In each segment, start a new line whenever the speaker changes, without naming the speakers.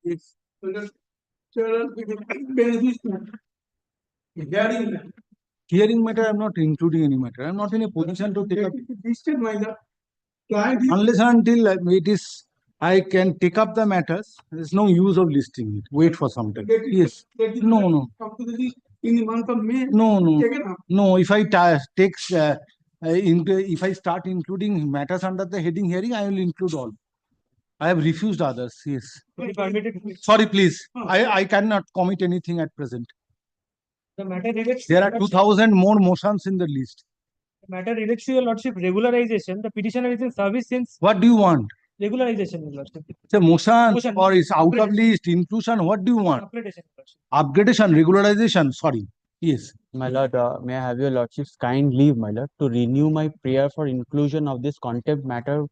Yes. Hearing matter, I'm not including any matter. I'm not in a position to take up. Unless and until it is, I can take up the matters. There's no use of listing it. Wait for some time. Yes. No, no. In the month of May. No, no. No. If I if I start including matters under the heading hearing, I will include all. I have refused others. Yes. Sorry, please. I cannot commit anything at present.
The matter relates.
There are 2,000 more motions in the list.
The matter relates to your lordship regularization. The petitioner is in service since.
What do you want?
Regularization, your lordship.
It's a motion,
Motion.
or it's out of list, inclusion. What do you want?
Upgradation, your lordship.
Upgradation, regularization. Sorry. Yes.
My lord, may I have your lordship's kind leave, my lord, to renew my prayer for inclusion of this contempt matter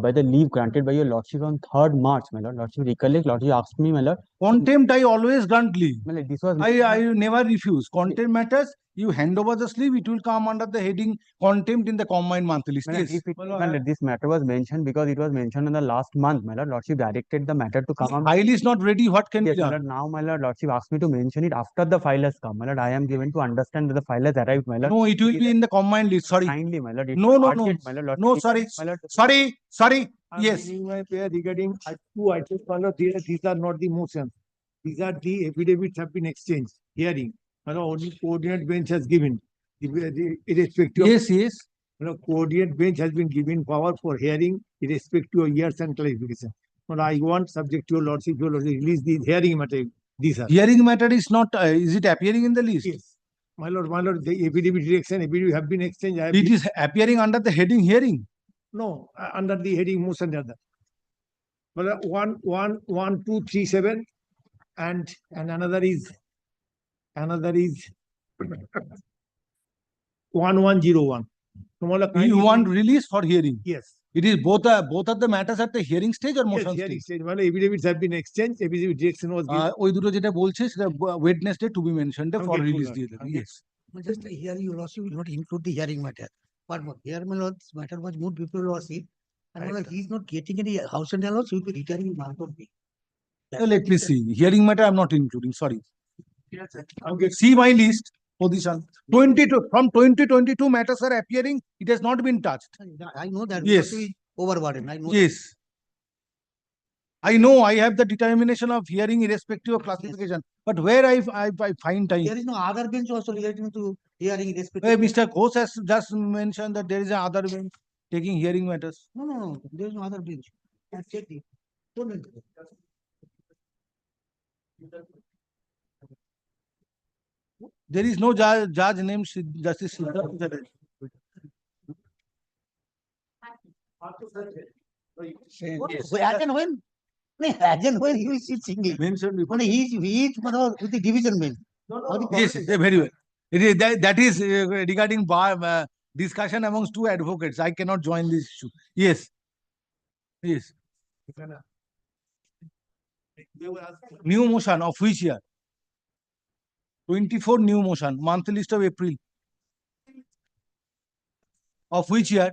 by the leave granted by your lordship on 3rd March, my lord. Lordship recollect, lordship asked me, my lord.
Contempt, I always grant leave.
My lord, this was.
I never refuse. Contempt matters. You hand over the sleeve, it will come under the heading contempt in the combined monthly list.
My lord,
Yes.
my lord, this matter was mentioned because it was mentioned in the last month, my lord. Lordship directed the matter to come on.
File is not ready. What can
Yes,
be
my
done?
lord. Now, my lord, lordship asked me to mention it after the file has come. My lord, I am given to understand that the file has arrived, my lord.
No, it will be in the combined list. Sorry.
Kindly, my lord.
No, no, no.
My lord,
No, sorry.
My lord,
Sorry.
I'm
Yes.
reading my prayer regarding two items. These are not the motions. These are the affidavits have been exchanged. Hearing. Only coordinate bench has given. Irrespective.
Yes, yes.
Coordinate bench has been given power for hearing, irrespective of years and clarification. But I want, subject to your lordship, release the hearing matter. These are.
Hearing matter is not. Is it appearing in the list?
Yes. My lord, the affidavit direction, affidavit have been exchanged.
It is appearing under the heading hearing.
No, under the heading motion. Well, 11237 and another is 1101.
You want release for hearing?
Yes.
It is both of the matters at the hearing stage or
Yes,
motion
hearing
stage?
stage. Well, evidence have been exchanged. Affidavit direction was given.
ওই দুটো যেটা বলছে সেটা Wednesday to be mentioned
I'm
for
grateful,
release
Lord.
দিয়ে দেবে.
I'm
Yes.
Just here, your lordship will not include the hearing matter. But here, my lord, this matter was moved before your lordship. And my lord, he is not getting any house and allowance, he will be returning in month of May.
Let me see. Hearing matter I'm not including. Sorry.
Okay.
See my list. Position 22 from 2022 matters are appearing. It has not been touched.
I know that.
Yes.
Because he is overburdened. I know.
Yes. I know I have the determination of hearing irrespective of classification. But where I find
That.
time.
There is no other bench also relating to hearing irrespective.
Hey, Mr. Ghosh has just mentioned that there is another bench taking hearing matters.
No. There is no other bench. I checked it. Don't make it.
There is no judge named Justice Siddhartha.
As and when? No, as and when he will sit singly.
Mentioned before.
No, he is with the division bench.
Yes, very well. It is, that is regarding bar discussion amongst two advocates. I cannot join this issue. Yes. Yes. New motion of which year? 24 new motion. Monthly list of April. Of which year?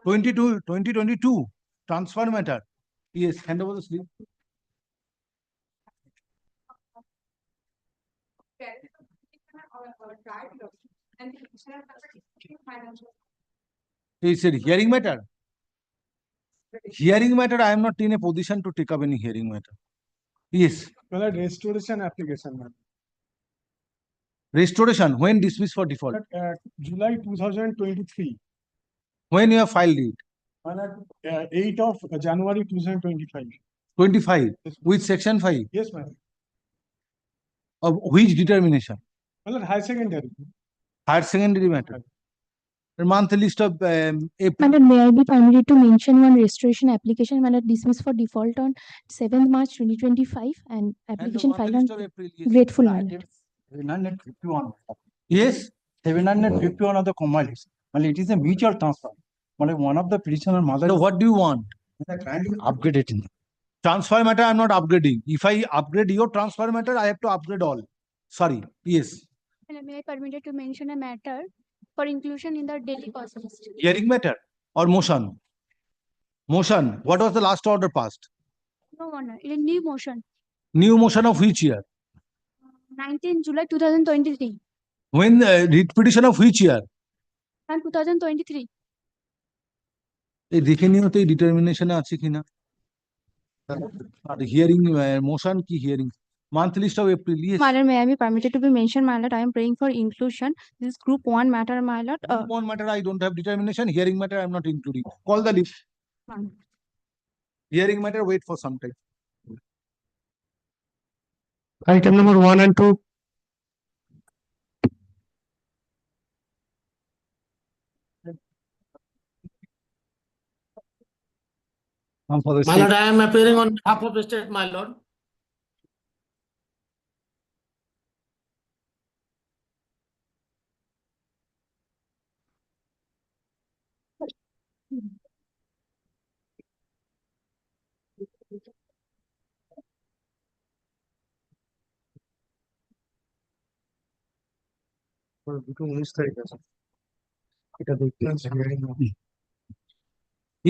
2022. Transfer matter. Yes. Hand over the slip. He said hearing matter. Hearing matter, I am not in a position to take up any hearing matter. Yes.
Well, restoration application, ma'am.
Restoration, when dismissed for default?
July 2023.
When you have filed it?
And at 8 of January 2025.
25.
Yes,
With section 5.
Yes, ma'am.
Of which determination?
Well, higher secondary.
Higher secondary matter. The monthly list of April.
Madam, may I be permitted to mention one restoration application, madam, dismissed for default on 7th March 2025 and application filed on grateful, madam.
751.
Yes.
751 of the command list. Well, it is a mutual transfer. Well, one of the petitioner mother.
So what do you want?
Upgrade it in.
Transfer matter, I am not upgrading. If I upgrade your transfer matter, I have to upgrade all. Sorry. Yes.
Madam, may I permitted to mention a matter for inclusion in the daily cost list?
Hearing matter or motion? Motion. What was the last order passed?
No, Honor. In a new motion,
New motion of which year?
19 July 2023
When writ petition of which year?
and 2023.
এই দেখে নিও তো এই ডিটারমিনেশনে আছে কিনা। আর hearing motion কি hearing month list of April. Yes,
My lord, may I be permitted to be mentioned, my lord? I am praying for inclusion. This is group 1 matter, my lord.
one matter I don't have determination, hearing matter I am not including. Call the list. Hearing matter wait for some time.
Item number 1 and 2.
For the
My lord, I am appearing on behalf of the state, my lord.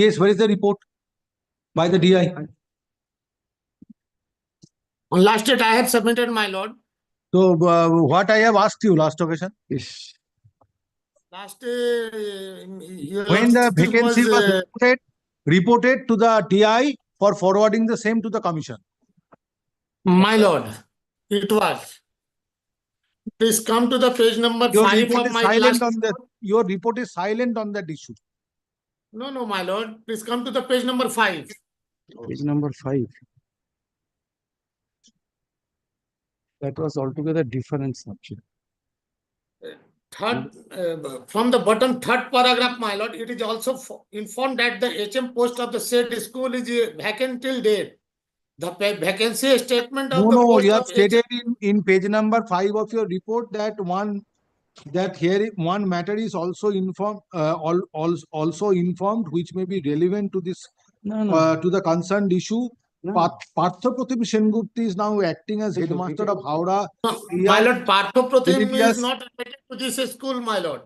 Yes, where is the report by the DI?
On last date, I have submitted, my lord.
So what I have asked you last occasion?
Last
When the vacancy was reported to the DI for forwarding the same to the commission.
my lord, it was. Please come to the page number
Your
5
report
of
is
my
silent
last.
on that. Your report is silent on that issue.
No, my lord. Please come to the page number 5.
Page number 5. That was altogether different subject.
Third, from the bottom third paragraph, my lord, it is also informed that the HM post of the said school is vacant till date. The vacancy statement of the
No,
post
you have
of
stated in page number 5 of your report that one matter is also informed, also informed, which may be relevant to this to the concerned issue. Partha Pratim Sengupta is now acting as headmaster of Howrah.
My lord, Partha Pratim
Miscellaneous.
is not related to this school, my lord.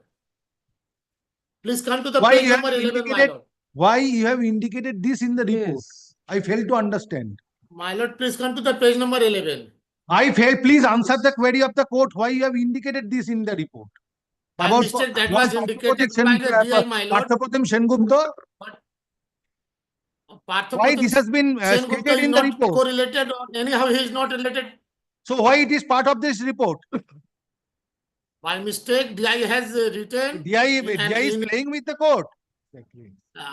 Please come to the
Why
page
you have
number 11, my
indicated?
lord.
Why you have indicated this in the report?
Yes.
I fail to understand.
My lord, please come to the page number 11.
I fail. Please answer the query of the court. Why you have indicated this in the report?
By mistake, that was indicated by the DI, my lord.
Partha Pratim Sengupta.
Partha
Why
Pratim
this has been
Sengupta
stated
is
in the
not
report?
correlated, or anyhow he is not related.
So why it is part of this report?
By mistake, DI has written.
DI is playing with the court.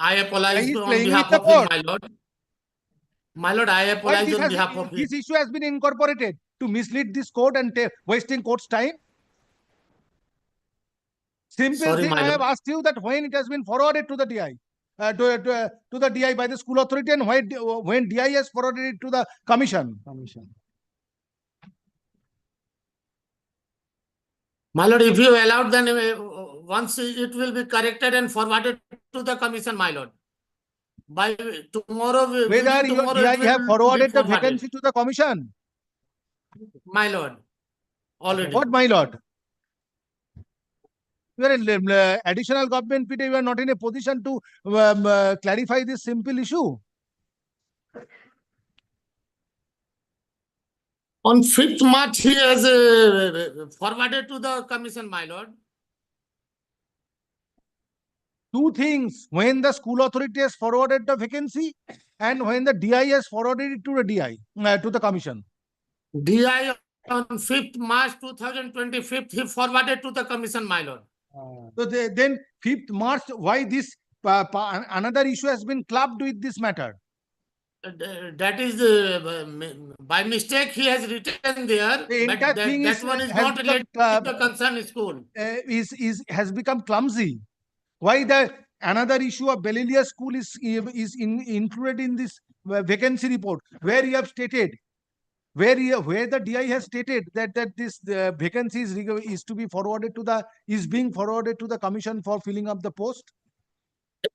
I apologize
DI is
on
playing
behalf
with
of
the
him,
court.
my lord. My lord, I
Why
apologize on behalf of him.
this issue has been incorporated to mislead this court and wasting court's time? Simple
Sorry,
thing
my
I have
lord.
asked you that when it has been forwarded to the DI, to the DI by the school authority, and when DI has forwarded it to the commission.
My lord, if you allowed, then once it will be corrected and forwarded to the commission, my lord. By tomorrow,
Whether your DI have forwarded the
forwarded.
vacancy to the commission.
My lord, already.
What, my lord? You are an additional government PT, you are not in a position to clarify this simple issue.
On 5th March, he has forwarded to the commission, my lord.
Two things, when the school authority has forwarded the vacancy and when the DI has forwarded it to the DI, to the commission.
DI on 5th March 2025, he forwarded to the commission, my lord.
So then 5th March, why this another issue has been clubbed with this matter?
That is by mistake he has written there,
The
but
entire thing
that one is not related to the concerned school.
Has become clumsy. Why the another issue of Belilius school is included in this vacancy report, where you have stated, where the DI has stated that this vacancy is to be forwarded to being forwarded to the commission for filling up the post.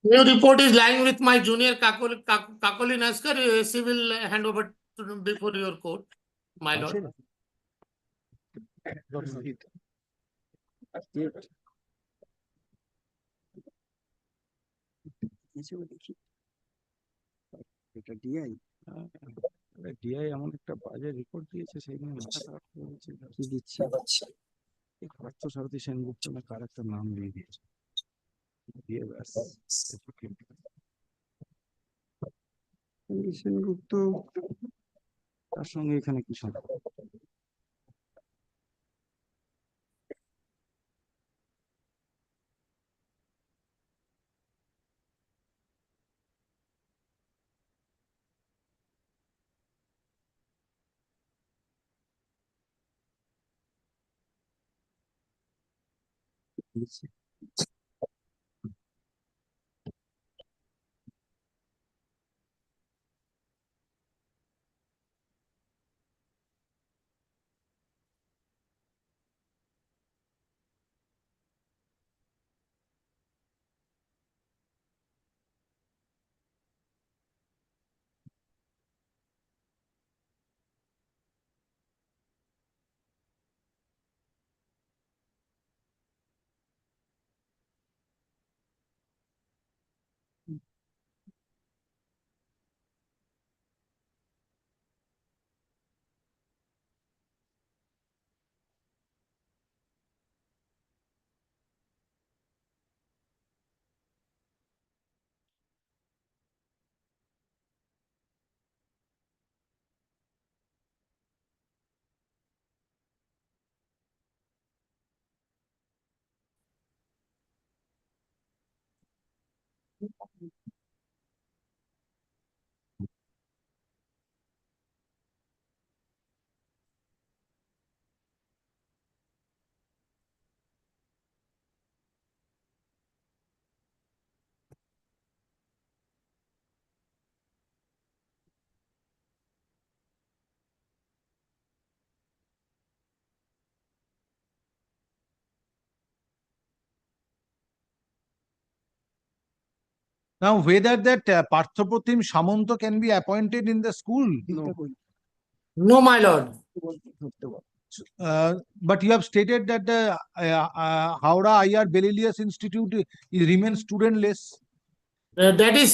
New report is lying with my junior Kakoli Naskar. She will hand over to before your court, my lord.
DI
DI এমন একটা বাজে report দিয়েছে সেই নিয়ে মাথা খারাপ হয়ে গেছে। কি দিচ্ছে এই পার্থ সারথী সেনগুপ্ত না কার একটা নাম দিয়ে দিয়েছে দিয়ে ব্যাস সেনগুপ্ত তার সঙ্গে এখানে কি সম্পর্ক?
Now, whether that Parthopratim Samanto can be appointed in the school?
No, my lord.
But you have stated that the Howrah IR Belilius Institute remains studentless.
That is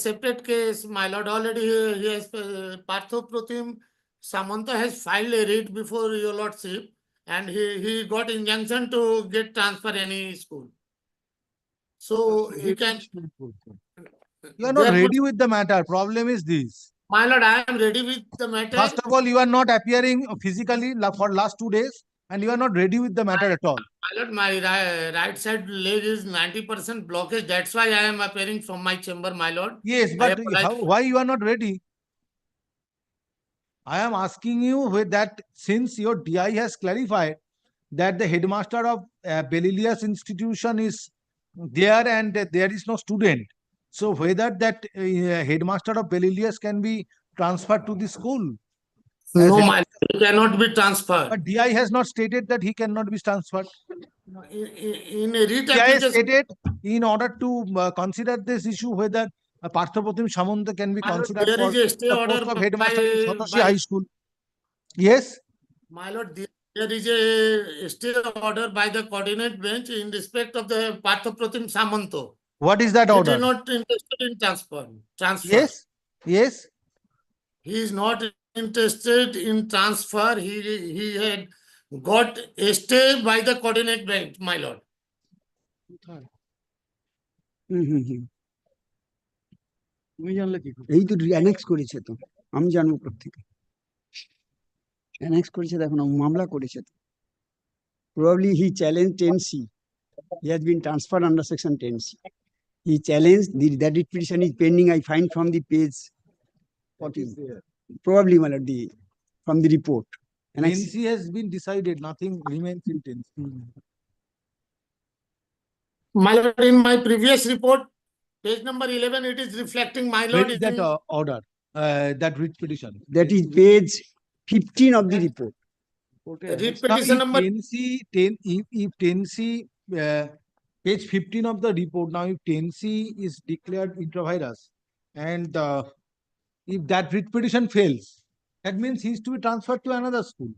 separate case, my lord. Already he has Partho Pratim Samanta has filed a writ before your lordship, and he got injunction to get transfer any school. So he can.
You are not
Therefore,
ready with the matter. Problem is this.
my lord, I am ready with the matter.
First of all, you are not appearing physically for last 2 days, and you are not ready with the matter at all.
My lord, my right side leg is 90% blockage. That's why I am appearing from my chamber, my lord.
Yes, but why you are not ready? I am asking you with that since your DI has clarified that the headmaster of Belilius institution is there and there is no student. So whether that headmaster of Belilius can be transferred to the school?
No, my lord, he cannot be transferred.
But DI has not stated that he cannot be transferred.
In a writ
DI has
application,
stated in order to consider this issue whether Parthopratim Samanta can be
my lord,
considered
there
for
is a stay
the
order
post of headmaster in Sotoshi
by
High School. Yes.
my lord, there is a stay order by the coordinate bench in respect of the Parthopratim Samanto.
What is that
He
order?
is not interested in transfer.
Yes. Yes.
He is not interested in transfer. He had got a stay by the coordinate bench, my lord.
তুমি জানলে কি করে? এই তো annexe করেছে তো আমি জানবো প্রত্যেকে অ্যানেক্স করেছে দেখো না মামলা করেছে তো probably he challenged 10C. He has been transferred under section 10C. He challenged that petition is pending. I find from the page 40. Probably from the report. And
10C has been decided. Nothing remains in 10C.
My lord, in my previous report, page number 11, it is reflecting, my
Where
lord.
is that order? That writ petition.
that is page 15 of the report.
Writ
Now,
petition
if
number
10C, page 15 of the report, now if 10C is declared intravirus and if that writ petition fails, that means he is to be transferred to another school,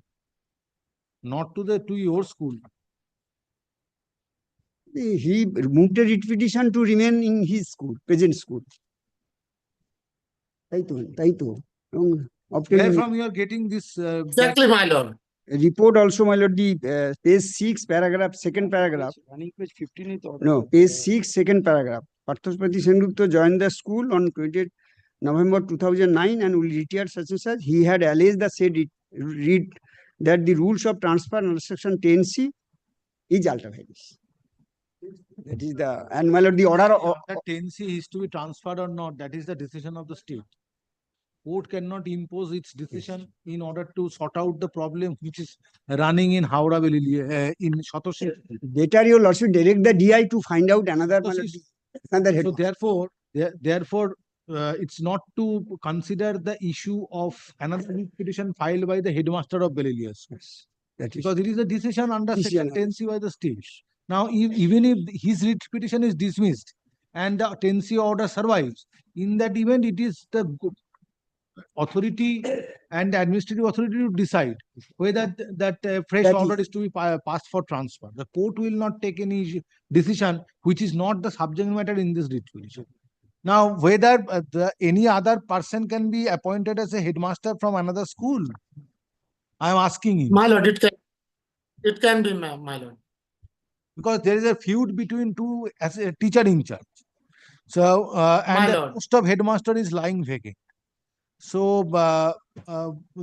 not to your school.
He moved a writ petition to remain in his school, present school. তাই তো এবং obtained
Where
in
from you are getting this?
Exactly, my lord.
report also, my lord, the page 6, paragraph, second paragraph.
Running page 15 is order.
No, page 6, second paragraph. Parthospati Sengupta joined the school on 20th November 2009 and will retire such and such. He had alleged the said read that the rules of transfer under section 10C is ultra vires. That is the, and my lord, the order of,
That 10C is to be transferred or not, that is the decision of the state. Court cannot impose its decision in order to sort out the problem which is running in Howrah, in Shatoshi.
better your lordship direct the DI to find out another, my lord, another head.
So therefore, it's not to consider the issue of another petition filed by the headmaster of Miscellaneous.
That is,
Because it is a decision under section
Decision.
10C by the state. Now, even if his writ petition is dismissed and the 10C order survives, in that event, it is the authority and the administrative authority to decide whether that fresh
That
order
is-
is to be passed for transfer. The court will not take any decision which is not the subject matter in this writ petition. Now, whether any other person can be appointed as a headmaster from another school, I am asking you.
My lord, it can be, my lord.
Because there is a feud between two as a teacher in charge. So,
My
and the
lord.
post of headmaster is lying vacant. So,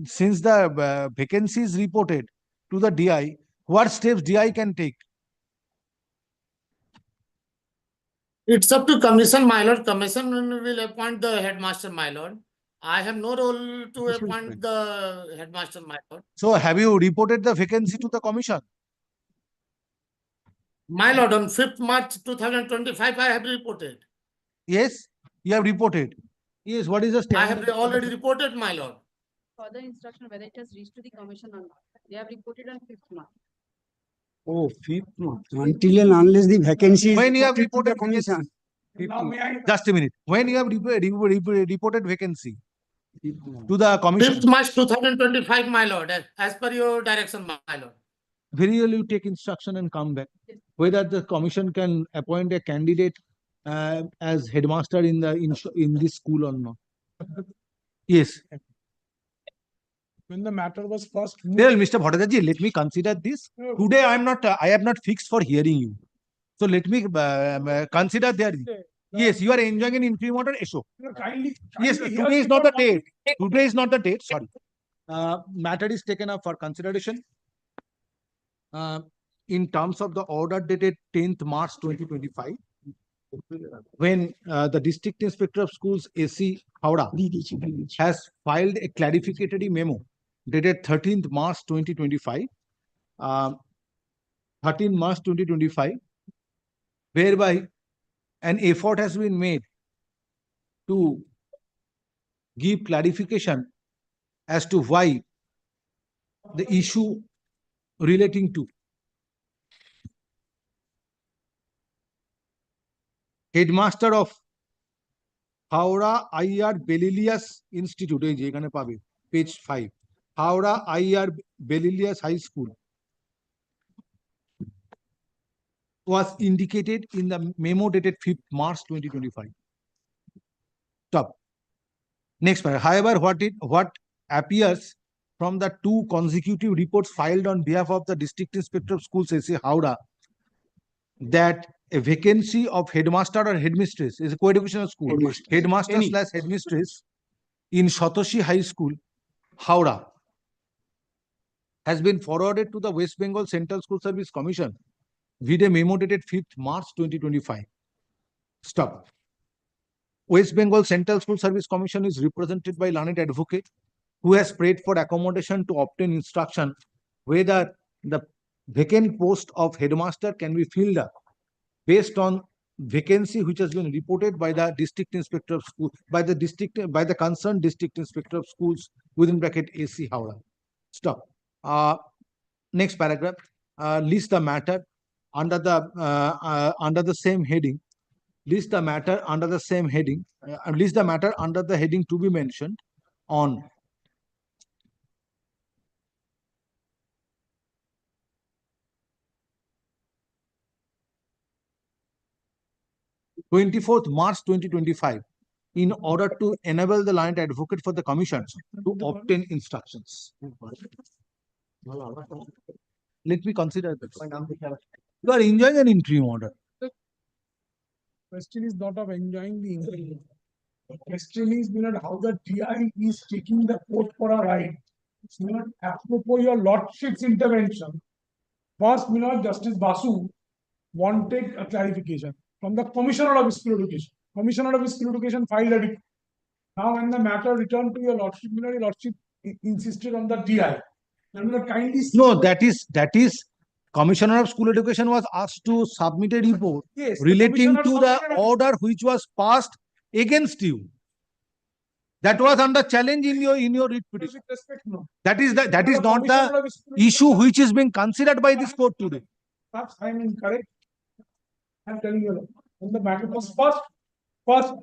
since the vacancy is reported to the DI, what steps DI can take?
It's up to commission, my lord. Commission will appoint the headmaster, my lord. I have no role to appoint the headmaster, my lord.
So, have you reported the vacancy to the commission?
My lord, on 5th March 2025, I have reported.
Yes, you have reported. Yes, what is the
I
stand?
have already reported, my lord.
Further instruction whether it has reached to the commission or not. They have reported on 5th March.
Oh, 5th month. Until and unless the vacancy is
When you have
reported to the
reported
commission.
Now may I?
Just a minute. When you have reported vacancy to the commission,
5th March 2025, my lord, as per your direction, my lord.
very well you take instruction and come back. Whether the commission can appoint a candidate as headmaster in this school or not. Yes.
When the matter was first
Well, Mr. Bhattacharya, let me consider this. Today I am not fixed for hearing you. So let me consider there. Yes, you are enjoying an imprimatur issue.
kindly.
Yes,
kindly
today
hear
is not the
before
date. Today is not the date. Sorry. Matter is taken up for consideration. In terms of the order dated 10th March 2025, when the District Inspector of Schools AC Howrah has filed a clarificatory memo dated 13th March 2025, 13 March 2025, whereby an effort has been made to give clarification as to why the issue relating to headmaster of Howrah IR Belilius Institute, এই যে এখানে পাবে, page 5, Howrah IR Belilius High School was indicated in the memo dated 5th March 2025. Stop. Next paragraph. However, what appears from the two consecutive reports filed on behalf of the District Inspector of Schools AC Howrah that a vacancy of headmaster or headmistress is a co-educational school. Headmaster / headmistress in Shatoshi High School, Howrah, has been forwarded to the West Bengal Central School Service Commission with a memo dated 5th March 2025. Stop. West Bengal Central School Service Commission is represented by learned advocate who has prayed for accommodation to obtain instruction whether the vacant post of headmaster can be filled up based on vacancy which has been reported by the District Inspector of Schools, by the concerned District Inspector of Schools within bracket AC Howrah. Stop. Next paragraph. List the matter under the same heading. List the matter under the same heading. List the matter under the heading to be mentioned on (24th March 2025). in order to enable the client advocate for the commission to obtain instructions. Let me consider this. You are enjoying an interim order.
Question is not of enjoying the interim. The question is, how the DI is taking the court for a ride. Apropos your lordship's intervention. First, Justice Basu wanted a clarification from the Commissioner of School Education. Commissioner of School Education filed a report. Now, when the matter returned to your lordship, your lordship insisted on the DI. Kindly
No, that is Commissioner of School Education was asked to submit a report relating to the order which was passed against you. That was under challenge in your writ petition. That is not the issue which is being considered by this court today.
Perhaps I am incorrect. I am telling you, when the matter was first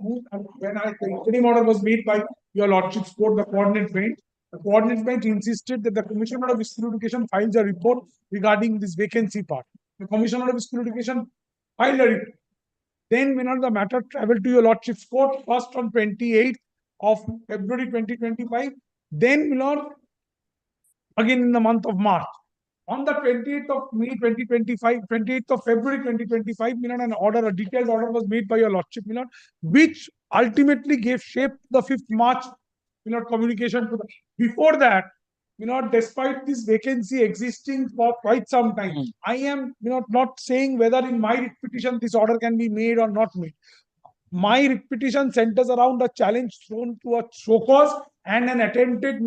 moved, and when the interim order was made by your lordship's court, the coordinate bench insisted that the Commissioner of School Education files a report regarding this vacancy part. The Commissioner of School Education filed a report. Then, the matter traveled to your lordship's court first on 28th of February 2025. Then, again in the month of March. On the 28th of May 2025, 28th of February 2025, a detailed order was made by your lordship, which ultimately gave shape to the 5th March, communication to the. Before that, despite this vacancy existing for quite some time, I am, not saying whether in my writ petition this order can be made or not made. My writ petition centers around a challenge thrown to a show cause and an attempted,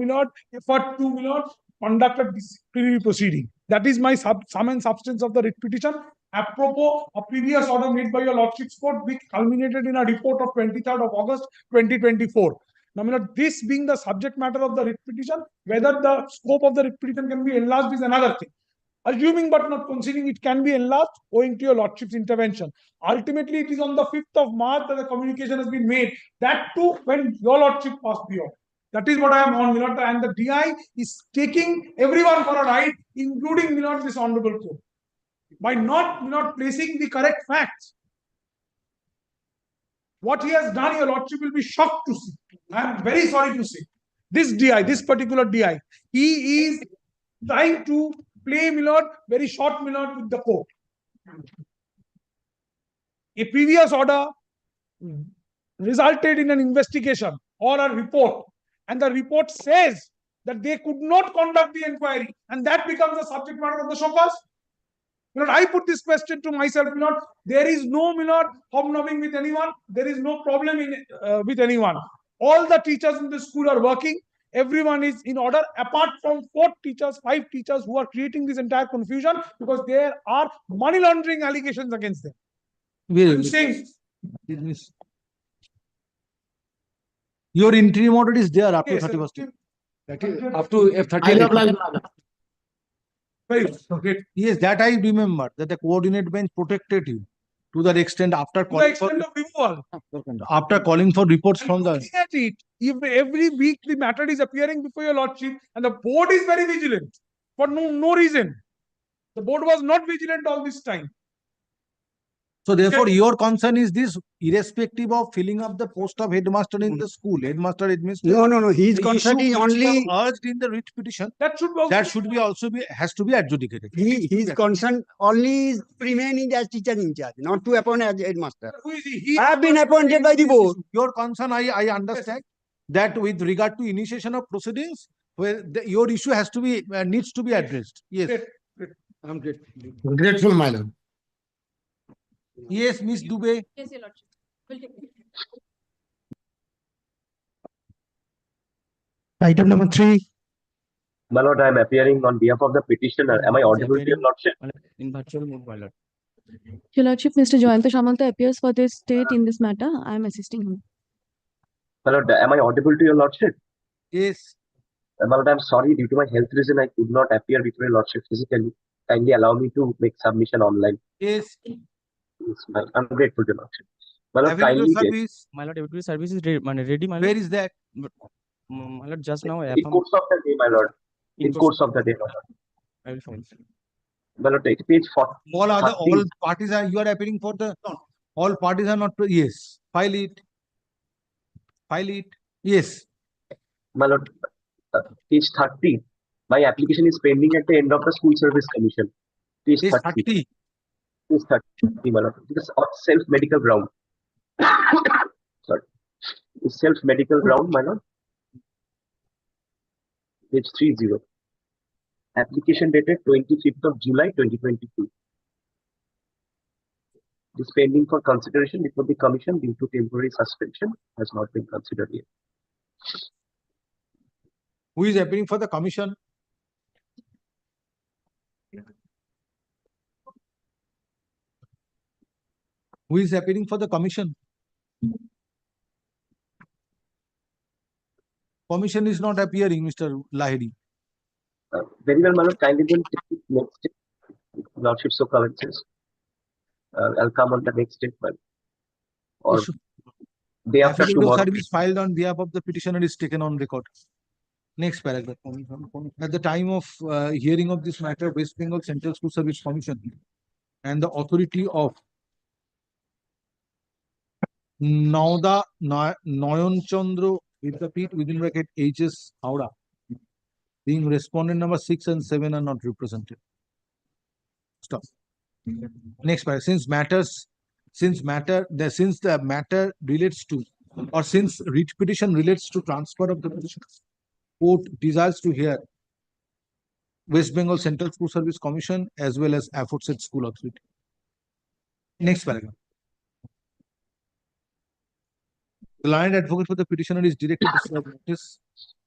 effort to, conduct a disciplinary proceeding. That is my sum and substance of the writ petition. Apropos a previous order made by your lordship's court, which culminated in a report of 23rd of August 2024. Now, this being the subject matter of the writ petition, whether the scope of the writ petition can be enlarged is another thing. Assuming but not considering it can be enlarged owing to your lordship's intervention. Ultimately, it is on the 5th of March that the communication has been made. That too, when your lordship passed the order. That is what I am on, and the DI is taking everyone for a ride, including, this honorable court, by not placing the correct facts. What he has done, your lordship will be shocked to see. I am very sorry to say. This DI, this particular DI, he is trying to play, very short, with the court. A previous order resulted in an investigation or a report. And the report says that they could not conduct the inquiry, and that becomes the subject matter of the show cause. I put this question to myself, there is no, hobnobbing with anyone. There is no problem with anyone. All the teachers in the school are working. Everyone is in order, apart from 5 teachers who are creating this entire confusion because there are money laundering allegations against them. I'm saying,
your interim order is there up to 31st. That is up to F30. Yes, that I remember that the coordinate bench protected you to that extent after calling for reports from the.
Looking at it, if every week the matter is appearing before your lordship, and the board is very vigilant for no reason. The board was not vigilant all this time.
So therefore, your concern is this, irrespective of filling up the post of headmaster in the school, headmaster administrator.
No. His concern is only
urged in the writ petition.
That should be
has to be adjudicated.
His concern only is remaining as teacher in charge, not to appoint as headmaster.
Who is he?
I have been appointed by the board.
Your concern, I understand that with regard to initiation of proceedings, where your issue has to be needs to be addressed. Yes,
I'm
Grateful, my lord.
Yes, Miss Dubey.
Yes, your lordship. We'll take it.
Item number 3.
My lord, I am appearing on behalf of the petitioner. Am I audible to your lordship?
In virtual mode, my lord.
Your Lordship, Mr. Jayanta Shamanta appears for this state in this matter. I am assisting him.
My lord, am I audible to your lordship?
Yes.
My lord, I'm sorry, due to my health reason, I could not appear before your lordship physically. Kindly allow me to make submission online.
Yes.
Yes, I'm grateful to your lordship. My lord,
Available
kindly
service.
My lord, available service is ready, my lord.
Where is that?
My lord, just now.
in course of the day, my lord. In course of the day, my lord.
I will find.
My lord, take page 4.
All parties are, you are appearing for the, all parties are not, yes, file it. File it. Yes.
My lord, page 30. My application is pending at the end of the School Service Commission. Page
Page
30.
30.
Page 30, my lord. It is on self-medical ground. Sorry. It's self-medical ground, my lord. Page 30. Application dated 25th of July 2022. It is pending for consideration before the commission due to temporary suspension, has not been considered yet.
Who is appearing for the commission? Who is appearing for the commission? Commission is not appearing, Mr. Lahiri.
Very well, my lord. Kindly then take it next step. Lordship so commences. I'll come on the next step, but or
Issue.
day after
Affidavit of
tomorrow.
service filed on behalf of the petitioner is taken on record. Next paragraph. At the time of hearing of this matter, West Bengal Central School Service Commission and the authority of Nauda Noyon Chandra Vidyapith within bracket HS Howrah, being respondent number 6 and 7 are not represented. Stop. Next paragraph. Since the matter relates to, or since writ petition relates to transfer of the petition, court desires to hear West Bengal Central School Service Commission as well as aforesaid school authority. Next paragraph. The learned advocate for the petitioner is directed to serve notice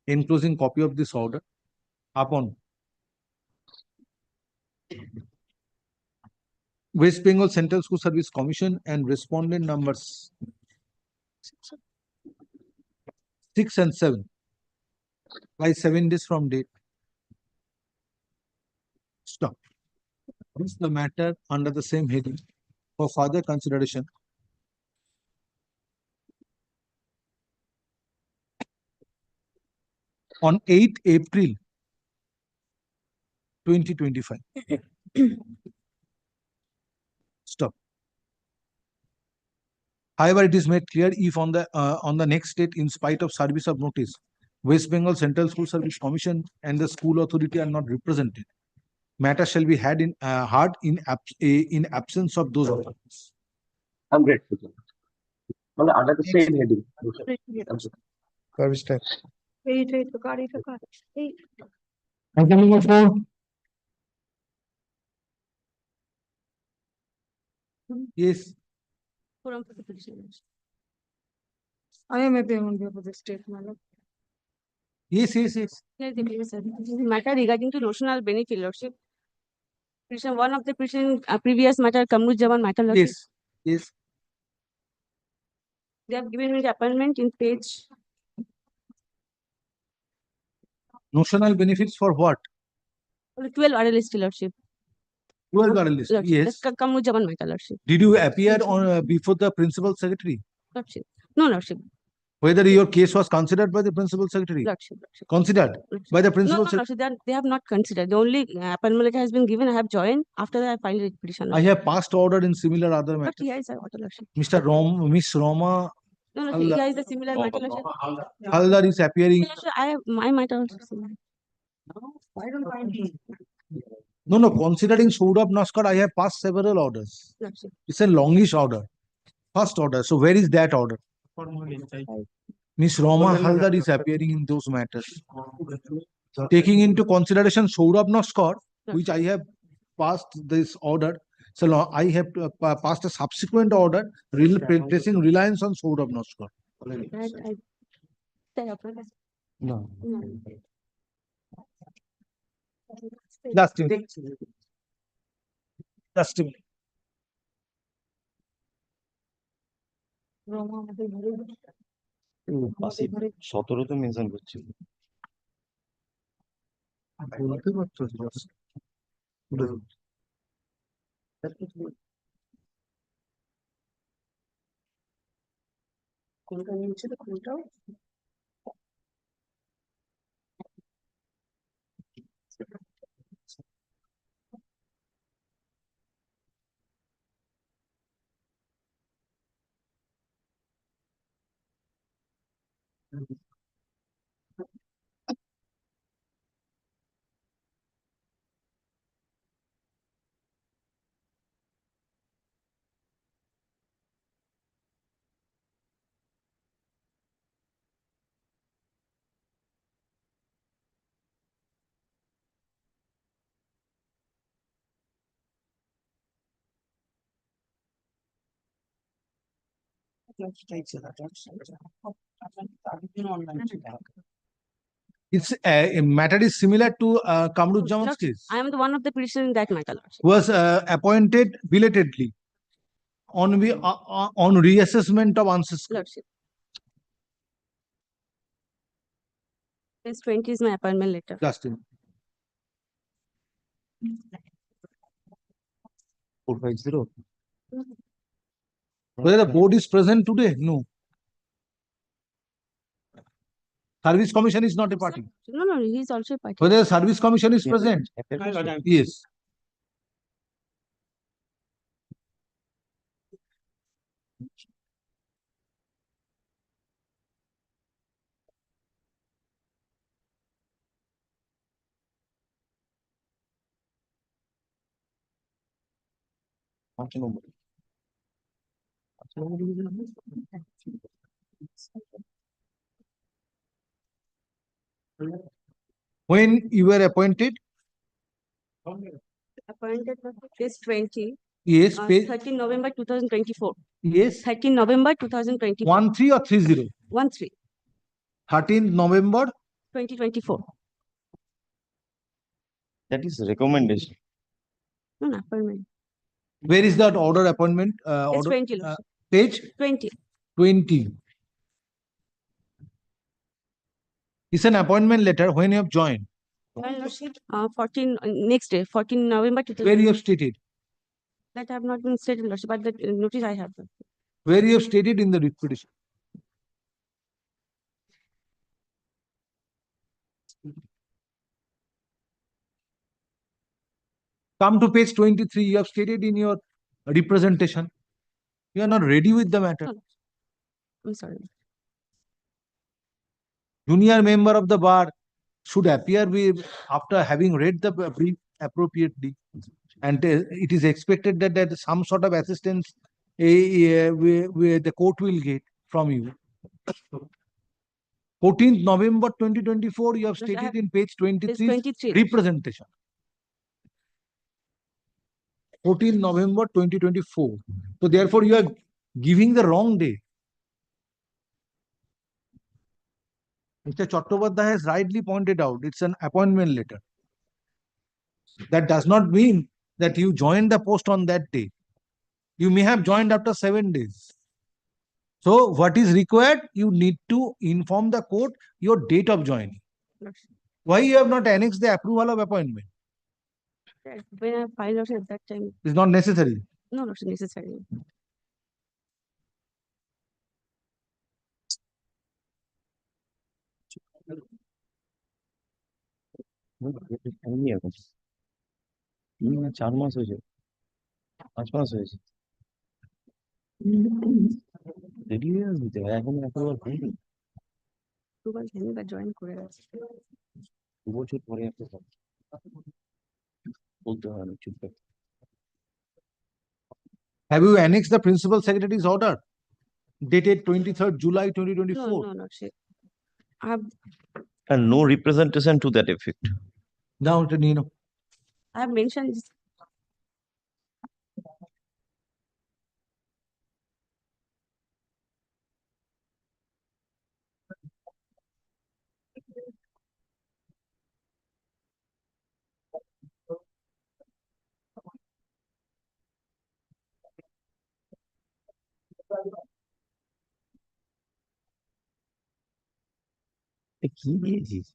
enclosing copy of this order upon West Bengal Central School Service Commission and respondent numbers 6 and 7 by 7 days from date. Stop. This is the matter under the same heading for further consideration. On 8 April 2025. Stop. However, it is made clear if on the next date, in spite of service of notice, West Bengal Central School Service Commission and the school authority are not represented, matter shall be heard in absence of those authorities.
I'm grateful. Well, under the same heading.
Service type.
Wait, wait, Wait.
Yes.
Forum for the petitioners.
I am appearing on behalf of the state, madam.
Yes.
Yes, the previous matter regarding to notional benefit, Lordship. Petition, one of the petition, previous matter, Kamruj Jawan matter, Lordship.
Yes.
They have given me the appointment in page
Notional benefits for what?
12 RLST, Lordship.
12 list.
Lordship.
Yes.
That's Kamruj Jawan matter, Lordship.
Did you appear on before the principal secretary?
Lordship. No, Lordship.
Whether your case was considered by the principal secretary?
Lordship.
Considered by the principal
No,
secretary?
Lordship, they have not considered. The only appointment letter has been given. I have joined. After that, I filed a petition.
I have passed order in similar other matters.
But here is order, Lordship.
Miss Roma
No, here is the similar matter, Lordship.
Haldar is appearing.
Lordship, I have my matter also similar.
I don't find it.
No. Considering Sourabh Naskar, I have passed several orders.
Lordship.
It's a longish order. First order. So where is that order? Miss Roma Haldar is appearing in those matters. Taking into consideration Sourabh Naskar, which I have passed this order. So I have passed a subsequent order placing reliance on Sourabh Naskar. No. Last minute. Last minute.
সতেরোতে mention করছি
বলতে পারছো just.
কোনটা নিয়েছিল কোনটা
It's a matter is similar to Kamruzzaman's
Lordship,
case.
I am the one of the petitioner in that matter, Lordship.
Was appointed belatedly on reassessment of answers.
Lordship. Page 20 is my appointment letter.
Justin.
450.
Whether the board is present today? No. Service Commission is not a party.
No, he is also a party.
Whether the Service Commission is present? Yes. When you were appointed?
Appointed page 20.
Yes.
13 November 2024.
Yes.
13 November 2024.
13 or 30?
13.
13th November
2024.
That is recommendation.
No, appointment.
Where is that order appointment?
Page
Order,
20. Lordship.
page
20.
20. It's an appointment letter when you have joined.
My Lordship, 14 next day, 14 November
Where you
2024.
have stated.
That have not been stated, Lordship, but the notice I have.
Where you have stated in the writ petition. Come to page 23. You have stated in your representation. You are not ready with the matter.
No, I'm sorry.
Junior member of the bar should appear with, after having read the brief appropriately, and it is expected that some sort of assistance the court will get from you. 14th November 2024, you have
Yes, I
stated
have-
in page 23
23.
representation. 14th November 2024. So therefore, you are giving the wrong day. Mr. Chattopadhyay has rightly pointed out, it's an appointment letter. That does not mean that you joined the post on that day. You may have joined after 7 days. So what is required? You need to inform the court your date of joining.
Lordship.
Why you have not annexed the approval of appointment?
When I filed out at that time,
It's not necessary.
no, not necessary.
হয়নি এখন 4 মাস হয়েছে 5 মাস হয়েছে দেরি হয়ে আসবে এখন একেবারে হয়নি
Approval হয়নি বা join করে আছে।
2 বছর পরে একটা বলতে হয় না চুপ করে
Have you annexed the principal secretary's order dated 23rd July 2024?
No, Lordship. I have
and no representation to that effect
Now,
I have mentioned this.
কি দিয়েছিস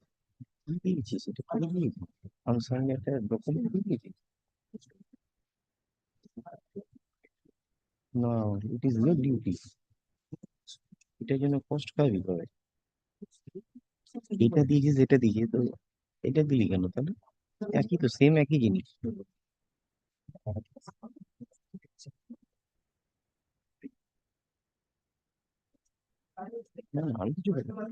কি দিয়েছিস এটা কি দিয়েছিস আমার সঙ্গে একটা ডকুমেন্ট দিয়েছিস না ইট ইজ নট ডিউটি এটার জন্য কষ্ট পাবি করে এটা দিয়েছিস এটা দিয়েছিস তো এটা দিলি কেন তাহলে একই তো সেম একই জিনিস
আমি কিছু পেলাম না।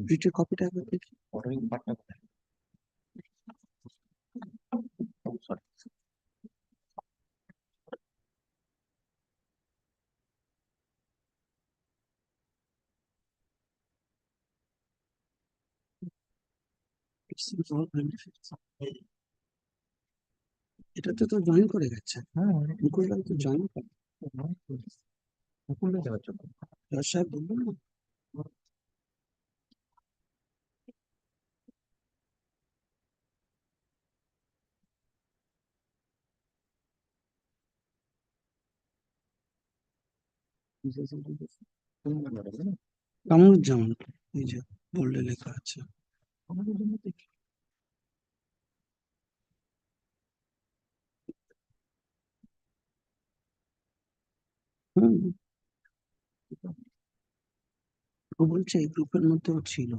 Read copy টা একবার দেখি।
অর্ডারিং পার্টটা কোথায়? Sorry.
It's all benefits. এটাতে তো জয়েন করে গেছে।
হ্যাঁ,
মুকুলদার তো জয়েন করে।
মুকুলদা যাওয়ার জন্য।
রাজ সাহেব বলবেন না? কামরুজ্জামান, এই যে বোল্ডে লেখা আছে।
আমাদের জন্য দেখি।
হুম, ও বলছে এই গ্রুপের মধ্যে ও ছিল।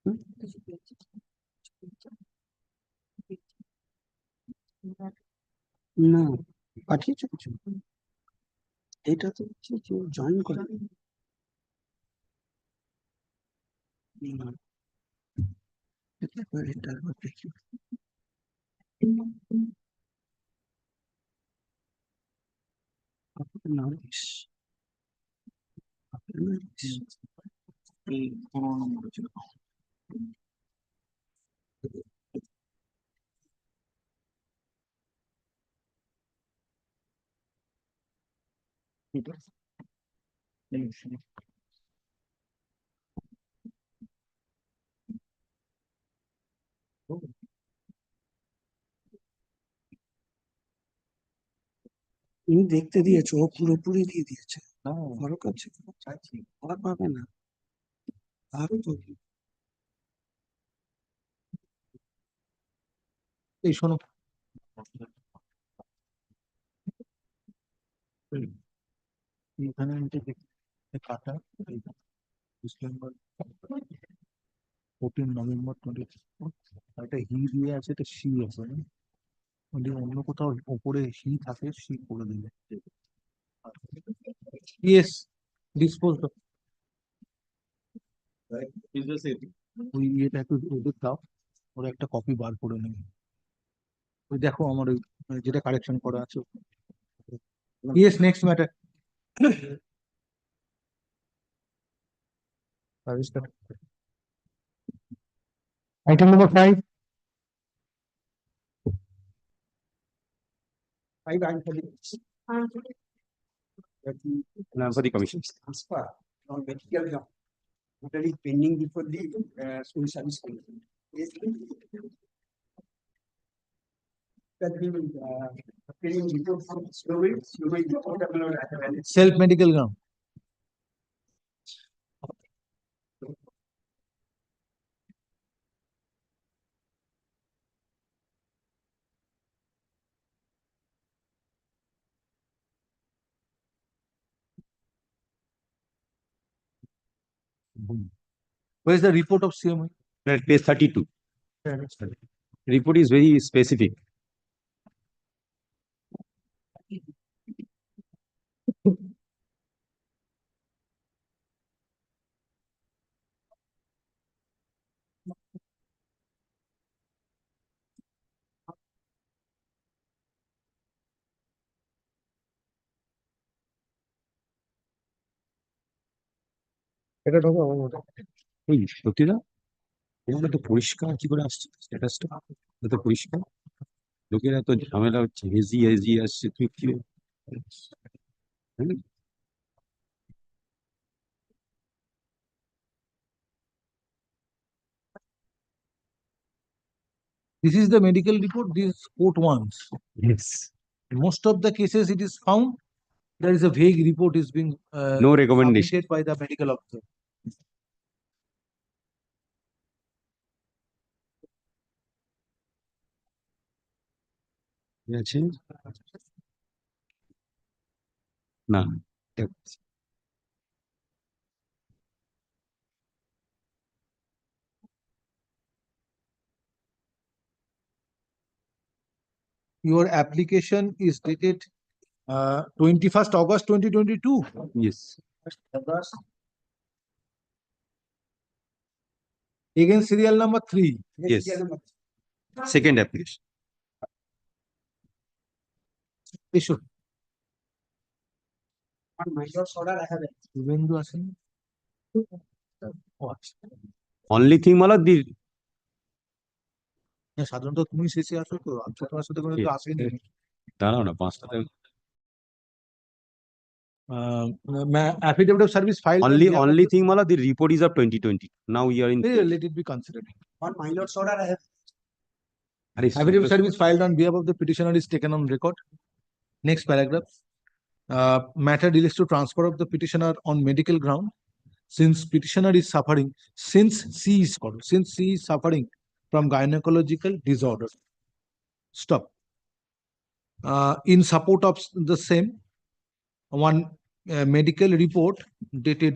হুম? না, পাঠিয়েছে কিছু। এটা তো হচ্ছে কেউ জয়েন করে। না, এটা একবার দেখি। আপনার নাম
এই 15 নম্বরে ছিল।
তুমি দেখতে দিয়েছো, ও পুরোপুরি দিয়ে দিয়েছে।
না,
ফরক আছে,
চাইছি।
আর পাবে না। আর তো কি?
এই শোনো, এখানে কাটা ডিসেম্বর 14 নভেম্বর 20, একটা হি দিয়ে আছে, একটা সি আছে না? যদি অন্য কোথাও ওপরে হি থাকে, সি করে দিলে। ইয়েস, ডিসপোজ ওই ইয়েটা একটু ওদের দাও, ওরা একটা কপি বার করে নেবে। ওই দেখো আমার ওই যেটা কারেকশন করা আছে। Yes, next matter.
Item number 5.
5 and for the
For the commission.
transfer from medical job. Matter is pending before the school service commission. Yes. That we will pending report from Slovene report about
self medical ground. Where is the report of CMI?
At page 32. Report is very specific.
এটা ঢোকা আমার মতো।
এই সত্যিদা, ওগুলো তো পরিষ্কার কি করে আসছে স্ট্যাটাসটা, এত পরিষ্কার। লোকেরা তো ঝামেলা হচ্ছে, হেজি হেজি আসছে, তুই কি
This is the medical report this court wants.
Yes.
Most of the cases it is found there is a vague report is being
No recommendation.
submitted by the medical officer.
আছে না
Your application is dated 21st August 2022.
yes
Again, serial number 3.
yes second application
Issue.
On my lord's order, I have it.
Suvendu asen? Oh, আচ্ছা।
only thing মালা দি
হ্যাঁ, সাধারণত তুমি শেষে আসো তো আমি তো তোমার সাথে কোনো তো আসেনি
দাঁড়াও না 5টাতে
affidavit of service filed on behalf of
only
the-
thing mala the report is of 2020 now we are in
let it be considered.
On my lord's order, I have.
Affidavit of service filed on behalf of the petitioner is taken on record. Next paragraph. Matter relates to transfer of the petitioner on medical ground. Since petitioner is suffering, since she is suffering from gynecological disorder. Stop. In support of the same, one medical report dated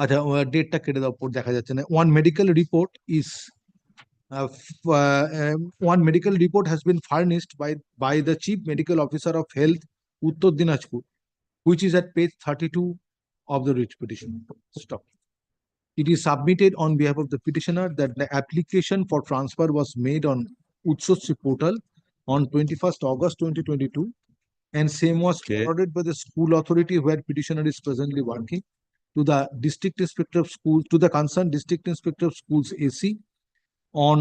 আচ্ছা ডেটটা কেটে দাও পর দেখা যাচ্ছে না one medical report is one medical report has been furnished by the chief medical officer of health Uttar Dinajpur which is at page 32 of the writ petition. Stop. It is submitted on behalf of the petitioner that the application for transfer was made on Utsochi portal on 21st August 2022 and same was forwarded by the school authority where petitioner is presently working to the district inspector of schools, to the concerned district inspector of schools AC on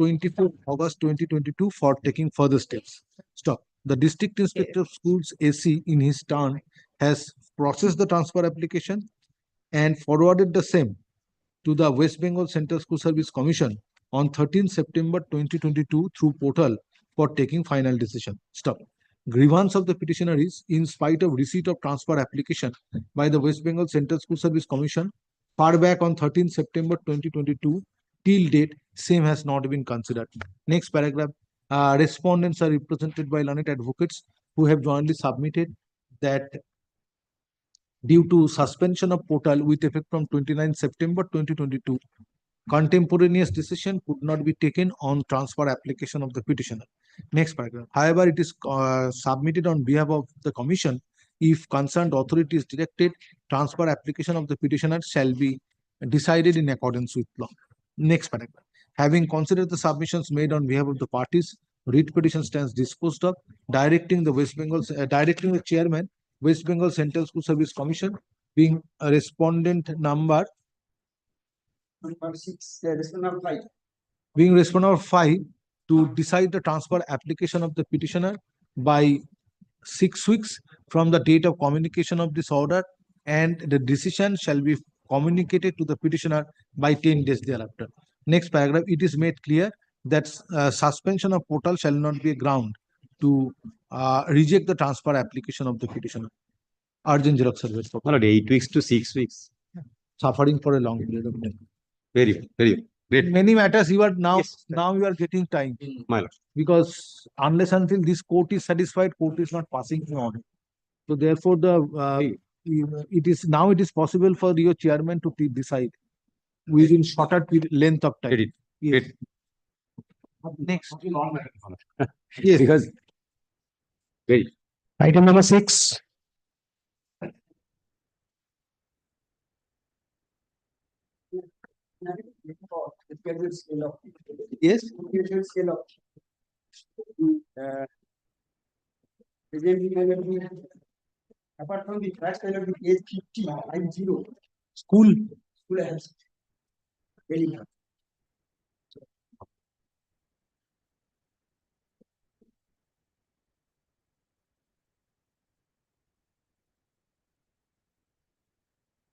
24th August 2022 for taking further steps. Stop. The district inspector of schools AC in his turn has processed the transfer application and forwarded the same to the West Bengal Central School Service Commission on 13th September 2022 through portal for taking final decision. Stop. Grievance of the petitioner is, in spite of receipt of transfer application by the West Bengal Central School Service Commission, far back on 13th September 2022, till date, same has not been considered. Next paragraph. Respondents are represented by learned advocates who have jointly submitted that due to suspension of portal with effect from 29 September 2022, contemporaneous decision could not be taken on transfer application of the petitioner. Next paragraph. However, it is submitted on behalf of the commission if concerned authority is directed, transfer application of the petitioner shall be decided in accordance with law. Next paragraph. Having considered the submissions made on behalf of the parties, writ petition stands disposed of, directing the chairman, West Bengal Central School Service Commission, being a respondent number
Number 6, respondent 5.
being respondent 5 to decide the transfer application of the petitioner by 6 weeks from the date of communication of this order and the decision shall be communicated to the petitioner by 10 days thereafter. Next paragraph, it is made clear that suspension of portal shall not be a ground to reject the transfer application of the petitioner. Urgent Xerox service for
Mala 8 weeks to 6 weeks
suffering for a long period of time.
very great
In many matters, you are now
Yes, sir.
now you are getting time
my lord
because unless until this court is satisfied, court is not passing an order. So therefore, it is possible for your chairman to decide within shorter length of time.
Get it.
Yes.
Get
Next. Yes.
because very
Item number 6.
Schedule scale of.
Yes.
Schedule scale of. Presently, I will be- apart from the first, I will be age 50, I'm 0.
School.
School has. Very hard.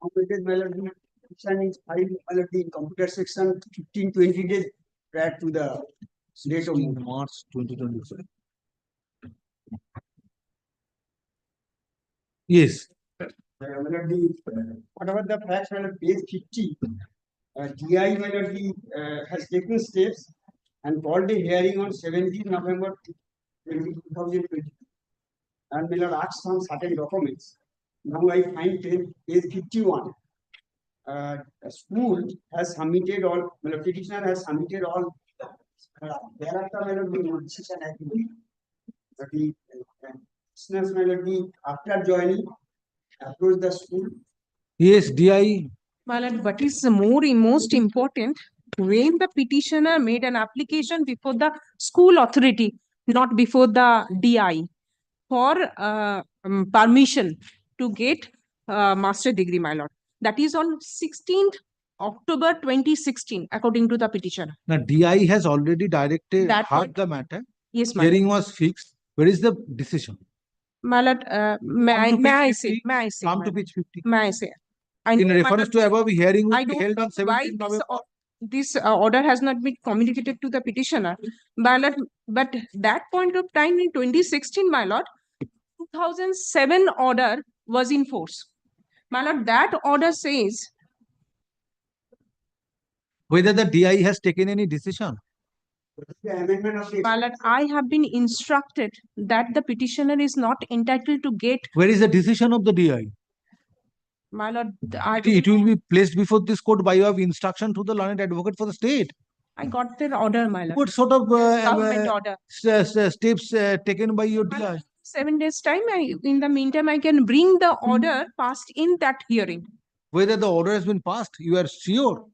Completed melody petition is filed in computer section 15-20 days prior to the date of
16 March 2025. Yes.
Whatever the facts, page 50, DI has taken steps and called a hearing on 17 November 2020 and will ask some certain documents. Now I find page 51. School has submitted all, petitioner has submitted all. Thereafter, no decision has been made. But the petitioners, after joining, approach the school.
Yes, DI.
My lord, what is most important, when the petitioner made an application before the school authority, not before the DI, for permission to get master degree, my lord. That is on 16th October 2016, according to the petitioner.
Now, DI has already directed,
That
heard
point.
the matter.
Yes, my lord.
Hearing was fixed. Where is the decision?
My lord, may I say?
Come to page 50.
May I say?
In reference to above, hearing will be
don't
held on
know why
17 November.
this order has not been communicated to the petitioner, my lord, but that point of time in 2016, my lord, 2007 order was in force. My lord, that order says,
Whether the DI has taken any decision.
The amendment of the
my lord, I have been instructed that the petitioner is not entitled to get,
Where is the decision of the DI?
my lord, I
It will be placed before this court by way of instruction to the learned advocate for the state.
got the order, my lord.
What sort of
Government order.
steps taken by your DI?
7 days time, in the meantime, I can bring the order passed in that hearing.
Whether the order has been passed, you are sure.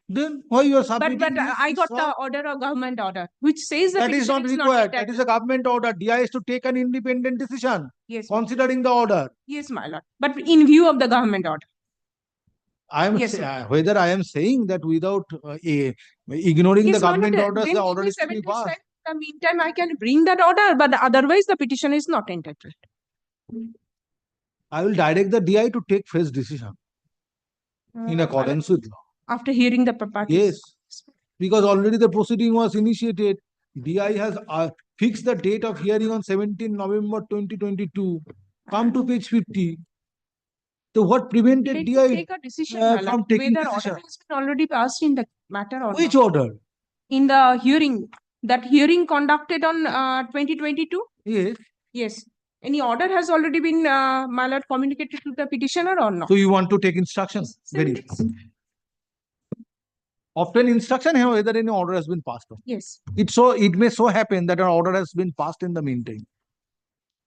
Then why you are submitting?
But
this,
I got
sir?
the order of government order, which says
That is not
petitioner
required. That
entitled.
is a government order. DI is to take an independent decision,
Yes,
considering the order.
yes, my lord. But in view of the government order.
I am
Yes,
whether I am saying that without ignoring the
Yes, my
government
lord,
orders,
then
the
give
order
me
is to
7
be
days time.
passed.
In the meantime, I can bring that order, but otherwise the petition is not entitled.
I will direct the DI to take first decision in accordance with law.
After hearing the parties.
Yes, because already the proceeding was initiated. DI has fixed the date of hearing on 17 November 2022. Come to page 50. So what prevented
Let
DI
me take a decision, my lord,
from taking
whether
decision?
order has been already passed in the matter or
Which
not.
order?
In the hearing, that hearing conducted on 2022?
Yes.
Yes. Any order has already been, my lord, communicated to the petitioner or not?
So you want to take instructions? Very good. Obtain instruction here whether any order has been passed on.
Yes.
It may so happen that an order has been passed in the meantime.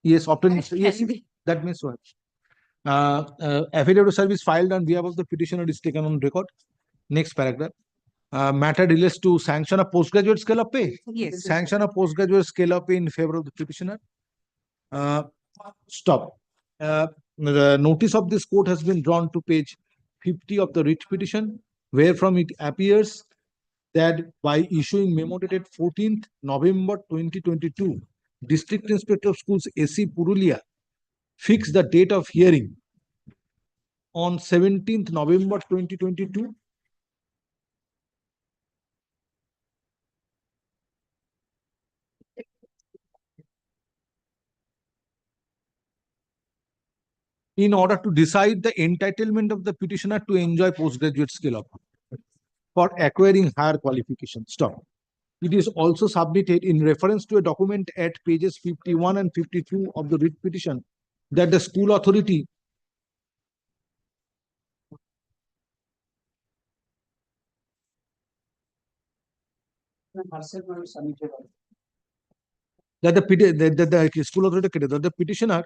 Yes, obtain yes, that may so happen. Affidavit of service filed on behalf of the petitioner is taken on record. Next paragraph. Matter relates to sanction of postgraduate scale of pay.
Yes.
Sanction of postgraduate scale of pay in favor of the petitioner. Stop. The notice of this court has been drawn to page 50 of the writ petition, where from it appears that by issuing memo dated 14th November 2022, District Inspector of Schools AC Purulia fixed the date of hearing on 17th November 2022. In order to decide the entitlement of the petitioner to enjoy postgraduate skill of for acquiring higher qualification. Stop. It is also submitted in reference to a document at pages 51 and 52 of the writ petition that the school authority that the school authority that the petitioner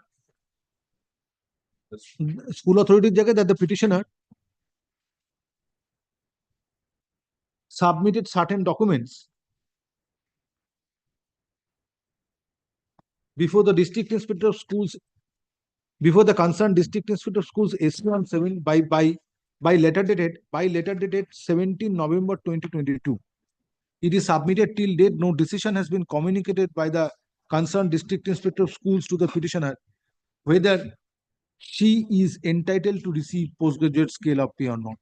school authority that the petitioner submitted certain documents before the district inspector of schools, before the concerned district inspector of schools AC on 7 by letter dated 17 November 2022. It is submitted till date. No decision has been communicated by the concerned district inspector of schools to the petitioner whether she is entitled to receive postgraduate scale of pay or not.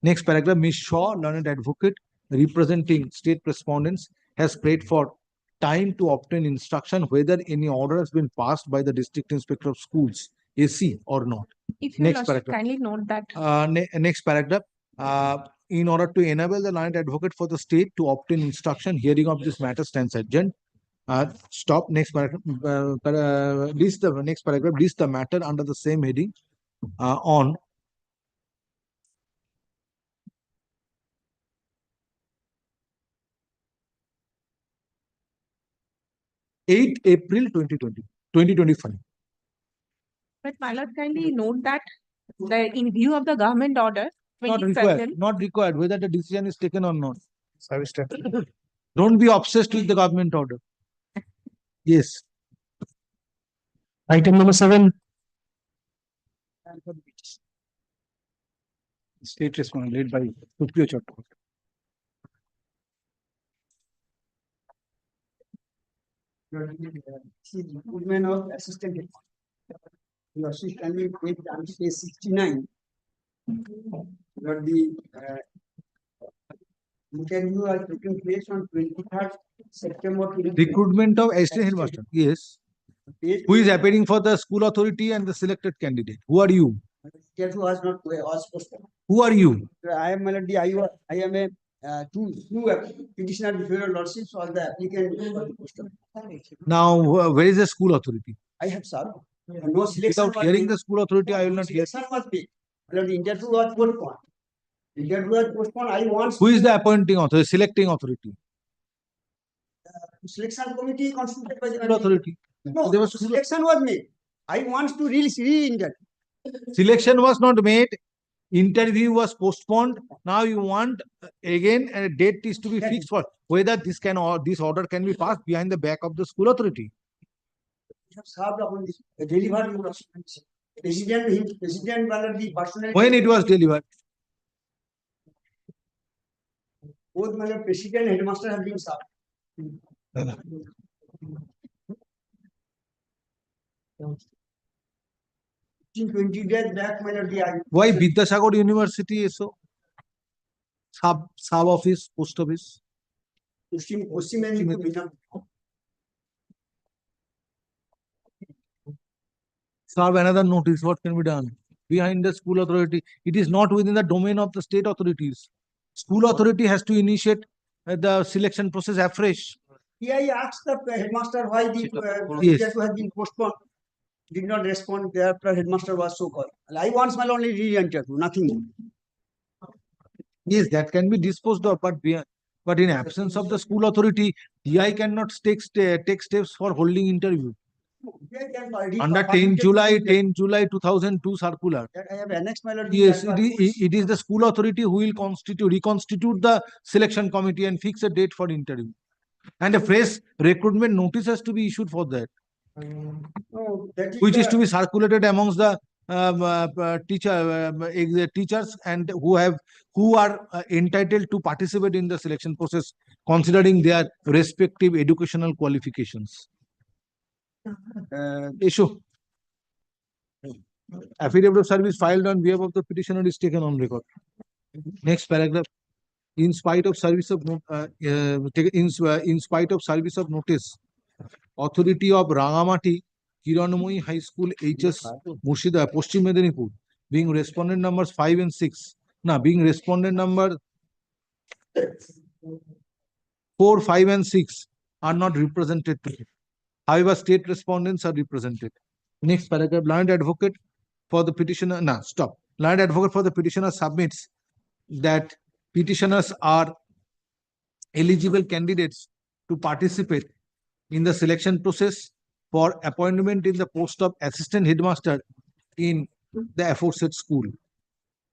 Next paragraph, Ms. Shaw, learned advocate representing state respondents, has prayed for time to obtain instruction whether any order has been passed by the District Inspector of Schools, AC, or not.
If your
Next
lordship
paragraph.
kindly note that
Next paragraph. In order to enable the learned advocate for the state to obtain instruction, hearing of this matter stands adjourned. Stop. Next paragraph. List the next paragraph. List the matter under the same heading on 8 April 2025.
but my lord kindly note that in view of the government order
Not
27
required. Not required. Whether the decision is taken or not. Don't be obsessed with the government order. Yes.
Item number 7.
State respondent led by Supriya Chattopadhyay. Recruitment of assistant headmaster. Your assistant page 69. But the interview was taking place on 23rd September.
Recruitment of assistant headmaster. Yes. Who is appearing for the school authority and the selected candidate? Who are you?
Interview was not was postponed.
Who are you?
I am Melody. I am a two petitioner before your lordships or the applicant for the post.
Now, where is the school authority?
I have served. No selection.
Without
was
hearing
made.
the school authority, I will not hear.
Selection was made. The interview was postponed. Interview was postponed. I want.
Who is the appointing authority, selecting authority?
Selection committee constituted by the
School authority.
No,
There was
selection was made. I want to re-interview.
Selection was not made. Interview was postponed. Now you want again a date is to be fixed for whether this can or this order can be passed behind the back of the school authority.
We have served upon this. Delivered your president, the personal.
When it was delivered?
Both my president and headmaster have been served. 20 days back, my lord,
Why Vidyasagar University is so? Sub office, post office. Serve another notice. What can be done? Behind the school authority. It is not within the domain of the state authorities. School authority has to initiate the selection process afresh.
I asked the headmaster why the
Yes.
interview has been postponed. Did not respond. Thereafter, headmaster was so called. I want my only re-interview, nothing more.
Yes, that can be disposed of, but in absence of the school authority, DI cannot take steps for holding interview. Under 10 July 2002 circular.
I have annexed my lord.
Yes, it is the school authority who will reconstitute the selection committee and fix a date for interview. And a fresh recruitment notice has to be issued for that, which is to be circulated amongst the teachers and who are entitled to participate in the selection process, considering their respective educational qualifications. Issue. Affidavit of service filed on behalf of the petitioner is taken on record. Next paragraph. In spite of service of notice, authority of Rangamati Kiranmoyi High School HS Mushida Paschim Medinipur, being respondent numbers 5 and 6. Now, being respondent number 4, 5 and 6 are not represented today. However, state respondents are represented. Next paragraph, learned advocate for the petitioner. Now, stop. Learned advocate for the petitioner submits that petitioners are eligible candidates to participate in the selection process for appointment in the post of assistant headmaster in the aforesaid school.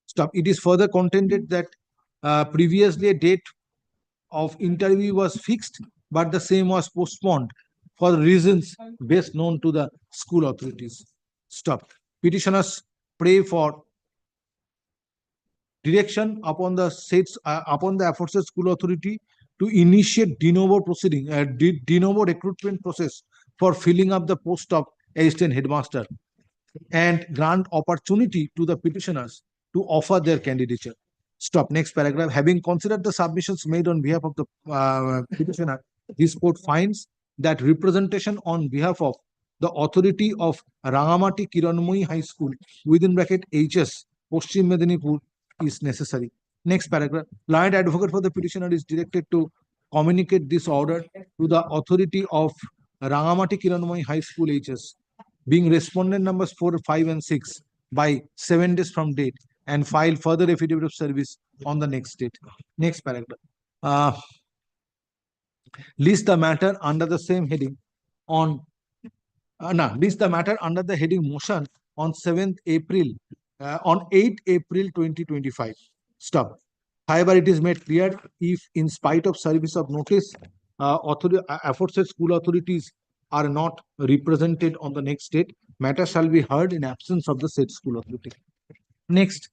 Stop. It is further contended that previously a date of interview was fixed, but the same was postponed for reasons best known to the school authorities. Stop. Petitioners pray for direction upon the aforesaid school authority to initiate de novo proceeding, de novo recruitment process for filling up the post of assistant headmaster and grant opportunity to the petitioners to offer their candidature. Stop. Next paragraph. Having considered the submissions made on behalf of the petitioner, this court finds that representation on behalf of the authority of Rangamati Kiranmoyi High School within bracket HS Paschim Medinipur is necessary. Next paragraph. Learned advocate for the petitioner is directed to communicate this order to the authority of Rangamati Kiranmoyi High School HS, being respondent numbers 4, 5, and 6 by 7 days from date, and file further affidavit of service on the next date. Next paragraph. List the matter under the same heading on list the matter under the heading motion on 7th April, on 8th April 2025. Stop. However, it is made clear if, in spite of service of notice, aforesaid school authorities are not represented on the next date, matter shall be heard in absence of the said school authority. Next.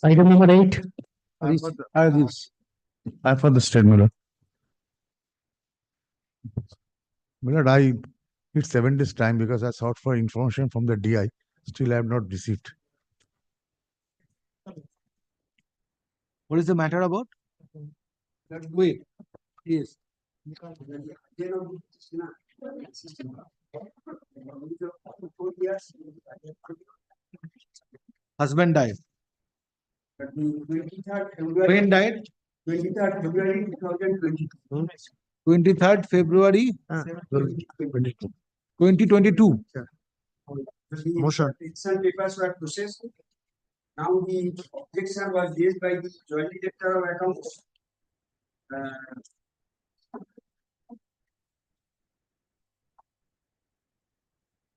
Item number 8.
I for the state, Miller. Miller, I need 7 days time because I sought for information from the DI. Still, I have not received.
What is the matter about? Wait. Yes. Husband died. When died?
23rd February 2022.
23rd February 2022.
Motion. Petition papers were processed. Now the objection was raised by the Joint Director of Accounts.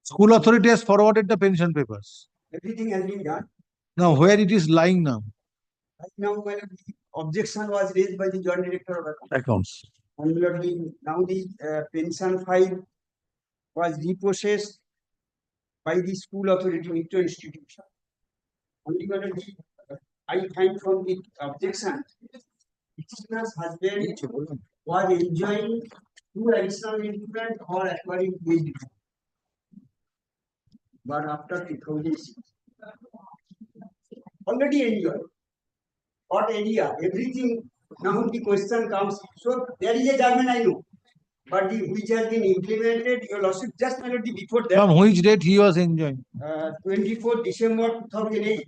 School authority has forwarded the pension papers.
Everything has been done.
Now, where it is lying now?
Right now, when the objection was raised by the Joint Director of
Accounts.
And now the pension file was reprocessed by the school authority into institution. Only when I find from the objection, petitioner's husband was enjoying 2 additional increment or acquiring wage. But after 2006, already enjoyed. What area, everything. Now the question comes. So there is a judgment, I know, but which has been implemented. Your lawsuit just melody before that.
From which date he was enjoying?
24 December 2008.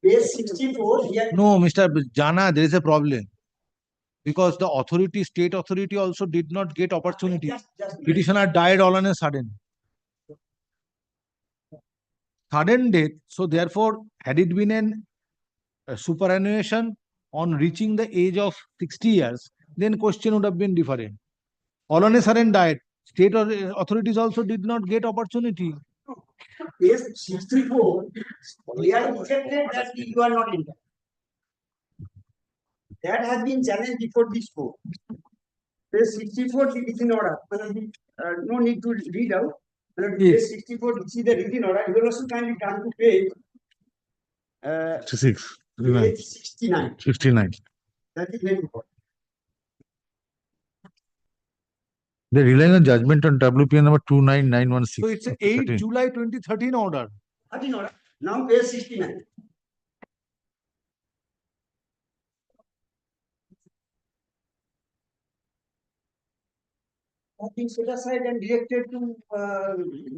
Page 64. Here.
No, Mr. Jana, there is a problem. Because the authority, state authority also did not get opportunity. Petitioner died all on a sudden. Sudden death. So therefore, had it been a superannuation on reaching the age of 60 years, then question would have been different. All on a sudden died. State authorities also did not get opportunity.
Page 64. We are rejected that you are not in that. That has been challenged before this court. Page 64 is in order. No need to read out. Page 64, this is the written order. You will also kindly turn to page
66.
page 69.
69.
That is very important.
They rely on judgment on WPN number 29916.
So it's a 8 July 2013 order.
13 order. Now page 69. Has been set aside and directed to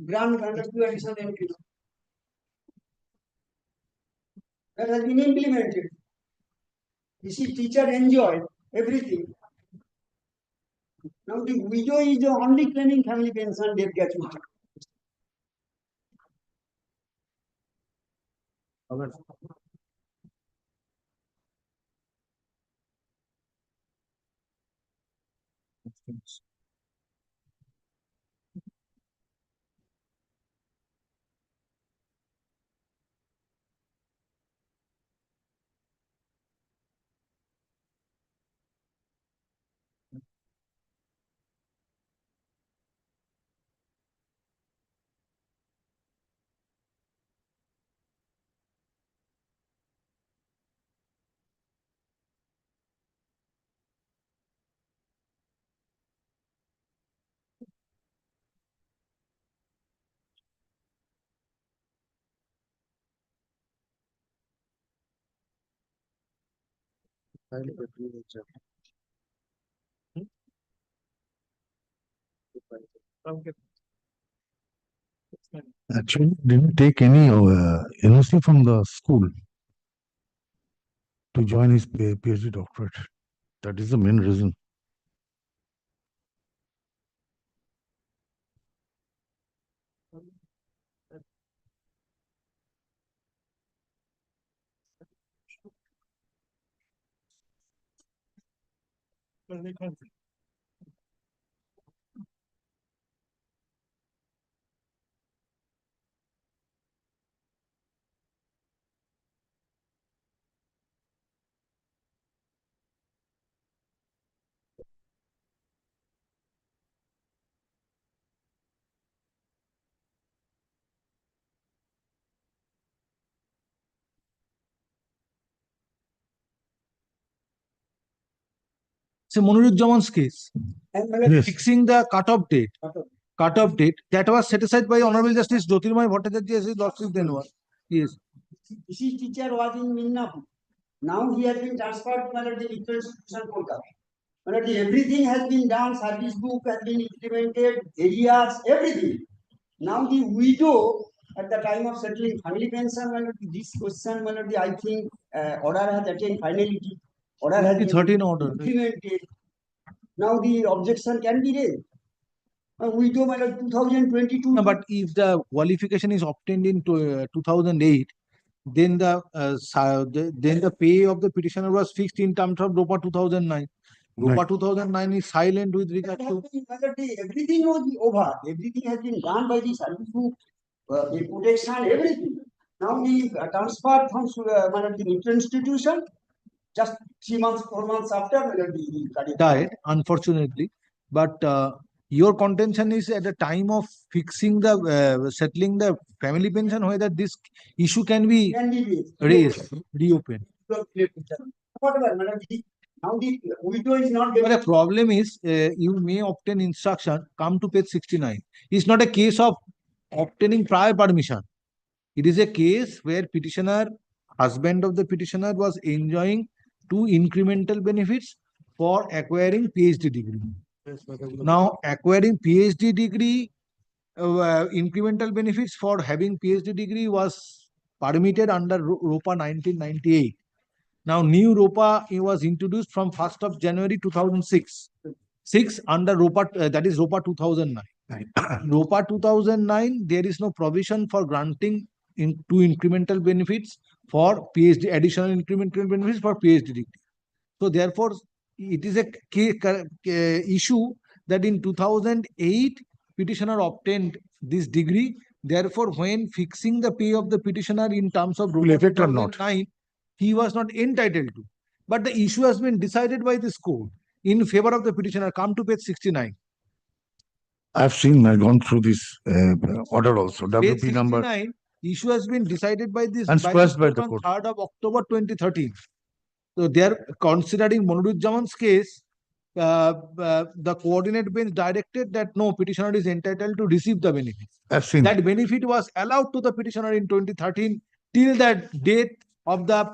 grant under 2 additional entries. That has been implemented. You see, teacher enjoy everything. Now the widow is only claiming family pension, death gratuity.
Actually, didn't take any NOC from the school to join his PhD doctorate. That is the main reason.
So Monuruzzaman's case,
Yes.
fixing the cutoff date, that was set aside by Honorable Justice Jyotirmoy Bhattacharya as his lordship then was. Yes.
This teacher was in Minnapur. Now he has been transferred to the different institution Kolkata. Everything has been done, service book has been implemented, areas, everything. Now the widow at the time of settling family pension, this question, I think order has attained finality. Order has been
13 order.
implemented. Now the objection can be raised. Widow, 2022.
No, but if the qualification is obtained in 2008, then the pay of the petitioner was fixed in terms of ROPA 2009. ROPA
Right.
2009 is silent with regard to.
Everything was over. Everything has been done by the service book, the protection, everything. Now the transfer from the neutral institution, just 3 months, 4 months after the
Died, unfortunately. But your contention is at the time of fixing the settling the family pension, whether this issue can be raised, reopened.
Whatever, now the widow is not
But the
getting.
problem is, you may obtain instruction, come to page 69. It's not a case of obtaining prior permission. It is a case where petitioner, husband of the petitioner, was enjoying 2 incremental benefits for acquiring PhD degree. Now, acquiring PhD degree, incremental benefits for having PhD degree was permitted under ROPA 1998. Now, new ROPA was introduced from 1st of January 2006. 6 under ROPA, that is ROPA 2009.
Right.
ROPA 2009, there is no provision for granting 2 incremental benefits for PhD, additional incremental benefits for PhD degree. So therefore, it is a issue that in 2008, petitioner obtained this degree. Therefore, when fixing the pay of the petitioner in terms of
Will affect or not?
2009, he was not entitled to. But the issue has been decided by this court in favor of the petitioner. Come to page 69.
I've gone through this order also.
Page
WP number
69, issue has been decided by this
and squashed by the
on
court.
3rd of October 2013. So they are considering Monuruzzaman's case. The coordinate bench directed that no, petitioner is entitled to receive the benefit.
I've seen
That benefit was allowed to the petitioner in 2013 till the date of the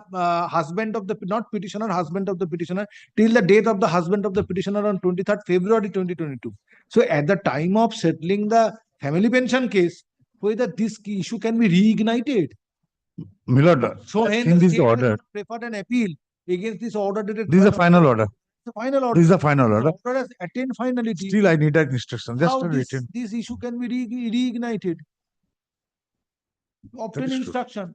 husband of the, not petitioner, husband of the petitioner, till the date of the husband of the petitioner on 23rd February 2022. So at the time of settling the family pension case, whether this issue can be reignited.
Milord,
So
I've
hence
seen
the
this
state has
order.
preferred an appeal against this order dated.
This is the final order.
The final order.
This is the final
The
order.
order has attained finality.
Still, I need an instruction. Just
How
a written.
this issue can be reignited? Obtain
is true.
instruction.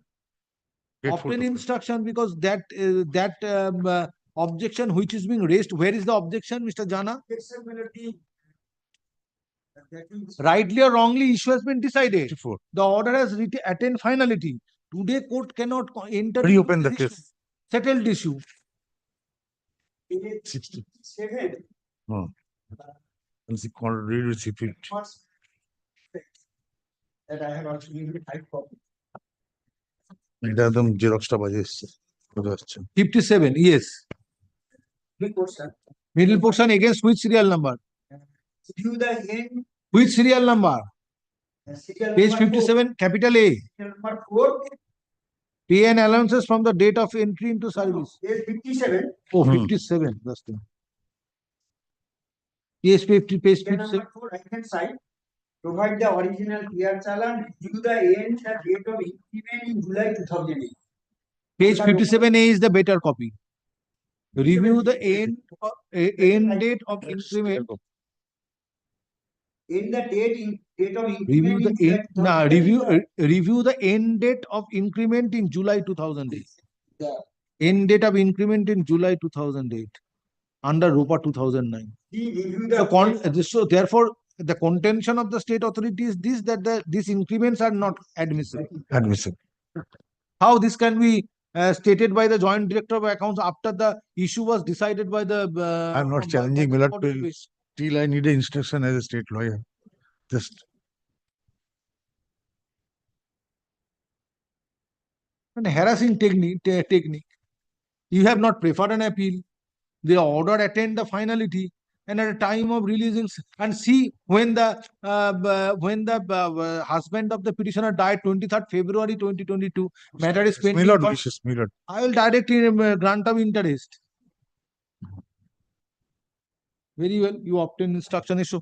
Grateful
Obtain
to-
instruction, because that objection which is being raised, where is the objection, Mr. Jana? Rightly or wrongly, issue has been decided.
54.
The order has attained finality. Today, court cannot enter.
Reopen the
this issue.
case.
Settled issue.
67.
Oh. And the court re-receipt it.
That I have also given 5 copies.
এটা একদম জেরক্সটা বাজে এসছে বোঝা যাচ্ছে
57, yes.
Big question.
Middle portion against which serial number?
Due the end,
Which serial number?
serial
Page
number
57, capital A.
Number 4.
Pay and allowances from the date of entry into service.
Page 57.
Oh, 57. That's the. Page 50, page
Number
57.
4, right-hand side. Provide the original clear challan, review the end and date of increment in July 2008.
Page 57A is the better copy. Review the end date of increment.
In the date of
Review
increment
the
in
end.
July
Nah,
2008.
review the end date of increment in July 2008.
Yeah.
End date of increment in July 2008 under ROPA 2009.
Review the
So therefore, the contention of the state authority is this, that these increments are not admissible.
Admissible.
How this can be stated by the joint director of accounts after the issue was decided by the.
I'm not challenging Millard till I need an instruction as a state lawyer. Just
An harassing technique. You have not preferred an appeal. The order attained the finality, and at a time of releasing, and see when the husband of the petitioner died 23rd February 2022, matter is pending.
Millard wishes, Millard.
I will direct him grant of interest. Very well, you obtain instruction issue.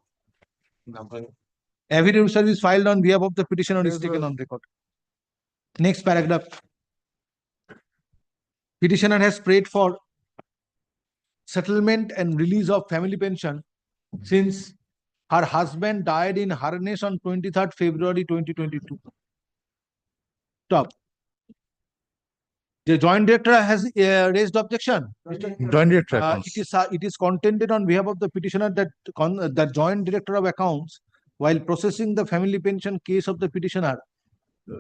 Affidavit service filed on behalf of the petitioner is taken on record. Next paragraph. Petitioner has prayed for settlement and release of family pension since her husband died in harness on 23rd February 2022. Stop. The joint director has raised objection.
Joint director accounts.
It is contended on behalf of the petitioner that the joint director of accounts, while processing the family pension case of the petitioner,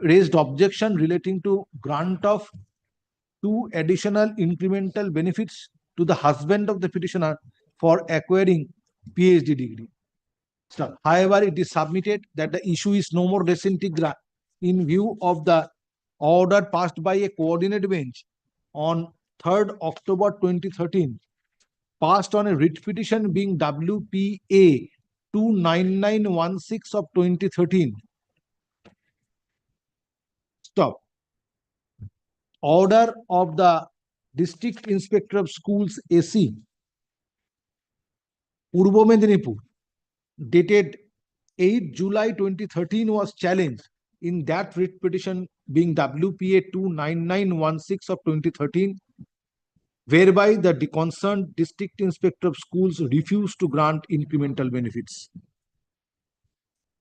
raised objection relating to grant of 2 additional incremental benefits to the husband of the petitioner for acquiring PhD degree. Stop. However, it is submitted that the issue is no more res integra in view of the order passed by a coordinate bench on 3rd October 2013, passed on a writ petition being WPA 29916 of 2013. Stop. Order of the District Inspector of Schools AC, Purbo Medinipur, dated 8 July 2013 was challenged in that writ petition being WPA 29916 of 2013, whereby the concerned District Inspector of Schools refused to grant incremental benefits.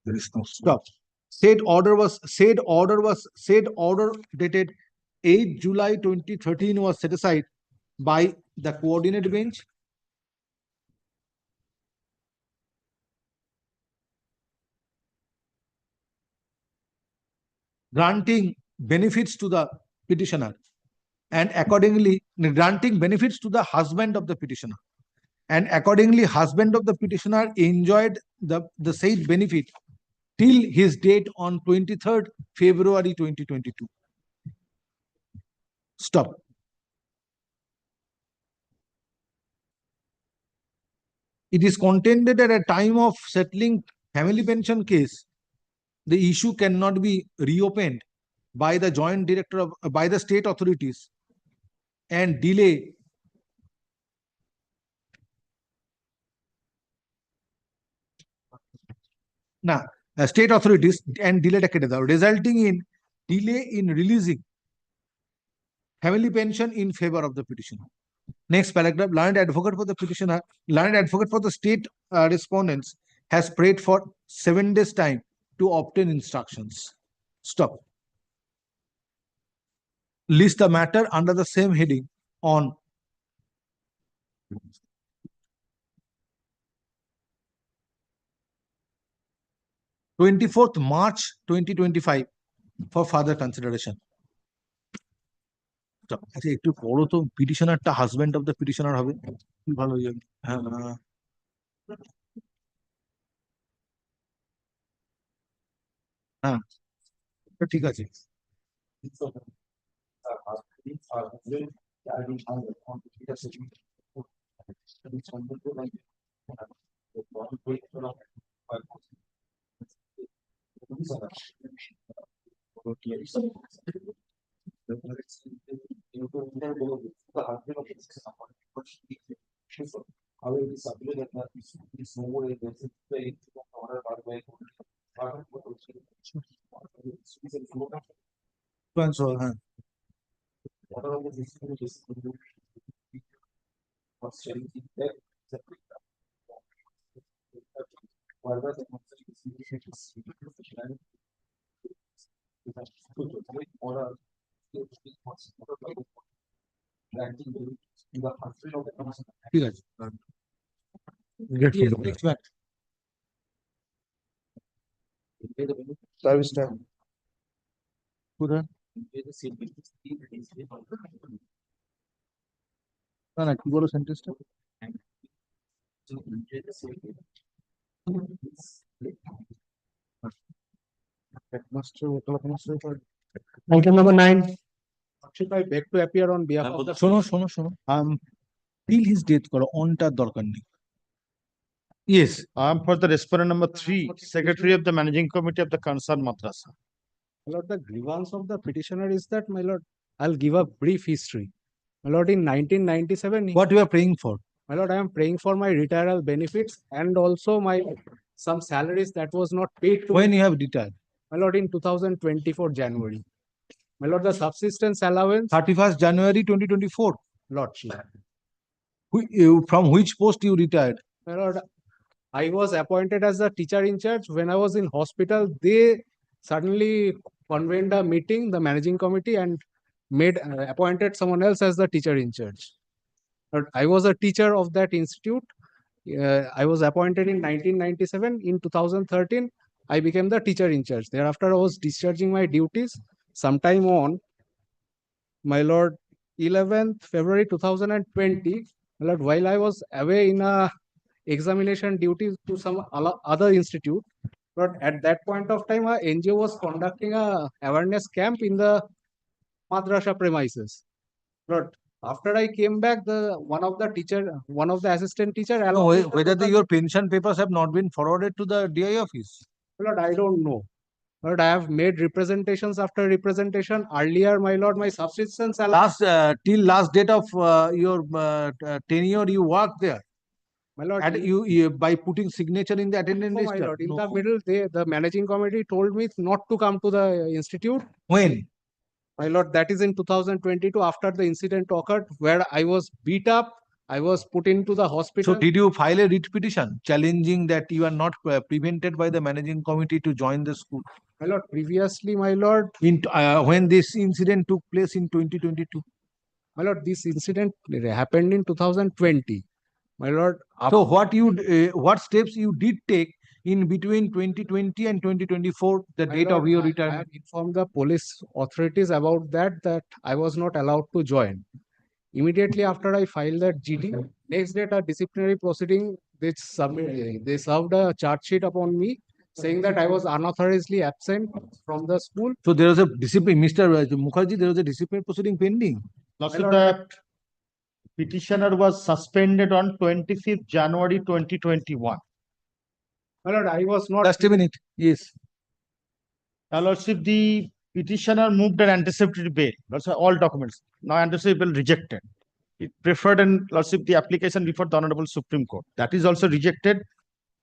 There is no
Stop. Said order dated 8 July 2013 was set aside by the coordinate bench. Granting benefits to the petitioner and accordingly granting benefits to the husband of the petitioner, and accordingly husband of the petitioner enjoyed the said benefit till his date on 23rd February 2022. Stop. It is contended at a time of settling family pension case, the issue cannot be reopened by the joint director of by the state authorities and delay state authorities and delay resulting in delay in releasing family pension in favor of the petitioner. Next paragraph, learned advocate for the petitioner, learned advocate for the state respondents has prayed for 7 days time to obtain instructions. Stop. List the matter under the same heading on March 2025 for further consideration. আচ্ছা একটু পড়ো তো, পিটিশনারটা husband of the petitioner হবে, ভালো যাবে। হ্যাঁ ঠিক আছে। ঠিক আছে
Grateful.
next one.
Service time.
কোথায়? না না কি বলো সেন্টেন্সটা? Headmaster,
Item number 9.
I beg to appear on behalf of the শোনো till his death করো অনটার দরকার নেই।
Yes, for the respondent number 3, Secretary of the Managing Committee of the concerned madrasa.
My lord, the grievance of the petitioner is that, my lord, I'll give a brief history. My lord, in 1997,
What you are praying for?
my lord, I am praying for my retiral benefits and also my some salaries that was not paid to
When
me.
you have retired?
My lord, in 2024 January. My lord, the subsistence allowance,
31st January 2024.
lordship.
From which post you retired?
My lord, I was appointed as the teacher in charge. When I was in hospital, they suddenly convened a meeting, the managing committee, and made appointed someone else as the teacher in charge. But I was a teacher of that institute. I was appointed in 1997. In 2013, I became the teacher in charge. Thereafter, I was discharging my duties. Sometime on, my lord, 11th February 2020, my lord, while I was away in a examination duties to some other institute, but at that point of time, a NGO was conducting a awareness camp in the madrasa premises. But after I came back, one of the assistant teacher,
No,
allocated
whether
the-
your pension papers have not been forwarded to the DI office.
Lord, I don't know. But I have made representations after representation. Earlier, my lord, my subsistence allowance.
Till last date of your tenure, you worked there.
My lord,
And you by putting signature in the attendance
no, my
register.
lord, in
No.
the middle, the managing committee told me not to come to the institute.
When?
My lord, that is in 2022, after the incident occurred, where I was beat up, I was put into the hospital.
So did you file a writ petition challenging that you are not prevented by the managing committee to join the school?
My lord, previously, my lord,
When this incident took place in 2022?
my lord, this incident happened in 2020. My lord,
So what steps you did take in between 2020 and 2024, the
my
date
lord,
of your
I
retirement?
have informed the police authorities about that I was not allowed to join. Immediately after I filed that GD, next day a disciplinary proceeding, they served a charge sheet upon me saying that I was unauthorizedly absent from the school.
So there was a discipline, Mr. Mukherjee, there was a disciplinary proceeding pending.
Also,
lord,
the petitioner was suspended on 25th January 2021.
My lord, I was not.
Just a minute. Yes.
Now, Lordship, the petitioner moved an anticipatory bail. That's all documents. Now, anticipatory bail rejected. It preferred and Lordship the application before the Honorable Supreme Court. That is also rejected.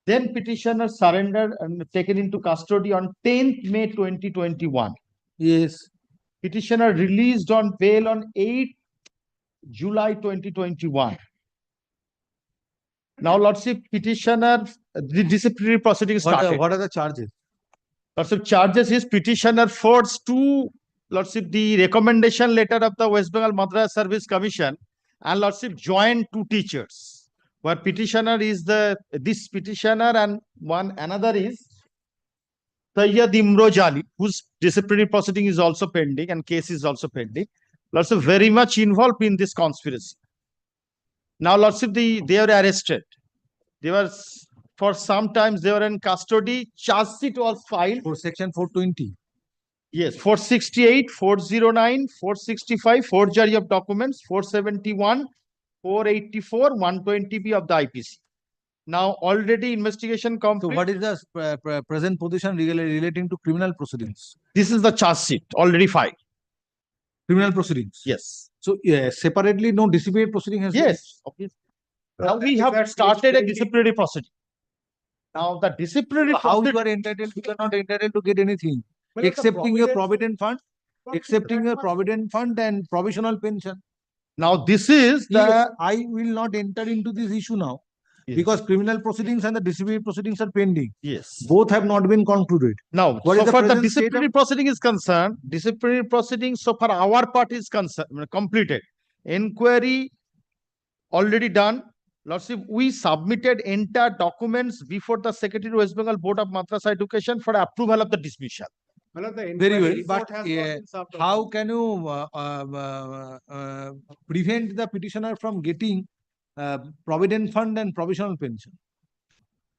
Then petitioner surrendered and taken into custody on 10th May 2021.
Yes.
Petitioner released on bail on 8th July 2021. Now, Lordship, petitioner, the disciplinary proceeding started.
What are the charges?
Lordship, charges is petitioner forged to Lordship the recommendation letter of the West Bengal Madrasa Service Commission and Lordship joined two teachers. Where petitioner is this petitioner and another is Sayyid Imroj Ali, whose disciplinary proceeding is also pending and case is also pending. Lordship very much involved in this conspiracy. Now, Lordship, they were arrested. They were for some times they were in custody. Charge sheet was filed
for section 420.
Yes, 468, 409, 465, forgery of documents, 471, 484, 120B of the IPC. Now, already investigation complete.
So what is the present position relating to criminal proceedings?
This is the charge sheet already filed.
Criminal proceedings.
Yes.
So separately, no disciplinary proceeding has been-
Yes, obviously. Now we have started a disciplinary proceeding. Now the disciplinary
How you
proceeding.
are entitled, you are not entitled to get anything,
Well, the
excepting your
provident-
provident fund, excepting your provident fund and provisional pension.
Now this is the.
I will not enter into this issue now,
Yes.
because criminal proceedings and the disciplinary proceedings are pending.
Yes.
Both have not been concluded.
Now,
What is
so
the
far the
present state of-
disciplinary proceeding is concerned, disciplinary proceeding, so far our part is concerned, completed. Inquiry already done. Lordship, we submitted entire documents before the Secretary West Bengal Board of Madrasa Education for approval of the dismissal.
Well, the
Very well,
inquiry
but
report has not been served
how
upon.
can you prevent the petitioner from getting provident fund and provisional pension?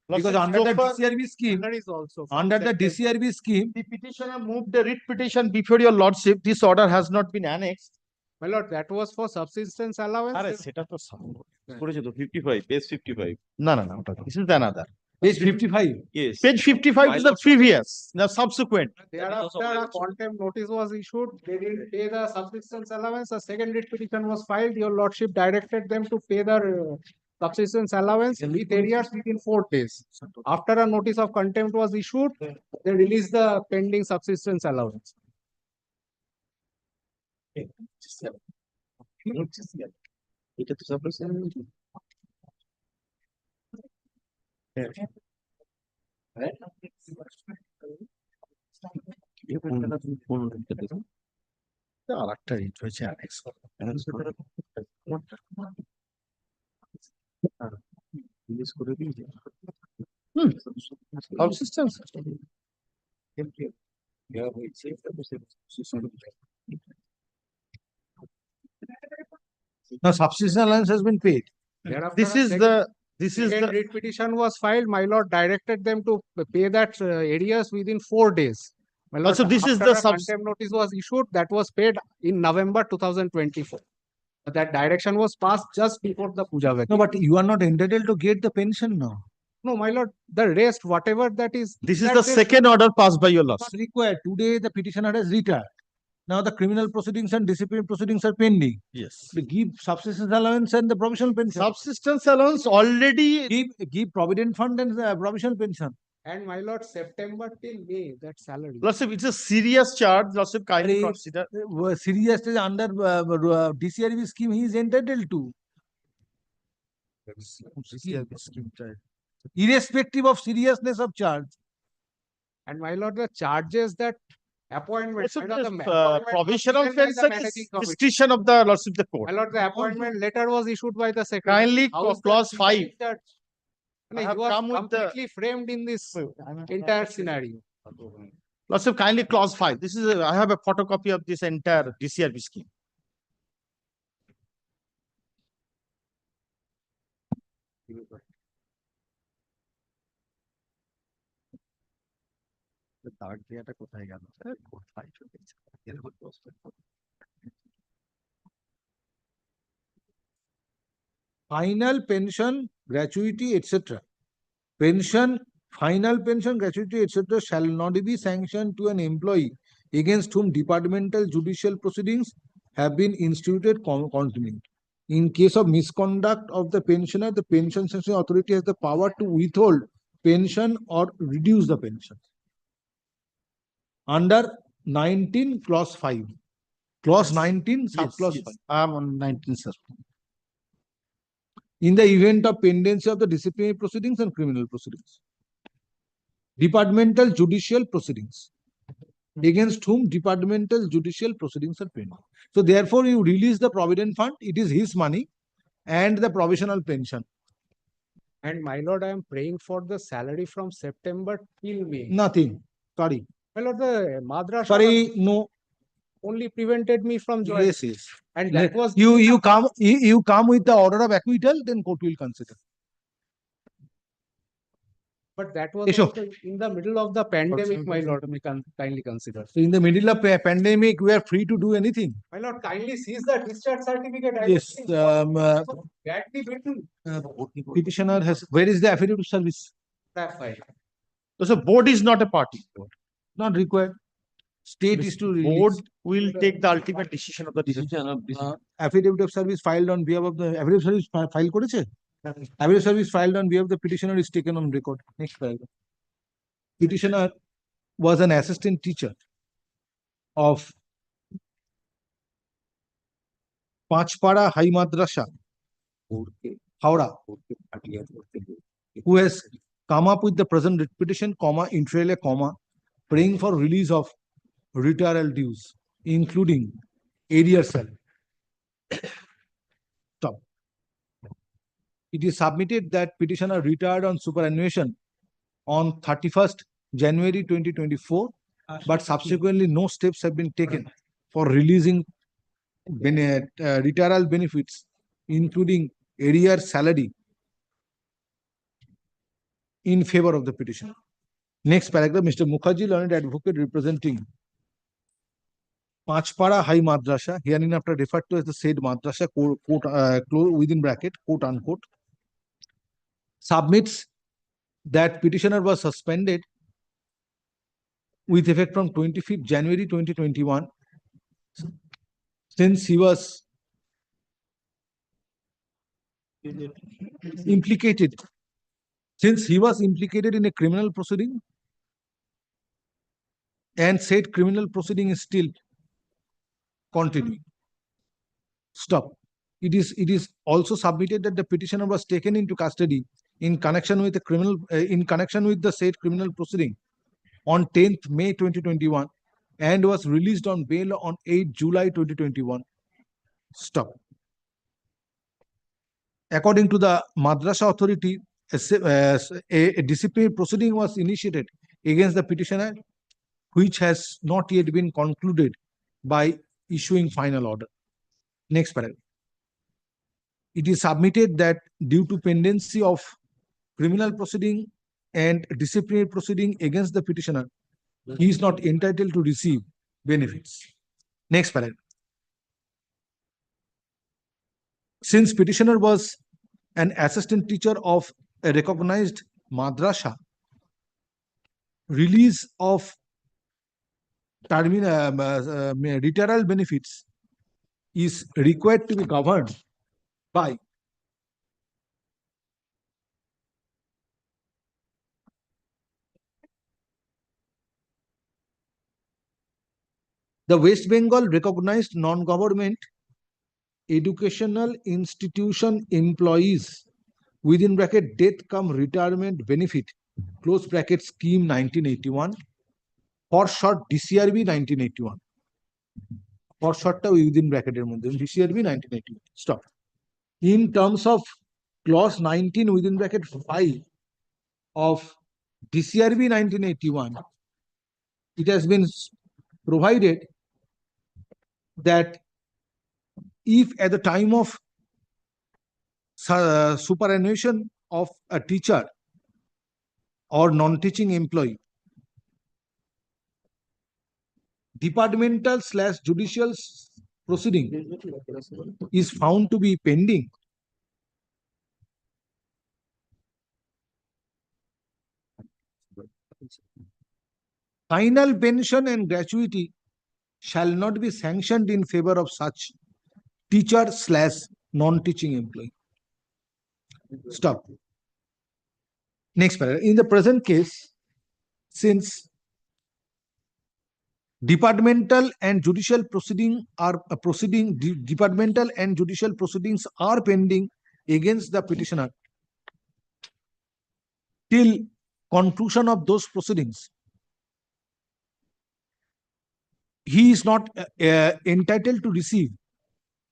Because
Lordship,
under
so
the
far
DCRB scheme,
That is also. from
under the
September.
DCRB scheme,
the petitioner moved the writ petition before your Lordship. This order has not been annexed.
My lord, that was for subsistence allowance.
আরে
This-
সেটা তো
করেছে তো 55, page 55.
না না না ওটা this is another.
page 55.
Yes.
Page 55 is the previous, the subsequent.
Thereafter, a contempt notice was issued. They didn't pay the subsistence allowance. A second writ petition was filed. Your lordship directed them to pay the subsistence allowance with arrears within 4 days. After a notice of contempt was issued, they released the pending subsistence allowance.
এটা তো সাপ্লাস
আর একটা writ হয়েছে annex করা।
Release করে দিই
Subsistence.
Now subsistence allowance has been paid.
Thereafter,
This
a
is
second-
the, this is
Second
the,
writ petition was filed. My lord directed them to pay that arrears within 4 days. My lord,
Also, this is
after
the
a
subs-
contempt notice was issued, that was paid in November 2024. That direction was passed just before the puja
No,
vacation.
but you are not entitled to get the pension now.
No, my lord, the rest, whatever that is.
this is
that
the
they-
second order passed by your
Not
lordship.
required. Today, the petitioner has retired. Now the criminal proceedings and disciplinary proceedings are pending.
Yes.
They give subsistence allowance and the provisional pension.
Subsistence allowance already,
Give provident fund and provisional pension.
And my lord, September till May, that salary.
lordship, it's a serious charge, lordship kindly
Array-
consider.
Seriously, under DCRB scheme, he is entitled to. Irrespective of seriousness of charge.
And my lord, the charges that appointment.
Also,
my lord, the
this,
appointment was
provisional
given by the
pension
managing
is
committee.
discretion of the lordship the court.
My lord, the appointment letter was issued by the secretary.
Kindly
How is that
clause
decided
5.
that-
I have
you are
come with the-
completely framed in this entire scenario.
Lordship, kindly clause 5. This is, I have a photocopy of this entire DCRB scheme.
দাগ দেওয়াটা কোথায় গেল কোথায় চলে গেছে এরকম অবস্থা।
Final pension, gratuity, etc. Pension, final pension, gratuity, etc. shall not be sanctioned to an employee against whom departmental judicial proceedings have been instituted continuing. In case of misconduct of the pensioner, the pension sanctioning authority has the power to withhold pension or reduce the pension. Under 19 clause 5. Clause 19 sub clause 5.
I am on 19, sir.
In the event of pendency of the disciplinary proceedings and criminal proceedings. Departmental judicial proceedings. Against whom departmental judicial proceedings are pending. So therefore, you release the provident fund, it is his money, and the provisional pension.
And my lord, I am praying for the salary from September till May.
Nothing. Sorry.
My lord, the madrasa
Sorry, no.
only prevented me from joining.
Yes, yes.
And that was.
You come with the order of acquittal, then court will consider.
But that was
Yes, sure.
also in the middle of the pandemic, my lord, we can kindly consider.
So in the middle of a pandemic, we are free to do anything.
My lord, kindly seize the discharge certificate. I
Yes,
think badly beaten.
petitioner has, where is the affidavit of service?
That file.
So board is not a party.
Not required. State is to
Board
release.
will take the ultimate decision of the decision of this.
Affidavit of service filed on behalf of the affidavit of service file করেছে? Affidavit of service filed on behalf of the petitioner is taken on record. Next paragraph. Petitioner was an assistant teacher of Panchpara High Madrasa, Howrah, who has come up with the present petition, comma, inter alia, comma, praying for release of retirement dues, including arrears salary. Stop. It is submitted that petitioner retired on superannuation on 31st January 2024, but subsequently no steps have been taken for releasing retirement benefits, including arrear salary, in favor of the petitioner. Next paragraph, Mr. Mukherjee, learned advocate representing Panchpara High Madrasa, hereinafter referred to as the said Madrasa, within bracket, quote unquote, submits that petitioner was suspended with effect from 25th January 2021 since he was implicated in a criminal proceeding, and said criminal proceeding is still continuing. Stop. It is also submitted that the petitioner was taken into custody in connection with the said criminal proceeding on 10th May 2021 and was released on bail on 8th July 2021. Stop. According to the Madrasa authority, a disciplinary proceeding was initiated against the petitioner, which has not yet been concluded by issuing final order. Next paragraph. It is submitted that due to pendency of criminal proceeding and disciplinary proceeding against the petitioner, he is not entitled to receive benefits. Next paragraph. Since petitioner was an assistant teacher of a recognized madrasa, release of retirement benefits is required to be governed by the West Bengal recognized non-government educational institution employees, within bracket, death cum retirement benefit, close bracket, scheme 1981, for short DCRB 1981. For short within bracket DCRB 1981. Stop. In terms of clause 19 within bracket 5 of DCRB 1981, it has been provided that if at the time of superannuation of a teacher or non-teaching employee, departmental/judicial proceeding is found to be pending, final pension and gratuity shall not be sanctioned in favor of such teacher/non-teaching employee. Stop. Next paragraph. In the present case, since departmental and judicial proceedings are pending against the petitioner till conclusion of those proceedings, he is not entitled to receive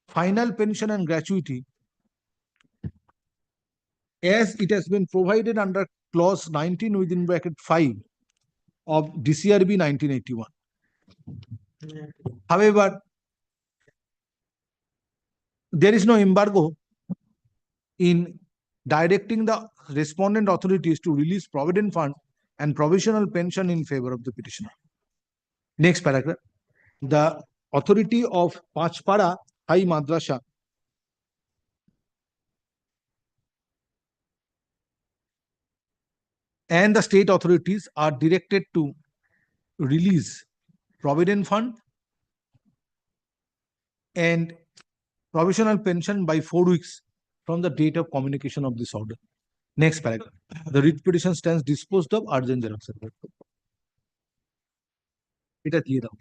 final pension and gratuity as it has been provided under clause 19 within bracket 5 of DCRB 1981. However, there is no embargo in directing the respondent authorities to release provident fund and provisional pension in favor of the petitioner. Next paragraph. The authority of Panchpara High Madrasa and the state authorities are directed to release provident fund, and provisional pension by 4 weeks from the date of communication of this order. Next paragraph. The writ petition stands disposed of urgent xerox certificate. এটা দিয়ে দাও।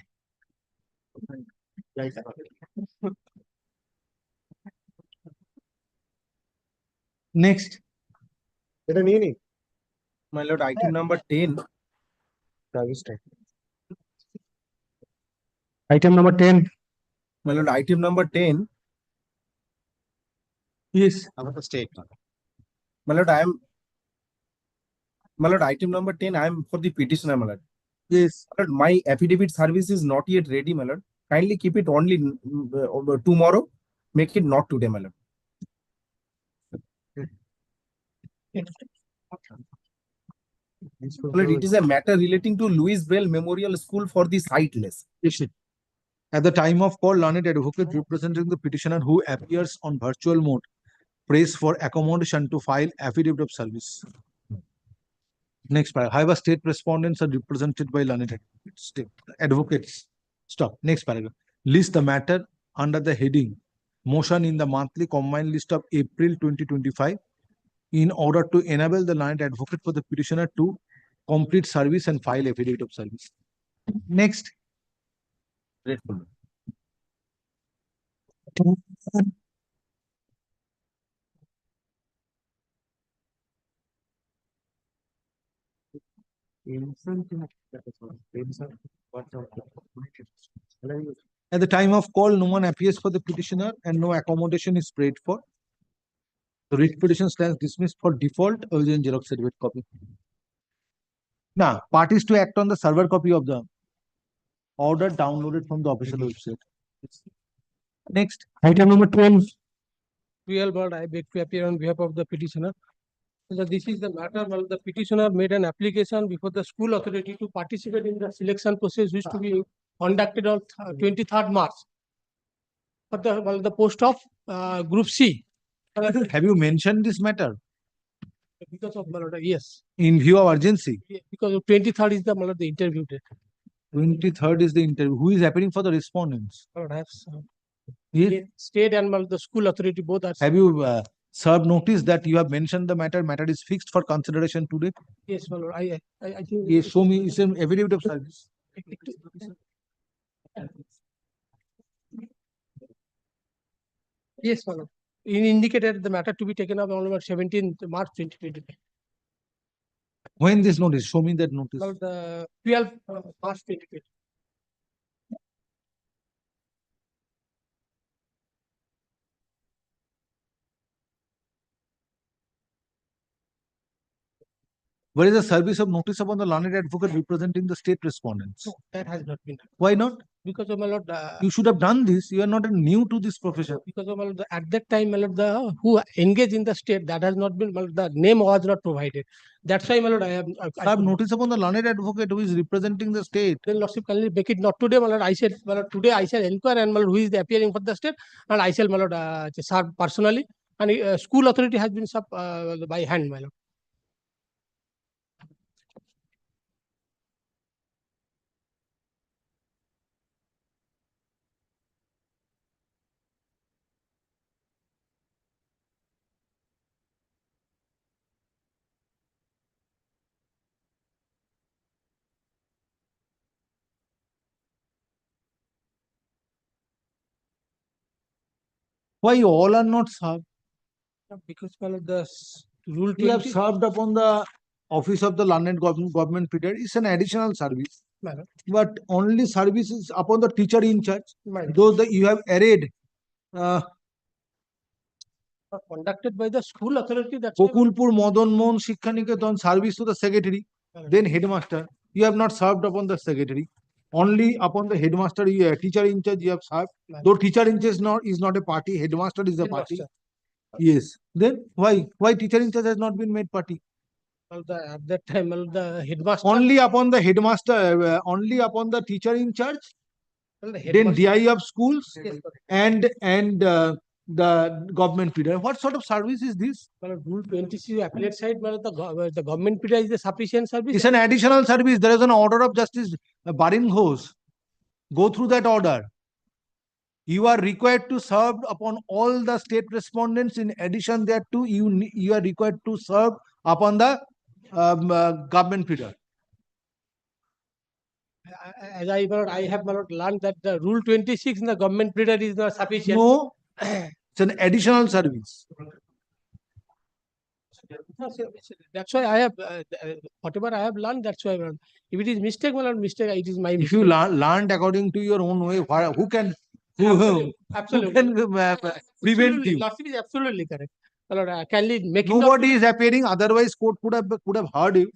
Next.
এটা নিয়ে নি my lord, item number 10 service time. Item number 10 my lord, item number 10.
Yes,
about the state. My lord, my lord, item number 10, I am for the petitioner, my lord.
Yes.
My lord, my affidavit service is not yet ready, my lord. Kindly keep it only tomorrow. Make it not today, my lord. My lord, it is a matter relating to Louis Bell Memorial School for the sightless.
At the time of call, learned advocate representing the petitioner who appears on virtual mode prays for accommodation to file affidavit of service. Next paragraph. However, state respondents are represented by learned advocates. Stop. Next paragraph. List the matter under the heading motion in the monthly combined list of April 2025 in order to enable the learned advocate for the petitioner to complete service and file affidavit of service. Next. At the time of call, no one appears for the petitioner and no accommodation is prayed for. The writ petition stands dismissed for default urgent xerox certificate copy. Now, parties to act on the server copy of the order downloaded from the official website. Next.
Item number 12. 12, but I beg to appear on behalf of the petitioner. So this is the matter. Well, the petitioner made an application before the school authority to participate in the selection process, which to be conducted on 23rd March. But the post of Group C.
Have you mentioned this matter?
Because of yes.
In view of urgency?
Because of 23rd is the interview date.
23rd is the interview. Who is appearing for the respondents? Yes.
State and the school authority both are.
Have you served notice that you have mentioned the matter? Matter is fixed for consideration today.
Yes, my lord. I think.
Yes, show me. It's an affidavit of service.
Yes, my lord. Indicated the matter to be taken up on 17th March 2020.
When this notice? Show me that notice.
Well, the 12th March 2020.
Where is the service of notice upon the learned advocate representing the state respondents?
No, that has not been done.
Why not?
Because of my lord.
You should have done this. You are not new to this profession.
Because of my lord, at that time, my lord, who engaged in the state, that has not been, my lord, the name was not provided. That's why, my lord, I have
notice upon the learned advocate who is representing the state.
Then lordship kindly make it not today, my lord. I said, my lord, today I shall inquire and my lord, who is appearing for the state, and I shall, my lord, serve personally. And school authority has been sub by hand, my lord.
Why all are not served?
Because the rule
we have served upon the office of the learned government period. It's an additional service. But only services upon the teacher in charge. Those that you have arrayed.
Conducted by the school authority.
Kokulpur, Madan Mohan, Shiksha Niketan, service to the secretary, then headmaster. You have not served upon the secretary. Only upon the headmaster, teacher in charge, you have served. Though teacher in charge is not a party, headmaster is a party. Yes. Then why teacher in charge has not been made party?
Well, at that time, the headmaster.
Only upon the headmaster, only upon the teacher in charge.
Well,
then DI of schools and the government period. What sort of service is this?
Well, Rule 20 appellate side, well, the government period is the sufficient service.
It's an additional service. There is an order of justice, Barin Ghosh.
Go through that order. You are required to serve upon all the state respondents. In addition thereto, you are required to serve upon the government feeder.
As I have learned that the Rule 26 in the government period is not sufficient.
No, it's an additional service.
That's why I have whatever I have learned. That's why if it is mistake, well, mistake, it is my mistake.
If you learned according to your own way, who can
Absolutely.
prevent you?
Lordship is absolutely correct. Kindly make it
Nobody is appearing. Otherwise, court could have heard you.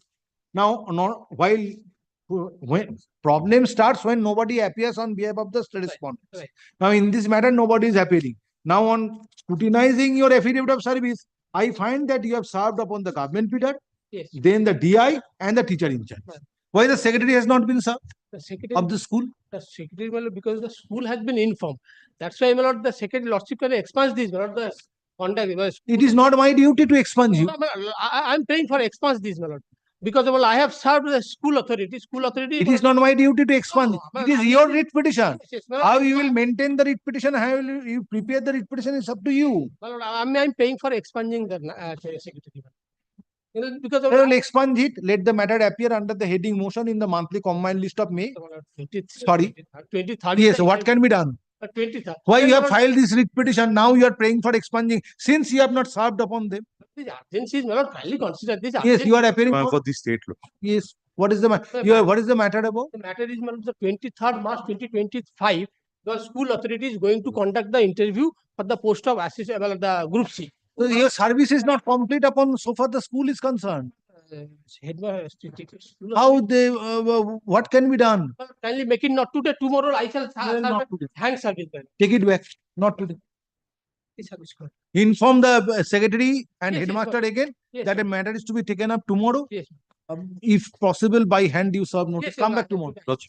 Now, when problem starts when nobody appears on behalf of the respondent.
Right.
Now, in this matter, nobody is appearing. Now, on scrutinizing your affidavit of service, I find that you have served upon the government feeder,
Yes.
then the DI and the teacher in charge.
Right.
Why the secretary has not been served
The secretary
of the school?
The secretary, my lord, because the school has been informed. That's why, my lord, the secretary lordship can expunge this, my lord, the contact.
It is not my duty to expunge you.
I'm paying for expunge this, my lord. Because well, I have served the school authority. School authority.
It is not my duty to expunge. It is your writ petition.
Yes, my lord.
How you will maintain the writ petition, how will you prepare the writ petition is up to you.
My lord, I'm paying for expunging the secretary. Because
They will expunge it. Let the matter appear under the heading motion in the monthly combined list of May. Sorry.
23rd.
Yes, what can be done?
23rd.
Why you have filed this writ petition? Now you are praying for expunging since you have not served upon them.
This urgency is not kindly consider this.
Yes, you are appearing
For the state law.
Yes. What is the matter? What is the matter about?
The matter is the 23rd March 2025. The school authority is going to conduct the interview for the post of assistant, the group C.
So your service is not complete upon so far the school is concerned. How they? What can be done?
Kindly make it not today. Tomorrow I shall hand service.
Take it back. Not today.
This service code.
Inform the secretary and
Yes, yes,
headmaster again
Yes,
that a matter is to be taken up tomorrow.
Yes.
If possible, by hand you serve notice.
Yes,
Come
yes,
back tomorrow.
That's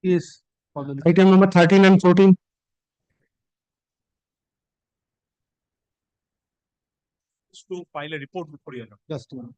Yes. For the
Item number 13 and 14.
To file a report before you.
just a minute.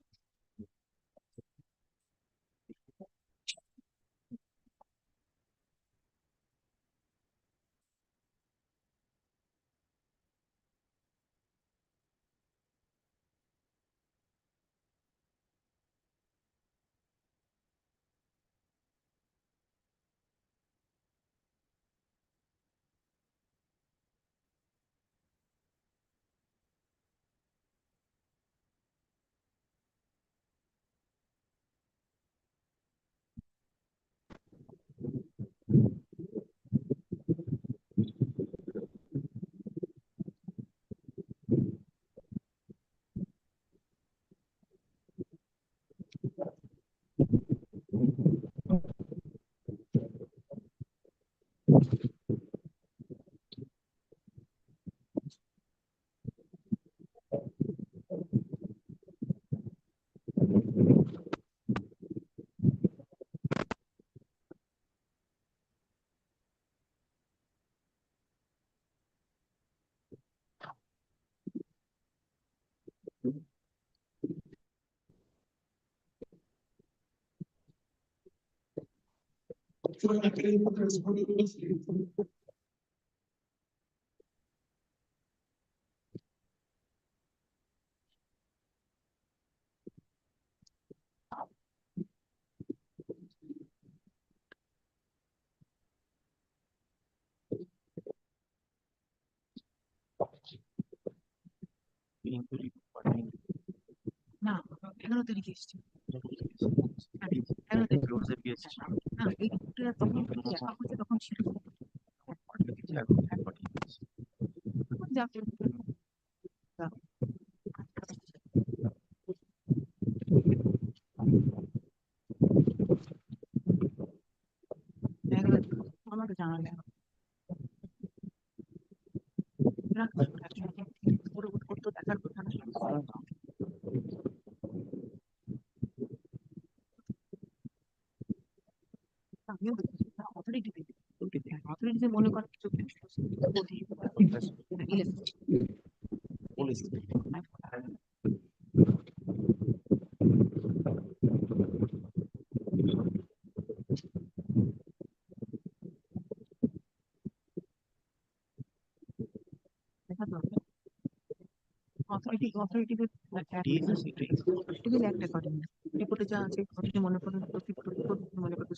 না 11 তারিখে এসছে 11 তারিখে না এইটা তখন দেখা হচ্ছে তখন ছিল আমাকে জানালে দেখার কথা না অথরিটি মনে করে কিছু অথরিটি অ্যাক্ট অ্যাকর্ডিং রিপোর্টে যা আছে অথরিটি মনে করে মনে করে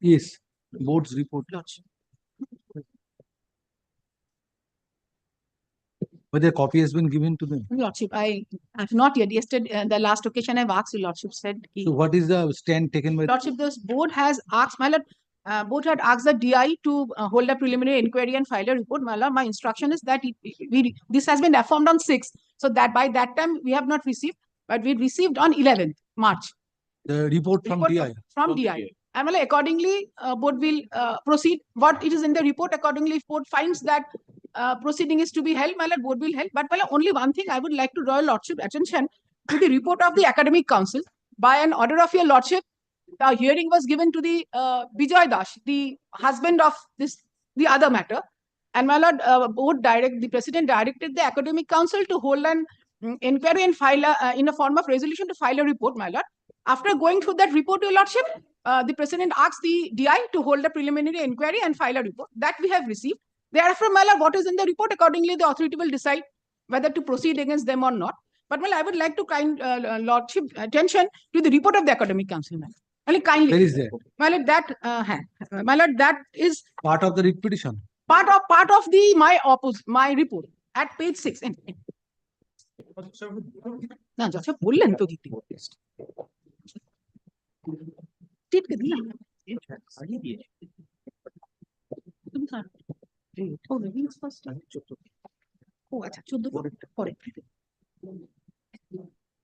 Yes, board's report. Whether a copy has been given to them.
Lordship, I have not yet. Yesterday, the last occasion I've asked, Your Lordship said.
So what is the stand taken by?
Lordship, this board has asked, my Lord, board had asked the DI to hold a preliminary inquiry and file a report. My Lord, my instruction is that this has been affirmed on 6th. So that by that time we have not received, but we received on 11th March.
The report from DI.
From DI. And well, accordingly, board will proceed. What it is in the report, accordingly, if board finds that proceeding is to be held, my Lord, board will held. But well, only one thing I would like to draw your Lordship attention to the report of the Academic Council. By an order of your Lordship, the hearing was given to the Bijoy Das, the husband of the other matter. And my Lord, the President directed the Academic Council to hold an inquiry and file in a form of resolution to file a report, my Lord. After going through that report, Your Lordship, the President asked the DI to hold a preliminary inquiry and file a report. That we have received. Thereafter, my lord, what is in the report, accordingly, the authority will decide whether to proceed against them or not. But my lord, I would like to kind Lordship attention to the report of the Academic Council. Only kindly.
Where is that?
My lord, my lord, that is
Part of the writ petition.
part of the my report at page 6. না যা বললেন তো দিতে টিপকে দিলাম তুমি কার ও reviews first ও আচ্ছা 14 পরে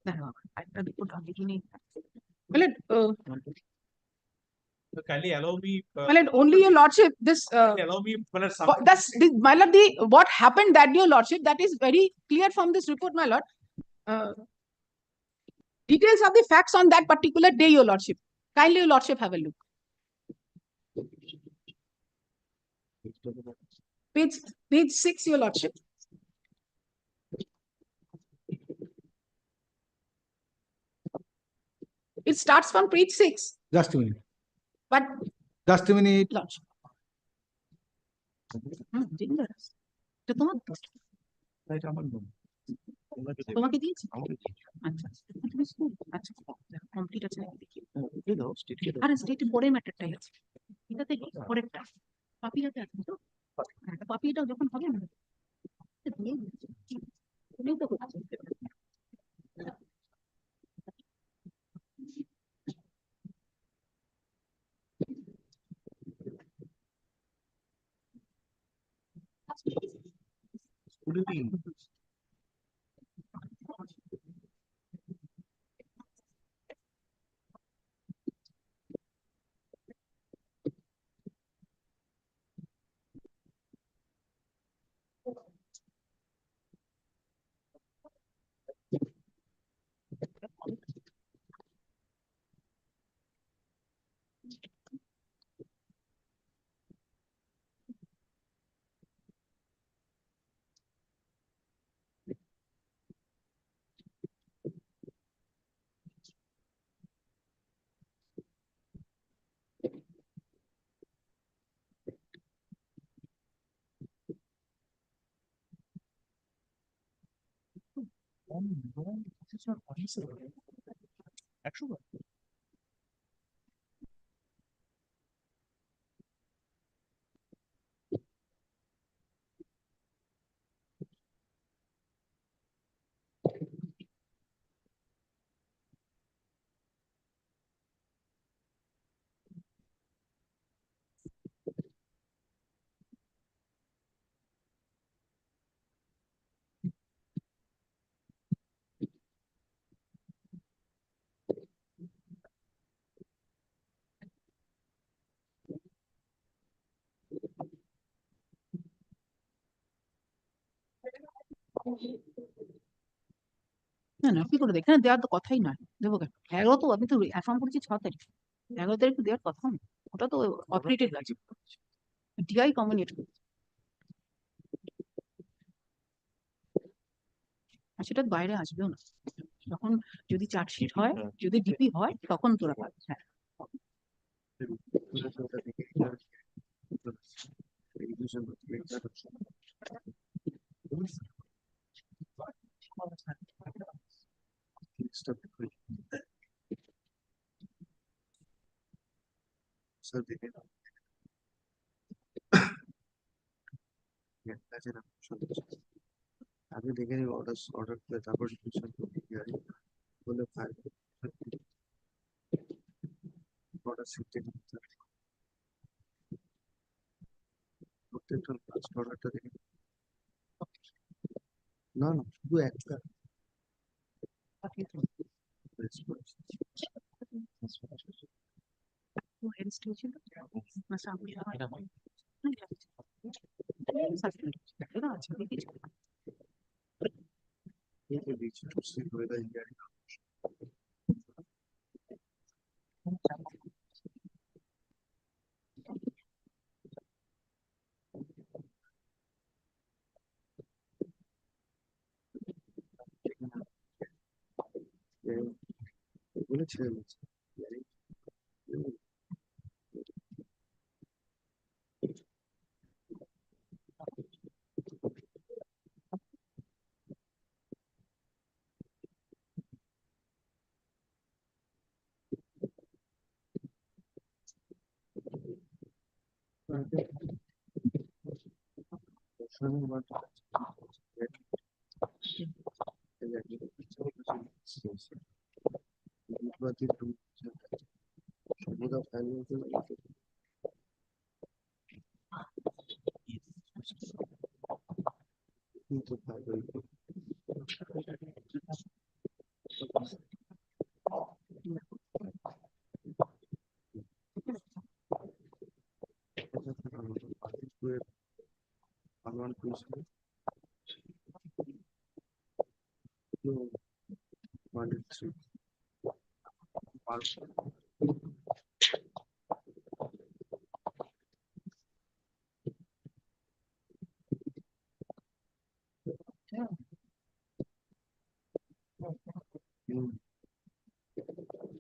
দাঁড়াও একটা রিপোর্ট আগে কিনে বলে
Kindly allow me.
My lord, only Your Lordship, this.
Allow me.
That's my lord. What happened that, Your Lordship, that is very clear from this report, my lord. Details of the facts on that particular day, Your Lordship. Kindly, Your Lordship, have a look. Page 6, Your Lordship. It starts from page 6.
Just a minute.
But
just a minute.
Lordship. তোমাকে দিয়েছি আচ্ছা তুমি school আচ্ছা complete আছে নাকি দেখি আরে state বোর্ডের ম্যাটারটাই আছে এটাতে পরেরটা পাপিয়াতে আছে তো পাপিয়াটা যখন হবে না তুমি তো করছো না না কি করে এখানে দেওয়ার তো কথাই নয় দেবো কেন 11 তো আমি তো অ্যাফার্ম করেছি 6 তারিখ 11 তারিখ দেওয়ার কথা না ওটা তো অপারেটেড আছে ডিআই কমিউনিকেট করেছে আর সেটা বাইরে আসবেও না তখন যদি চার্জশিট হয় যদি ডিপি হয় তখন তোরা পাবি হ্যাঁ
স্যার দেখে আগে দেখে নিব অর্ডার করে তারপর বলে ফাইল অর্ডার শিটে প্রত্যেকটা লাস্ট অর্ডারটা দেখে না না শুধু একটা বলেছিলেন সর্বদা ফাইনাল কিন্তু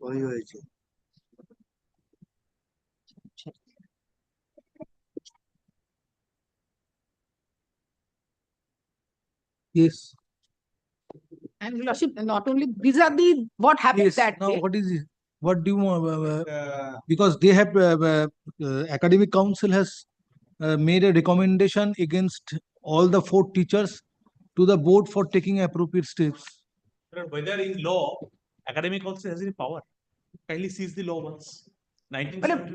ওই হয়েছে
Yes.
And Your Lordship, not only, these are the, what happened
Yes.
that
Now,
day.
what is it? What do you want? Because they have academic council has made a recommendation against all the 4 teachers to the board for taking appropriate steps.
But whether in law, academic council has any power. Kindly seize the law once.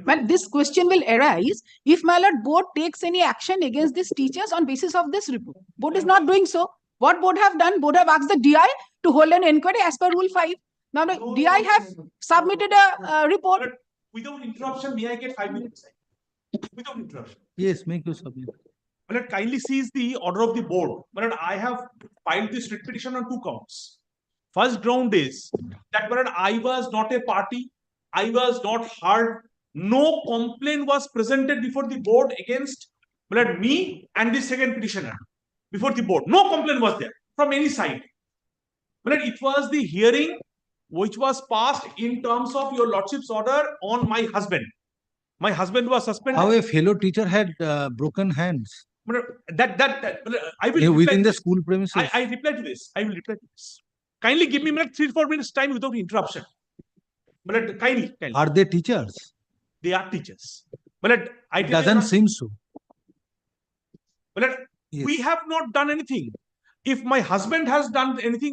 Well, this question will arise if my lord board takes any action against these teachers on basis of this report. Board is not doing so. What board have done? Board have asked the DI to hold an inquiry as per Rule 5. Now the DI have submitted a report.
But without interruption, may I get 5 minutes? Without interruption.
Yes, make use of it.
But kindly seize the order of the board. But I have filed this writ petition on 2 counts. First ground is that I was not a party. I was not heard. No complaint was presented before the board against me and the second petitioner before the board. No complaint was there from any side. But it was the hearing which was passed in terms of your lordship's order on my husband. My husband was suspended.
How a fellow teacher had broken hands
I will
within the
this.
school premises.
I reply to this. I will reply to this. Kindly give me 3-4 minutes time without interruption. But kindly.
Are they teachers?
They are teachers. But
It doesn't seem so.
But we have not done anything. If my husband has done anything,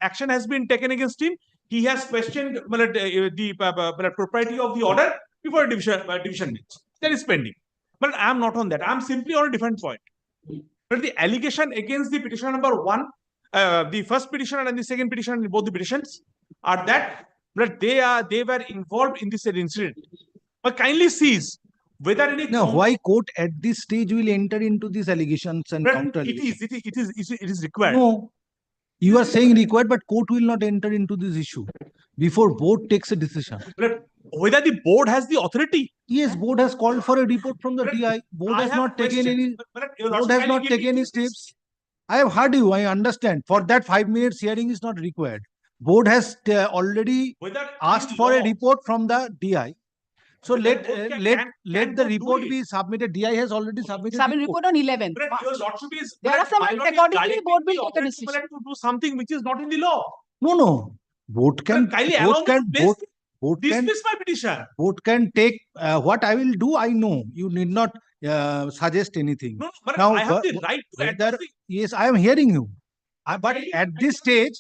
action has been taken against him. He has questioned the propriety of the order before division bench. That is pending. But I am not on that. I am simply on a different point. But the allegation against the petitioner number 1, the first petitioner and the second petitioner in both the petitions are that they were involved in this incident. But kindly seize whether any.
Now, why court at this stage will enter into these allegations and counter
allegations? It is required.
No, you are saying required, but court will not enter into this issue before board takes a decision.
But whether the board has the authority?
Yes, board has called for a report from the DI. Board has not taken any. Board has not taken any steps. I have heard you. I understand. For that 5 minutes hearing is not required. Board has already asked for a report from the DI. So let the report be submitted. DI has already submitted.
Submit report on 11th.
Your lordship is.
Thereafter, accordingly, board will take a decision.
To do something which is not in the law.
No. Board can. Board can
dismiss my petition.
Board can take what I will do. I know you need not suggest anything.
No, but
now,
I have the right to address the.
Yes, I am hearing you. But at this stage,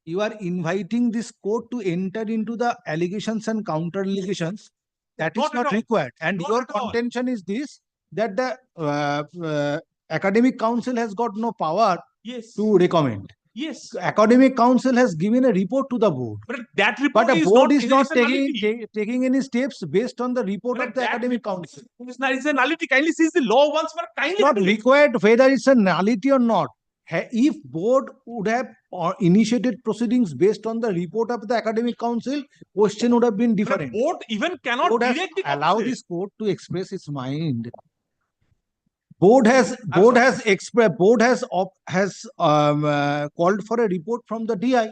you are inviting this court to enter into the allegations and counter allegations. That is not required. And your contention is this, that the academic council has got no power to recommend.
Yes.
Academic council has given a report to the board.
But that report
the board is not
taking
any steps based on the report of the academic council.
It's a nullity. Kindly seize the law once for kindly.
It's not required whether it's a nullity or not. If board would have initiated proceedings based on the report of the academic council, question would have been different.
But board even cannot
board
directly
allow this court to express its mind. Board has called for a report from the DI.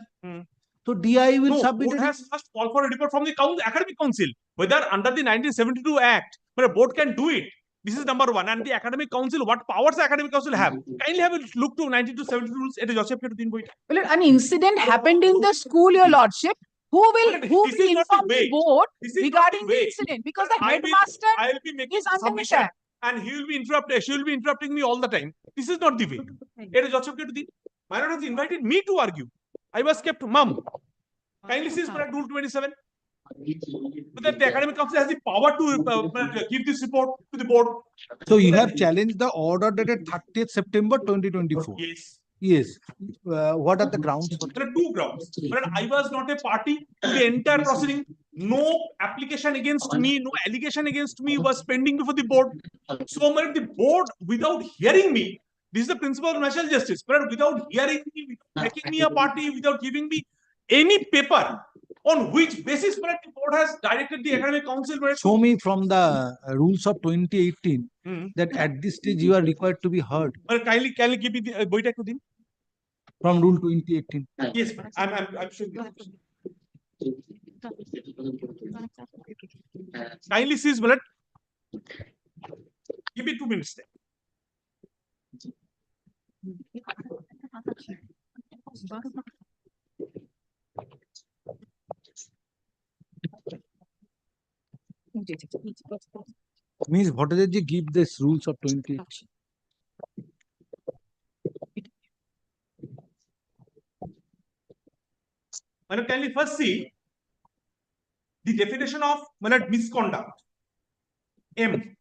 So DI will
No,
submit
board
it.
has first called for a report from the academic council, whether under the 1972 Act, but a board can do it. This is number one. And the academic council, what powers the academic council have? Kindly have a look to 1972 rules. It is also
Well, an incident happened in the school, your lordship. Who will
This is not
inform
the
the
way.
board
This is not
regarding
the
the
way.
incident? Because the
I
headmaster
will be making
is under
submission,
attack.
and he will be she will be interrupting me all the time. This is not the way. It is also to the my lord has invited me to argue. I was kept mum. Kindly see rule 27. Whether the academic council has the power to give this report to the board.
So you have challenged the order dated 30th September 2024.
Yes.
Yes. What are the grounds for
There are two grounds. But I was not a party to the entire proceeding. No application against me, no allegation against me was pending before the board. So the board, without hearing me, this is the principle of national justice. But without hearing me, without making me a party, without giving me any paper on which basis the board has directed the academic council.
Show me from the rules of 2018 that at this stage you are required to be heard.
Well, kindly give me the boy to them.
From rule 2018.
Yes, I'm sure. Kindly seize bullet. Give me 2 minutes there.
Means what did you give this rules of 2018?
Can we first see the definition of misconduct? M.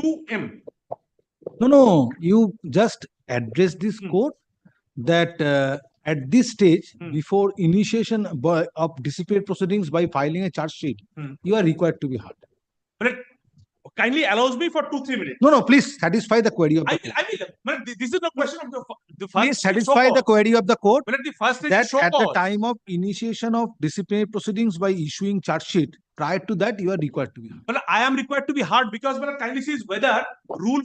2M.
No, you just address this quote that at this stage, before initiation of disciplinary proceedings by filing a charge sheet, you are required to be heard.
But kindly allows me for 2-3 minutes.
No, please satisfy the query of the court.
I will. This is the question of the first.
Please satisfy the query of the court
But the first
that
show
at the
cause.
time of initiation of disciplinary proceedings by issuing charge sheet, prior to that, you are required to be heard.
Well, I am required to be heard because kindly says whether rule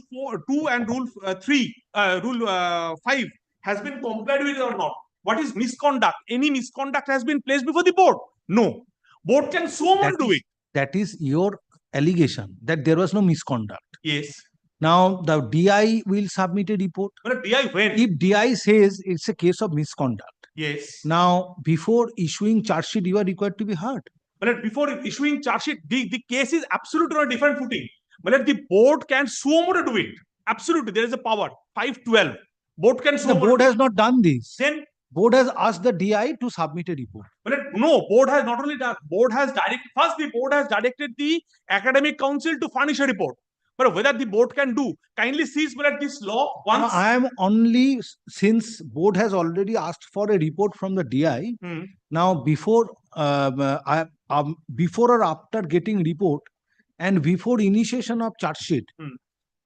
2 and rule 3, rule 5 has been complied with or not. What is misconduct? Any misconduct has been placed before the board? No. Board can so much do it.
That is your allegation that there was no misconduct.
Yes.
Now the DI will submit a report.
But DI when?
If DI says it's a case of misconduct.
Yes.
Now before issuing charge sheet, you are required to be heard.
But before issuing charge sheet, the case is absolutely on a different footing. But the board can so much do it. Absolutely, there is a power. 512. Board can so
The board has not done this.
Then
board has asked the DI to submit a report.
But no, board has not only done. Board has the board has directed the academic council to furnish a report. But whether the board can do, kindly seize this law once.
I am only, since board has already asked for a report from the DI. Now before before or after getting report and before initiation of charge sheet,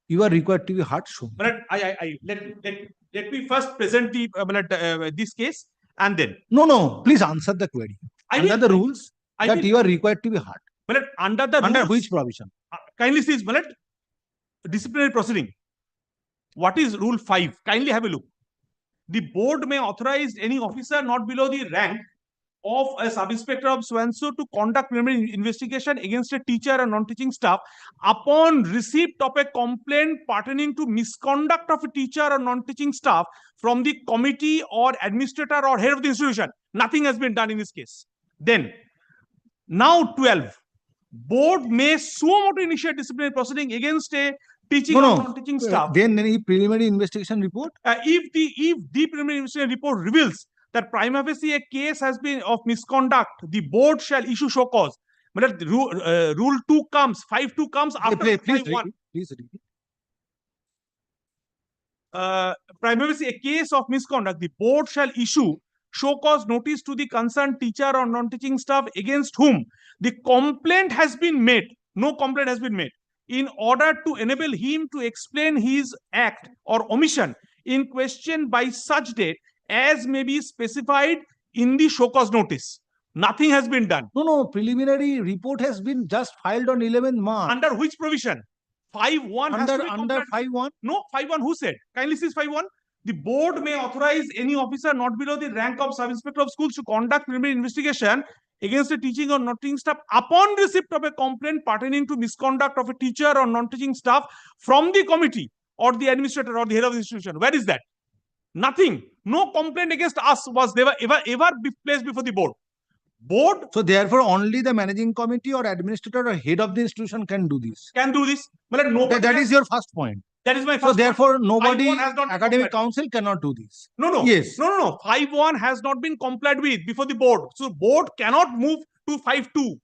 you are required to be heard.
But let me first present the this case and then.
No, please answer the query. Under the rules that you are required to be heard.
But under the
under
rules,
which provision?
Kindly see, disciplinary proceeding. What is rule 5? Kindly have a look. The board may authorize any officer not below the rank of a sub-inspector of so-and-so to conduct preliminary investigation against a teacher and non-teaching staff upon receipt of a complaint pertaining to misconduct of a teacher or non-teaching staff from the committee or administrator or head of the institution. Nothing has been done in this case. Then, now 12. Board may so to initiate disciplinary proceeding against a teaching or non-teaching staff.
Then any preliminary investigation report?
If the preliminary investigation report reveals that prima facie a case has been of misconduct, the board shall issue show cause. But rule 2 comes, 5.2 comes after 5.1.
Please repeat.
Prima facie a case of misconduct, the board shall issue show cause notice to the concerned teacher or non-teaching staff against whom the complaint has been made. No complaint has been made. In order to enable him to explain his act or omission in question by such date as may be specified in the show cause notice. Nothing has been done.
No, preliminary report has been just filed on 11th March.
Under which provision? 5.1 has to be
under 5.1?
No, 5.1 who said? Kindly see 5.1. the board may authorize any officer not below the rank of sub-inspector of schools to conduct preliminary investigation against a teaching or non-teaching staff upon receipt of a complaint pertaining to misconduct of a teacher or non-teaching staff from the committee or the administrator or the head of the institution. Where is that? Nothing. No complaint against us was ever placed before the board. Board.
So therefore, only the managing committee or administrator or head of the institution can do this.
Can do this. Well, nobody
That
has-
is your first point.
That is my
So
first.
therefore,
point.
nobody,
5-1 has not been
academic
complied.
council cannot do this.
No.
Yes.
No. 5-1 has not been complied with before the board. So board cannot move to 5-2.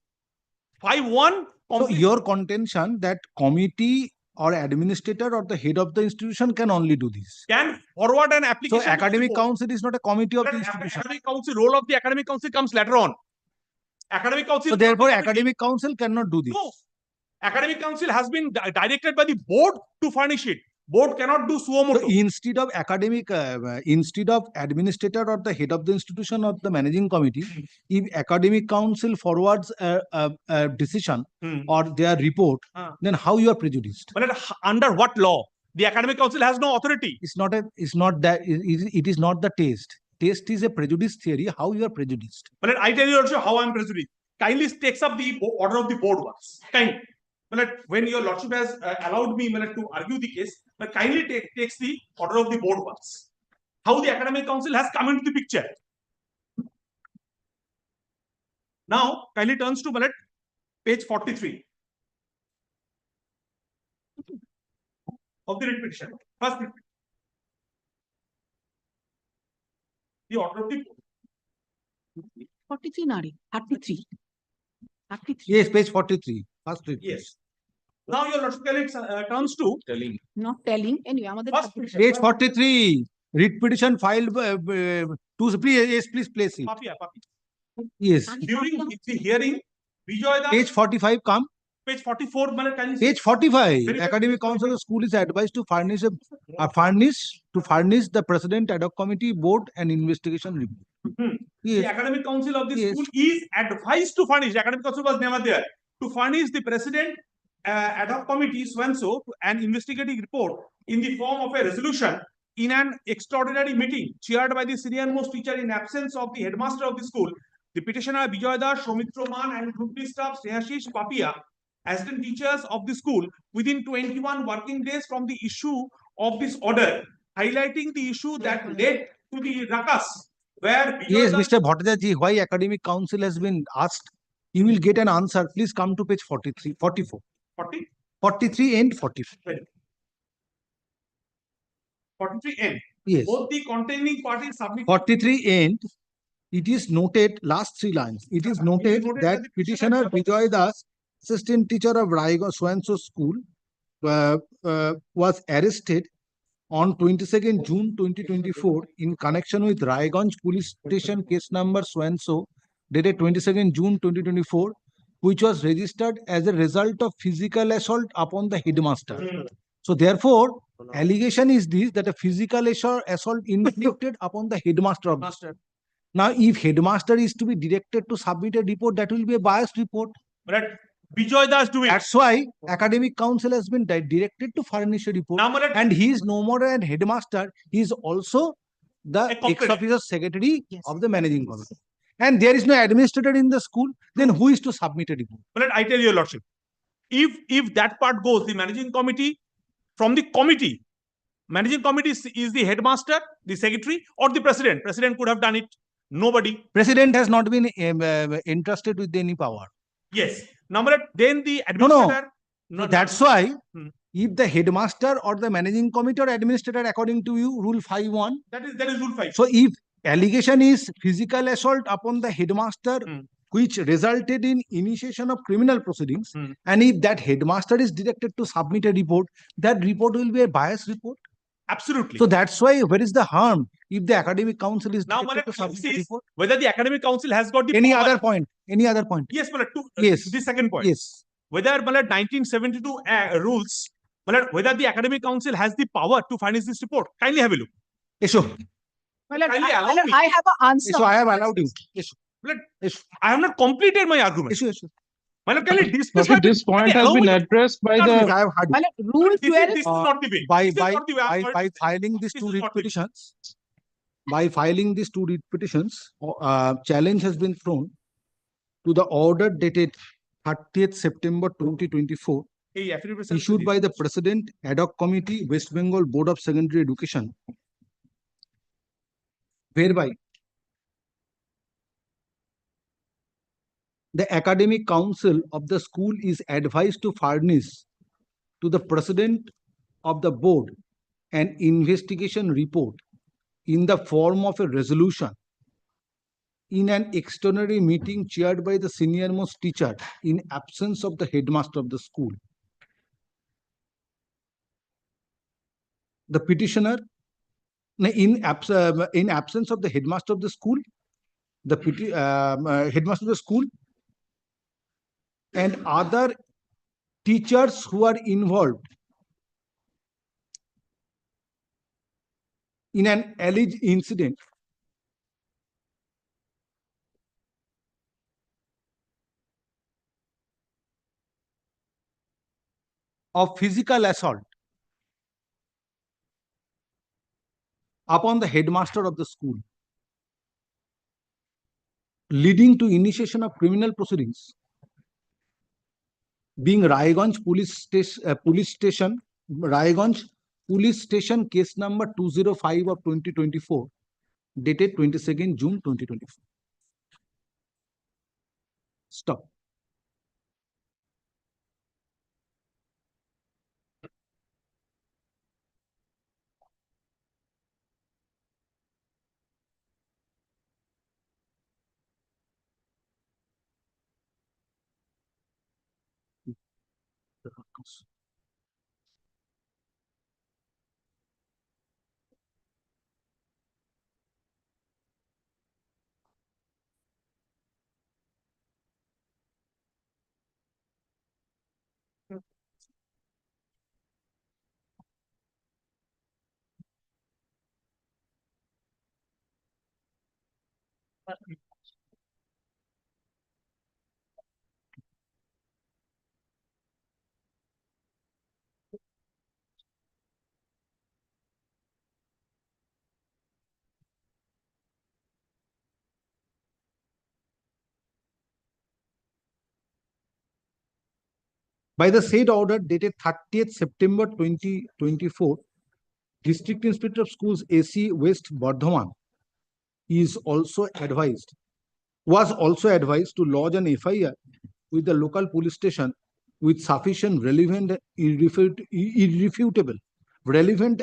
5-1.
So your contention that committee or administrator or the head of the institution can only do this.
Can forward an
So
application. to the
academic
board.
council is not a committee of the
But
institution.
Academic council, role of the academic council comes later on. Academic council.
So therefore, academic council cannot do this.
No. Academic council has been directed by the board to furnish it. Board cannot do suo motu.
So instead of academic, instead of administrator or the head of the institution or the managing committee, if academic council forwards a decision or their report, then how you are prejudiced?
But under what law? The academic council has no authority.
It's not that. It is not the test. Test is a prejudice theory. How you are prejudiced?
But I tell you also how I am prejudiced. Kindly takes up the order of the board once. Kind. But when your lordship has allowed me to argue the case, but kindly takes the order of the board once. How the academic council has come into the picture. Now, kindly turns to page 43 of the writ petition. First, the order of the board.
43 Nari, 33. 33.
Yes, page 43. First read.
Yes. Now your lordship turns to
Not telling. Anyway, আমাদের
first petition.
Page 43. Writ petition filed please place it.
Papia.
Yes.
During the hearing, Vijoy
Page 45 come.
page 44 kindly see.
Page 45.
Very
Academic council of school is advised to furnish the president ad hoc committee board and investigation report.
The academic council of the school is advised to furnish. Academic council was never there. To furnish the president ad hoc committee so an investigative report in the form of a resolution in an extraordinary meeting chaired by the senior most teacher in absence of the headmaster of the school. The petitioner Bijoy Das, Soumitra Man and group staff Snehashish Papia, assistant teachers of the school, within 21 working days from the issue of this order, highlighting the issue that led to the ruckus where Bijoy
Yes,
Das-
Mr. Bhattacharya, why academic council has been asked? You will get an answer. Please come to page 43, 44.
40?
43 and 44.
43 end.
Yes.
Both the containing parties submit.
43 end, it is noted, last 3 lines, it is noted that petitioner Bijoy Das, assistant teacher of Raiganj so-and-so school, was arrested on 22nd June 2024 in connection with Raiganj police station case number so-and-so, dated 22nd June 2024, which was registered as a result of physical assault upon the headmaster. So therefore, allegation is this, that a physical assault inflicted upon the headmaster of the school. Now, if headmaster is to be directed to submit a report, that will be a biased report.
But Bijoy Das doing.
That's why academic council has been directed to furnish a report. And he is no more an headmaster, he is also the ex-officer secretary of the managing committee. And there is no administrator in the school, then who is to submit a report?
But I tell you, lordship, if that part goes, the managing committee, from the committee, managing committee is the headmaster, the secretary, or the president. President could have done it. Nobody.
President has not been entrusted with any power.
Yes. Number then the administrator.
No, that's why if the headmaster or the managing committee or administrator, according to you, rule 5.1.
That is rule 5.
So if allegation is physical assault upon the headmaster, which resulted in initiation of criminal proceedings, and if that headmaster is directed to submit a report, that report will be a biased report.
Absolutely.
So that's why, where is the harm if the academic council is
Now,
directed to submit a report?
whether the academic council has got the
Any
power.
other point? Any other point?
Yes,
Yes.
the second point.
Yes.
Whether 1972 rules, whether the academic council has the power to furnish this report. Kindly have a look.
Yes, sure.
Well,
Kindly allow me.
I have an answer.
So I have allowed you. Yes,
I have not completed my argument.
yes, yes.
Madam, can you discuss
Lordship, this point has been addressed by
Not
the.
the-
I have heard it.
My lord, Rule
This is,
12,
this is not the way.
by
This is
by
not the way. I'm sorry
by
to say.
filing these
This
two
is
writ
not the way.
petitions, by filing these two writ petitions, challenge has been thrown to the order dated 30th September 2024,
Hey, affidavit
issued by the President Ad hoc Committee, West Bengal Board of Secondary Education, whereby the Academic Council of the school is advised to furnish to the President of the Board an investigation report in the form of a resolution in an extraordinary meeting chaired by the senior-most teacher in absence of the headmaster of the school. The petitioner, in absence of the headmaster of the school, the headmaster of the school and other teachers who are involved in an alleged incident of physical assault upon the headmaster of the school, leading to initiation of criminal proceedings, being Raiganj Raiganj Police Station case number 205 of 2024, dated 22nd June 2024. Stop. By the said order dated 30th September 2024, District Inspector of Schools AC West Bardhaman was also advised to lodge an FIR with the local police station with sufficient relevant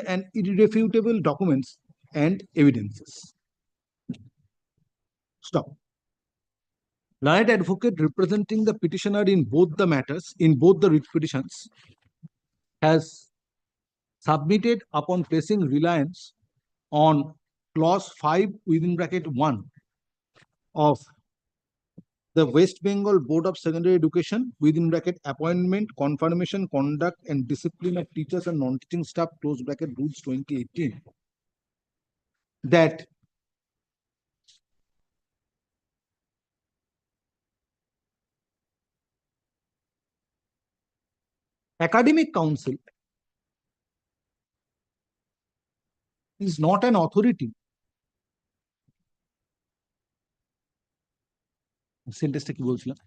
and irrefutable documents and evidences. Stop. Learned advocate representing the petitioner in both the matters, in both the writ petitions, has submitted upon placing reliance on clause 5 within bracket 1 of the West Bengal Board of Secondary Education within bracket appointment, confirmation, conduct and discipline of teachers and non-teaching staff close bracket rules 2018, that Academic Council is not an authority. সেন্টেন্সটা কি বলছিলাম?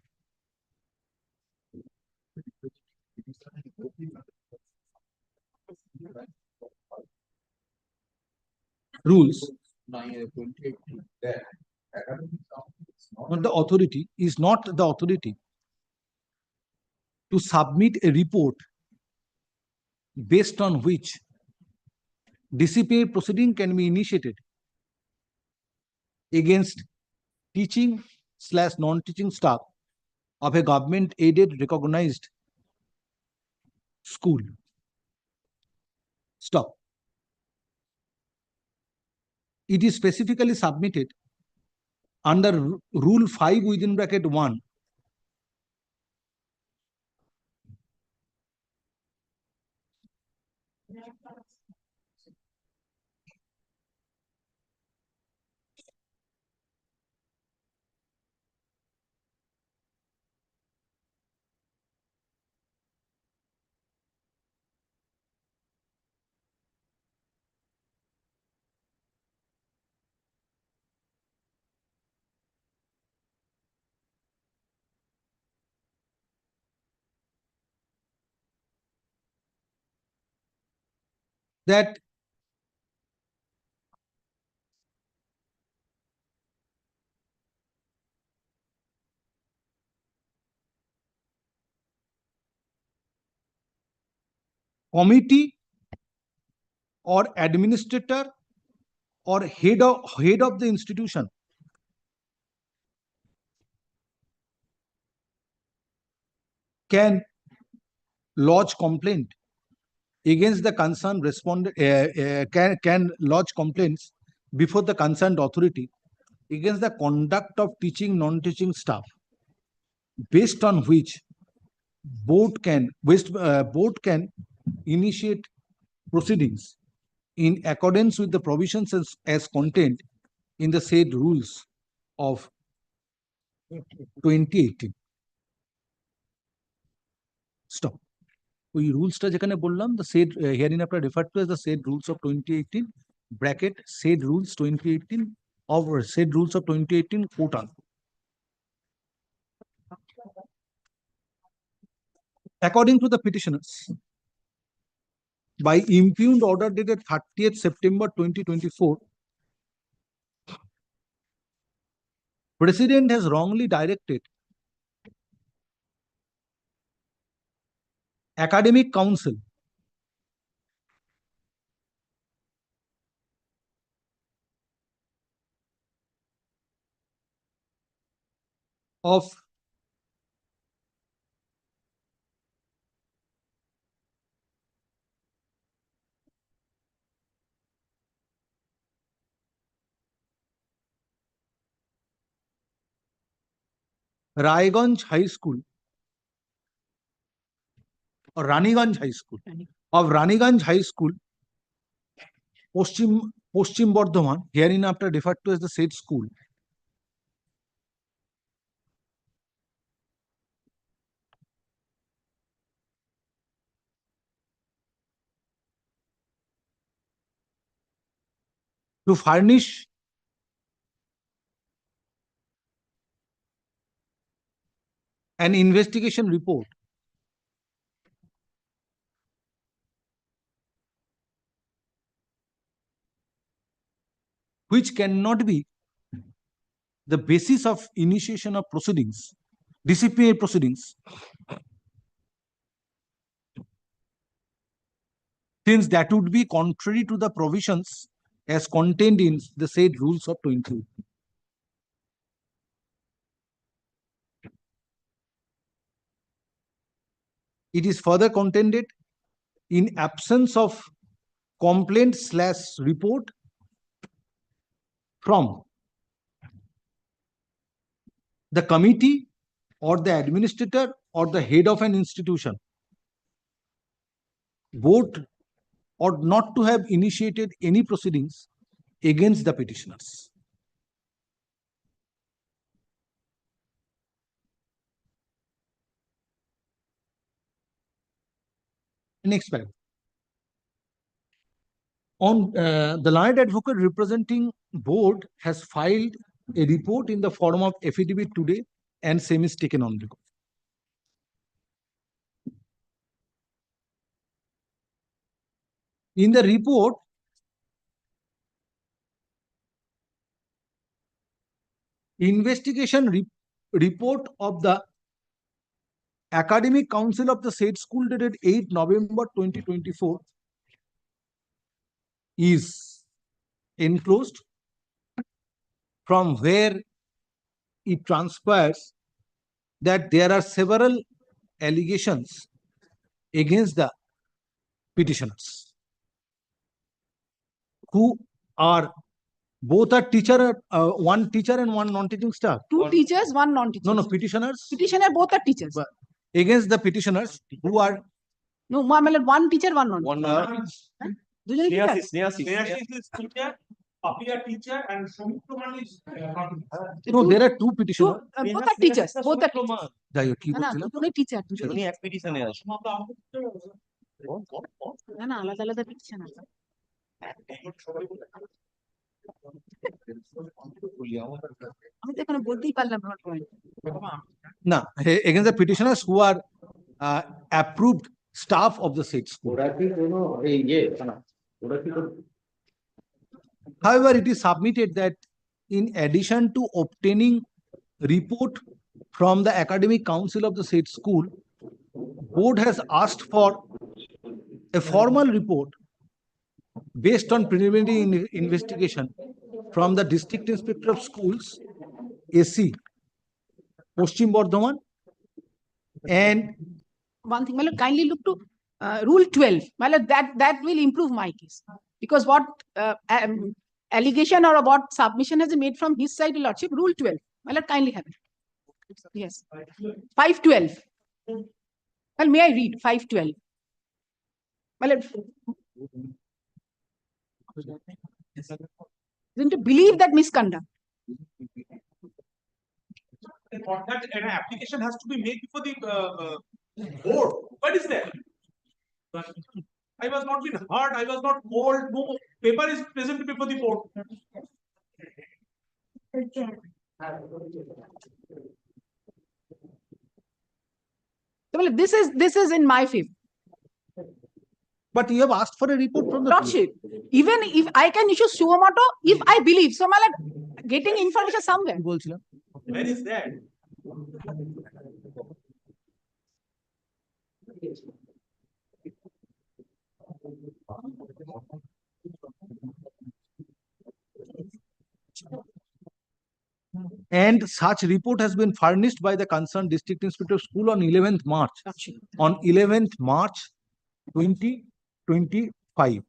Rules not the authority is not the authority to submit a report based on which disciplinary proceeding can be initiated against teaching/non-teaching staff of a government-aided recognized school. Stop. It is specifically submitted under Rule 5 within bracket 1 that committee or administrator or head of the institution can lodge complaint against the concerned respondent, can lodge complaints before the concerned authority against the conduct of teaching non-teaching staff, based on which board can initiate proceedings in accordance with the provisions as contained in the said rules of 2018. Stop. ওই রুলসটা যেখানে বললাম, the said herein after referred to as the said rules of 2018 bracket said rules 2018 of said rules of 2018 quote unquote. According to the petitioners, by impugned order dated 30th September 2024, President has wrongly directed Academic Council of Raiganj High School or Raniganj High School of Raniganj High School, Poschim Bardhaman, herein after referred to as the said school, to furnish an investigation report which cannot be the basis of initiation of proceedings, disciplinary proceedings, since that would be contrary to the provisions as contained in the said rules of 2018. It is further contended, in absence of complaint/report from the committee or the administrator or the head of an institution, board ought not to have initiated any proceedings against the petitioners. Next paragraph. On the learned advocate representing board has filed a report in the form of affidavit today, and same is taken on record. In the report, investigation report of the Academic Council of the said school dated 8 November 2024 is enclosed, from where it transpires that there are several allegations against the petitioners, who are both are teacher, one teacher and one non-teaching staff.
Two teachers, one non-teacher.
No, petitioners.
Petitioner, both are teachers.
But against the petitioners who are
No, one teacher, one non-teacher. দুজনে teacher?
Snehashish is teacher, Papi are teacher, and Soumitra is
no, there are two petitioners.
Both are teachers. Both are teachers.
যাই হোক, কি
না, না,
বলছিলাম?
দুজনেই teacher, দুজনেই।
উনি এক পিটিশনে আছে
না, না, আলাদা আলাদা petition আছে। আমি তো এখানে বলতেই পারলাম না আমার point।
না, against the petitioners who are approved staff of the said school. However, it is submitted that in addition to obtaining report from the academic council of the said school, board has asked for a formal report based on preliminary investigation from the district inspector of schools, AC, Paschim Bardhaman, and
one thing, Malad, kindly look to Rule 12. Malad, that will improve my case. Because what allegation or what submission has been made from his side, Your Lordship, Rule 12. Malad, kindly have it. Yes. 512. Well, may I read 512? Malad, isn't to believe that misconduct.
On that, an application has to be made before the board. What is that? I was not been hurt, I was not cold, no paper is present before the board.
So, Malad, this is in my favor.
but you have asked for a report from the
Lordship, even if I can issue suo moto, if I believe, so Malad, getting information somewhere.
Where is that?
And such report has been furnished by the concerned district inspector of school on 11th March. On 11th March 2025.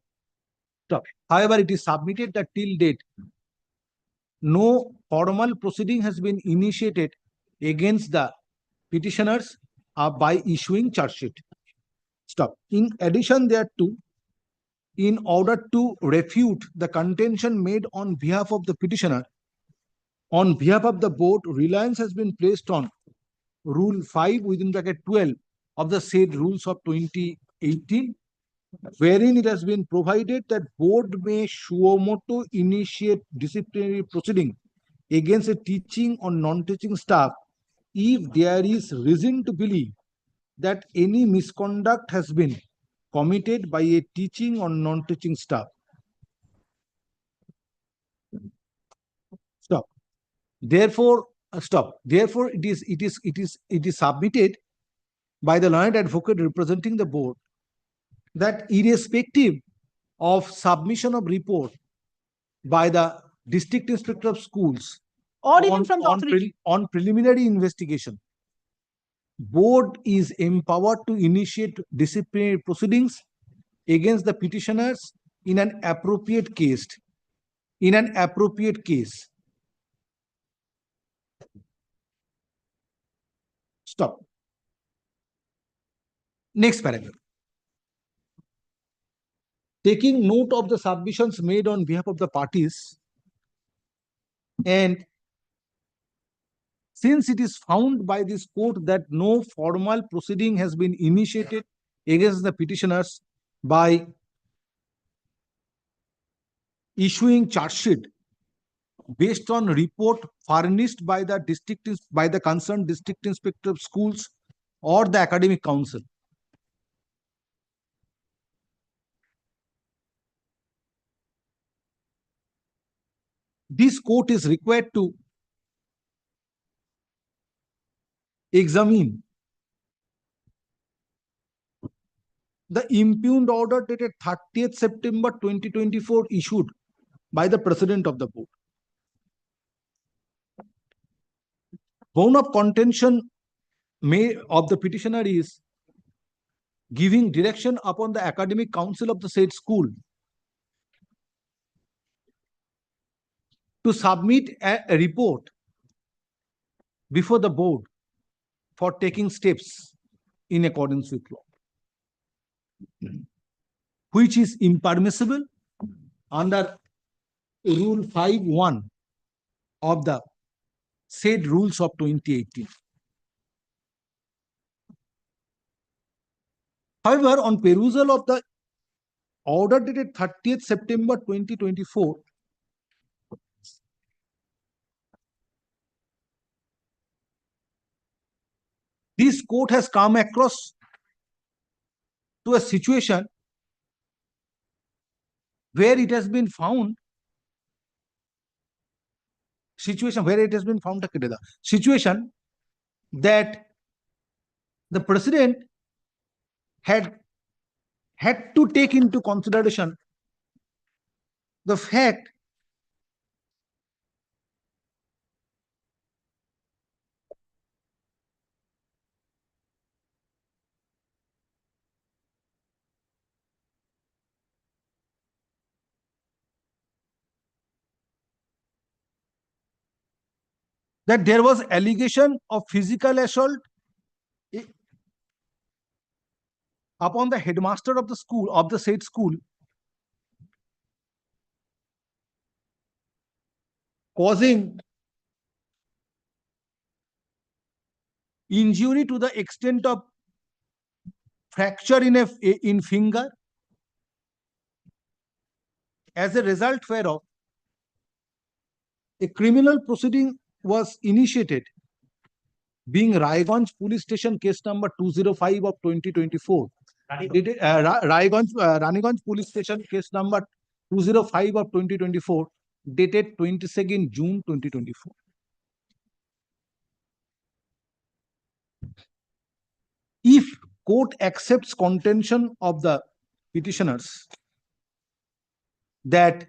However, it is submitted that till date, no formal proceeding has been initiated against the petitioners by issuing charge sheet. In addition thereto, in order to refute the contention made on behalf of the petitioner, on behalf of the board, reliance has been placed on Rule 5 within bracket 12 of the said rules of 2018, wherein it has been provided that board may suo motu initiate disciplinary proceeding against a teaching or non-teaching staff if there is reason to believe that any misconduct has been committed by a teaching or non-teaching staff. Therefore, it is submitted by the learned advocate representing the board that irrespective of submission of report by the district inspector of schools
or even from the authority
on preliminary investigation, board is empowered to initiate disciplinary proceedings against the petitioners in an appropriate case. Next paragraph. Taking note of the submissions made on behalf of the parties, and since it is found by this court that no formal proceeding has been initiated against the petitioners by issuing charge sheet based on report furnished by the concerned district inspector of schools or the academic council, this court is required to examine the impugned order dated 30th September 2024 issued by the president of the board. Bone of contention of the petitioner is giving direction upon the academic council of the said school to submit a report before the board for taking steps in accordance with law, which is impermissible under Rule 5(1) of the said rules of 2018. However, on perusal of the order dated 30th September 2024, this court has come across to a situation where it has been found situation where it has been found the situation that the president had to take into consideration the fact that there was allegation of physical assault upon the headmaster of the school, of the said school, causing injury to the extent of fracture in finger, as a result whereof a criminal proceeding was initiated, being Raiganj Police Station case number 205 of 2024. Raniganj Police Station case number 205 of 2024, dated 22nd June 2024. If court accepts contention of the petitioners that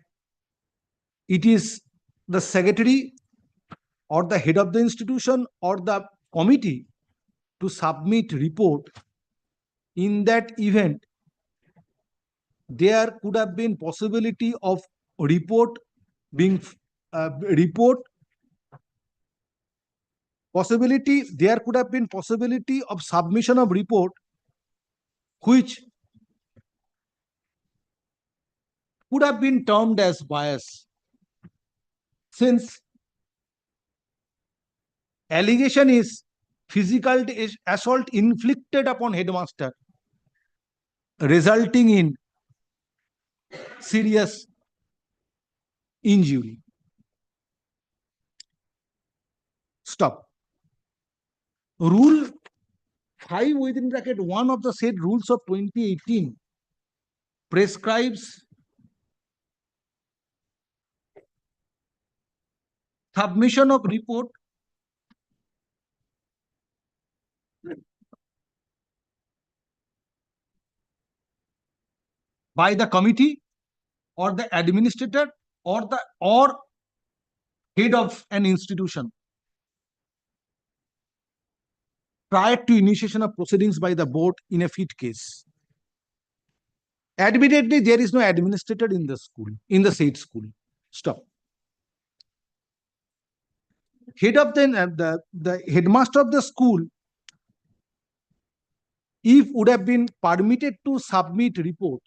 it is the secretary or the head of the institution or the committee to submit report, in that event there could have been possibility of report being there could have been possibility of submission of report which could have been termed as bias, since allegation is physical assault inflicted upon headmaster, resulting in serious injury. Stop. Rule 5 within bracket 1 of the said rules of 2018 prescribes submission of report by the committee or the administrator or head of an institution prior to initiation of proceedings by the board in a fit case. Admittedly, there is no administrator in the school, in the said school. Stop. Head of the headmaster of the school, if would have been permitted to submit report,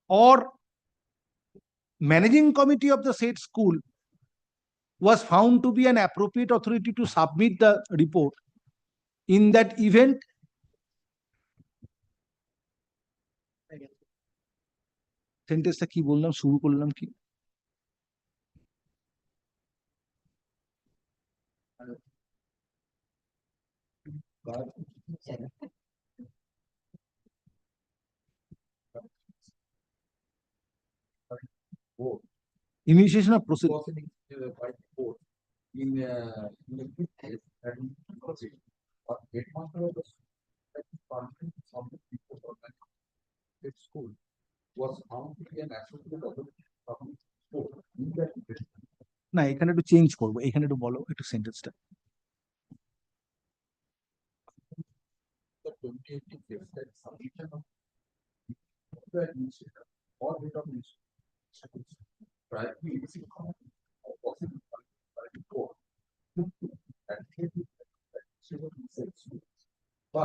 or managing committee of the said school was found to be an appropriate authority to submit the report, in that event সেন্টেন্সটা কি বললাম, শুরু করলাম কি? Initiation of proceedings by court in the case that headmaster of the school was found to be an associate of the school. না, এখানে একটু change করবো, এখানে একটু বলো একটু সেন্টেন্সটা।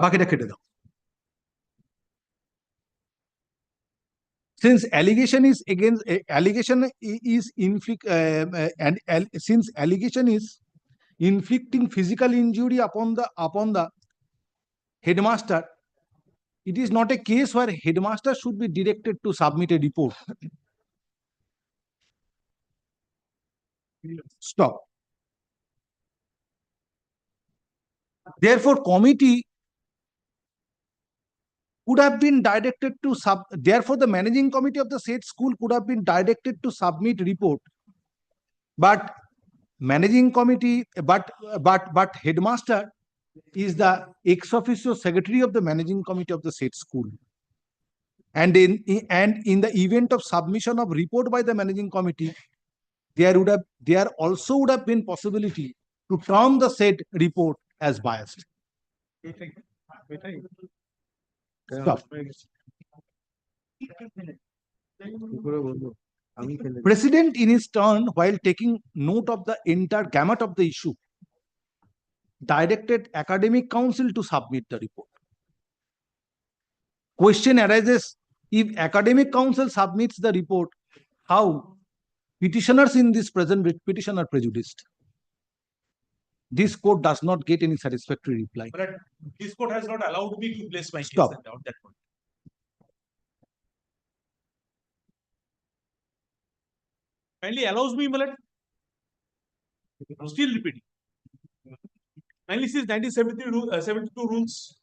বাকিটা কেটে দাও। Since allegation is against since allegation is inflicting physical injury upon the headmaster, it is not a case where headmaster should be directed to submit a report. Stop. Therefore, committee
could have been directed to therefore the managing committee of the said school could have been directed to submit report, but managing committee, but headmaster is the ex officio secretary of the managing committee of the said school. And in the event of submission of report by the managing committee, there also would have been possibility to term the said report as biased. Stop. President in his turn, while taking note of the entire gamut of the issue, directed academic council to submit the report. Question arises, if academic council submits the report, how petitioners in this present petition are prejudiced? This court does not get any satisfactory reply.
But this court has not allowed me to place my case
Stop.
at that point. Kindly allows me, Malad. I'm still repeating. Kindly says 1972 rules.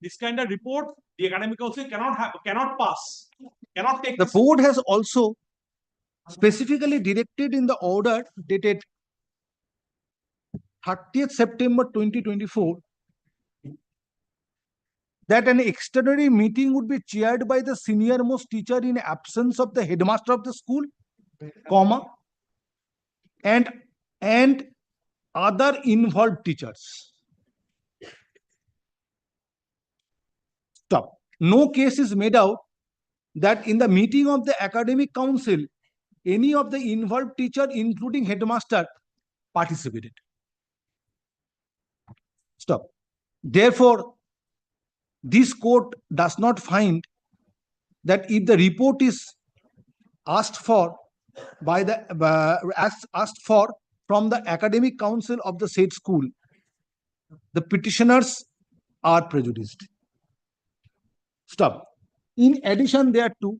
This kind of report, the academic council cannot pass, cannot take.
The board has also specifically directed in the order dated 30th September 2024 that an extraordinary meeting would be chaired by the senior most teacher in absence of the headmaster of the school, comma, and other involved teachers. Stop. No case is made out that in the meeting of the academic council, any of the involved teacher, including headmaster, participated. Stop. Therefore, this court does not find that if the report is asked for by the asked for from the academic council of the said school, the petitioners are prejudiced. Stop. In addition thereto,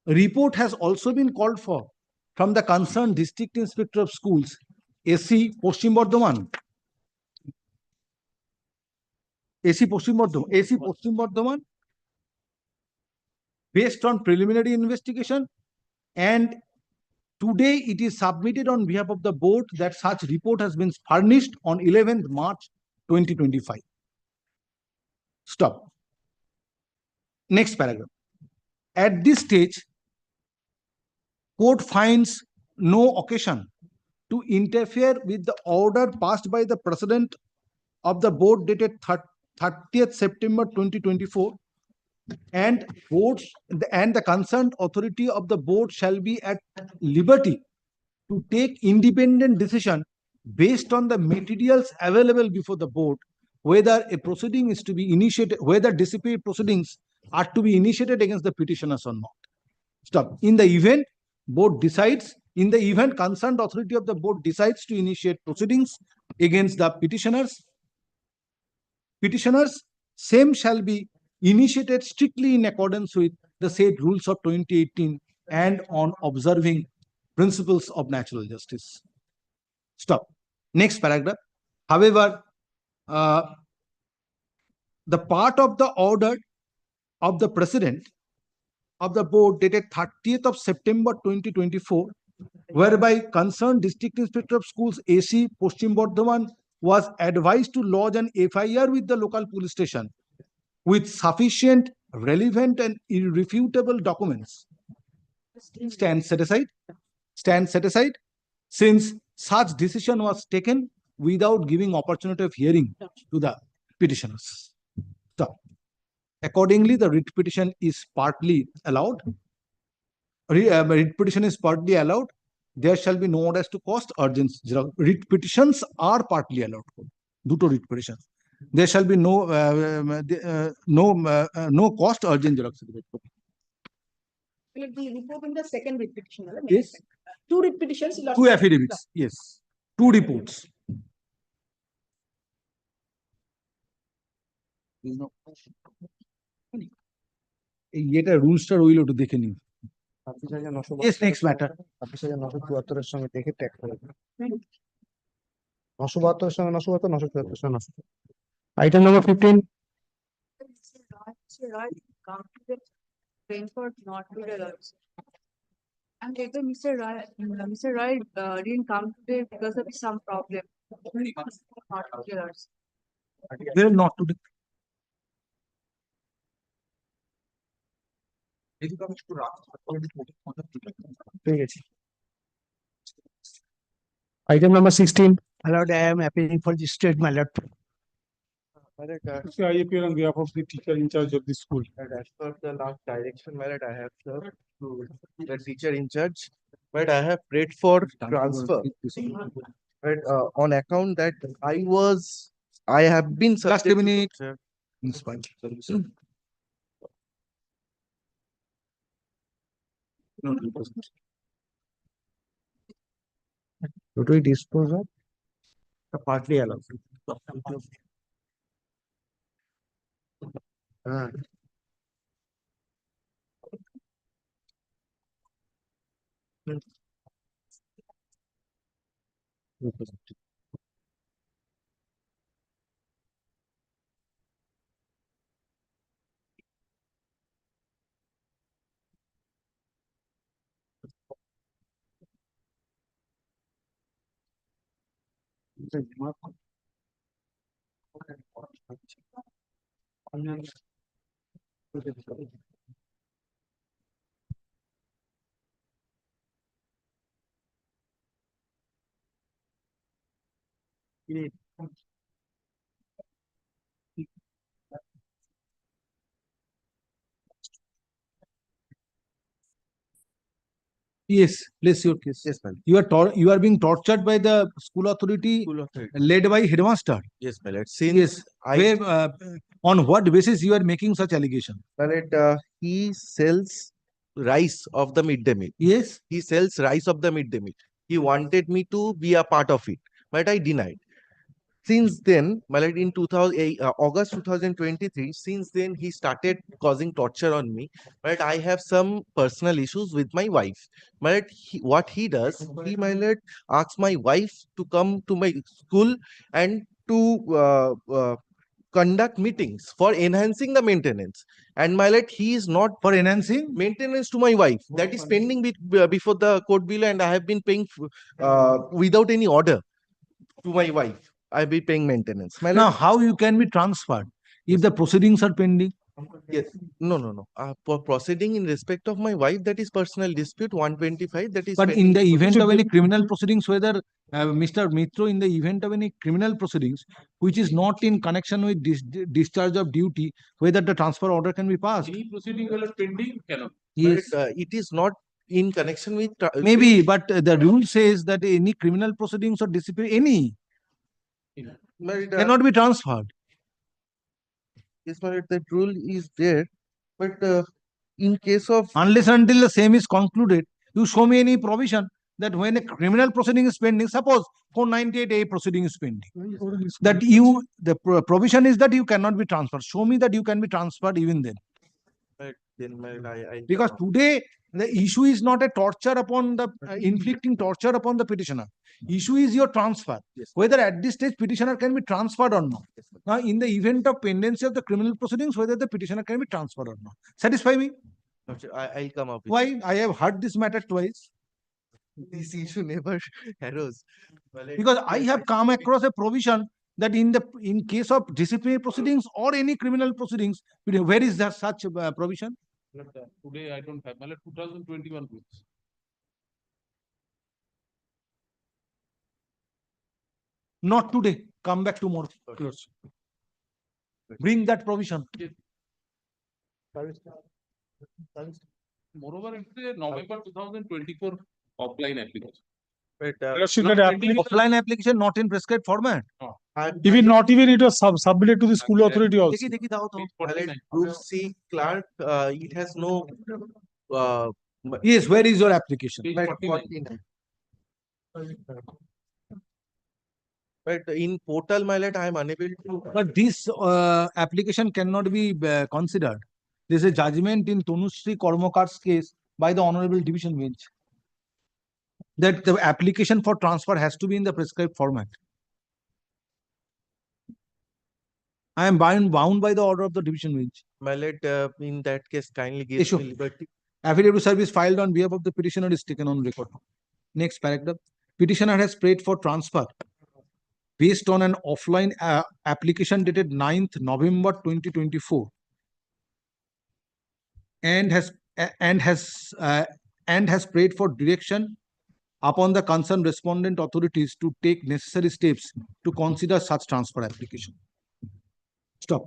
a report has also been called for from the concerned district inspector of schools, AC Paschim Bardhaman. AC Paschim Bardhaman, based on preliminary investigation, and today it is submitted on behalf of the board that such report has been furnished on 11th March 2025. Stop. Next paragraph. At this stage, court finds no occasion to interfere with the order passed by the president of the board dated 30th September 2024, and the concerned authority of the board shall be at liberty to take independent decision based on the materials available before the board, whether a proceeding is to be initiated, whether disciplinary proceedings are to be initiated against the petitioners or not. Stop. In the event concerned authority of the board decides to initiate proceedings against the petitioners, same shall be initiated strictly in accordance with the said rules of 2018 and on observing principles of natural justice. Stop. Next paragraph. However, the part of the order of the president of the board dated 30th of September 2024, whereby concerned district inspector of schools AC Paschim Bardhaman was advised to lodge an FIR with the local police station with sufficient, relevant and irrefutable documents. Stand set aside, since such decision was taken without giving opportunity of hearing to the petitioners. Stop. Accordingly, the writ petition is partly allowed. Writ petition is partly allowed. There shall be no orders to cost urgency. Writ petitions are partly allowed. Duto writ petitions. There shall be no cost urgent xerox.
Will it be report in the second writ petition?
Yes.
Two writ petitions.
Two affidavits. Yes. Two reports. এটা রুলসটা রইল একটু দেখে নিন। Yes, next matter.
২৬,৯৭৪ সঙ্গে দেখে tag করে 972 সঙ্গে 972 974 সঙ্গে 974
Item number 15.
And later Mr. Roy didn't come today because of some problem.
Well, not today.
ঠিক আছে
Item number 16.
My lord, I am appealing for the state, my lord.
I appear on behalf of the teacher in charge of the school.
As per the last direction, my lord, I have served to the teacher in charge, but I have prayed for transfer. But on account that I have been
Last
subject to
minute.
torture.
Should we dispose of? Partly allowed.
Yes, place your case.
Yes, ma'am.
You are being tortured by the school authority led by headmaster.
Yes, my lord. Since
Yes. On what basis you are making such allegation?
my lord, he sells rice of the midday meal.
Yes.
He sells rice of the midday meal. He wanted me to be a part of it, but I denied. Since then, my lord, in August 2023, since then he started causing torture on me. But I have some personal issues with my wife. My lord, what he does, my lord, asks my wife to come to my school and to conduct meetings for enhancing the maintenance. And my lord, he is not
for enhancing
maintenance to my wife. That is pending before the court bill, and I have been paying without any order to my wife. I'll be paying maintenance. My
now
lord,
how you can be transferred if the proceedings are pending?
yes, no. For proceeding in respect of my wife, that is personal dispute 125. That is.
But
pending
in the
before
event
court.
of any criminal proceedings, whether Mr. Mitro, in the event of any criminal proceedings which is not in connection with discharge of duty, whether the transfer order can be passed?
Any proceeding will pending cannot.
Yes.
But it is not in connection with.
Maybe, but the rule says that any criminal proceedings or discipline,
But,
cannot be transferred.
yes, but that rule is there. But in case of.
Unless and until the same is concluded, you show me any provision that when a criminal proceeding is pending, suppose 498A proceeding is pending, that provision is that you cannot be transferred. Show me that you can be transferred even then.
But then I
Because today the issue is not a torture upon the inflicting torture upon the petitioner. Issue is your transfer. Whether at this stage petitioner can be transferred or not. Now, in the event of pendency of the criminal proceedings, whether the petitioner can be transferred or not. Satisfy me?
I'll come up with.
Why? I have heard this matter twice.
This issue never arose.
Because I have come across a provision that in case of disciplinary proceedings or any criminal proceedings, where is there such provision?
Today I don't have. 2021 rules.
Not today. Come back tomorrow. Close. Bring that provision.
Moreover, it's a November 2024 offline application.
But
offline application not in prescribed format.
Even not even it was submitted to the school authority also.
Group C clerk, it has no.
Yes, where is your application?
But in portal, my lord, I am unable to.
But this application cannot be considered. There is a judgment in Tanushree Karmakar's case
by the Honorable Division Bench that the application for transfer has to be in the prescribed format. I am bound by the order of the Division Bench.
My lord, in that case, kindly give
Issue.
me liberty.
Affidavit of service filed on behalf of the petitioner is taken on record. Next paragraph. Petitioner has prayed for transfer based on an offline application dated 9th November 2024 and has prayed for direction upon the concerned respondent authorities to take necessary steps to consider such transfer application. Stop.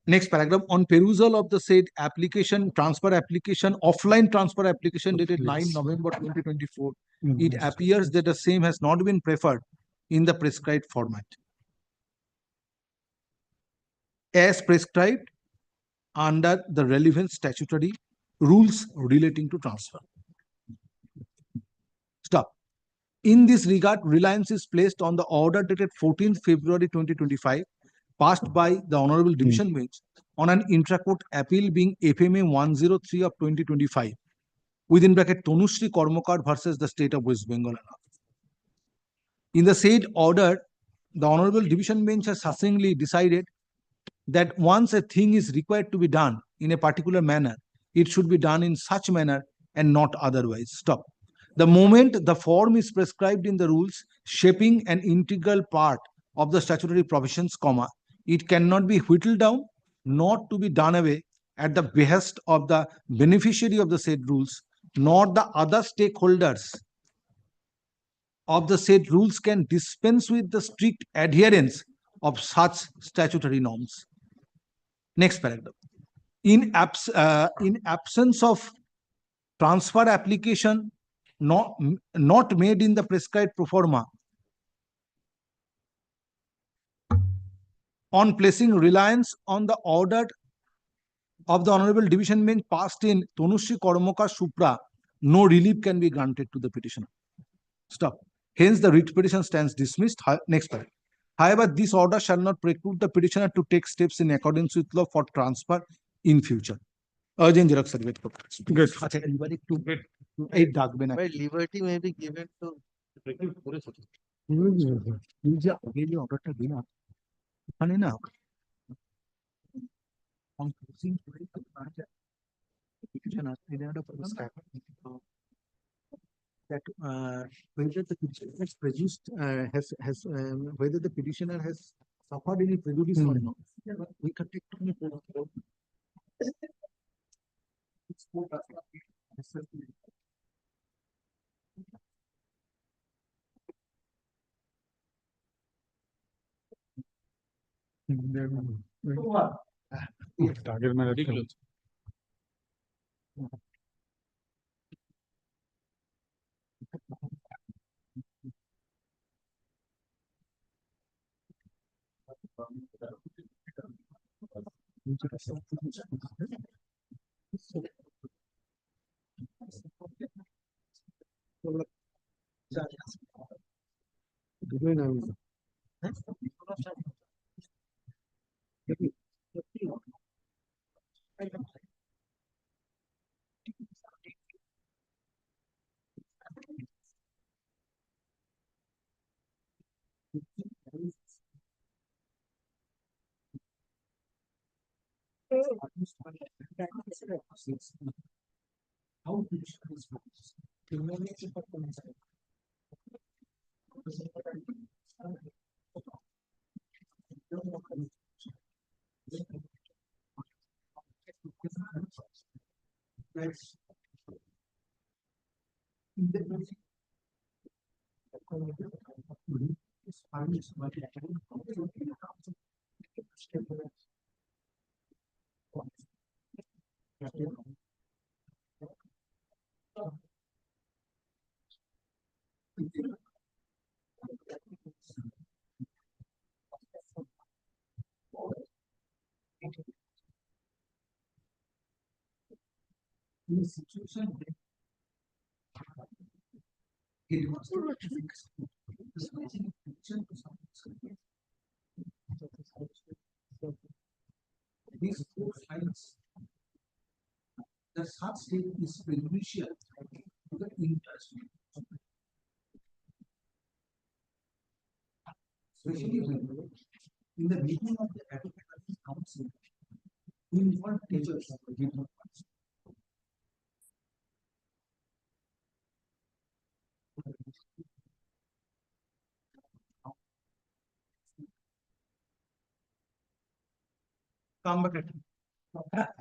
Next paragraph. On perusal of the said application, offline transfer application dated 9 November 2024, it appears that the same has not been preferred in the prescribed format as prescribed under the relevant statutory rules relating to transfer. Stop. In this regard, reliance is placed on the order dated 14th February 2025 passed by the Honorable Division Bench on an intra-court appeal being FMA 103 of 2025 within bracket Tanushree Karmakar versus the State of West Bengal. In the said order, the Honorable Division Bench has succinctly decided that once a thing is required to be done in a particular manner, it should be done in such manner and not otherwise. Stop. The moment the form is prescribed in the rules shaping an integral part of the statutory provisions, it cannot be whittled down, not to be done away at the behest of the beneficiary of the said rules, nor the other stakeholders of the said rules can dispense with the strict adherence of such statutory norms. Next paragraph. In absence of transfer application not made in the prescribed pro forma, on placing reliance on the order of the Honorable Division Bench passed in Tanushree Karmakar Supra, no relief can be granted to the petitioner. Stop. Hence, the writ petition stands dismissed. Next paragraph. However, this order shall not preclude the petitioner to take steps in accordance with law for transfer in future. Urgent xerox certificate. Good.
My liberty may be given to
that whether the petitioner has produced whether the petitioner has suffered any prejudice or not. We can take
target management. In a situation he wants to these four files, the
the such step is beneficial to the interest. Especially when in the meeting of the advocacy council, we involve teachers of the given
Come back.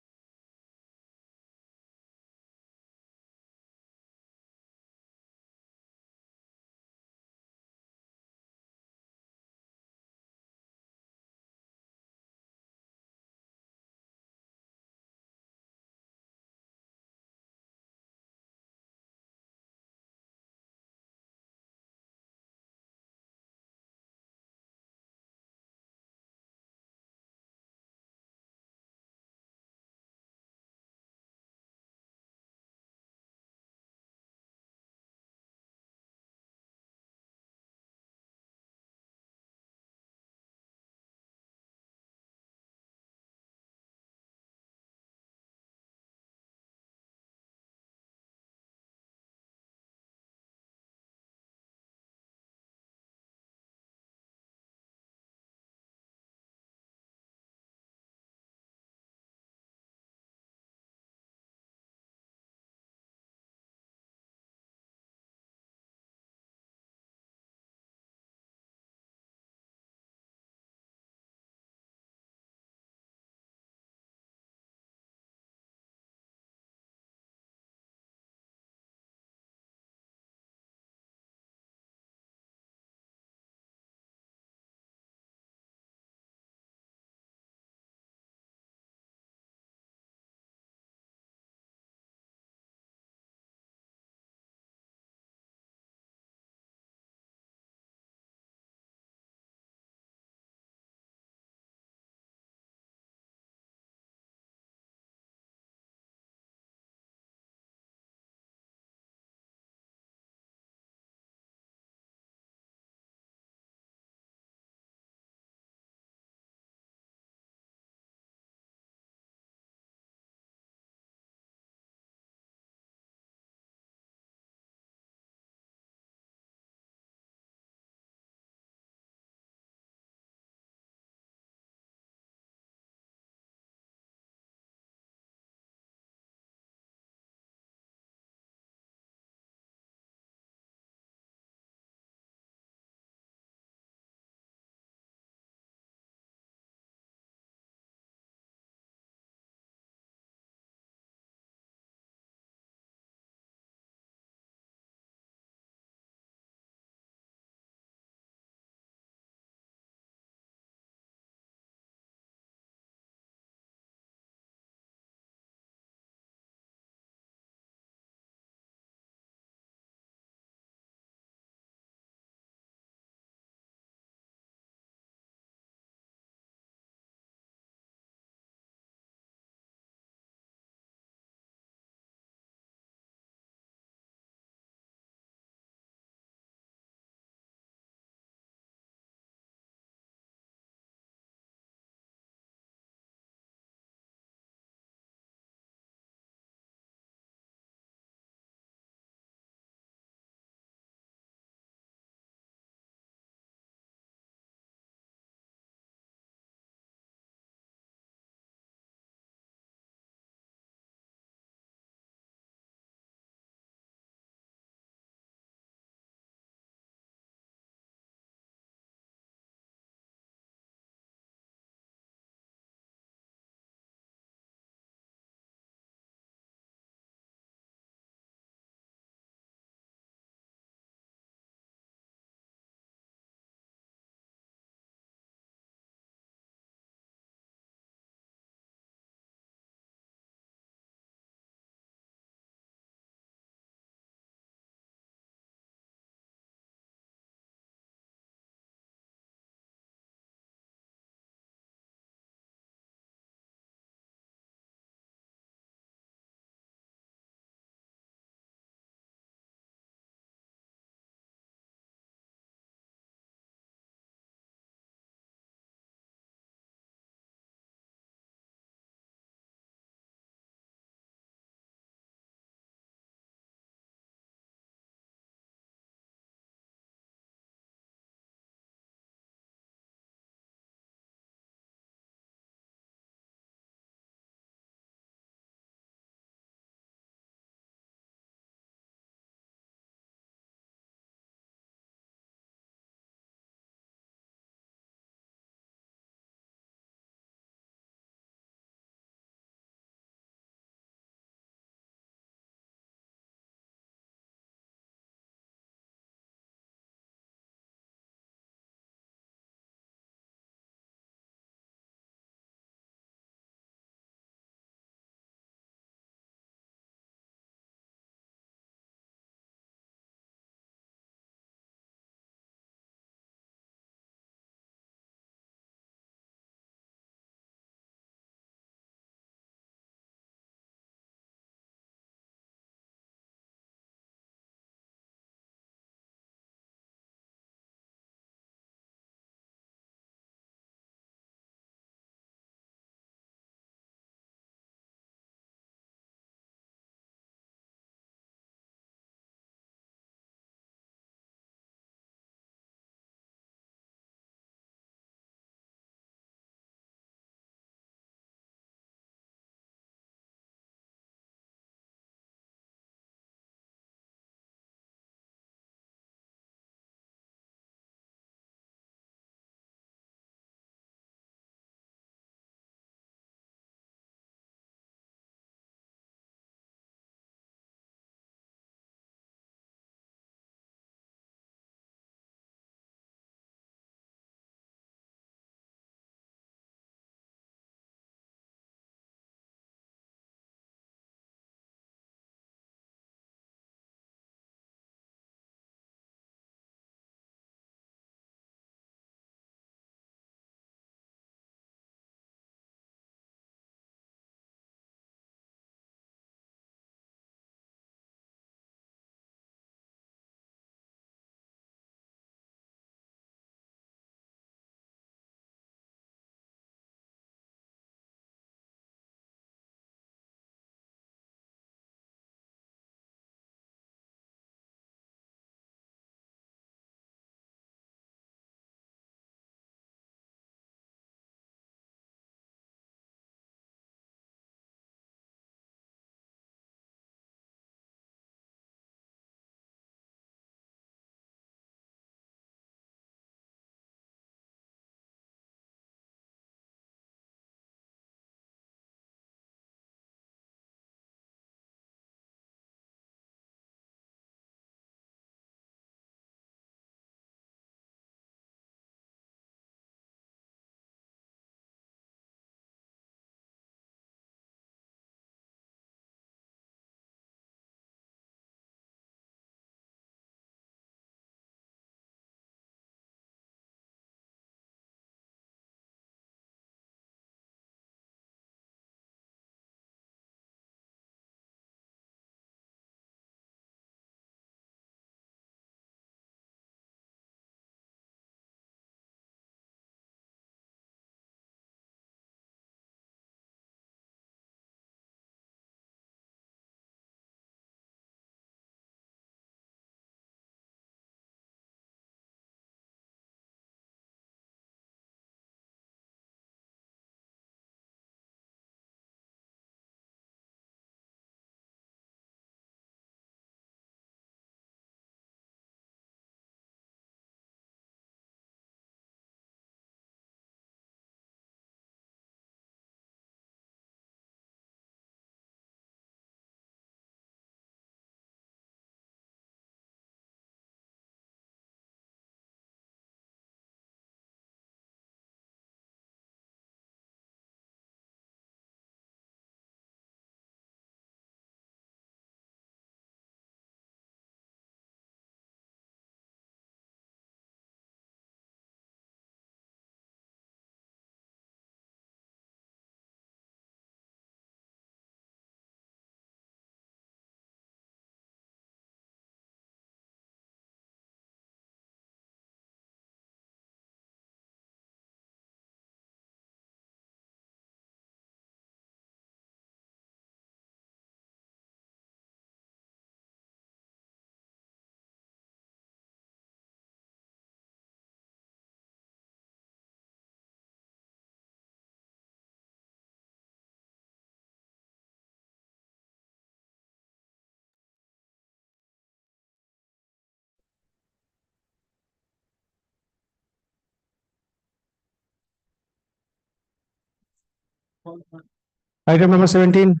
Item number 17.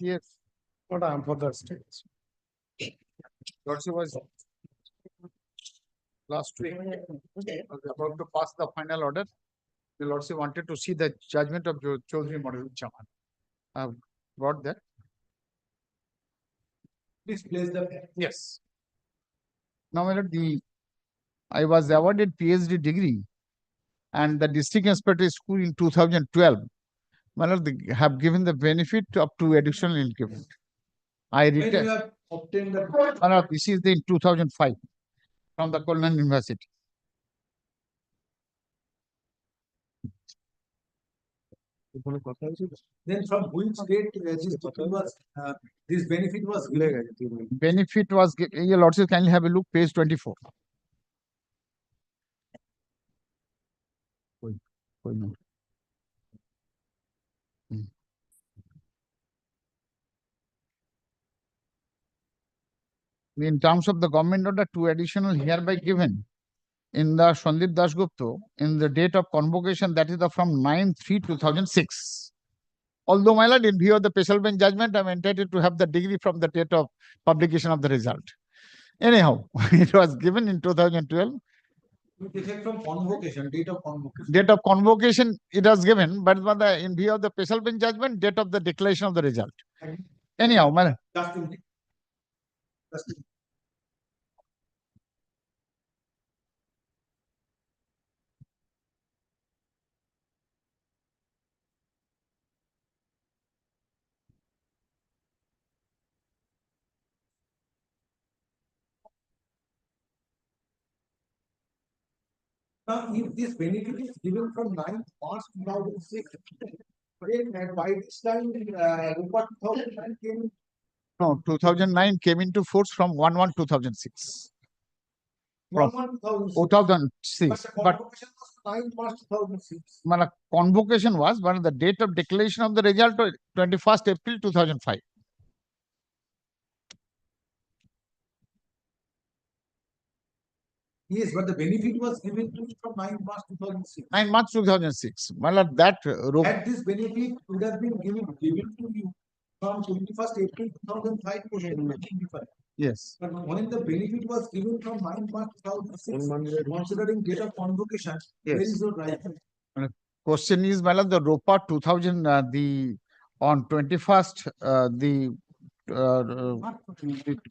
Yes.
What I am for the states.
Lordship was last week about to pass the final order. The Lordship wanted to see the judgment of Chaudhary Model Chaman. I've brought that.
Please place the.
Yes. Now, my lord, I was awarded PhD degree and the district inspector school in 2012. My lord, they have given the benefit up to additional increment. I
When you
returned.
have obtained the.
My lord, this is in 2005 from the Kolkata University.
Then from which date this benefit was given?
Benefit was, your lordship kindly have a look, page 24. In terms of the government order, two additional hereby given in the Sandip Dasgupta in the date of convocation, that is the from 9/3/2006. Although, my lord, in view of the special bench judgment, I am entitled to have the degree from the date of publication of the result. Anyhow, it was given in 2012.
Effect from convocation, date of convocation.
Date of convocation, it was given, but in view of the special bench judgment, date of the declaration of the result. Anyhow, my lord.
Just a minute. Just a minute. Now, if this benefit is given from 9th March 2006, and by this time, Rupa 2009 came.
No, 2009 came into force from 1/1/2006. From 2006. But
Convocation was 9th March 2006.
convocation was, but the date of declaration of the result was 21st April 2005.
Yes, but the benefit was given to me from 9th March 2006.
9 March 2006. That
Had this benefit would have been given to you from 21st April 2005 to 1995.
yes.
But when the benefit was given from 9th March 2006, considering date of convocation, where
Yes.
is your right?
Question is, my lord, the ROPA 2000, on 21st, the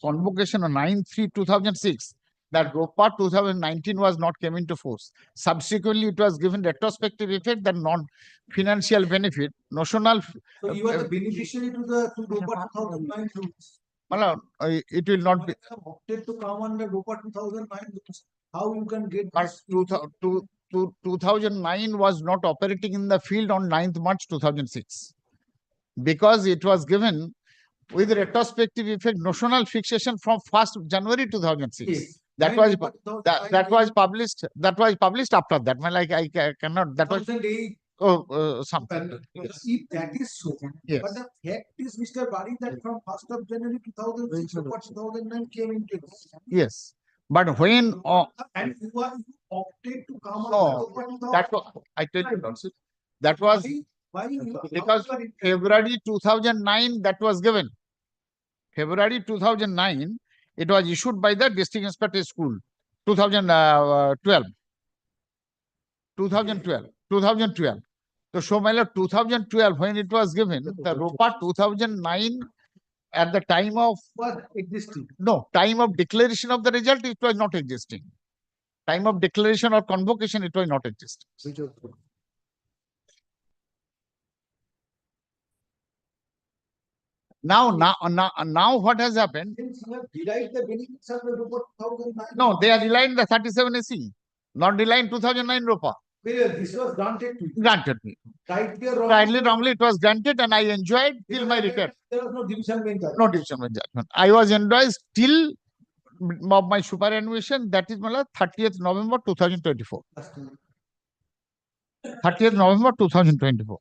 convocation on 9/3/2006, that ROPA 2019 was not came into force. Subsequently, it was given retrospective effect, that non-financial benefit, notional.
So you are the beneficiary to the ROPA 2009 rules.
My lord, it will not be.
Opted to come under ROPA 2009 rules. How you can get
But 2009 was not operating in the field on 9th March 2006 because it was given with retrospective effect notional fixation from 1st January 2006.
Yes.
That was published. That was published after that. I cannot. That was
2008.
Something.
Yes. If that is so,
Yes.
but the fact is, Mr. Bari, that from 1st of January 2006 to 2009 came into existence.
Yes. But when
And you are opted to come
no, that was, I tell you, that was
why
because February 2009 that was given. February 2009, it was issued by the district inspector school. 2012. 2012. So, show my lord, 2012, when it was given, the ROPA 2009 at the time of
existing.
No, time of declaration of the result, it was not existing. Time of declaration or convocation, it was not existing. Now what has happened?
Since you have derived the benefits of the ROPA 2009.
No, they are relying the 37 AC, not relying 2009 ROPA.
This was granted to you.
Granted me.
Rightly or
Rightly, wrongly, it was granted and I enjoyed till my return.
There was no division bench judgment.
No division bench judgment. I was enjoyed till of my superannuation, that is 30th November 2024. 30th November 2024.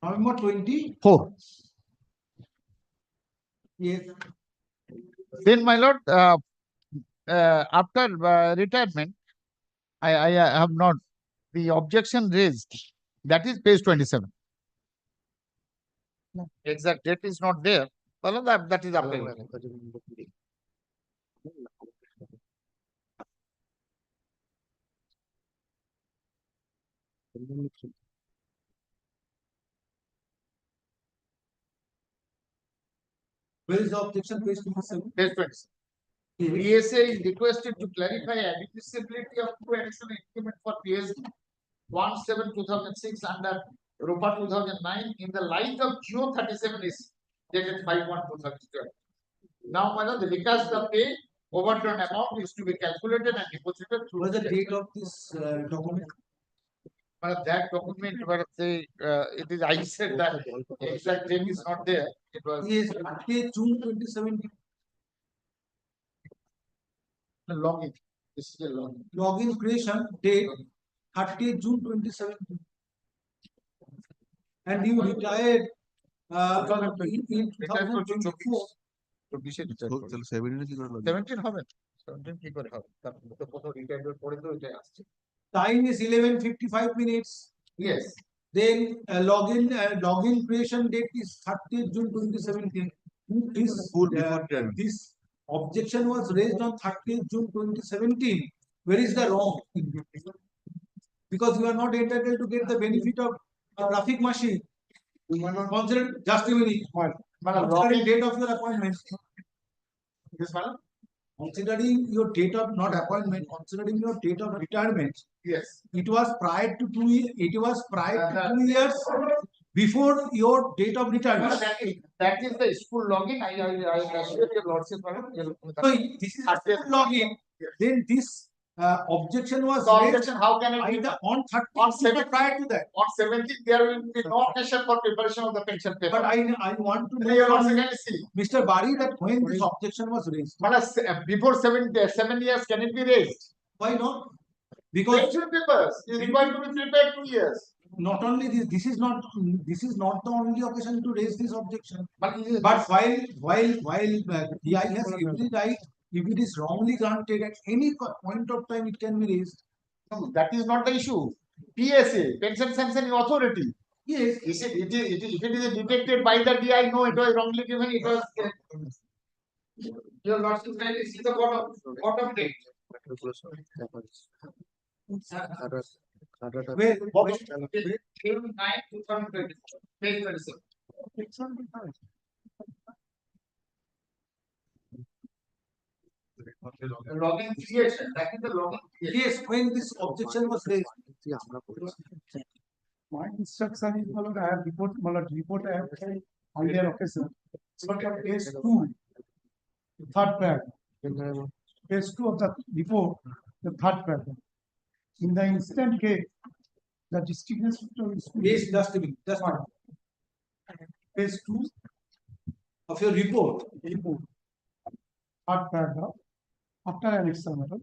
November
24.
Yes.
Then, my lord, after retirement, I have not the objection raised That is page 27. Exact date is not there. Well, that is after.
Where is the objection? Page 27.
Page 27. PSA is requested to clarify admissibility of two additional increment for PSD 17/2006 under RUPA 2009 in the light of Geo 37 is dated 5/1/2012. Now, because the pay overdrawn amount is to be calculated and deposited through.
What is the date of this document?
That document where they, it is, I said that exact date is not there. It was.
Yes, 30th June 2017.
The login. This is the login.
Login creation date 30th June 2017. And you retired in 2024.
17 হবে 17 কি করে হবে তার তো কত retired পরে তো এটা আসছে
Time is 11:55 minutes.
Yes.
Then login creation date is 30th June 2017. This objection was raised on 30th June 2017. Where is the wrong? Because you are not entitled to get the benefit of a traffic machine. Consider just a minute. Considering date of your appointment.
Yes, madam.
Considering your date of not appointment, considering your date of retirement.
Yes.
It was prior to 2 years. It was prior to 2 years before your date of retirement.
That is the school login. I assure your lordship, madam.
So this is school login. Then this objection was
The
raised
objection, how can it be?
either on 30th
On 17th,
prior to that.
on 17th, there will be no occasion for preparation of the pension paper.
But I want to
Your
know
lordship
from
can see.
Mr. Bari that when this objection was raised.
Madam, before 7 years, can it be raised?
Why not? Because
Pension papers is required to be prepared 2 years.
not only this is not the only occasion to raise this objection.
But
While DI has every right, if it is wrongly granted at any point of time, it can be raised.
No, that is not the issue. PSA, Pension Sanctioning Authority.
Yes.
If it is detected by the DI, no, it was wrongly given, it was. Your lordship can see the bottom date.
Where?
June 9, 2020, page 27. Login creation, that is the login creation.
Yes, when this objection was raised.
My instruction is, I have report I have on their occasion. But page 2, third paragraph. Page 2 of the report, the third paragraph. In the instant case, the district inspector is.
Yes, just a minute, just a minute.
Page 2
Of your report.
third paragraph, after annexure matter.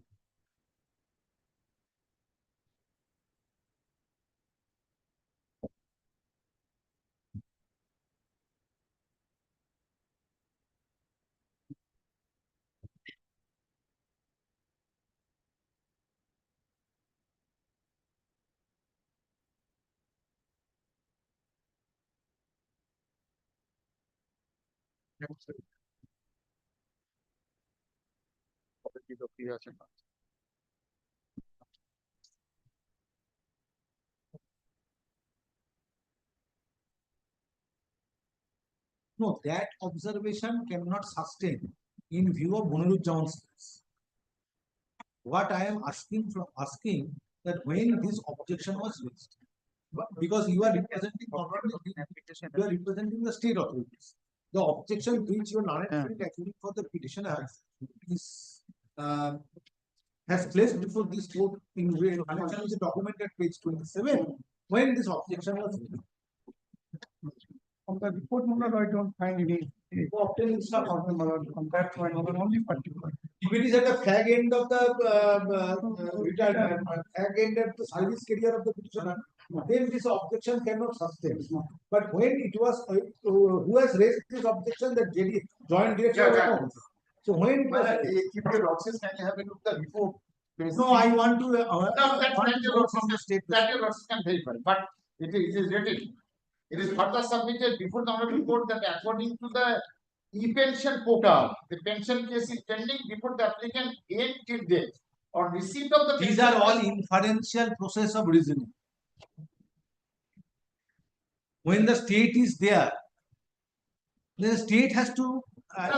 No, that observation cannot sustain in view of Bonarujjaman's case. What I am asking that when this objection was raised, because you are representing you are representing the state authorities. The objection which your narrative actually for the petitioner is has placed before this court in connection with the document at page 27 when this objection was raised.
From the report number, I don't find any. On that one, only particular.
If it is at the fag end of the retirement, fag end of the service career of the petitioner, then this objection cannot sustain. But when it was who has raised this objection, that joint director of accounts. So when it was
If your lordship can have a look at the report.
no, I want to
No, that your lordship can verify. But It is written. It is further submitted before the honorable court that according to the e-pension portal, the pension case is pending before the applicant end till date. On receipt of the
These
pension
are all
case-
inferential process of reasoning. When the state is there, the state has to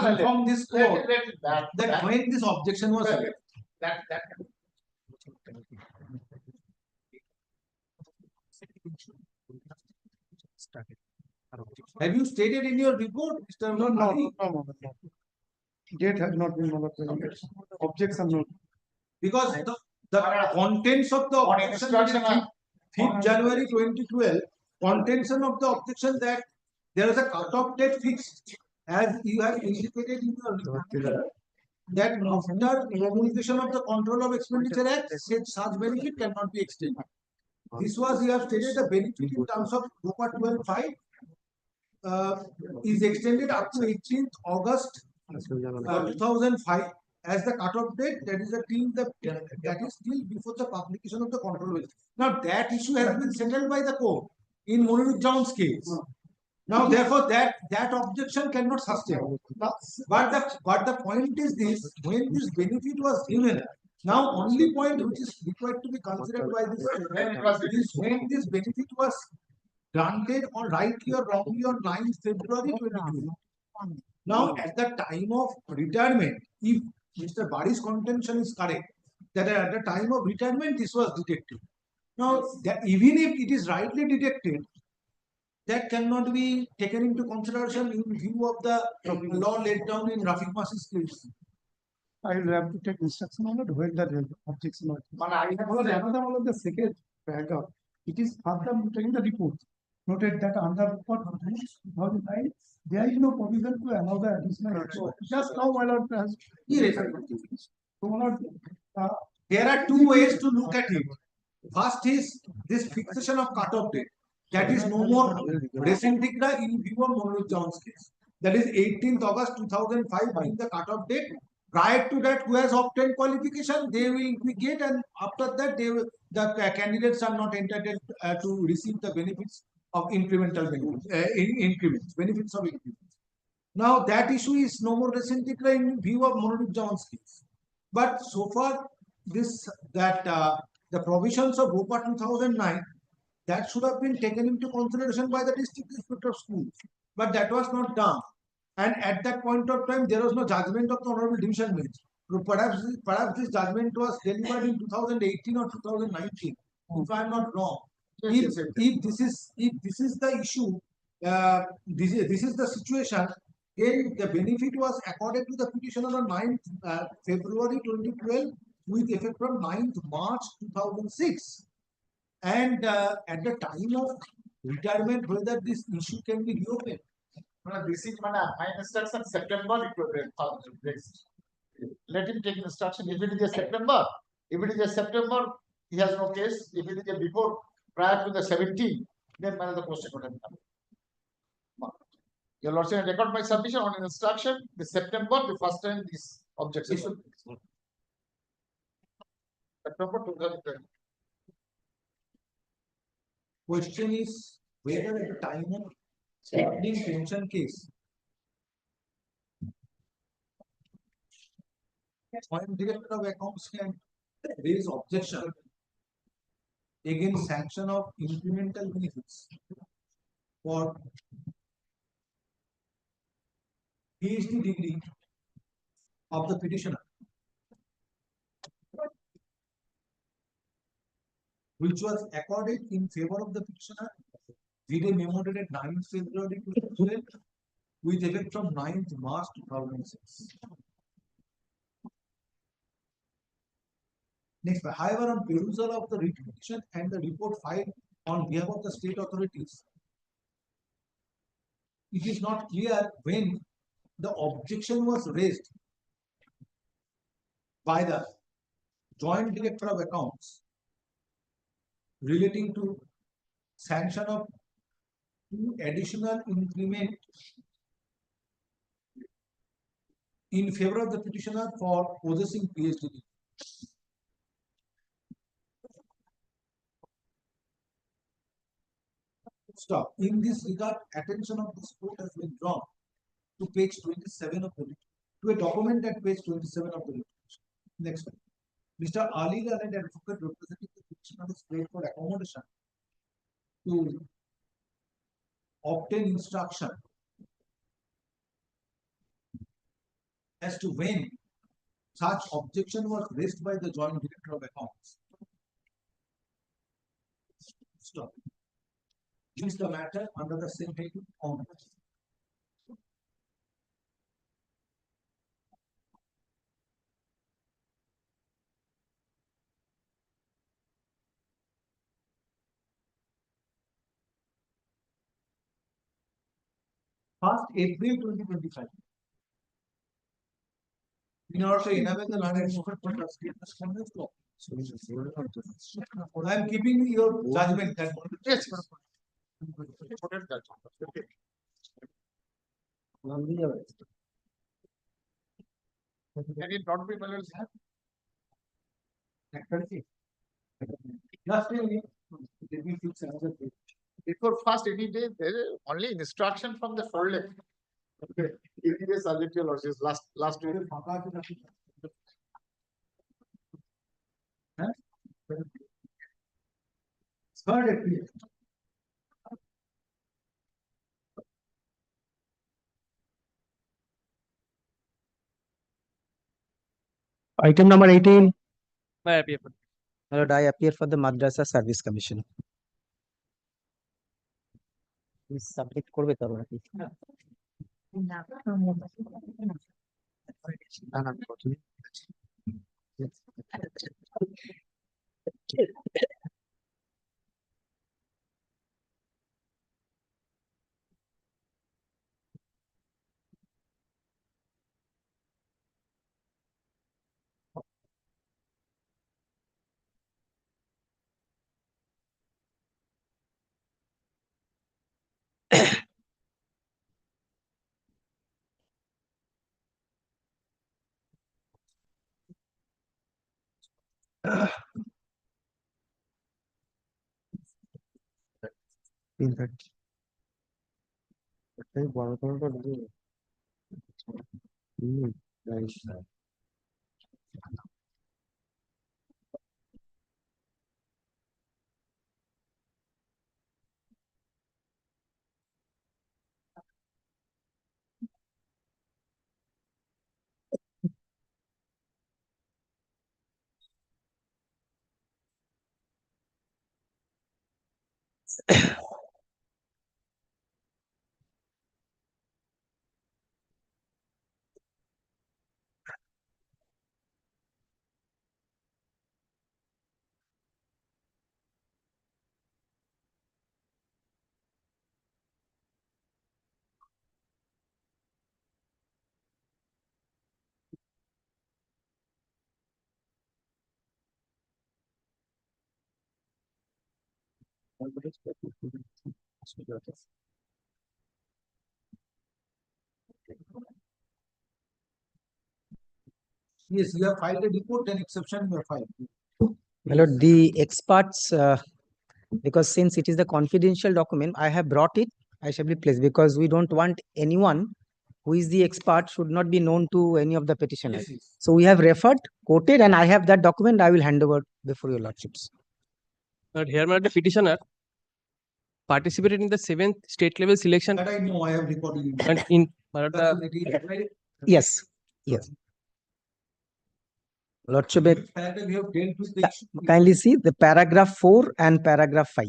inform this court that when this objection was raised.
that
Have you stated in your report, Mr.
No,
Ali?
no. Date has not been objection no.
Because the contents of the
On
objection
instruction
dated 5th January 2012, contention of the objection that there is a cutoff date fixed, as you have indicated in your report, that after promulgation of the Control of Expenditure Act, such benefit cannot be extended. This was, you have stated, the benefit in terms of ROPA 12.5 is extended up to 18th August 2005 as the cutoff date. That is the till that is still before the publication of the control. Now that issue has been settled by the court in Monirujjaman's case. Now therefore that objection cannot sustain. But the point is this: when this benefit was given, now only point which is required to be considered by this is when this benefit was granted or rightly or wrongly on 9th February 2022. Now, at the time of retirement, if Mr. Bari's contention is correct, that at the time of retirement this was detected. Now, even if it is rightly detected, that cannot be taken into consideration in view of the law laid down in Rafiq Mas's case.
I will have to take instruction on it when the objection was. But I have another one of the second paragraph. It is further taking the report. Noted that under report 2009, there is no provision to allow the additional. So just now, my lord has. So, my lord,
there are two ways to look at it. First is this fixation of cutoff date. That is no more res integra in view of Monirujjaman's case. That is 18th August 2005 being the cutoff date. Prior to that, who has obtained qualification, they will be get, and after that, the candidates are not entitled to receive the benefits of incremental benefits, benefits of increments. Now that issue is no more res integra in view of Monirujjaman's case. But so far, the provisions of ROPA 2009 that should have been taken into consideration by the district inspector of schools, but that was not done. And at that point of time, there was no judgment of the Honorable Division Bench. Perhaps this judgment was delivered in 2018 or 2019, if I am not wrong. If this is the issue, this is the situation, then the benefit was accorded to the petitioner on 9th February 2012 with effect from 9th March 2006. And at the time of retirement, whether this issue can be reopened.
This is my instruction September. Let him take instruction. If it is a September, he has no case. If it is a before, prior to the 17th, then the question would have come. Your Lordship, record my submission on an instruction. The September, the first time this objection. September 2020.
Question is whether at the time of pending pension case, Joint Director of Accounts can raise objection against sanction of incremental benefits for PhD degree of the petitioner, which was accorded in favor of the petitioner, vide memo dated 9th February 2012 with effect from 9th March 2006. Next, however, on perusal of the written petition and the report filed on behalf of the state authorities, it is not clear when the objection was raised by the Joint Director of Accounts relating to sanction of 2 additional increment in favor of the petitioner for possessing PhD.
Stop. In this regard, attention of this court has been drawn to page 27 of the to a document at page 27 of the resolution. Next one. Mr. Ali Lal, an advocate representing the petitioner, is paid for accommodation to obtain instruction as to when such objection was raised by the Joint Director of Accounts. Stop. This is the matter under the same heading on. First April 2025. In order to enable the learned expert for trustee the standards law. I am keeping your judgment. Yes. Can it not be balanced? Just let me fix another page.
Before first 80 days, there is only instruction from the full length. Okay. 80 days subject to your losses. Last week.
Third April.
Item number 18.
My lord, I appear for the Madrasa Service Commission. Please submit করবে তো নাকি?
Yes, you have filed a report, then exception you have filed.
My lord, the experts, because since it is the confidential document, I have brought it. I shall be pleased because we don't want anyone who is the expert should not be known to any of the petitioners.
Yes, yes.
So we have referred, quoted, and I have that document. I will hand over before your lordships.
But here, my lord, the petitioner participated in the 7th state level selection.
That I know, I have recorded it.
And in my lord, the
Yes, yes. Lordship,
Paragraph we have dealt with the issue.
kindly see the paragraph 4 and paragraph 5.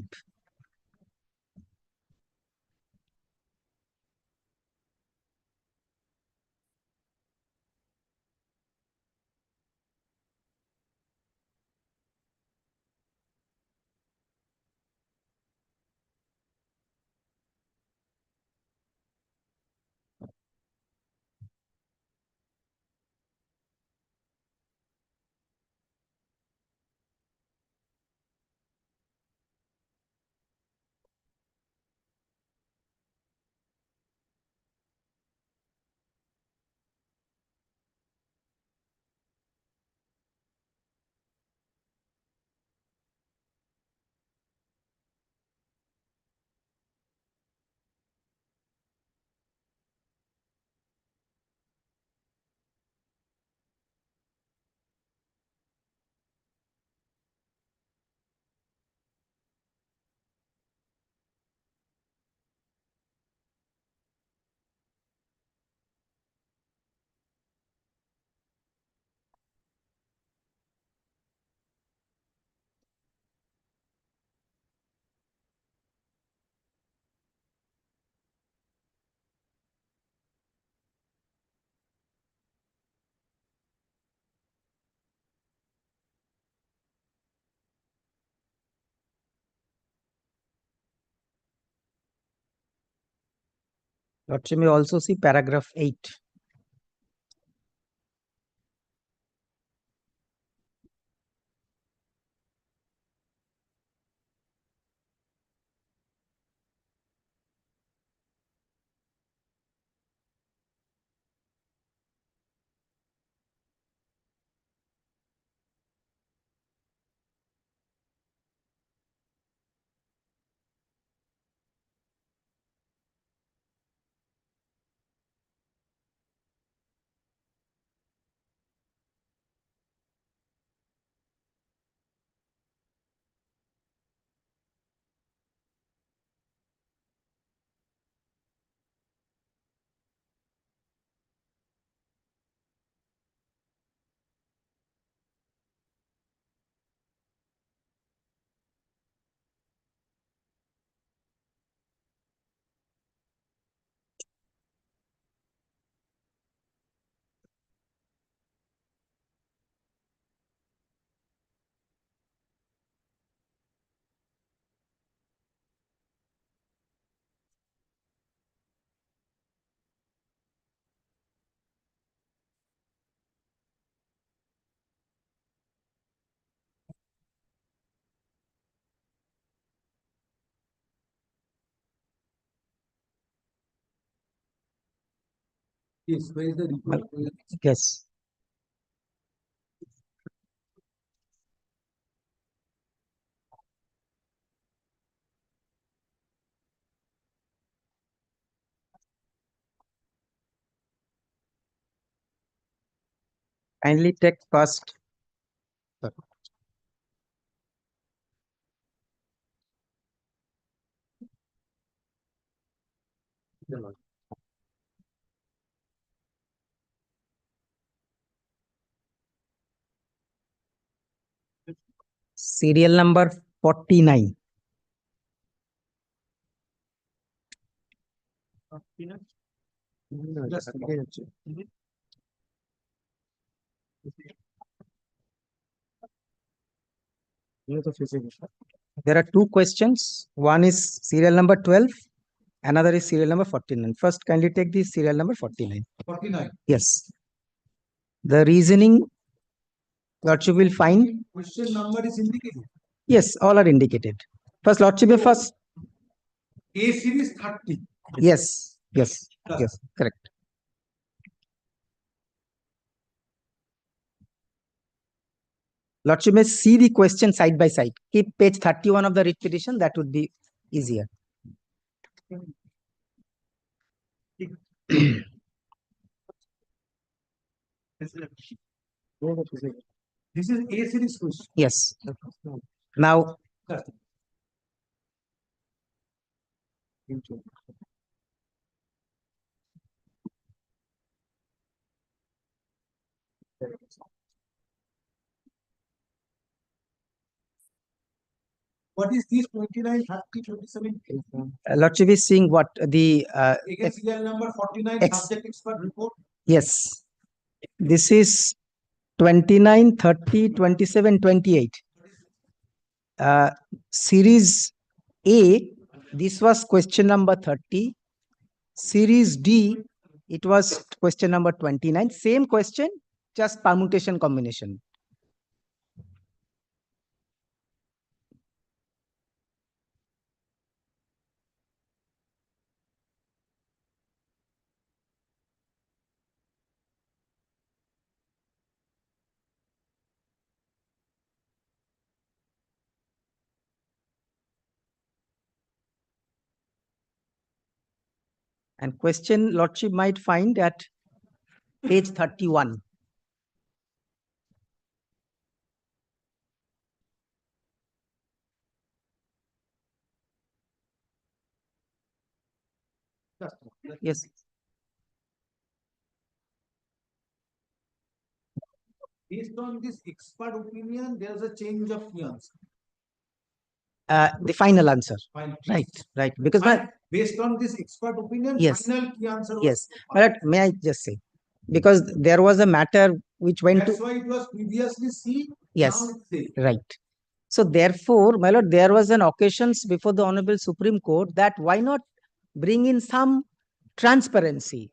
Lordship may also see paragraph 8.
Yes, where is the report?
Yes. Kindly take first. Serial number 49. There are two questions. One is serial number 12. Another is serial number 49. First, kindly take the serial number 49.
49.
Yes. The reasoning Lordship will find.
Question number is indicated.
Yes, all are indicated. First, Lordship will first.
A series 30.
Yes, yes, yes, correct. Lordship may see the question side by side. Keep page 31 of the writ petition, that would be easier.
This is A series question.
Yes. Now,
What is this 29, 30, 27?
Lordship is seeing what the
Again, serial number 49, subject expert report.
yes, this is 29, 30, 27, 28. Series A, this was question number 30. Series D, it was question number 29. Same question, just permutation combination. And question Lordship might find at page 31. Yes.
Based on this expert opinion, there's a change of fiance.
The final answer.
Final.
Right. Because
based on this expert opinion,
yes,
final key answer was.
yes. But may I just say, because there was a matter which went
That's
to.
why it was previously C.
Yes,
now it's A.
right. So therefore, my lord, there was an occasions before the Honorable Supreme Court that why not bring in some transparency.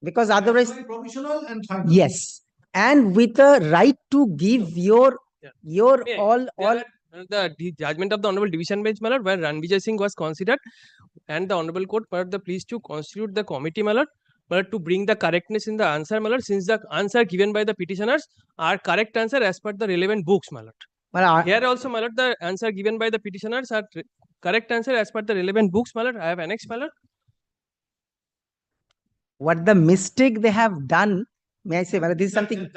Because otherwise,
provisional and final.
yes, and with a right to give your
Yeah,
all.
The judgment of the Honorable Division Bench, my lord, where Ranvijay Singh was considered, and the Honorable Court, my lord, the pleased to constitute the committee, my lord, to bring the correctness in the answer, my lord, since the answer given by the petitioners are correct answer as per the relevant books, my lord. Here also, my lord, the answer given by the petitioners are correct answer as per the relevant books, my lord. I have annexed, my lord.
What the mistake they have done, may I say, well, this is something.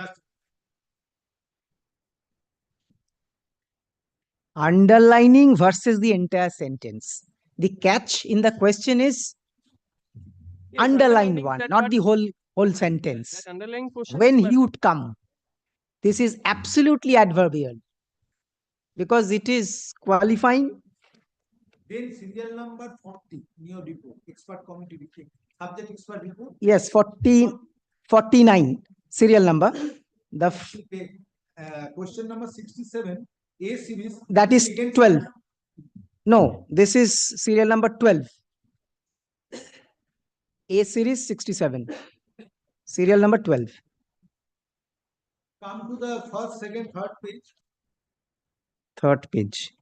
Underlining versus the entire sentence. The catch in the question is underlined one, not the whole sentence.
That underlying portion.
When he would come, this is absolutely adverbial because it is qualifying.
Then serial number 40 in your report, expert committee report, subject expert report.
Yes, 49 serial number. The
Question number 67, A series.
That is 12. No, this is serial number 12. A series 67. Serial number 12.
Come to the first, second, third page.
Third page.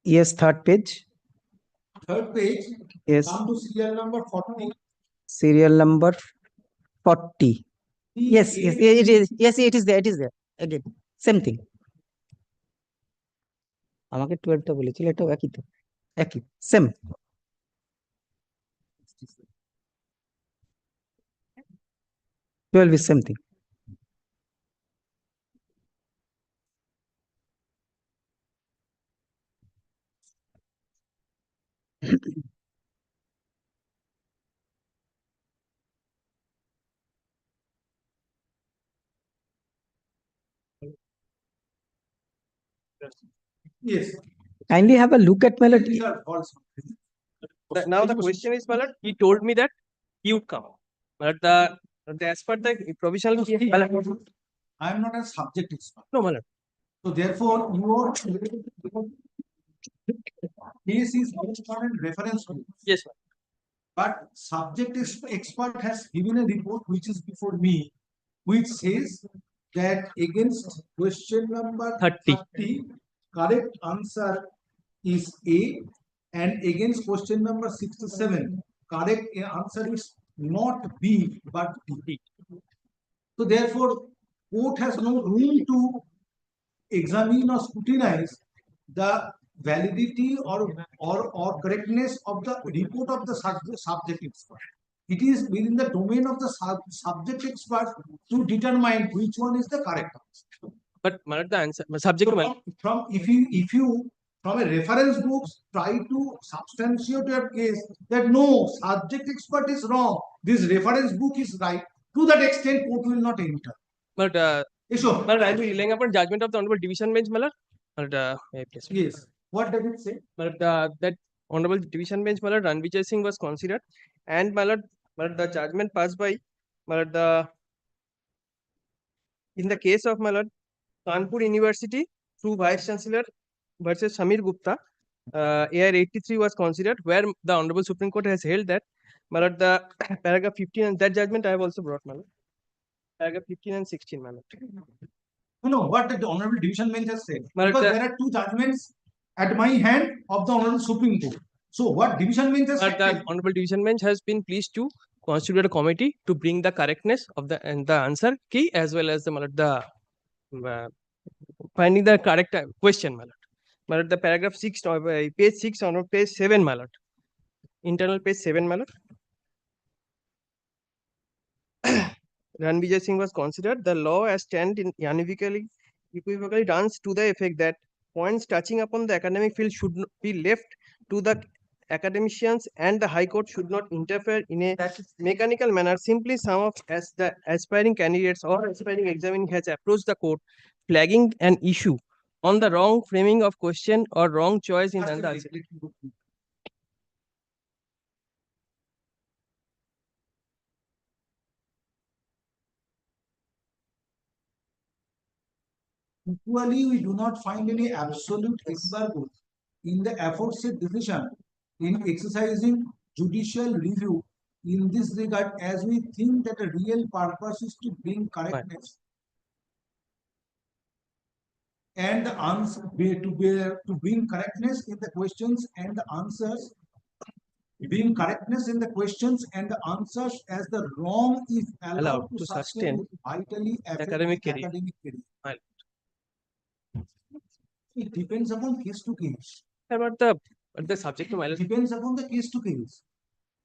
Yes, third page.
Third page.
Yes.
Come to serial number 40.
Serial number 40. Yes, yes, it is. Yes, it is there. It is there. Again, same thing. আমাকে 12টা বলেছিল, এটাও একই তো, একই, same. Is same thing.
Yes.
Kindly have a look at my lord.
These are false.
Now the question is, my lord, he told me that he would come, but as per the provisional.
I am not a subject expert.
No, my lord.
So therefore, your case is based on a reference group.
Yes, sir.
But subject expert has given a report which is before me, which says that against question number 30, correct answer is A, and against question number 67, correct answer is not B but D. So therefore, court has no room to examine or scrutinize the validity or correctness of the report of the subject expert. It is within the domain of the subject expert to determine which one is the correct answer.
But the answer subject
from if you from a reference books try to substantiate your case that no, subject expert is wrong, this reference book is right, to that extent court will not enter.
But
But
I will be relying upon judgment of the Honorable Division Bench, my lord. But
yes, what does it say?
But that Honorable Division Bench, my lord, Ranvijay Singh was considered, and my lord, the judgment passed by, my lord, in the case of my lord, Kanpur University through Vice Chancellor versus Samir Gupta, AR 83 was considered, where the Honorable Supreme Court has held that, my lord, the paragraph 15 and that judgment I have also brought, my lord. Paragraph 15 and 16, my lord.
No, what the Honorable Division Bench has said. Because there are two judgments at my hand of the Honorable Supreme Court. So what Division Bench has said?
The Honorable Division Bench has been pleased to constitute a committee to bring the correctness of the answer key as well as the finding the correct question, my lord. My lord, the paragraph 6, page 6 on page 7, my lord. Internal page 7, my lord. Ranvijay Singh was considered. The law as stand in unequivocally runs to the effect that points touching upon the academic field should be left to the academicians, and the High Court should not interfere in a mechanical manner. Simply some of as the aspiring candidates or aspiring examining has approached the court, flagging an issue on the wrong framing of question or wrong choice in the answer.
Equally, we do not find any absolute embargo in the aforesaid decision in exercising judicial review in this regard, as we think that the real purpose is to bring correctness and the answer to bring correctness in the questions and the answers, bring correctness in the questions and the answers, as the wrong is allowed to sustain vitally affect
academic
the
career.
academic career.
Right.
It depends upon case to case.
But the subject to
It depends upon the case to case.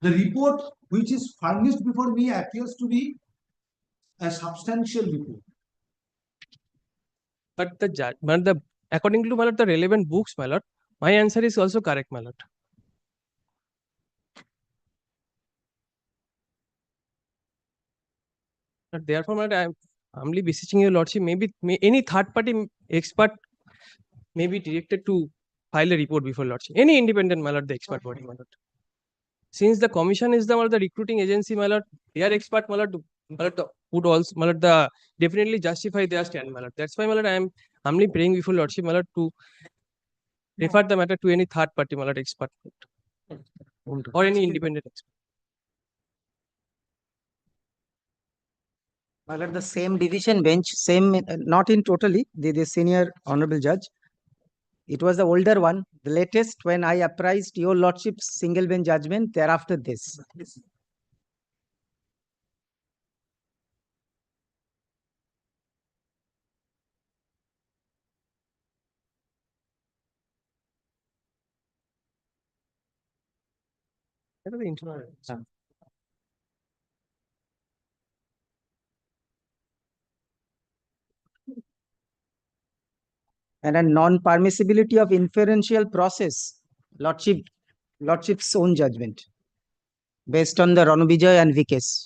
The report which is furnished before me appears to be a substantial report.
But the judge, but the according to the relevant books, my lord, my answer is also correct, my lord. But therefore, my lord, I am humbly beseeching your lordship, maybe any third party expert may be directed to file a report before lordship. Any independent, my lord, the expert body, my lord. Since the commission is the recruiting agency, my lord, they are expert, my lord, would also, my lord, definitely justify their stand, my lord. That's why, my lord, I am humbly praying before lordship, my lord, to refer the matter to any third party, my lord, expert or any independent expert.
My lord, the same division bench, same, not in totally, the senior honorable judge. It was the older one, the latest, when I apprised your lordship's single bench judgment, thereafter this.
That is the internal.
And a non-permissibility of inferential process, lordship's own judgment, based on the Ranubijay and V case.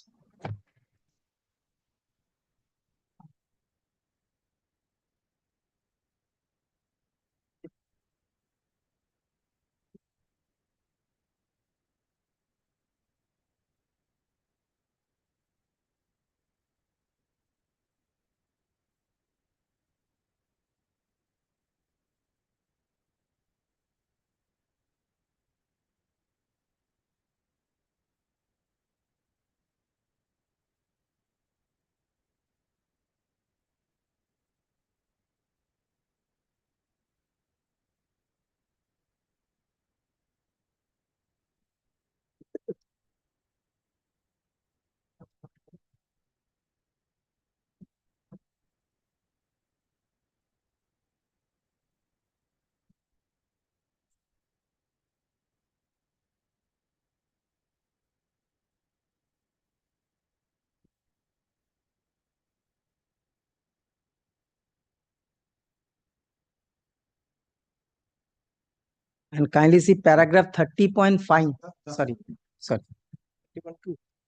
And kindly see paragraph 30.5. Sorry.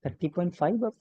30.5 of.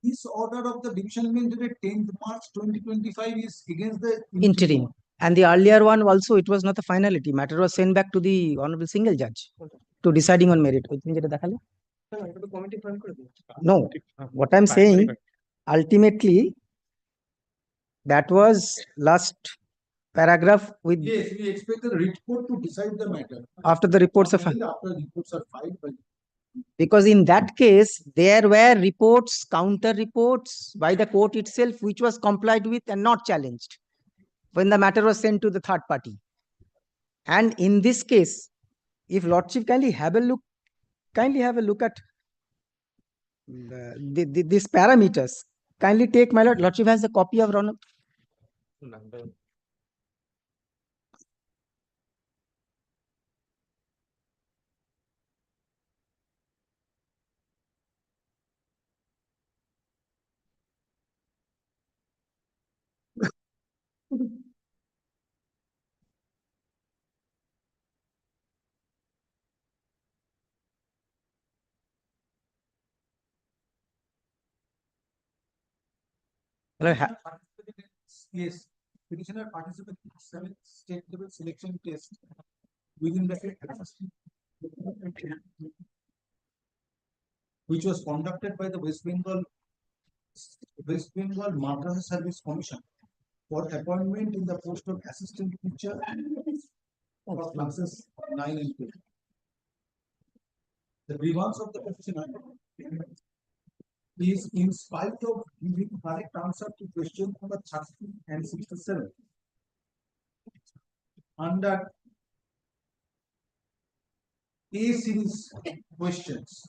This order of the division bench dated 10th March 2025 is against the
Interim. And the earlier one also, it was not the finality. Matter was sent back to the honorable single judge to deciding on merit. No, what I'm saying, ultimately, that was last paragraph with.
Yes, we expect the report to decide the matter.
After the reports are filed.
After reports are filed by.
Because in that case, there were reports, counter reports by the court itself, which was complied with and not challenged when the matter was sent to the third party. And in this case, if lordship kindly have a look at these parameters. Kindly take, my lordship has a copy of Ronald.
Yes, petitioner participated in 7th state level selection test within the which was conducted by the West Bengal Madrasa Service Commission for appointment in the post of assistant teacher for classes 9 and 10. The grievance of the petitioner is in spite of giving correct answer to question number 30 and 67 under A series questions.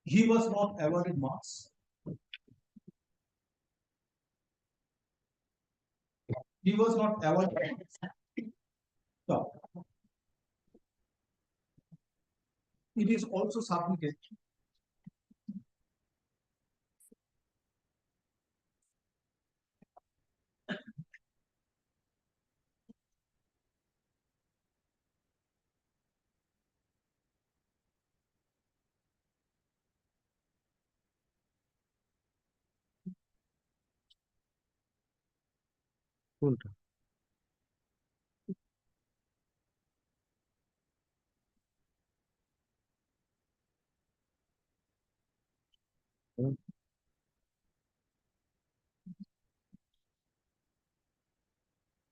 He was not awarded marks. He was not awarded. So, it is also submitted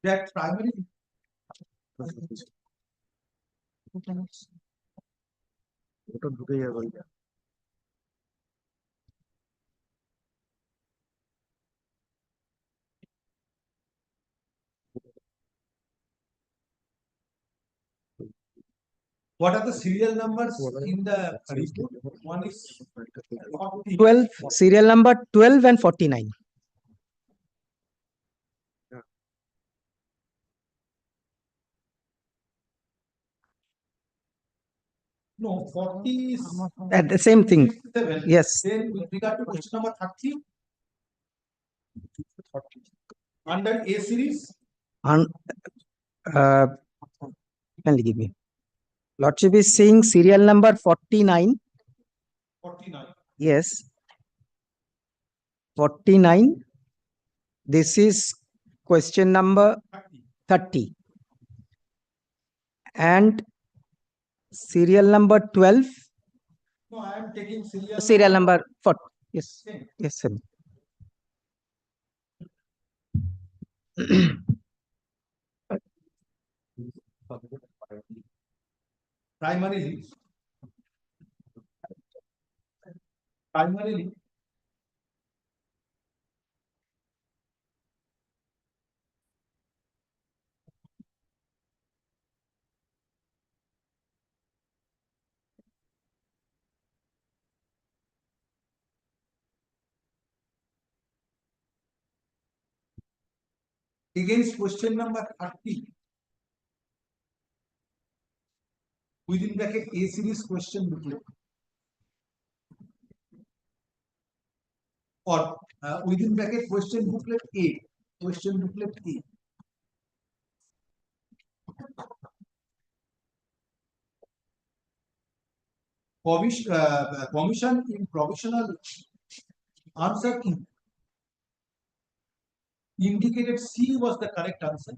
that primary what are the serial numbers in the report? One is
12, serial number 12 and 49.
no 40 is
At the same thing.
7.
Yes.
Then with regard to question number 30 under A series
And kindly give me. Lordship is saying serial number 49.
49.
Yes. 49. This is question number 30. And serial number 12.
No, I am taking
Serial number 4. Yes.
Same.
Yes, sir.
Primarily against question number 30 within bracket A series question booklet or within bracket question booklet A, question booklet A. Commission in provisional answer key indicated C was the correct answer,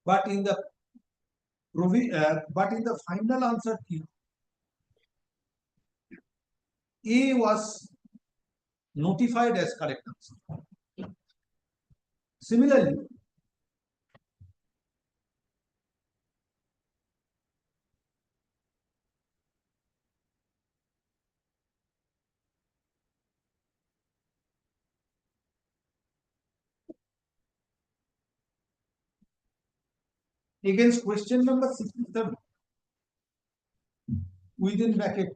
but in the final answer key A was notified as correct answer. Similarly, against question number 67 within bracket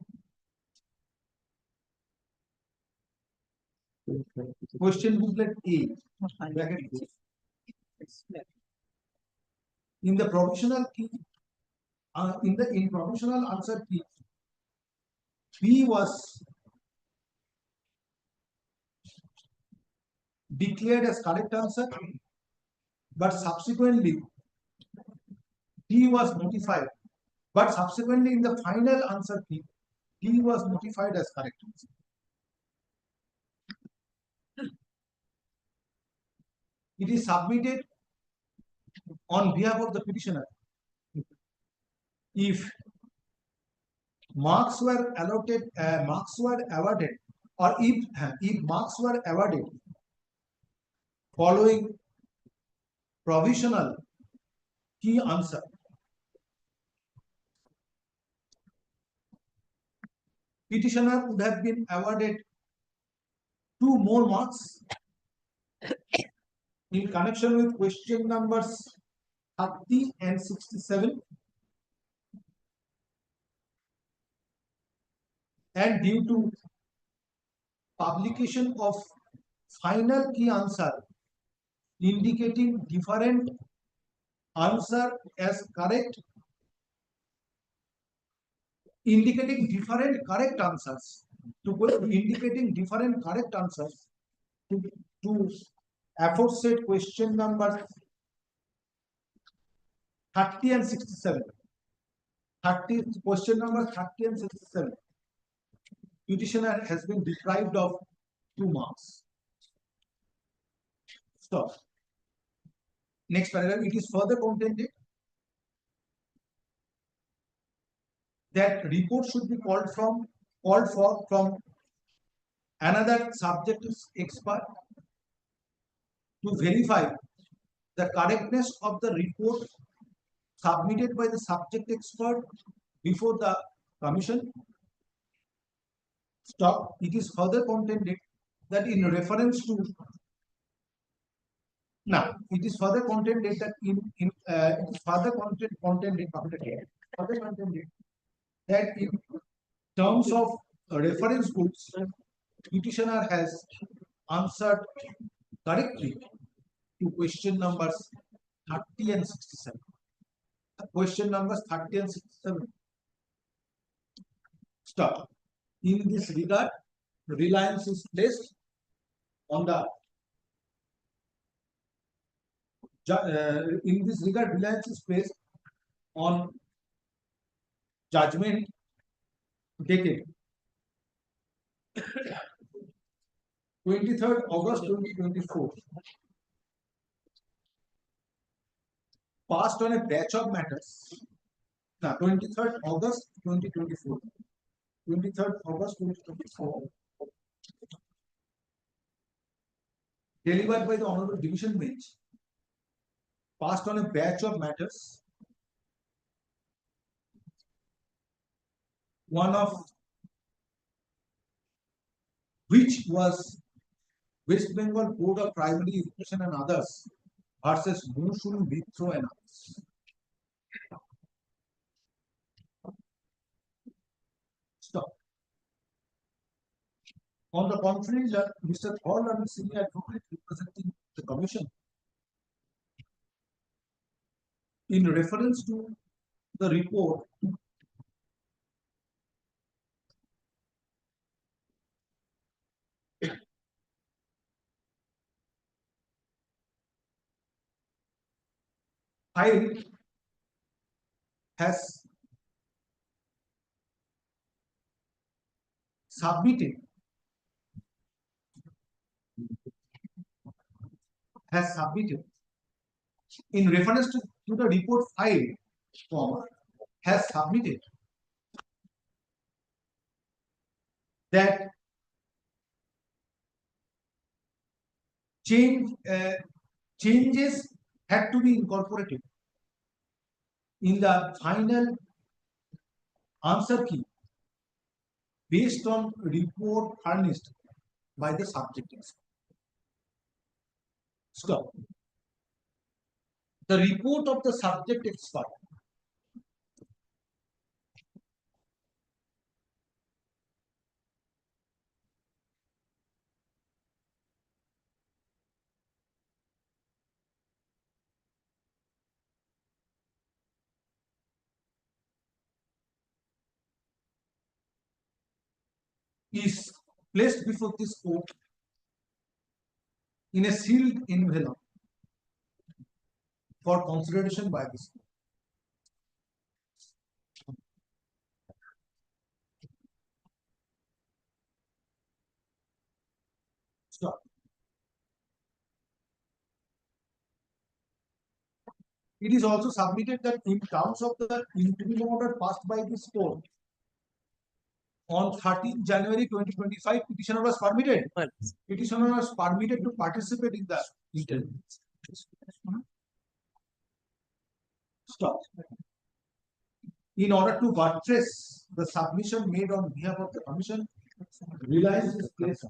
question booklet A bracket in the provisional key in provisional answer key B was
declared as correct answer, but subsequently D was notified. But subsequently in the final answer key, D was notified as correct answer. It is submitted on behalf of the petitioner. If marks were allotted, marks were awarded, or if marks were awarded following provisional key answer, petitioner would have been awarded 2 more marks in connection with question numbers 30 and 67, and due to publication of final key answer indicating different answer as correct, indicating different correct answers to aforesaid question number 30 and 67. Question number 30 and 67. Petitioner has been deprived of 2 marks. Stop. Next paragraph. It is further contended that report should be called for from another subject expert to verify the correctness of the report submitted by the subject expert before the commission. Stop. It is further contended that in reference to it is further contended that that in terms of reference books, petitioner has answered correctly to question numbers 30 and 67. Question numbers 30 and 67. Stop. In this regard, reliance is placed on the in this regard, reliance is placed on judgment dated 23rd August 2024, passed on a batch of matters. 23rd August 2024. 23rd August 2024. Delivered by the Honorable Division Bench. Passed on a batch of matters. One of which was West Bengal Board of Primary Education and others versus Musul, Vitro and others. Stop. On the contrary, Mr. Hall and senior advocate representing the commission, in reference to the report filed, has submitted in reference to the report filed has submitted that changes had to be incorporated in the final answer key based on report furnished by the subject expert. Stop. The report of the subject expert is placed before this court in a sealed envelope for consideration by the school. Stop. It is also submitted that in terms of the interim order passed by this court on 13th January 2025, petitioner was permitted. Petitioner was permitted to participate in the interim. Stop. In order to buttress the submission made on behalf of the commission, reliance is placed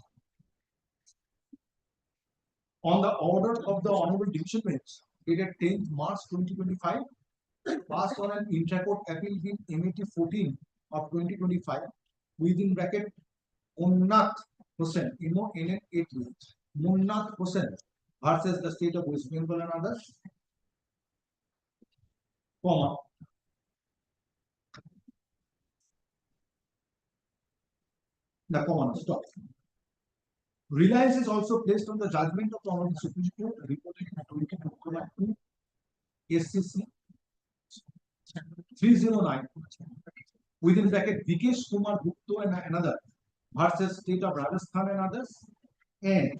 on the order of the Honorable Division Bench dated 10th March 2025, passed on an intra-court appeal in MAT 14 of 2025 within bracket Munnath Hussain, MONN8, Munnath Hussain versus the state of West Bengal and others, comma, the comma, stop. Reliance is also placed on the judgment of the Honorable Supreme Court reported in 20 October 2 SCC 309 within bracket Vikesh Kumar Gupta and another versus state of Rajasthan and others, and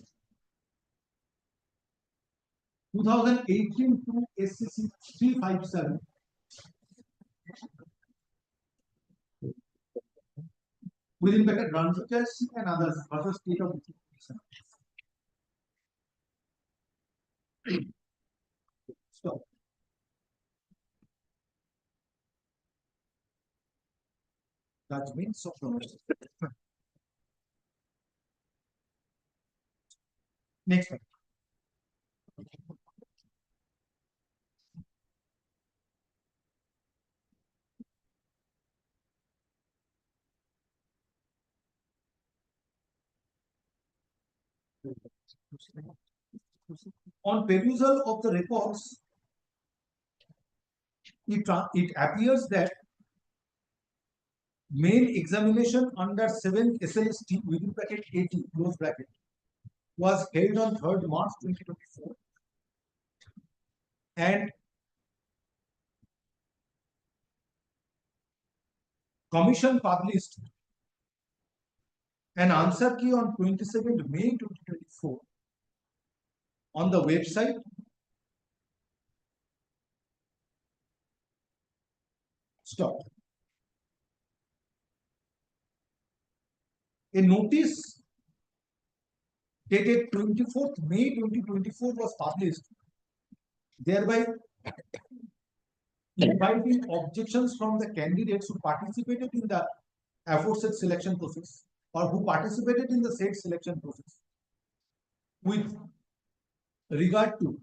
2018 to SCC 357 within bracket Ranjit and others versus state of Stop. Judgments of promotion. Next one. On perusal of the records, it appears that main examination under 7th SLST within bracket 80 close bracket was held on 3rd March 2024, and Commission published an answer key on 22nd May 2024 on the website stop. A notice dated 24th May 2024 was published, thereby inviting objections from the candidates who participated in the aforesaid selection process or who participated in the said selection process with regard to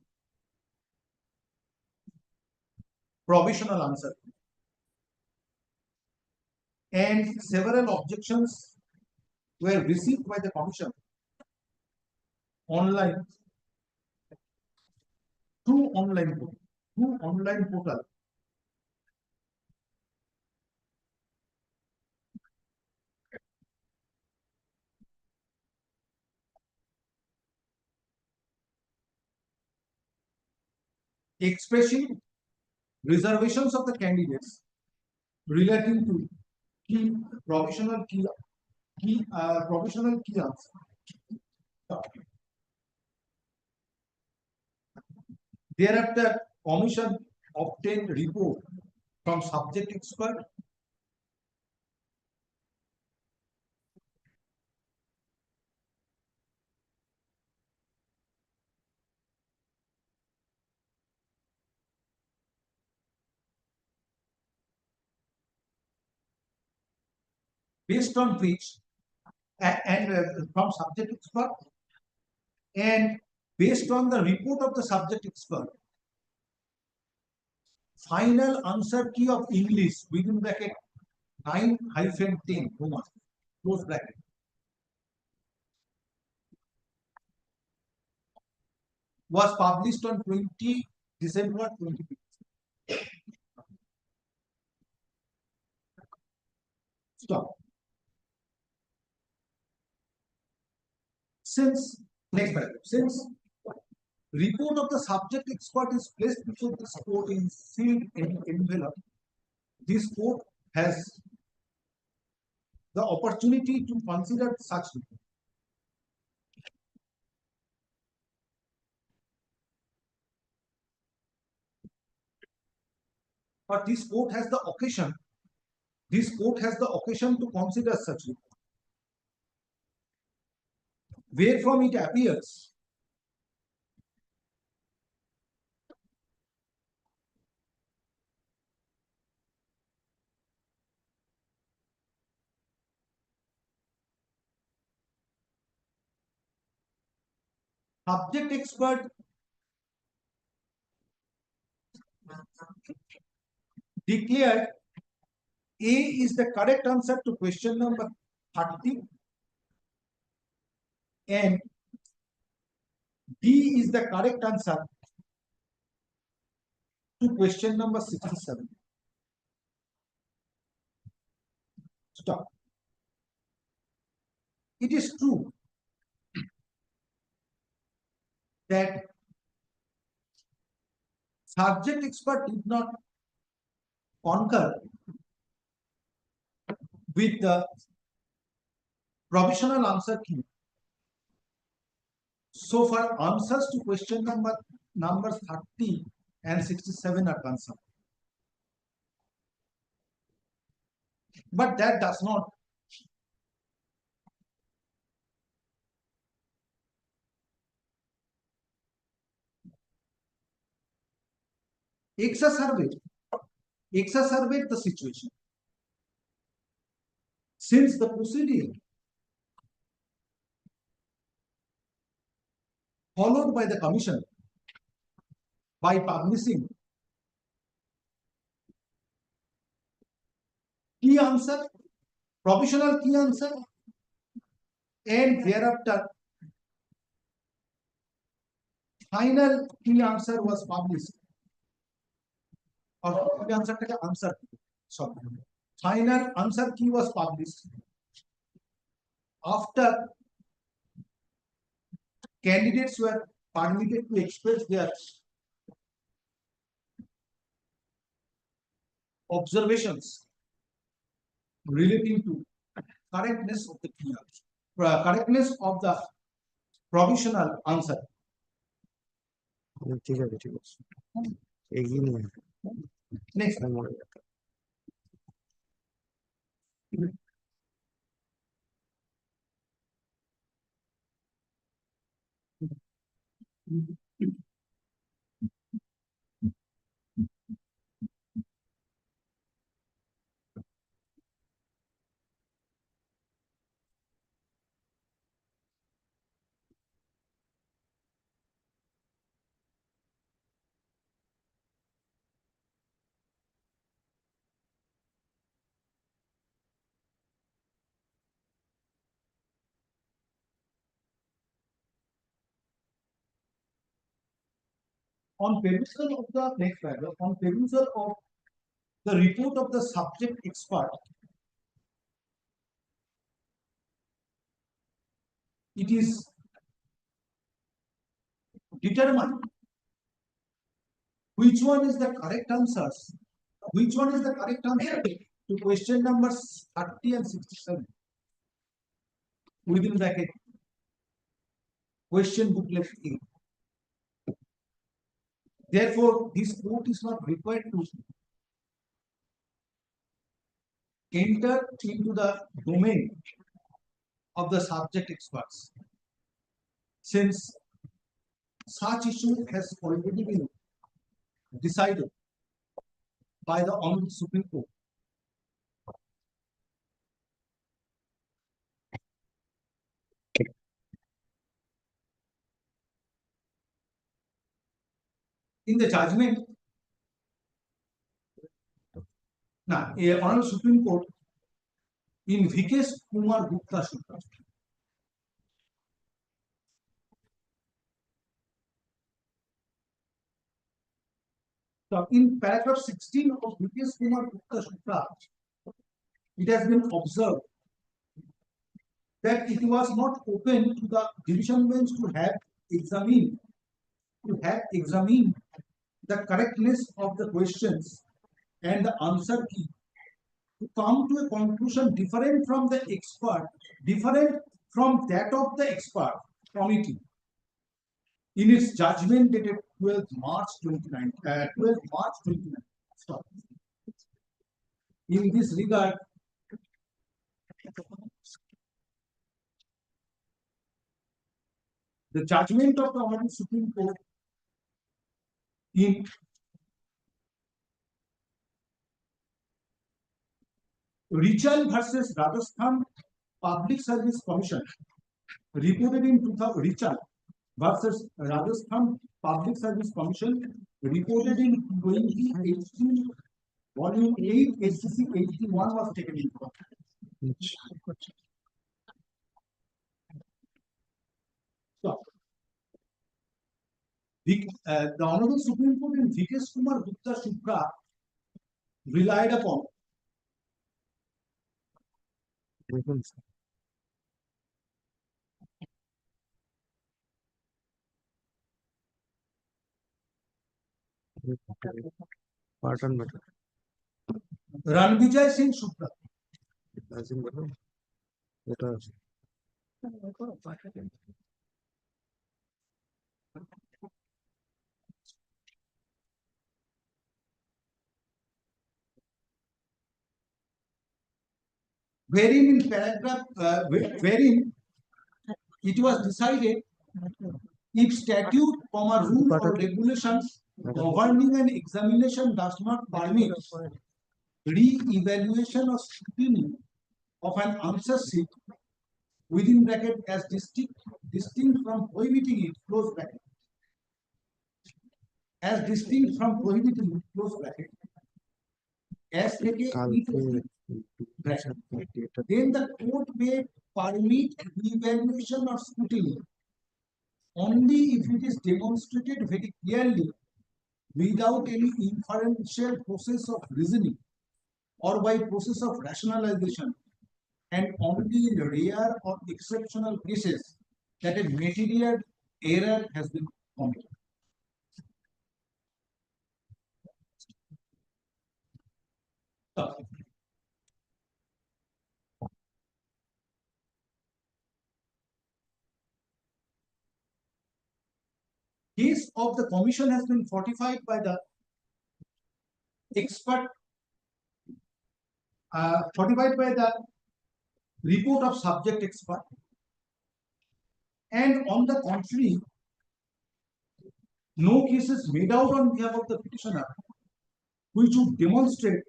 provisional answer, and several objections were received by the commission online through online portal. Expressing reservations of the candidates relating to provisional key answer. Thereafter, commission obtained report from subject expert based on which from subject expert, and based on the report of the subject expert, final answer key of English within bracket 9-10 Roman close bracket was published on 20 December 2015. Stop. Since next paragraph, since report of the subject expert is placed before this court in sealed envelope. This court has the opportunity to consider such report. But this court has the occasion to consider such report. Wherefrom it appears subject expert declared A is the correct answer to question number 30 and D is the correct answer to question number 67. Stop. It is true that subject expert did not concur with the provisional answer key. So far, answers to question numbers 30 and 67 are concerned. But that does not exacerbate the situation. Since the proceeding followed by the commission by publishing key answer, provisional key answer, and thereafter final key answer was published. Or key answer take answer. Sorry. Final answer key was published after candidates were permitted to express their observations relating to correctness of the key answer, correctness of the provisional answer. Next. On perusal of the next paragraph, on perusal of the report of the subject expert, it is determined which one is the correct answers, to question numbers 30 and 67 within bracket question booklet A. Therefore, this court is not required to enter into the domain of the subject experts, since such issue has already been decided by the Honorable Supreme Court. In the judgment, now, Honorable Supreme Court in Vikesh Kumar Gupta Sutra, so in paragraph 16 of Vikesh Kumar Gupta Sutra, it has been observed that it was not open to the division bench to have examined to have examined the correctness of the questions and the answer key to come to a conclusion different from the expert, different from that of the expert committee in its judgment dated 12th March 29. Stop. In this regard, the judgment of the Honorable Supreme Court in Richal versus Rajasthan Public Service Commission, reported in 2000, Richal versus Rajasthan Public Service Commission, reported in 2018, volume 8, SCC 81 was taken into account. So, the Honorable Supreme Court in Vikesh Kumar Gupta Shukra relied upon Ranvijay Singh Shukla. Wherein in paragraph, wherein it was decided if statute, rule or regulations governing an examination does not permit re-evaluation or scrutiny of an answer sheet within bracket as distinct from prohibiting it, close bracket, as distinct from prohibiting it, close bracket, as then the court may permit evaluation or scrutiny only if it is demonstrated very clearly without any inferential process of reasoning or by process of rationalization, and only in rare or exceptional cases that a material error has been committed. Case of the commission has been fortified by the expert, fortified by the report of subject expert, and on the contrary, no cases made out on behalf of the petitioner which would demonstrate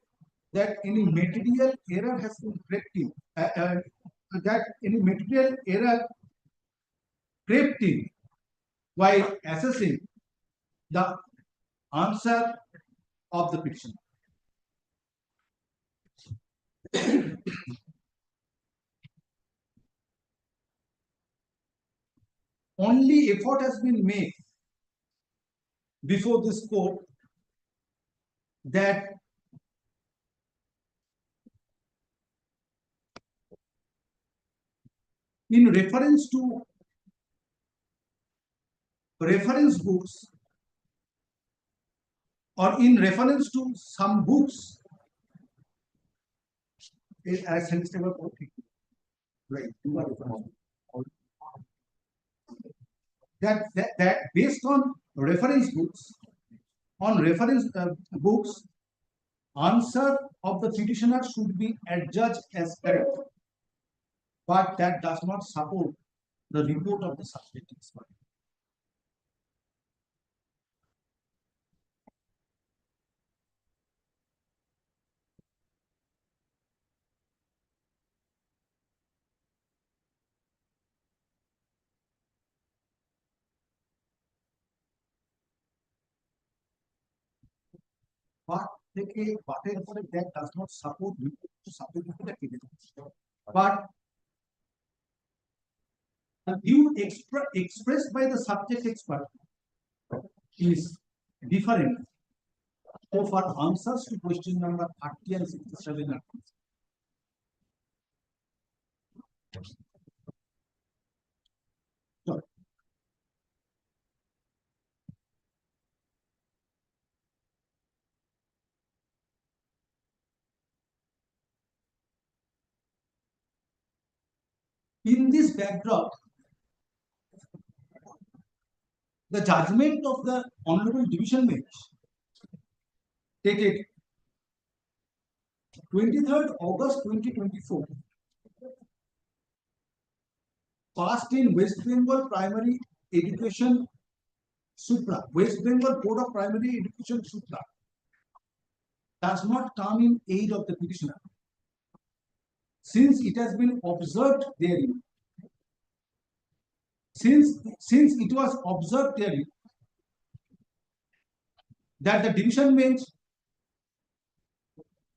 that any material error has been crept in, that any material error crept in while assessing the answer of the petition. Only effort has been made before this court that in reference to reference books or in reference to some books, that based on reference books, answer of the petitioner should be adjudged as correct, but that does not support the report of the subject expert. But that does not support subject evidence. But the view expressed by the subject expert is different. So for answers to question number 30 and 67 are so, In this backdrop, the judgment of the Honorable Division Bench dated 23rd August 2024 passed in West Bengal Primary Education Sutra, West Bengal Board of Primary Education Sutra, does not come in aid of the petitioner, since it has been observed therein. Since it was observed therein that the division bench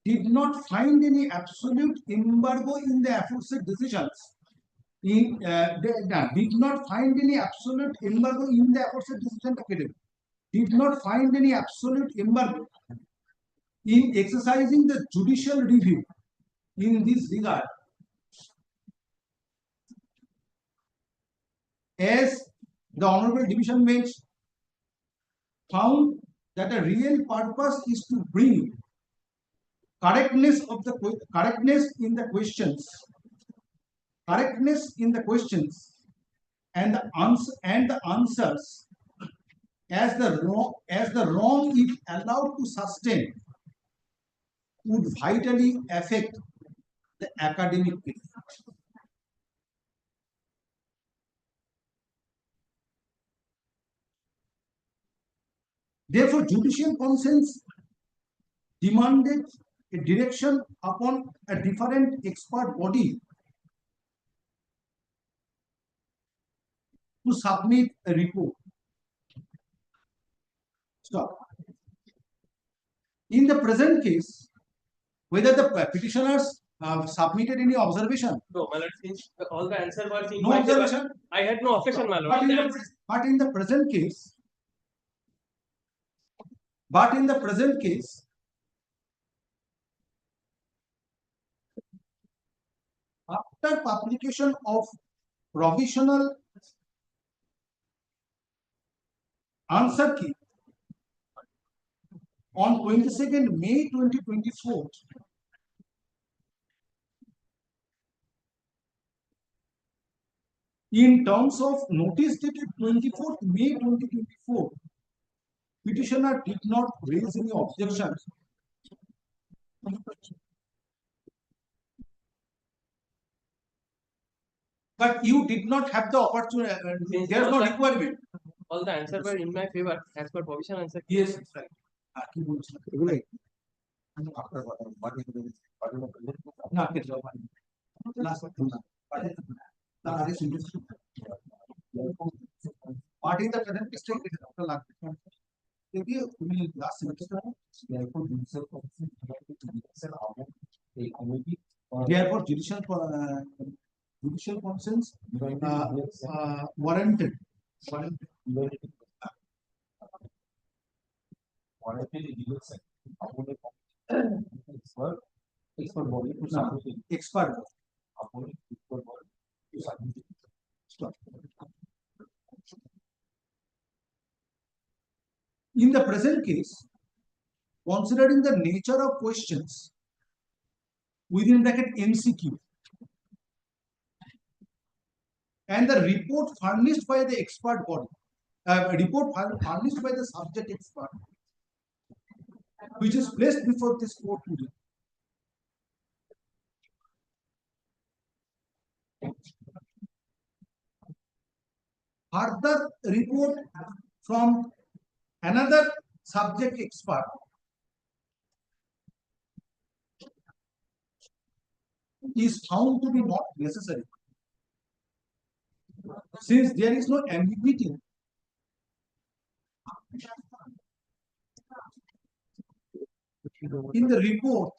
did not find any absolute embargo in the aforesaid decisions. Did not find any absolute embargo in the aforesaid decision academy. Did not find any absolute embargo in exercising the judicial review in this regard, as the Honorable Division Bench found that the real purpose is to bring correctness in the questions, and the answers, as the wrong, if allowed to sustain, would vitally affect the academic ethics. Therefore, judicial conscience demanded a direction upon a different expert body to submit a report. Stop. In the present case, whether the petitioners submitted any observation?
No, my lord, since all the answer was in
No
my favor,
observation?
I had no objection, my lord.
But in the present case, after publication of provisional answer key on 22nd May 2024, in terms of notice dated 24th May 2024, petitioner did not raise any objections. But you did not have the opportunity, there is no requirement.
All the answer were in my favor as per provision answer.
Yes, right. What is the present mistake? It is after last. Last semester. Therefore, judicial conscience warranted. Expert. In the present case, considering the nature of questions within bracket MCQ and the report furnished by the expert body, furnished by the subject expert, which is placed before this court today, further report from another subject expert is found to be not necessary, since there is no ambiguity in the report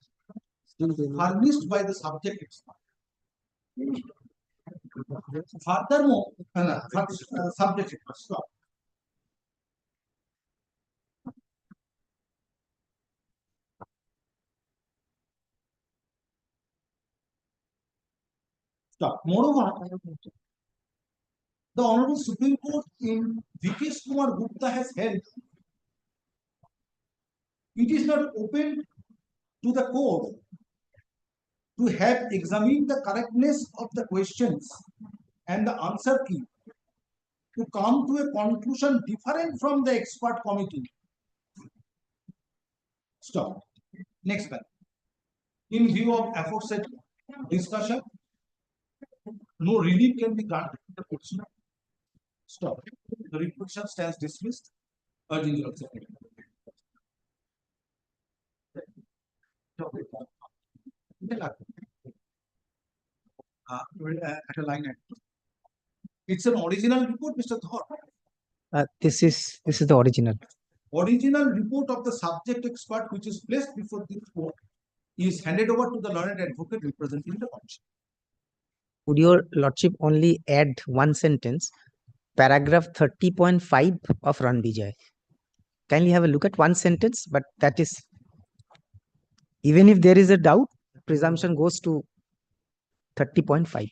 furnished by the subject expert. Furthermore, subject expert. Stop. Moreover, the Honorable Supreme Court in Vikesh Kumar Gupta has held it is not open to the court to have examined the correctness of the questions and the answer key to come to a conclusion different from the expert committee. Stop. Next one. In view of aforesaid discussion, no relief can be granted to the petitioner. Stop. The petition stands dismissed. Urging your acceptance. At a line. It's an original report, Mr. Dhar.
This is the original.
Original report of the subject expert which is placed before the court is handed over to the learned advocate representing the country.
Would your lordship only add one sentence? Paragraph 30.5 of Ranvijay. Kindly have a look at one sentence, but that is, even if there is a doubt, presumption goes to 30.5.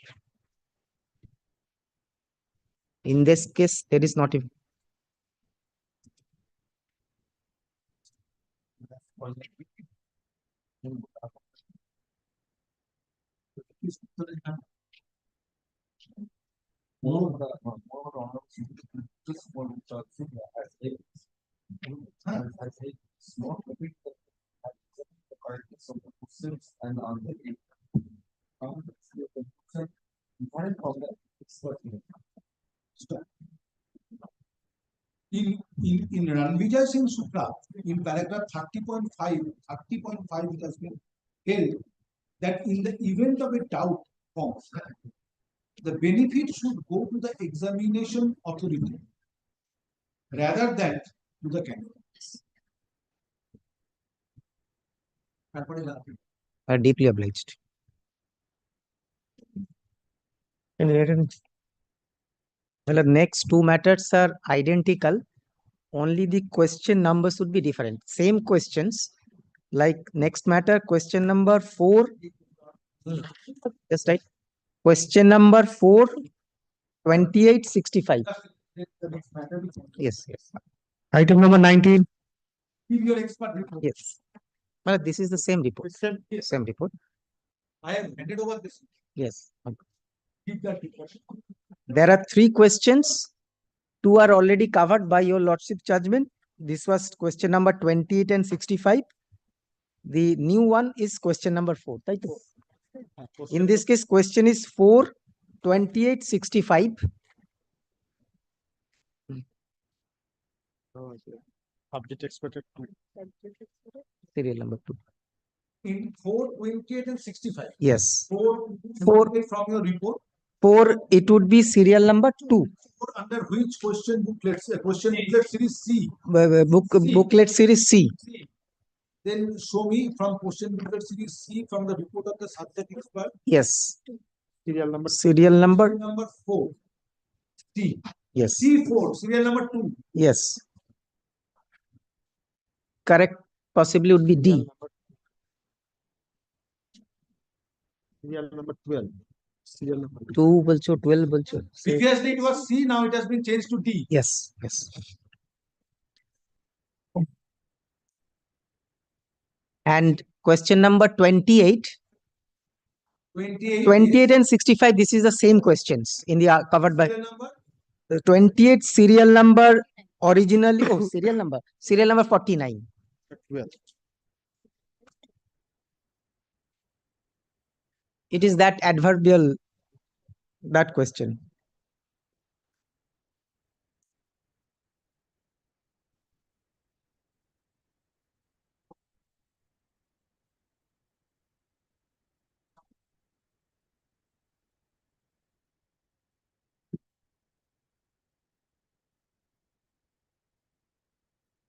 In this case, there is not a
In Ranvijay Singh Sutra, in paragraph 30.5, it has been held that in the event of a doubt comes, the benefit should go to the examination authority rather than to the candidate.
deeply obliged. Well, the next two matters are identical. Only the question numbers would be different. Same questions. Like next matter, question number 4. Just right. Question number 4, 2865. Yes, yes.
Item number 19.
Give your expert report.
Yes. Well, this is the same report. Same report.
I have handed over this.
Yes.
Give that report.
There are 3 questions. 2 are already covered by your lordship judgment. This was question number 28 and 65. The new one is question number 4. Right? In this case, question is 4, 28, 65.
Subject expected.
Serial number 2.
In 4, 28 and 65.
Yes.
4 from your report.
4, it would be serial number 2.
Under which question booklet? Question booklet series C.
Booklet series C.
Then show me from question booklet series C from the report of the subject expert.
Yes.
Serial number.
Serial number
4. C.
Yes.
C4. Serial number 2.
Yes. Correct possibly would be D.
Serial number 12. Serial number
2 also 12 also.
Previously it was C, now it has been changed to D.
Yes, yes. And question number 28. 28 and 65, this is the same questions in the covered by 28 serial number originally. Oh, serial number 49.
12.
It is that adverbial, that question.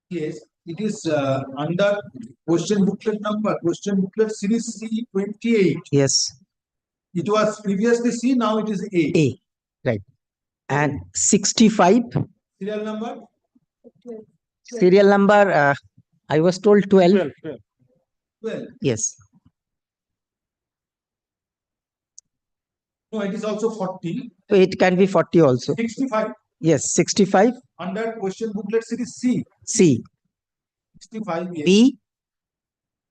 Yes, it is under question booklet number, question booklet series C 28.
Yes.
It was previously C, now it is A.
A, right. And 65.
Serial number?
Serial number, I was told 12.
12.
Yes.
No, it is also 40.
So it can be 40 also.
65.
Yes, 65.
Under question booklet series C.
C.
65. Yes.
B.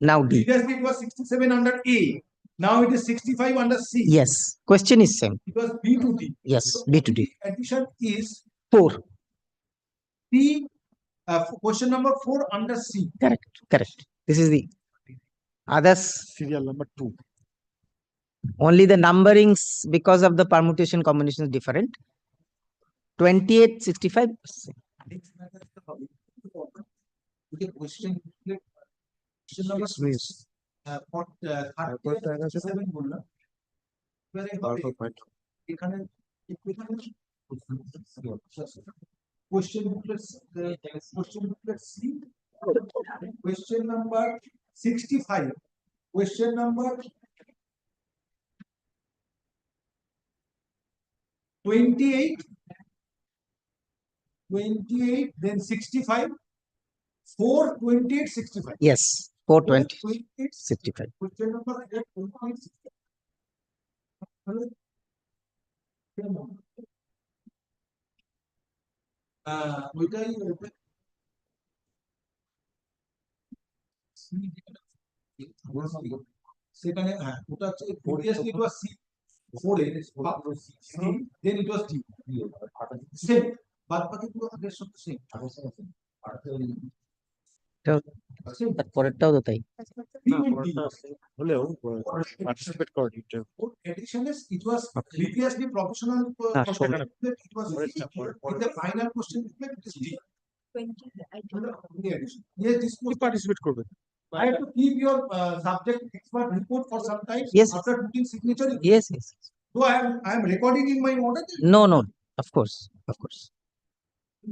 Now D.
Previously it was 67 under A. Now it is 65 under C.
Yes, question is same.
It was B to D.
Yes,
So
B to D.
addition is
4.
C, question number 4 under C.
Correct, correct. This is the others.
Serial number 2.
Only the numberings because of the permutation combination is different. 28, 65.
Question number 6. For 37 বললাম। এবারে হবে এখানে question booklet C, question number 65, question number 28, then 65, 4, 28, 65.
Yes, 420, 65.
Question number 28, 65. ওইটাই সেখানে হ্যাঁ ওটা হচ্ছে previously it was C 4 then it was D same বাদ বাকি পুরো আগের সব সেম
পরেরটাও তো তাই।
হলেও participate করে দিতে
addition is it was previously professional it was in the final question it is D 20 yes this was
participate করবে
I have to keep your subject expert report for some time.
Yes.
After putting signature.
Yes, yes.
So I am recording in my order.
No, no, of course, of course.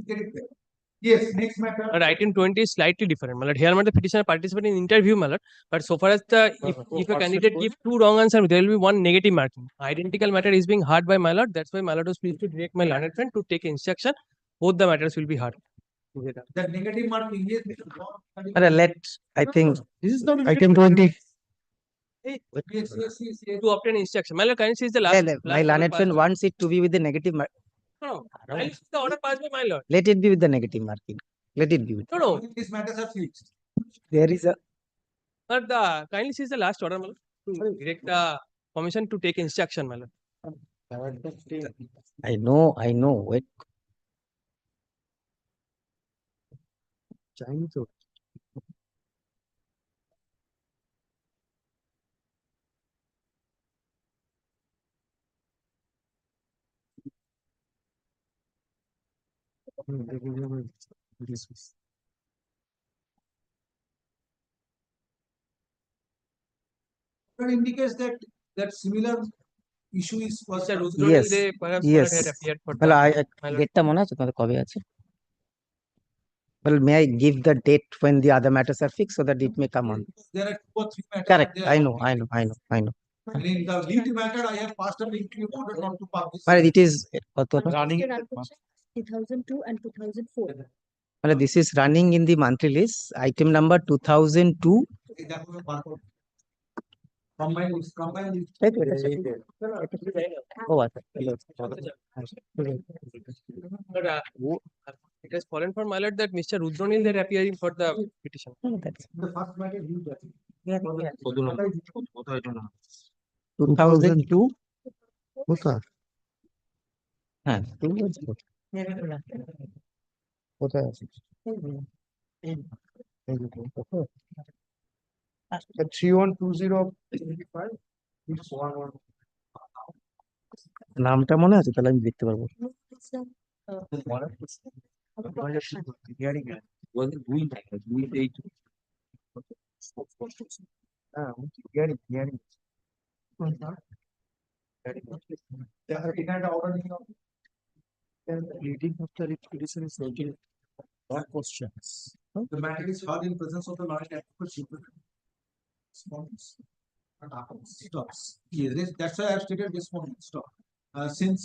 Get it there. Yes, next matter.
But item 20 is slightly different. My lord, here the petitioner participate in interview, my lord. But so far as the if a candidate give 2 wrong answers, there will be 1 negative marking. Identical matter is being heard by my lord. That's why my lord was pleased to direct my learned friend to take instruction. Both the matters will be heard.
The negative marking is.
Let I think
this is not
item 20.
To obtain instruction. My lord, can you see the last?
My learned friend wants it to be with the negative mark.
No, the order passed by my lord.
Let it be with the negative marking. Let it be with.
No.
These matters are fixed.
There is a.
But kindly see the last order, my lord. To direct the commission to take instruction, my lord.
I know. Wait. Chinese.
It indicates that similar issue is was.
Yes.
They perhaps
Yes.
had appeared for
Well, I
my lord.
date টা মনে আছে তোমাদের কবে আছে? Well, may I give the date when the other matters are fixed so that it may come on?
There are 2 or 3 matters.
Correct.
There.
I know.
And in the lead matter, I have passed an include order not to publish.
But it is
running
2002 and 2004.
well, this is running in the monthly list. Item number 2002.
Combine.
Right, oh,
But it has fallen for my lord that Mr. Rudronil they are appearing for the petition.
The first matter you got.
2002.
কোথায়
হ্যাঁ
কোথায় আছে 3120
নামটা মনে আছে তাহলে আমি দেখতে পারবো
reading of the petition is making more questions.
The matter is heard in presence of the learned advocate Supreme. Stops. Yes, that's why I have stated respondent. Stop. Since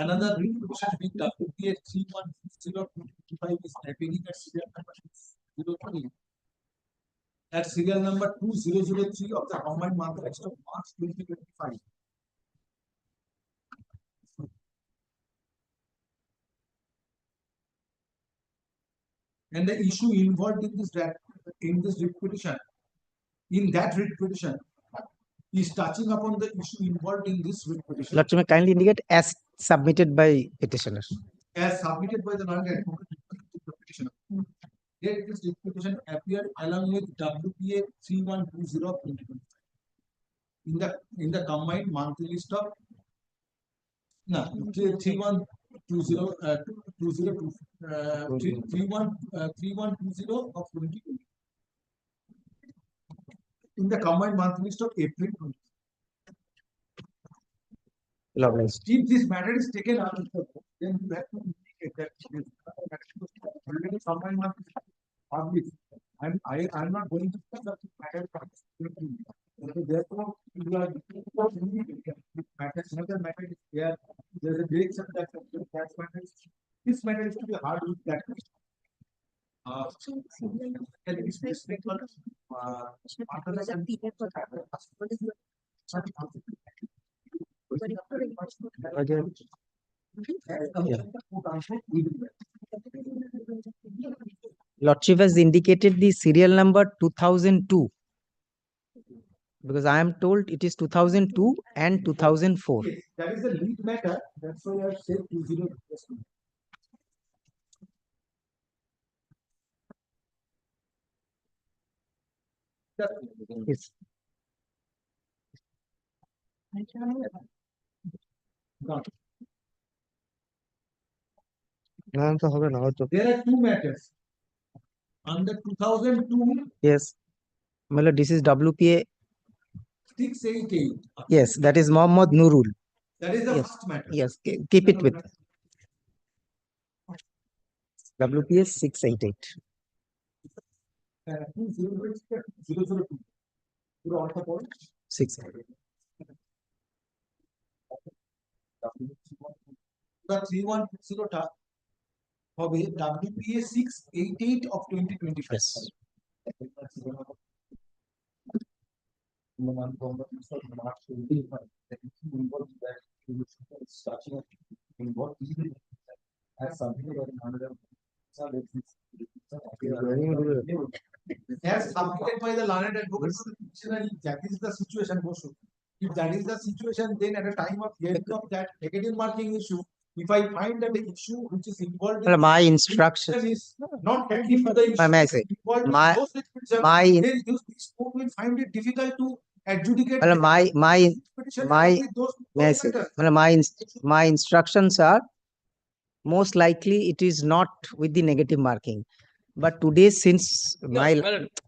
another petition being done, 31025 is appearing at serial number 03. At serial number 2003 of the combined month of March 2025. And the issue involved in this petition
in that writ petition is touching upon the issue involved in this writ petition
Lordship, may kindly indicate as submitted by petitioner.
as submitted by the learned advocate to the petitioner. Date this writ petition appeared along with WPA 3120 of 2025 in the combined monthly list of 3120 3120 of 2020 in the combined monthly list of April 20. If this matter is taken out, then you have to indicate that already combined monthly published. I'm not going to put the matter. Therefore, you are another matter is there. There's a direction that matter is, this matter is to be hard with that.
Lordship has indicated the serial number 2002 because I am told it is 2002 and 2004.
Yes, that is the lead matter. That's why I have said 20.
Yes.
There are two matters. Under 2002,
Yes. My lord, this is WPA.
688.
Yes, that is Mohammad Nurul.
That is the
Yes.
first matter.
Yes, keep it with WPA 688.
002.
6.
The 3120 টা হবে WPA 688 of 2025.
Yes.
As submitted by the learned advocate to the petitioner, if that is the situation, Bosu. If that is the situation, then at a time of hearing of that negative marking issue, if I find that the issue which is involved in
Well, my
this
instruction
is not active to the issue
may I say,
involved in
my-
those petitions,
my-
then this court will find it difficult to adjudicate.
well, my
petition
my
with those
may I say,
matters.
well, my instructions are most likely it is not with the negative marking. But today, since my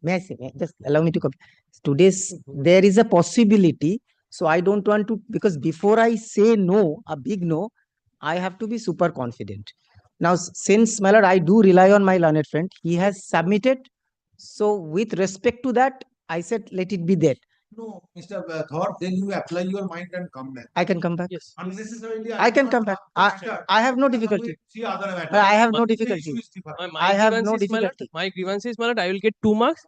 may I say, just allow me to complete. Today's there is a possibility. So I don't want to, because before I say no, a big no, I have to be super confident. Now, since my lord, I do rely on my learned friend, he has submitted. So with respect to that, I said, let it be there.
No, Mr. Thor, then you apply your mind and come back.
I can come back.
Yes. Unnecessarily,
I can come back. I have no difficulty. I have no difficulty. I have no difficulty.
My grievance is, my lord, I will get 2 marks.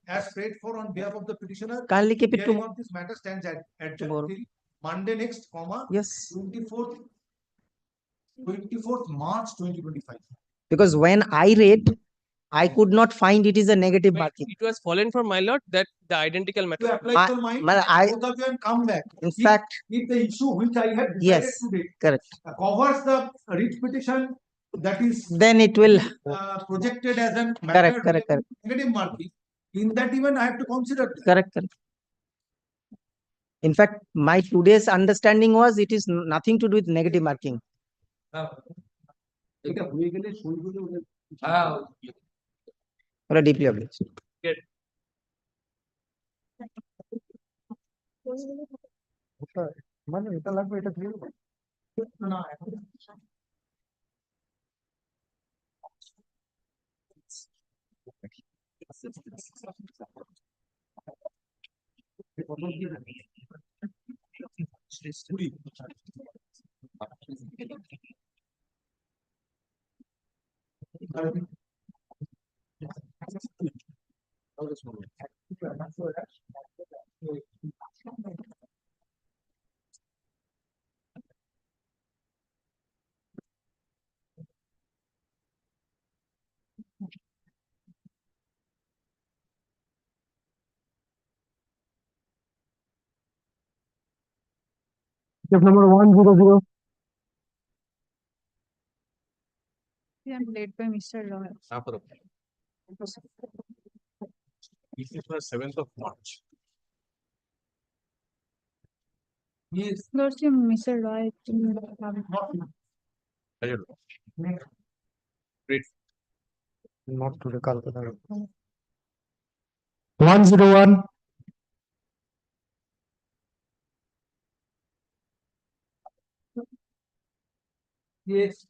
As prayed for on behalf of the petitioner,
Kindly keep it
hearing
to
of this matter stands at
tomorrow.
till Monday next,
Yes.
24th March 2025.
Because when I read, I could not find it is a negative marking.
It was fallen from my lord that the identical
You
matter.
apply your mind, both of you and come back.
In fact,
if the issue which I have decided
yes,
today
correct.
Covers the writ petition, that is
Then it will
projected as a matter
correct.
negative marking, in that even I have to consider that.
Correct. In fact, my today's understanding was it is nothing to do with negative marking. Deeply obliged.
Case number 100.
I am led by Mr. Roy.
This is for 7th of March.
Yes. Lordship, Mr. Roy.
Great.
Not to the Calcutta. 101.
Yes.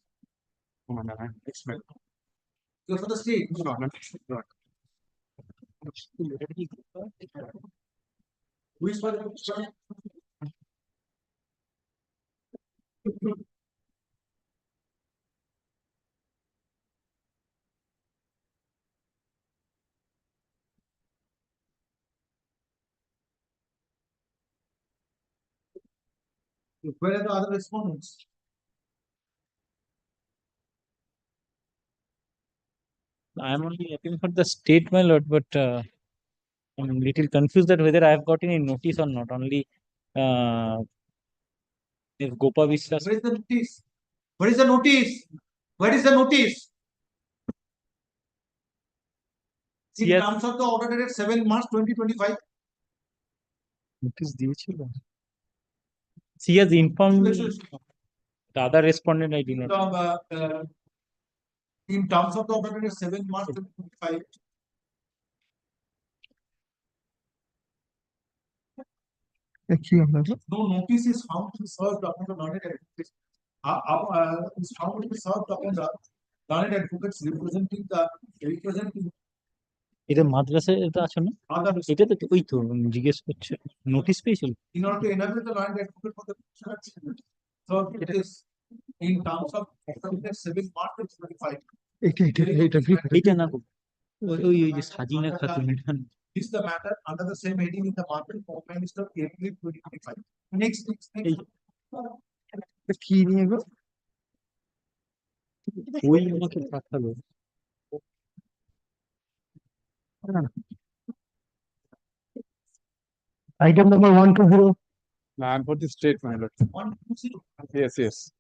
No, next matter.
Go for the state.
No, no.
Which one? Where are the other respondents?
I am only appealing for the state, my lord, but I'm little confused that whether I have got any notice or not. Only if Gopa Vishwas.
Where is the notice? Where is the notice? Where is the notice? In
Yes.
terms of the order dated 7 March 2025.
Notice দিয়েছিল She has informed me. The other respondent I do not.
In terms of the order dated 7 March 2025. No notice is found to be served upon the learned advocates. Is found to be served upon the learned advocates representing.
এটা মাদ্রাসে এটা আছে না এটা তো ওই তো জিজ্ঞেস করছে নোটিশ পেয়েছিল
In order to enable the learned advocate for the petitioner, so it is in terms of order dated 7 March 2025.
এটা না ওই যে Sajina Khatun
This is the matter under the same heading in the market for Prime Minister April 2025. Next.
কি নিয়ে গো ওই আমাকে পাঠালো
Item number 120.
I'm for the state, my lord.
120.
Yes, yes.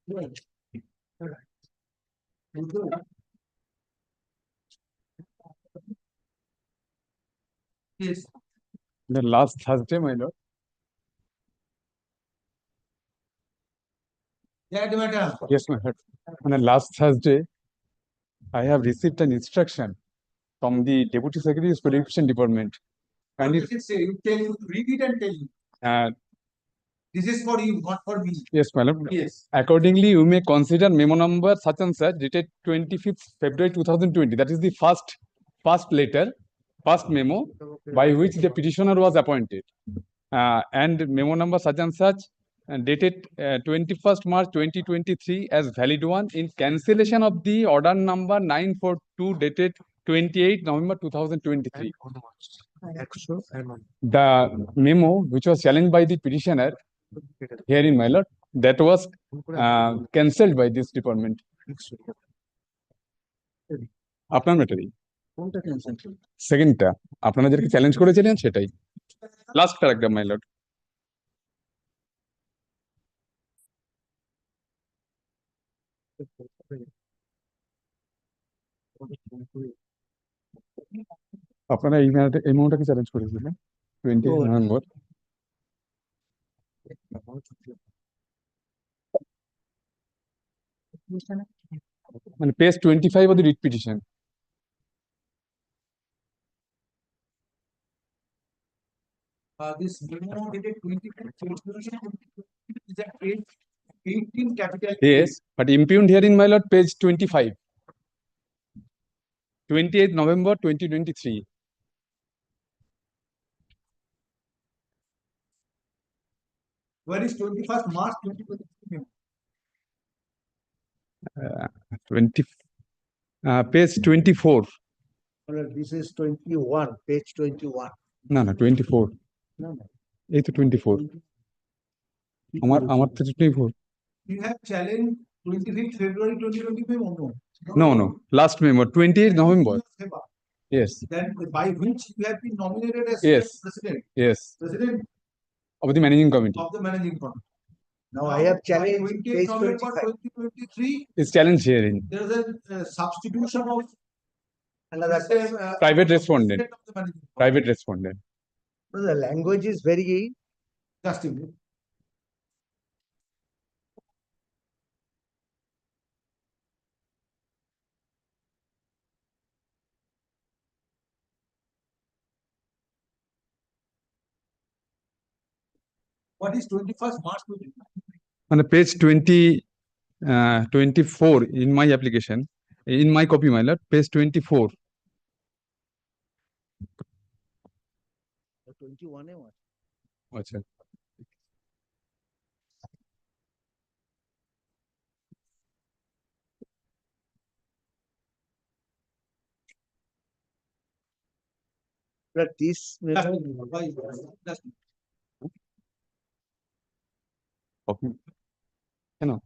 Yes.
The last Thursday, my lord.
That matter.
Yes, my lord. On the last Thursday, I have received an instruction from the Deputy Secretary of Education Department.
What does it say? You tell you, read it and tell you. This is for you, not for me.
Yes, my lord.
Yes.
Accordingly, you may consider memo number such and such dated 25th February 2020. That is the first letter, first memo by which the petitioner was appointed. And memo number such and such dated 21st March 2023 as valid one in cancellation of the order number 942 dated 28 November 2023. The memo which was challenged by the petitioner herein, my lord, that was cancelled by this department. আপনার ম্যাটারই সেকেন্ডটা আপনারা যাদেরকে challenge করেছিলেন সেটাই last paragraph my lord আপনারা এই মেমোটাকে challenge করেছিলেন 20 November মানে page 25 of the writ petition.
This memo dated 25th is at page 18 capital.
Yes, but impugned here in my lord page 25. 28th November 2023.
Where is 21st March 2023?
20 page 24.
This is 21, page 21.
No, 24.
No.
এই তো 24 আমার তো 24.
You have challenged 25th February 2025 or no?
No, last memo 28th November. Yes.
Then by which you have been nominated as
Yes.
president.
Yes.
President
Of the managing committee.
of the managing committee.
Now I have challenged
28
page
November
25.
2023,
Is challenge hearing.
there is a substitution of
Another
Private respondent.
president of the managing board.
Private respondent.
No, the language is very.
Just a minute. What is 21st March 2023?
On the page 24 in my application, in my copy, my lord, page 24.
21 A what?
Achha.
But this
Copy. You know.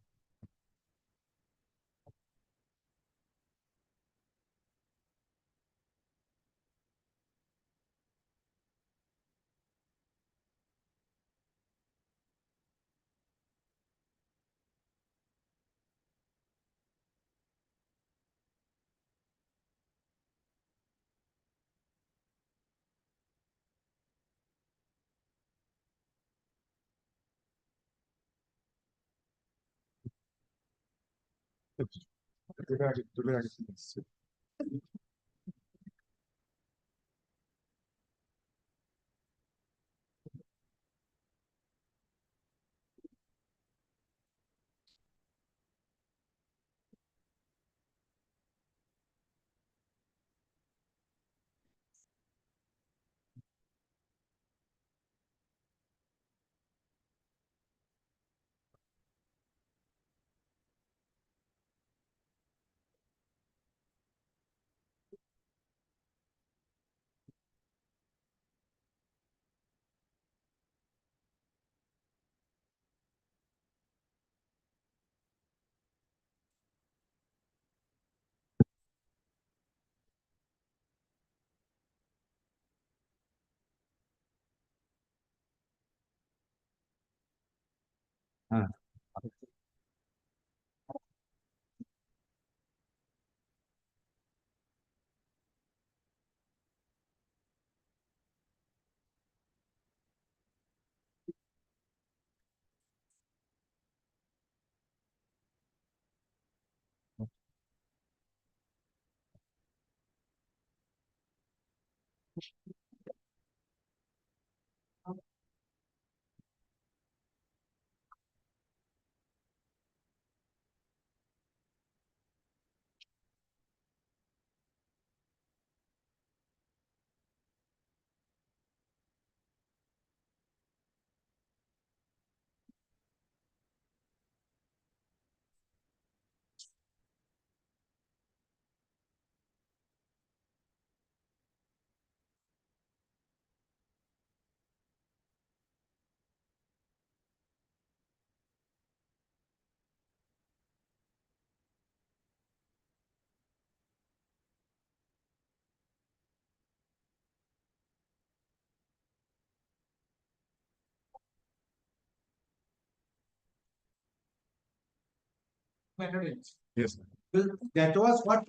Yes. Well, that was what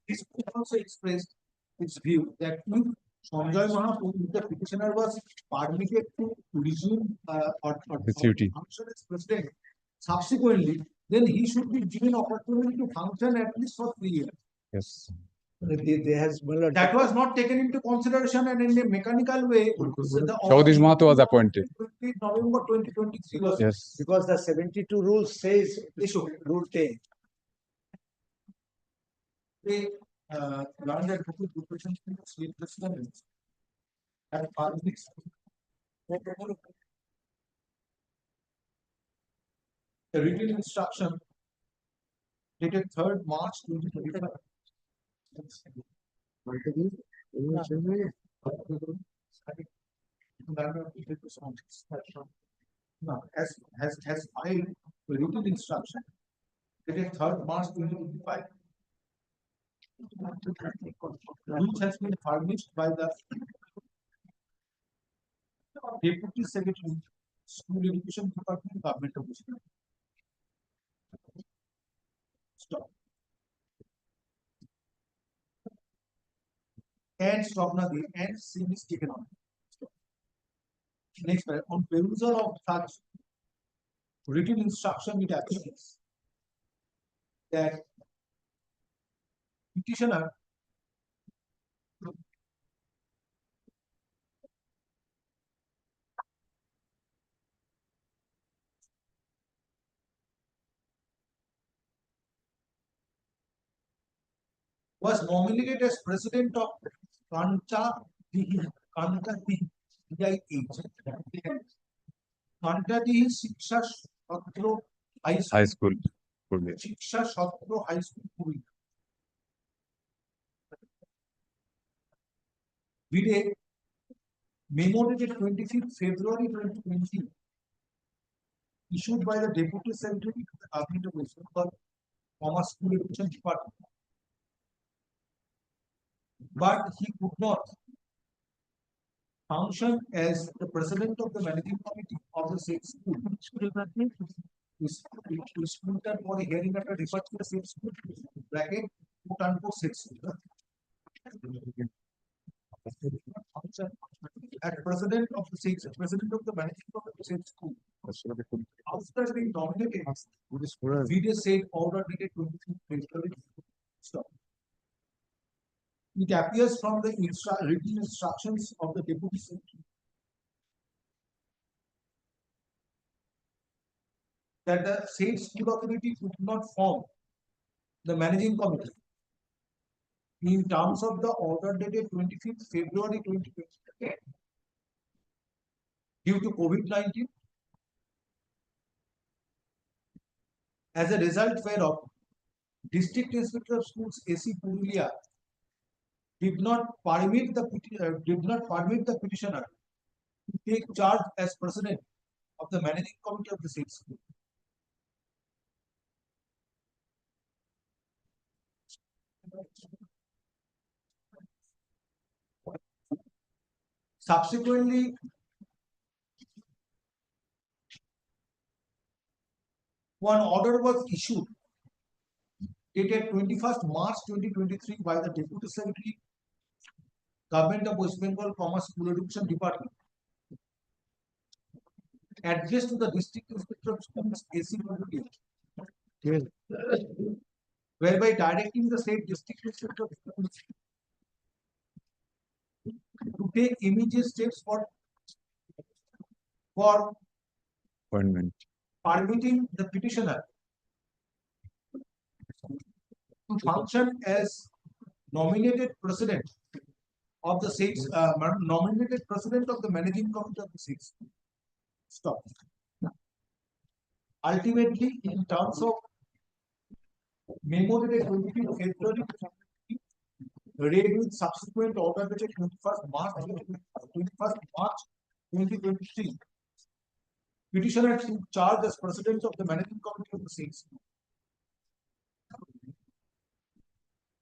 this court also expressed its view that if Sanjay Mahaprabhu, if the petitioner was permitted to resume
His duty.
function as president subsequently, then he should be given opportunity to function at least for 3 years.
Yes.
That was not taken into consideration, and in a mechanical way,
Jagadish Mahato was appointed.
November 2023 was.
Yes.
because the 72 rule says rule 10.
They learned that preparation sleepless nights and farmers. The written instruction dated 3rd March 2025. Now, has filed the written instruction dated 3rd March 2025. Which has been furnished by the Deputy Secretary
School Education Department, Government of West Bengal. Stop. And stop now, the and scene is taken on. Stop. Next, on perusal of such written instruction, it appears that petitioner was nominated as president of Kanta Shiksha Shatro
High school.
Shiksha Shatro High School Purulia. With a memo dated 25th February 2020, issued by the Deputy Secretary to the Government of West Bengal, Commerce School Education Department. But he could not function as the president of the managing committee of the said school. School term for a hearing after referred to the said school bracket quote unquote said school. As president of the said president of the managing committee of the said school. After being nominated, video said order dated 23 February. Stop. It appears from the written instructions of the Deputy Secretary that the said school authority could not form the managing committee in terms of the order dated 25th February 2020 due to COVID-19. As a result whereof, District Inspector of Schools AC Purulia did not permit the petitioner to take charge as president of the managing committee of the said school. Subsequently, one order was issued dated 21st March 2023 by the Deputy Secretary, Government of West Bengal, Commerce School Education Department, addressed to the District Inspector of Schools AC Purulia, whereby directing the said District Inspector of Schools to take immediate steps for
Appointment.
permitting the petitioner to function as nominated president of the said nominated president of the managing committee of the said school. Stop. Ultimately, in terms of memo dated 25th February, read with subsequent order dated 21st March 2023, petitioner took charge as president of the managing committee of the said school.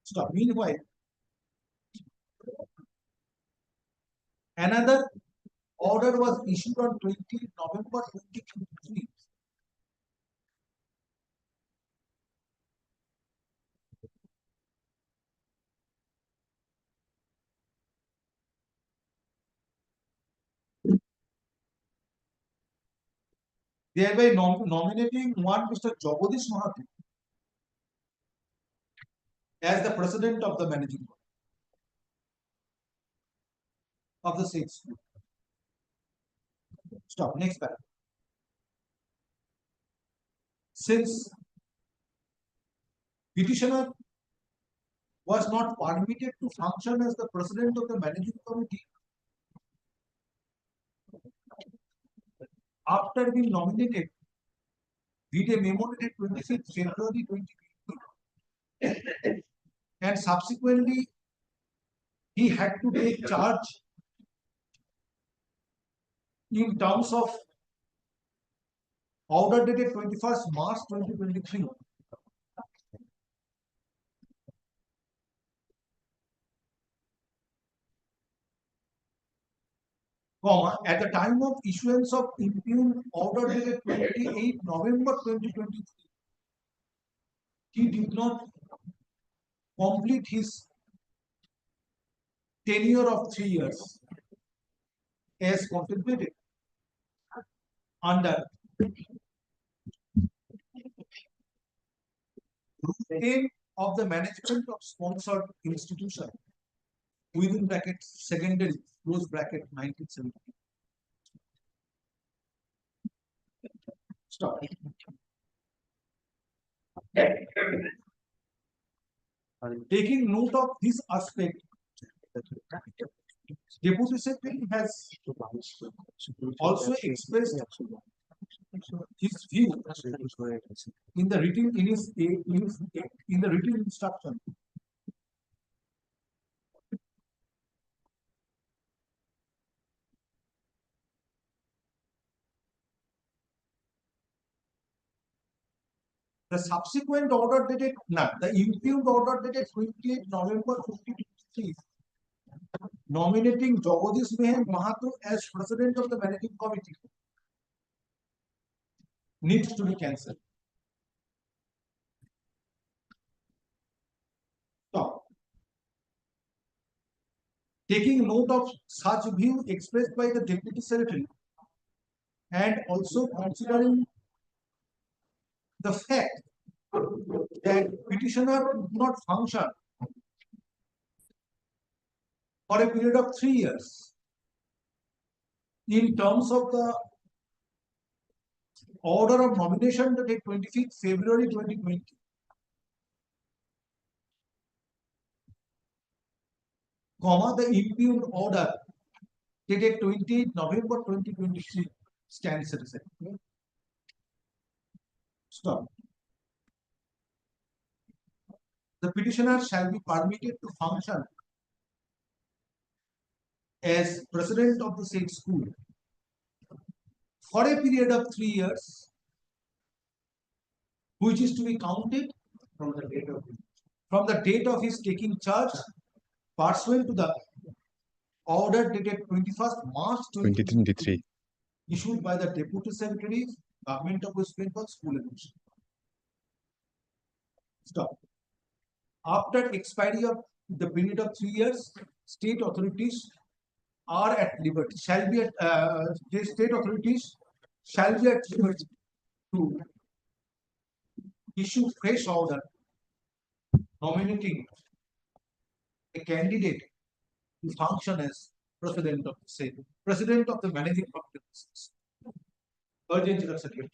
Stop. Meanwhile, another order was issued on 20 November 2023. Thereby nominating one Mr. Jagadish Mahathi as the president of the managing board of the said school. Stop. Next paragraph. Since petitioner was not permitted to function as the president of the managing committee after being nominated, with a memo dated 26th February 2020, and subsequently he had to take charge in terms of order dated 21st March 2023.
comma, at the time of issuance of impugned order dated 28 November 2023, he did not complete his tenure of 3 years as contemplated under Rule 10 of the management of sponsored institution within bracket secondary close bracket 1970. Stop. Taking note of this aspect, Deputy Secretary has also expressed his view in the written in the written instruction. The subsequent order dated, the impugned order dated 28 November 2023, nominating Jagadish Mahato as president of the managing committee, needs to be cancelled. Stop. Taking note of such view expressed by the Deputy Secretary and also considering the fact that petitioner could not function for a period of 3 years in terms of the order of nomination dated 25th February 2020. Comma, the impugned order dated 28 November 2023 stands citizen. Stop. The petitioner shall be permitted to function as president of the said school for a period of 3 years, which is to be counted from the date of his taking charge pursuant to the order dated 21st March 2023 issued by the Deputy Secretary, Government of West Bengal School Education. Stop. After expiry of the period of 3 years, state authorities are at liberty, the state authorities shall be at liberty to issue fresh order nominating a candidate to function as president of the managing committee. Urgent secretary.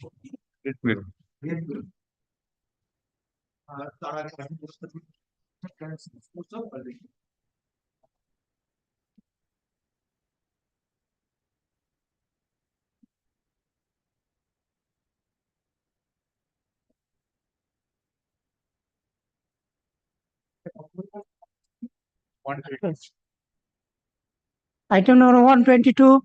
Item number 122.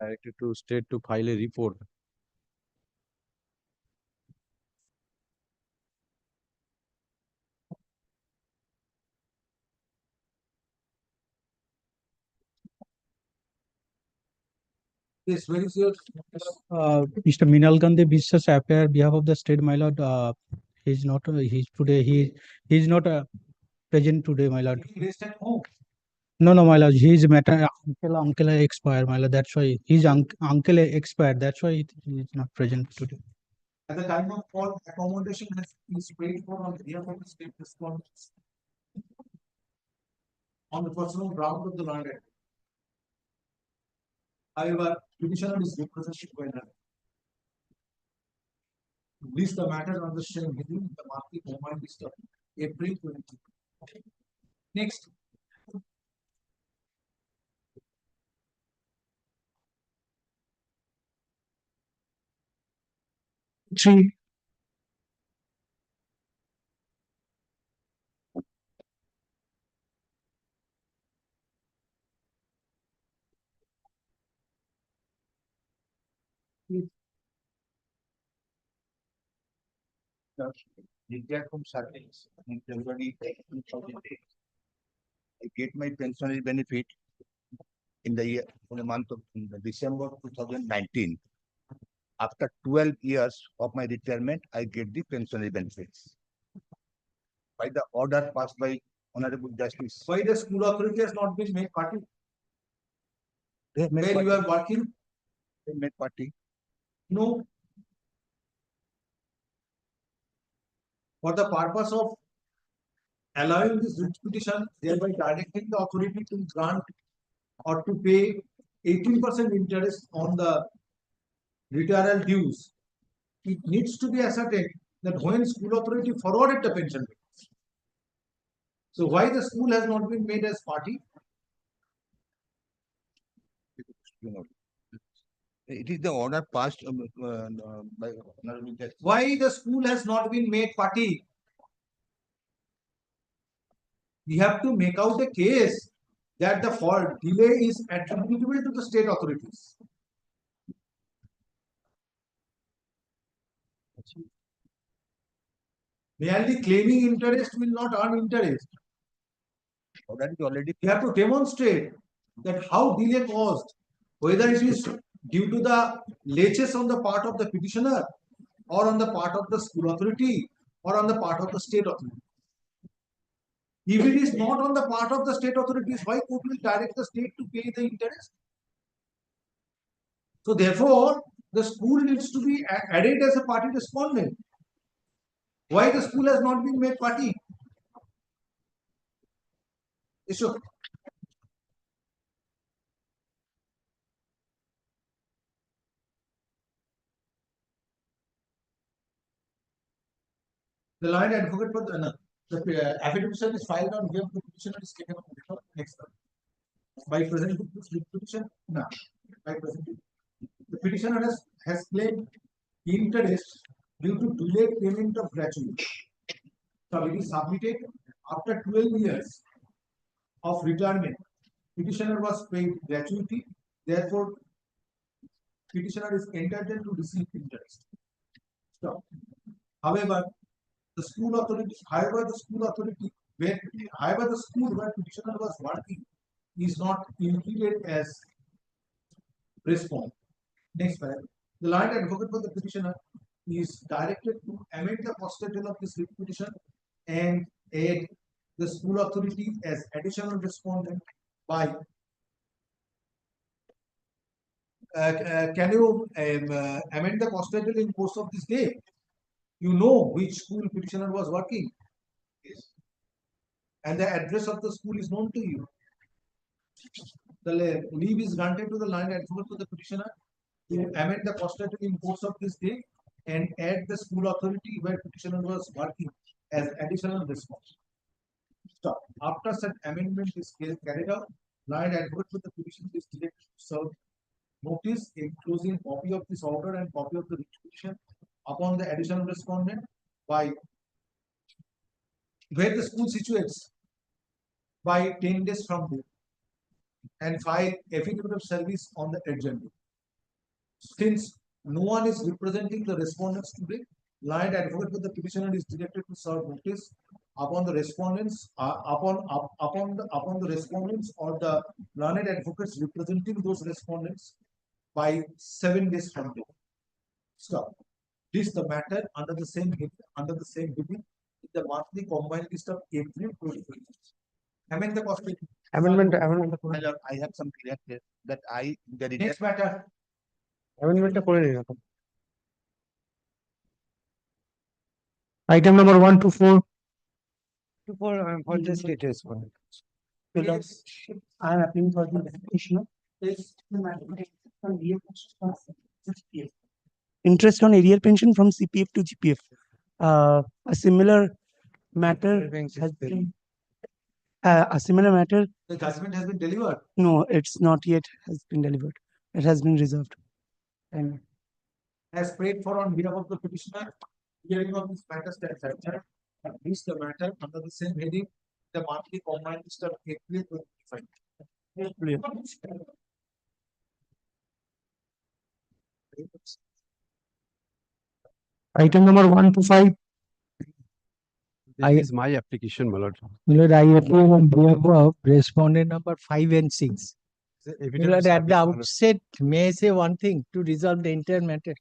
Directed to state to file a report.
Yes, very sure.
Mr. Minal Gandhi Biswas appear behalf of the state, my lord. He's not. He's not present today, my lord.
Rest at home.
No, my lord. His uncle expired, my lord. That's why his uncle expired. That's why he is not present today.
At the time of call, accommodation has been paid for on behalf of the state respondents on the personal ground of the landed. However, petitioner is represented by another. List the matter on the same within the market moment list of April 20. Next.
Three.
Declared from service in February 2008.
I get my pensionary benefit in the month of December 2019. After 12 years of my retirement, I get the pensionary benefits. By the order passed by Honorable Justice.
Why the school authority has not been made party?
They have made
Where you
party.
are working?
They made party.
No. For the purpose of allowing this writ petition, thereby directing the authority to grant or to pay 18% interest on the retiral dues, it needs to be ascertained that when school authority forwarded the pension payments. So why the school has not been made as party?
It is the order passed by Honorable Justice.
Why the school has not been made party? We have to make out a case that the fault delay is attributable to the state authorities. Merely claiming interest will not earn interest.
Already.
You have to demonstrate that how delay caused, whether it is due to the laches on the part of the petitioner or on the part of the school authority or on the part of the state authority. If it is not on the part of the state authorities, why court will direct the state to pay the interest? So therefore, the school needs to be added as a party respondent. Why the school has not been made party? Issue. The lawyer advocate for the affidavit is filed on behalf of the petitioner is taken up before next time. By presenting this petition, no. By presenting the petitioner has claimed interest due to delayed payment of gratuity. So it is submitted after 12 years of retirement. Petitioner was paid gratuity, therefore petitioner is entitled to receive interest. So, however, the school authority, however the school where petitioner was working is not included as response. Next paragraph. The lawyer advocate for the petitioner is directed to amend the posture of this petition and add the school authority as additional respondent by can you amend the posture in course of this day? You know which school petitioner was working. Yes. And the address of the school is known to you. The leave is granted to the line advocate to the petitioner to amend the posture in course of this day and add the school authority where petitioner was working as additional response. So after such amendment is carried out, line advocate to the petitioner is directed to serve notice enclosing copy of this order and copy of the petition upon the additional respondent by where the school situates by 10 days from there and file affidavit of service on the agenda. Since no one is representing the respondents today, line advocate with the petitioner is directed to serve notice upon the respondents upon the respondents or the learned advocates representing those respondents by 7 days from there. Stop. This the matter under the same heading in the monthly combined list of April 2020. Amend the cost.
Amendment. I have some clear that
Next matter.
Amendment Item number 1 to 4.
What the status for it?
Yes.
I am appealing for the petitioner.
Yes.
Interest on arrear pension from CPF to GPF. A similar matter has been. A similar matter.
The judgment has been delivered.
No, it's not yet has been delivered. It has been reserved. And
As prayed for on behalf of the petitioner, hearing of this matter stands adjourned. This the matter under the same heading, the monthly combined list of April 2025.
Item number 1 to 5.
This is my application, my lord.
My lord, I appear on behalf of respondent number 5 and 6.
The
My
evidence
lord,
is
at the
submitted, my lord.
outset, may I say one thing to resolve the entire matter?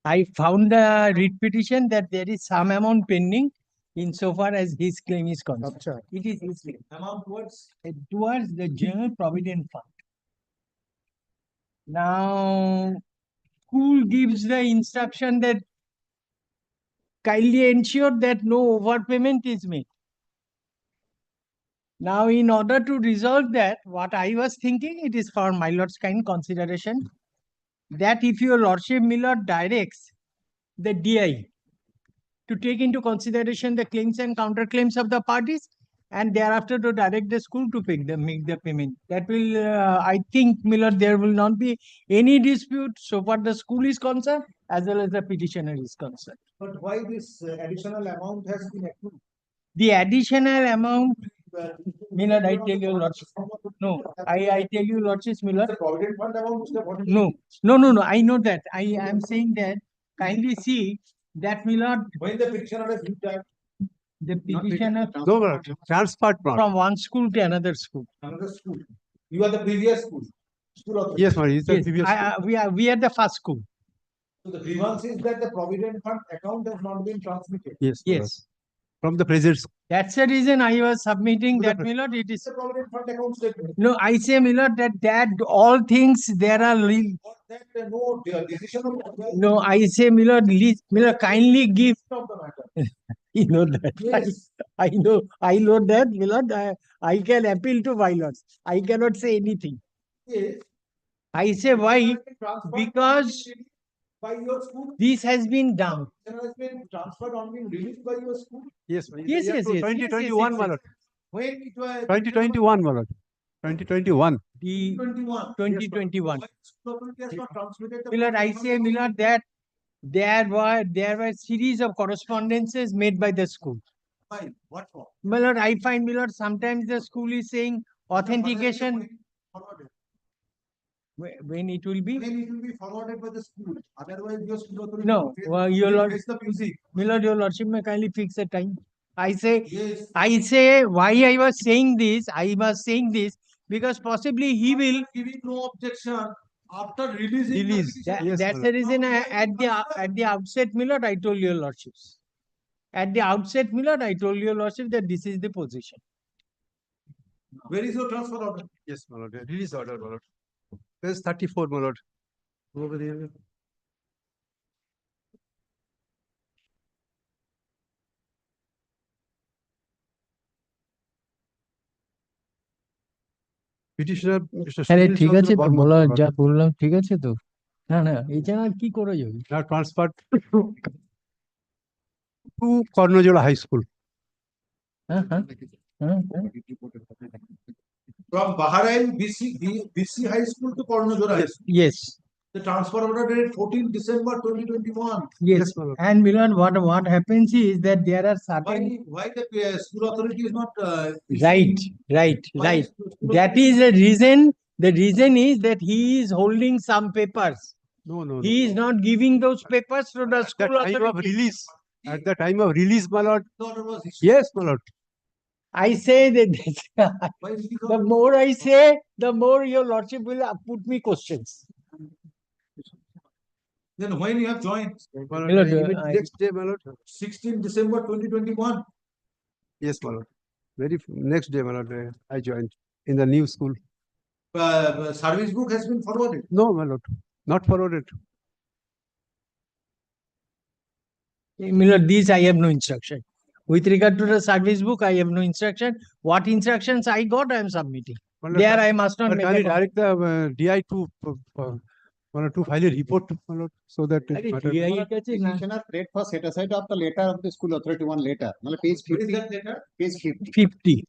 I found the writ petition that there is some amount pending insofar as his claim is concerned. It is his claim.
Amount
Towards the General Provident Fund. Now, school gives the instruction that kindly ensure that no overpayment is made. Now, in order to resolve that, what I was thinking, it is for my lord's kind consideration, that if your lordship, my lord, directs the DI to take into consideration the claims and counterclaims of the parties, and thereafter to direct the school to make the payment. That will, I think, my lord, there will not be any dispute so far the school is concerned as well as the petitioner is concerned.
But why this additional amount has been accrued?
The additional amount, my lord, I tell you, lordship. No, I tell you, lordship, my lord.
Provident fund amount?
No, I know that. I am saying that kindly see that, my lord,
When the petitioner has retired,
the petitioner
No, my lord. Transferred, my lord.
from one school to another school.
another school. You are the previous school. School authority.
Yes, my lord. It's the
Yes,
previous.
we are the first school.
So the grievance is that the provident fund account has not been transmitted.
Yes, my lord.
Yes.
From the present school.
That's the reason I was submitting that, my lord. It is
The provident fund account statement.
no. I say, my lord, that all things there are.
That no decision of
No, I say, my lord, my lord, kindly give.
of the matter.
You know that.
Yes.
I know that, my lord. I can appeal to my lords. I cannot say anything.
Yes.
I say why?
Transferred
Because
by your school.
this has been done.
It has been transferred on being released by your school.
Yes, my lord.
Yes,
Year
yes, yes.
2021, my lord.
When it was
2021, my lord. 2021.
The
2021.
2021.
Why school authority has not transmitted the
Millard, I say, Millard, that there were series of correspondences made by the school.
Fine. What for?
Millard, I find, Millard, sometimes the school is saying authentication.
Forwarded.
When it will be?
Then it will be forwarded by the school. Otherwise, your school authority.
No, your lord,
face the music.
Millard, your lordship may kindly fix the time.
Yes.
I say why I was saying this. I was saying this because possibly he will.
Giving no objection after releasing the
Release.
petition.
Yes,
That's
my
the reason at the outset, Millard, I told your lordships. At the outset, Millard, I told your lordship that this is the position.
Where is your transfer order?
Yes, my lord. Release order, my lord. There's 34, my lord. Over there. Petitioner, Mr.
আরে
Sunil
ঠিক
Chandra
আছে তো
Burma,
বলা
my lord.
যা বললাম ঠিক আছে তো না এছাড়া আর কি করা যাবে
Now transferred to Kornojola High School.
হ্যাঁ হ্যাঁ হ্যাঁ হ্যাঁ
From Bahrain BC High School to Kornojora High School.
yes
The transfer order dated 14 December 2021.
yes
my lord.
and Milan what happens is that there are certain
Why the school authority is not
right
Why school
that is the reason is that he is holding some papers.
No.
He is not giving those papers to the
At the
school
time of
authority.
release. At the time of release, my lord.
the order was issued?
Yes, my lord.
I say that
Why is it
the more I say, the more your lordship will put me questions.
Then when you have joined?
My lord,
My lord,
next day, my lord.
16 December 2021.
Yes, my lord. Next day, my lord, I joined in the new school.
Service book has been forwarded.
No, my lord. Not forwarded.
Miller, these I have no instruction. With regard to the service book, I have no instruction. What instructions I got, I am submitting.
My lord,
There I must not
but
make
can
a
you direct the DI to file a report, my lord, so that it matter.
Petitioner
paid for set aside of the letter of the school authority, one letter. Page 50.
What is that letter?
Page 50.
50.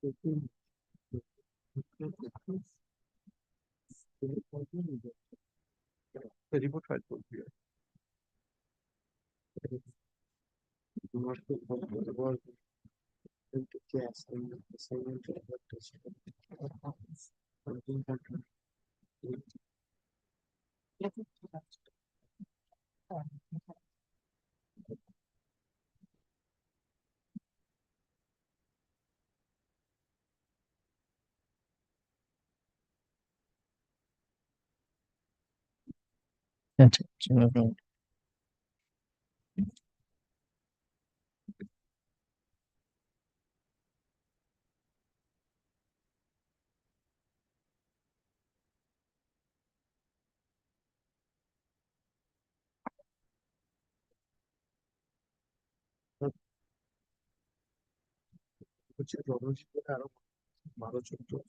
The report file will be. হচ্ছে রণজিৎ আরো 12-14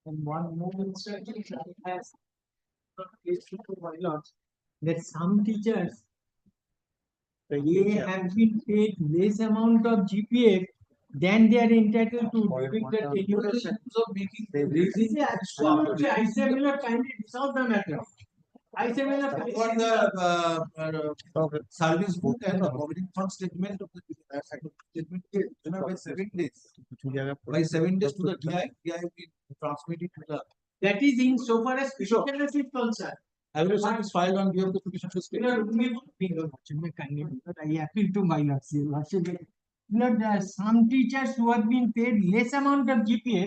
And one more instruction has my lords, that some teachers they have been paid less amount of GPA than they are entitled to during the tenure. This is absolutely, I say, will not kindly resolve the matter. I say, will not
For the service book and the providing fund statement of the statement, by 7 days. By 7 days to the DI will transmit it to the.
That is in so far as petitioner is concerned.
Evaluation is filed on behalf of the petitioner.
I appeal to my lordship. Some teachers who have been paid less amount of GPA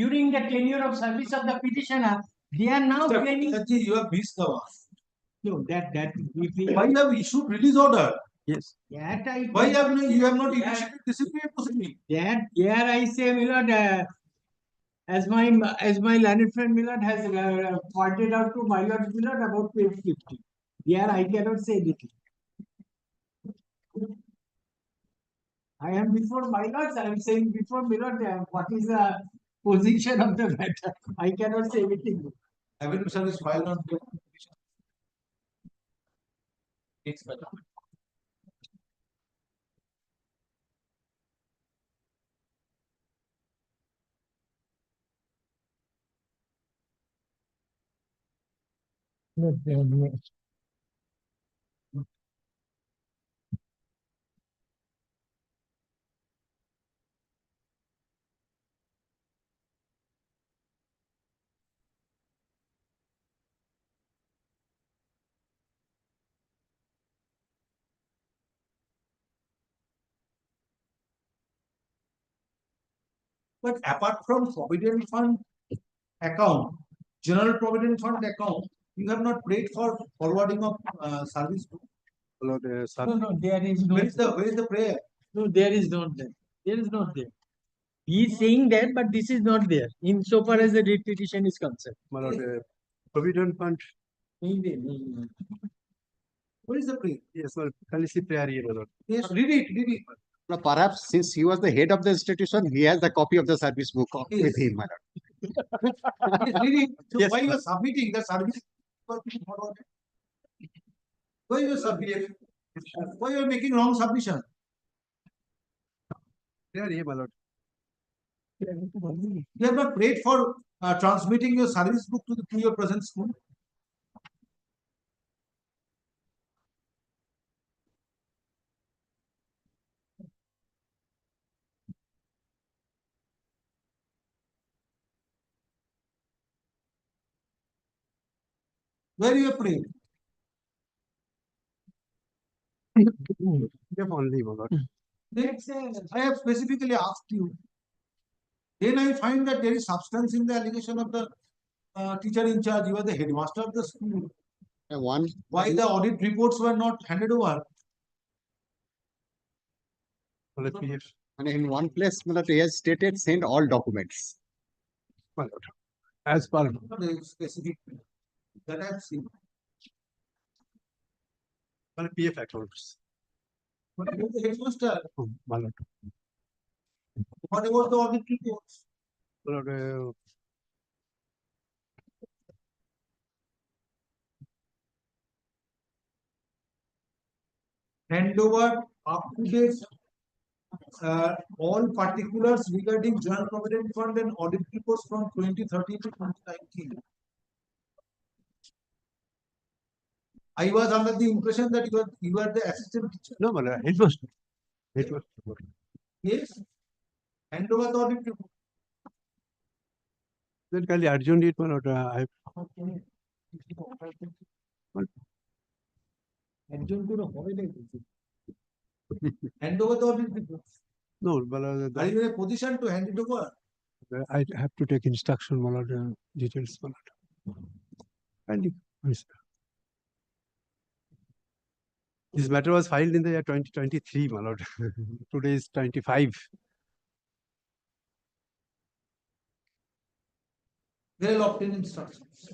during the tenure of service of the petitioner, they are now claiming.
You have missed the one.
No, that if we.
Why you have issued release order?
Yes. That I.
Why you have not initiated disciplinary proceeding?
That here I say, my lord, as my learned friend Millard has pointed out to my lord Millard about page 50. Here I cannot say anything. I am before my lords, I am saying before Millard, what is the position of the matter? I cannot say anything.
Evaluation is filed on behalf of the petitioner. It's better. But apart from provident fund account, general provident fund account, you have not paid for forwarding of service book.
No, there is no.
Where is the prayer?
No, there is not there. There is not there. He is saying that, but this is not there. In so far as the writ petition is concerned.
provident fund.
Where is the prayer?
Yes, sir. Policy prayer here, my lord.
Yes, read it.
Now, perhaps since he was the head of the institution, he has the copy of the service book
Yes.
with him, my lord.
Yes, read it. So
Yes,
why you
sir.
are submitting the service book forwarded? Why you are submitting? Why you are making wrong submission?
Prayer here, my lord.
You have not paid for transmitting your service book to your present school. Where you have prayed?
Only, my lord.
Then I have specifically asked you Then I find that there is substance in the allegation of the teacher in charge. You are the headmaster of the school. Why the audit reports were not handed over?
And in one place, he has stated send all documents.
As per
Not a specific that I have seen.
PF accounts.
What about the headmaster?
My lord.
What about the audit reports?
My lord,
Hand over up to date all particulars regarding Joint Provident Fund and audit reports from 2013 to 2019. I was under the impression that you are the assistant teacher.
No, my lord, headmaster. Headmaster.
Yes. Hand over the audit report.
Then can you urgent it, my lord?
Hand over the audit reports.
No, my lord,
Are you in a position to hand it over?
I have to take instruction, my lord, details, my lord. And yes. This matter was filed in the year 2023, my lord. Today is 25.
They will obtain instructions.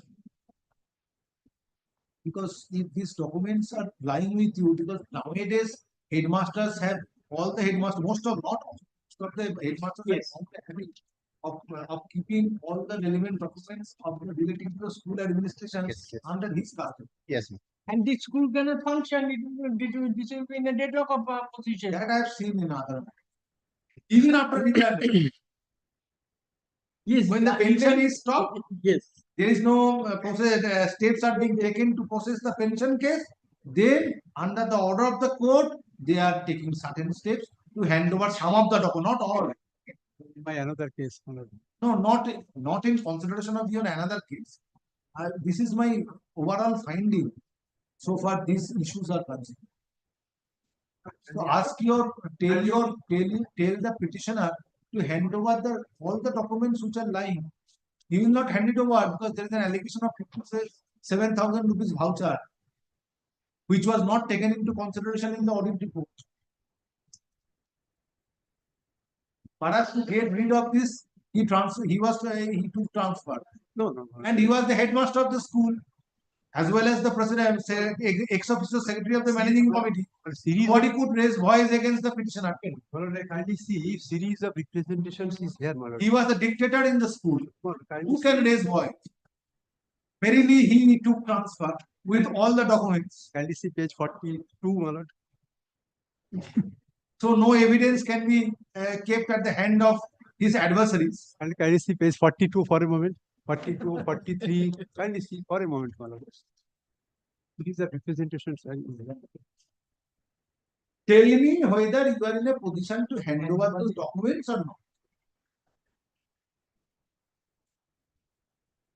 Because if these documents are lying with you, because nowadays headmasters have all the headmasters, most of the headmasters have all the habit of keeping all the relevant documents of relating to the school administration under his custody.
Yes.
And the school cannot function, this will be in a deadlock of position.
That I have seen in other. Even after retirement.
Yes.
When the pension is stopped,
yes.
There is no process, steps are being taken to process the pension case. Then, under the order of the court, they are taking certain steps to hand over some of the documents, not all.
By another case, my lord.
No, not in consideration of your another case. This is my overall finding. So far, these issues are concerned. So tell the petitioner to hand over all the documents which are lying. He will not hand it over because there is an allegation of 7,000 rupees voucher, which was not taken into consideration in the audit report. Perhaps to get rid of this, he took transfer.
No.
And he was the headmaster of the school, as well as the president, ex-officio secretary of the managing committee. What he could raise voice against the petitioner.
My lord, I kindly see if series of representations is here, my lord.
He was the dictator in the school. Who can raise voice? Verily, he took transfer with all the documents.
Kindly see page 42, my lord.
So no evidence can be kept at the hand of his adversaries.
And kindly see page 42 for a moment. 42, 43. Kindly see for a moment, my lord. These are representations.
Tell me whether you are in a position to hand over those documents or not.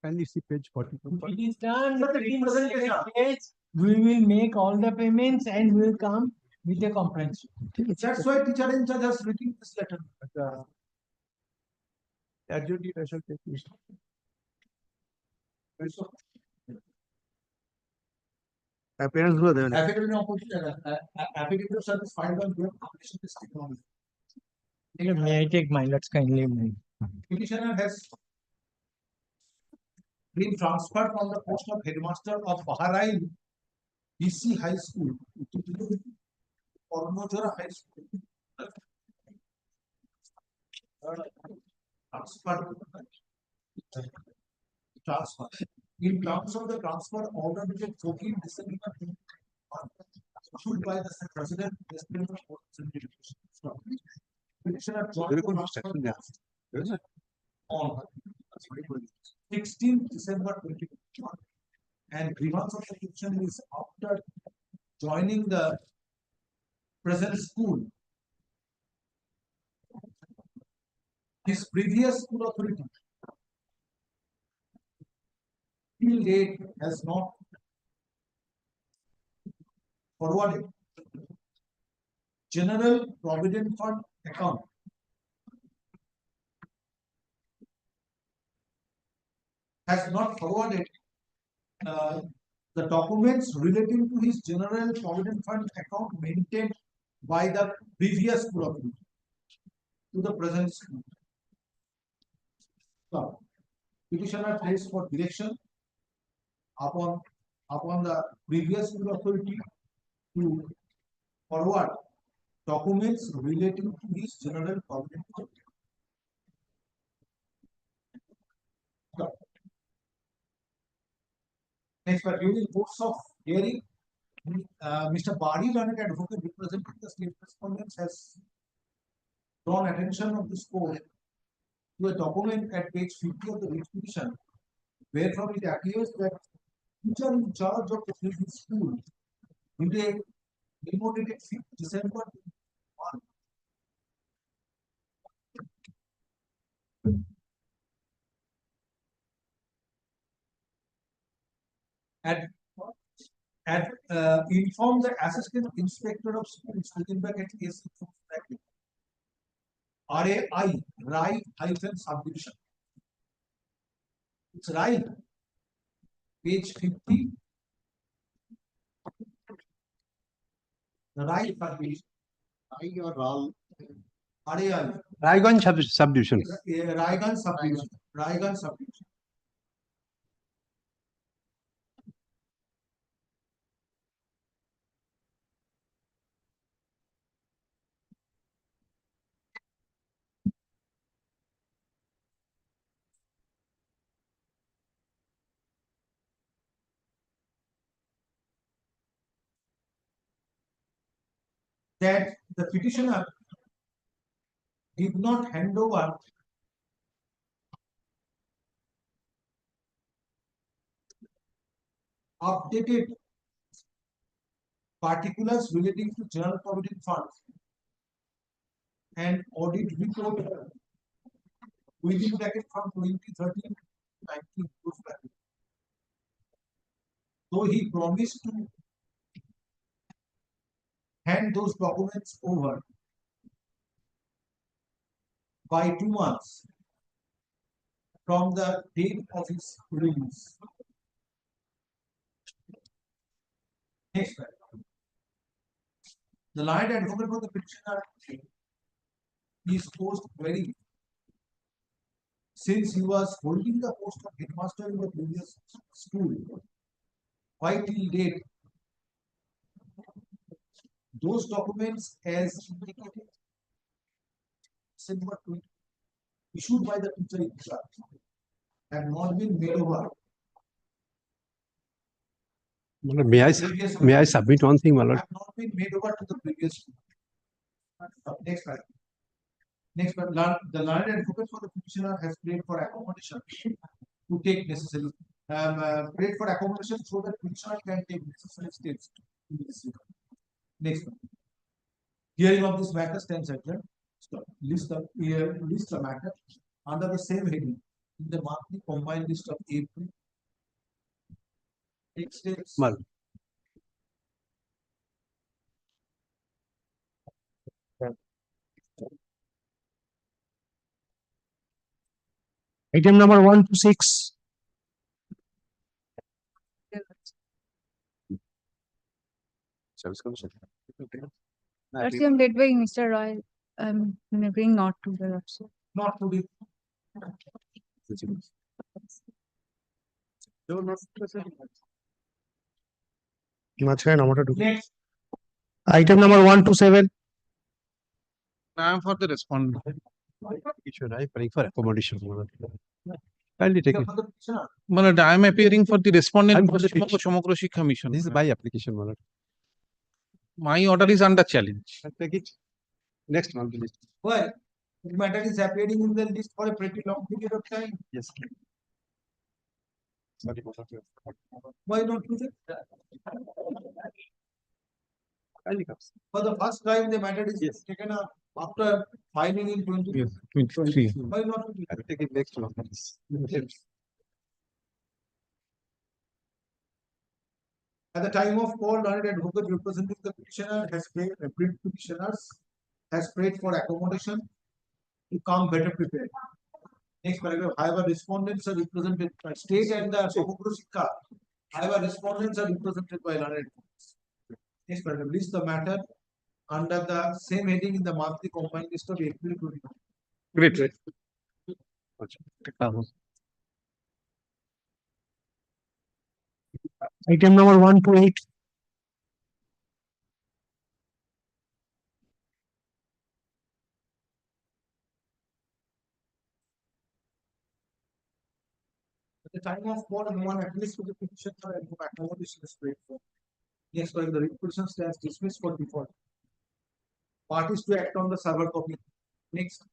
Kindly see page 42.
It is done. We will make all the payments and we will come with a complaint.
That's why teacher in charge has written this letter.
Urgently, I shall take this.
Appearance were there. Affidavit of service filed on behalf of this technology.
May I take my lords kindly?
Petitioner has been transferred from the post of headmaster of Bahrain BC High School to Ormojora High School. Transfer. In terms of the transfer order dated 14 December 2021, issued by the President, Petitioner joined the transfer on 16 December 2021, and grievance of the petition is after joining the present school. His previous school authority till date has not forwarded General Provident Fund account has not forwarded the documents relating to his general provident fund account maintained by the previous school authority to the present school. So, petitioner prays for direction upon the previous school authority to forward documents relating to his general provident fund. So, next, but during the course of hearing, Mr. Bari, learned advocate representing the state respondents, has drawn attention of this court to a document at page 50 of the writ petition, wherefrom it appears that teacher in charge of the physics school with a memo dated 5th December 2021 inform the assistant inspector of schools within bracket AC bracket RAI hyphen subdivision. It's right. Page 50. The right subdivision. I or RAL. RAI.
Raiganj subdivision.
Raiganj subdivision. Raiganj subdivision. That the petitioner did not hand over updated particulars relating to general provident funds and audit report within bracket from 2013 to 19 bracket. Though he promised to hand those documents over by 2 months from the date of his release. Next slide. The learned advocate for the petitioner is post query since he was holding the post of headmaster in the previous school. Why till date? Those documents as indicated December 20 issued by the teacher in charge have not been made over.
May I submit one thing, my lord?
Have not been made over to the previous school. Next slide. Next, the learned advocate for the petitioner has prayed for accommodation to take necessary prayed for accommodation so that petitioner can take necessary steps in this regard. Next one. Hearing of this matter stands adjourned. List the matter under the same heading in the monthly combined list of April. Take steps.
Mal.
Item number 1 to 6.
First, I'm led by Mr. Roy. I'm agreeing not to the lordship.
Not to be. Next.
Item number 1 to 7.
I am for the respondent. Should I pray for accommodation? Kindly take it.
My lord, I am appearing for the respondent
I'm
for the
for the
Somogro Shikha Mission.
This is by application, my lord.
My order is under challenge.
Take it. Next one, please.
Why? The matter is appearing in the list for a pretty long period of time.
Yes. Sorry,
Why not do that?
kindly come.
For the first time, the matter is taken up after filing in 20.
23.
Why not do
I
that?
will take it next one, please.
At the time of call, learned advocate representing the petitioner has prayed, petitioners has prayed for accommodation to come better prepared.
Next paragraph, however, respondents are represented by state and the Somogro Shikha. However, respondents are represented by learned. Next paragraph, list the matter under the same heading in the monthly combined list of April 20.
Great.
Item number 1 to 8.
At the time of call, no one at least for the petition or accommodation is paid for. Next paragraph, the requisition stands dismissed for default. Parties to act on the server copy. Next.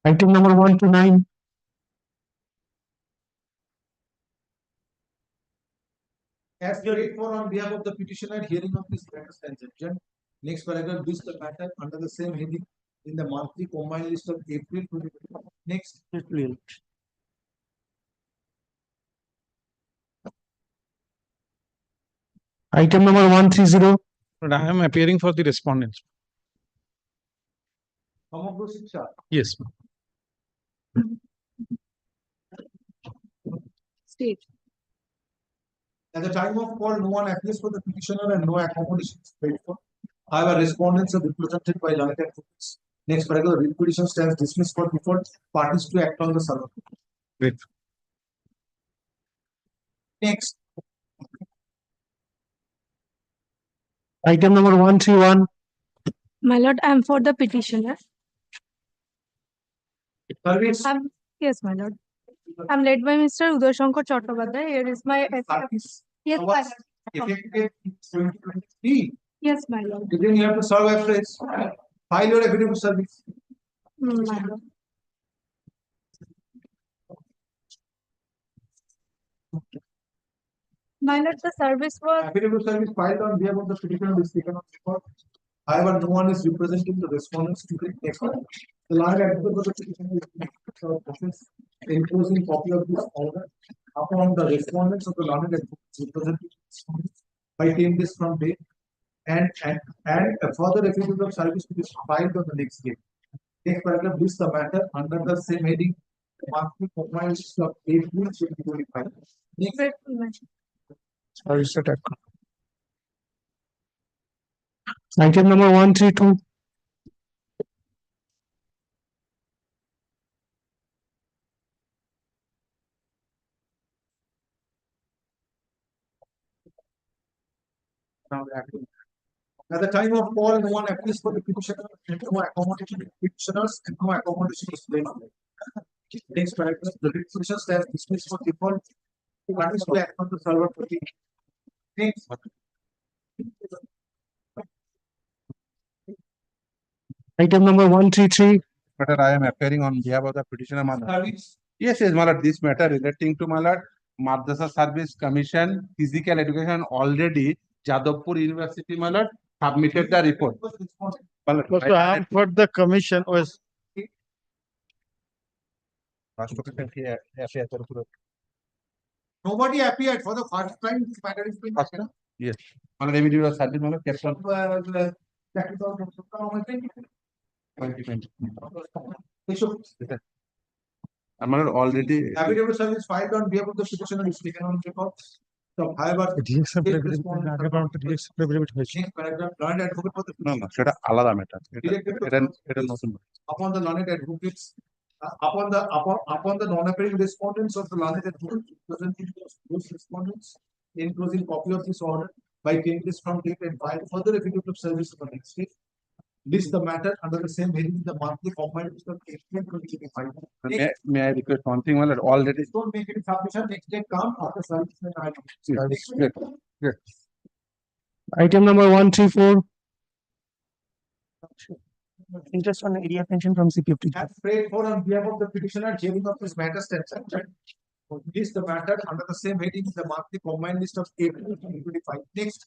Item number 1 to 9.
As paid for on behalf of the petitioner, hearing of this matter stands adjourned. Next paragraph, list the matter under the same heading in the monthly combined list of April 2021. Next.
Item number 130.
But I am appearing for the respondents.
Somogro Shikha.
Yes.
State.
At the time of call, no one appears for the petitioner and no accommodation is paid for. However, respondents are represented by learned advocates. Next paragraph, the petition stands dismissed for default. Parties to act on the server.
Great.
Next.
Item number 131.
My lord, I am for the petitioner.
Service.
Yes, my lord. I'm led by Mr. Uday Shankar Chattopadhyay. Here is my
Service.
yes, my lord.
Effective 2023.
Yes, my lord.
Then you have to serve afresh. File your affidavit of service.
My lord. My lord, the service was
Affidavit of service filed on behalf of the petitioner is taken on record. However, no one is representing the respondents to the next one. The learned advocate of the petitioner is enclosing copy of this order upon the respondents of the learned advocates representing by 10 days from date and a further affidavit of service to be filed on the next day. Next paragraph lists the matter under the same heading, monthly combined list of April 2025. Next.
Service attack. Item number 132.
At the time of call, no one appeals for the petitioner, no accommodation petitioners, and no accommodation is paid. Next paragraph, the petition stands dismissed for default. Parties to act on the server copy. Next.
Item number 133.
Matter I am appearing on behalf of the petitioner.
Service.
Yes, my lord. This matter relating to my lord, Madrasa Service Commission Physical Education already Jadavpur University, my lord, submitted the report.
So I am for the commission was.
Nobody appeared for the first time. This matter is being taken.
Yes. On the remedial service, my lord, kept on 2020. I'm already.
Affidavit of service filed on behalf of the petitioner is taken on record. So, however, next paragraph, learned advocate for the
No, সেটা আলাদা matter
Directed to
এটা নতুন
upon the learned advocates, upon the non-appearing respondents of the learned advocates presenting those respondents, enclosing copy of this order by 10 days from date and file further affidavit of service on the next day. List the matter under the same heading in the monthly combined list of April 2025.
May I request one thing, my lord? Already.
Don't make it submission, next day come after service.
Great.
Item number 134. Interest on area pension from CPF.
As prayed for on behalf of the petitioner, hearing of this matter stands adjourned. List the matter under the same heading in the monthly combined list of April 2025. Next.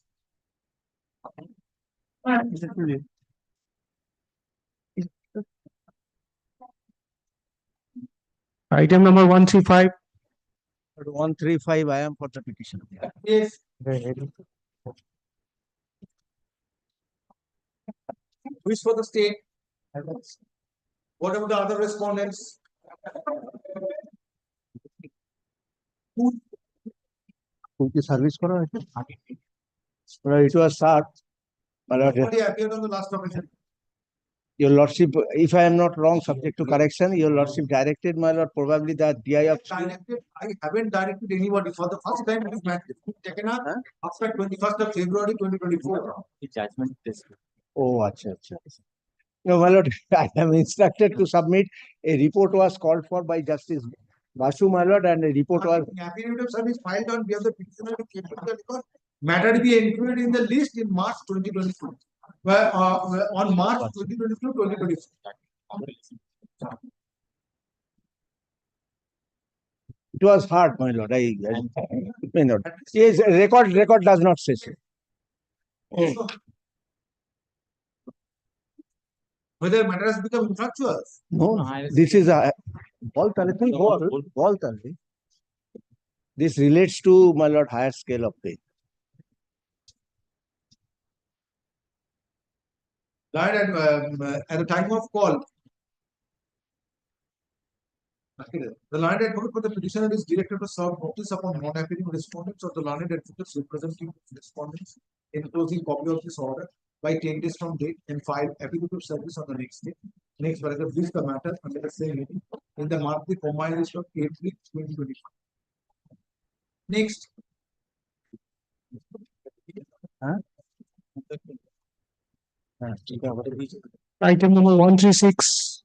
Item number 135.
135, I am for the petition.
Yes. Who is for the state? What about the other respondents? Who?
Service kora it was start.
Nobody appeared on the last occasion.
Your Lordship, if I am not wrong, subject to correction, Your Lordship directed, my Lord, probably the DI of.
I haven't directed anybody for the first time. It is taken up after 21st of February 2024.
The judgment is. Oh, acha. No, my Lord, I am instructed to submit. A report was called for by Justice Basu, my Lord, and a report was.
Affidavit of service filed on behalf of the petitioner to keep the record. Matter to be included in the list in March 2022. On March 2022-2024.
It was hard, my Lord. I may not. Yes, record does not say so.
Whether matter has become infructuous.
No, this is a ball. This relates to, my Lord, higher scale of pay.
Right, and at the time of call, the learned advocate for the petitioner is directed to serve notice upon non-appearing respondents or the learned advocates representing respondents, enclosing copy of this order by 10 days from date and file affidavit of service on the next day. Next paragraph is the matter under the same heading in the monthly combined list of April 2025. Next.
Item number 136.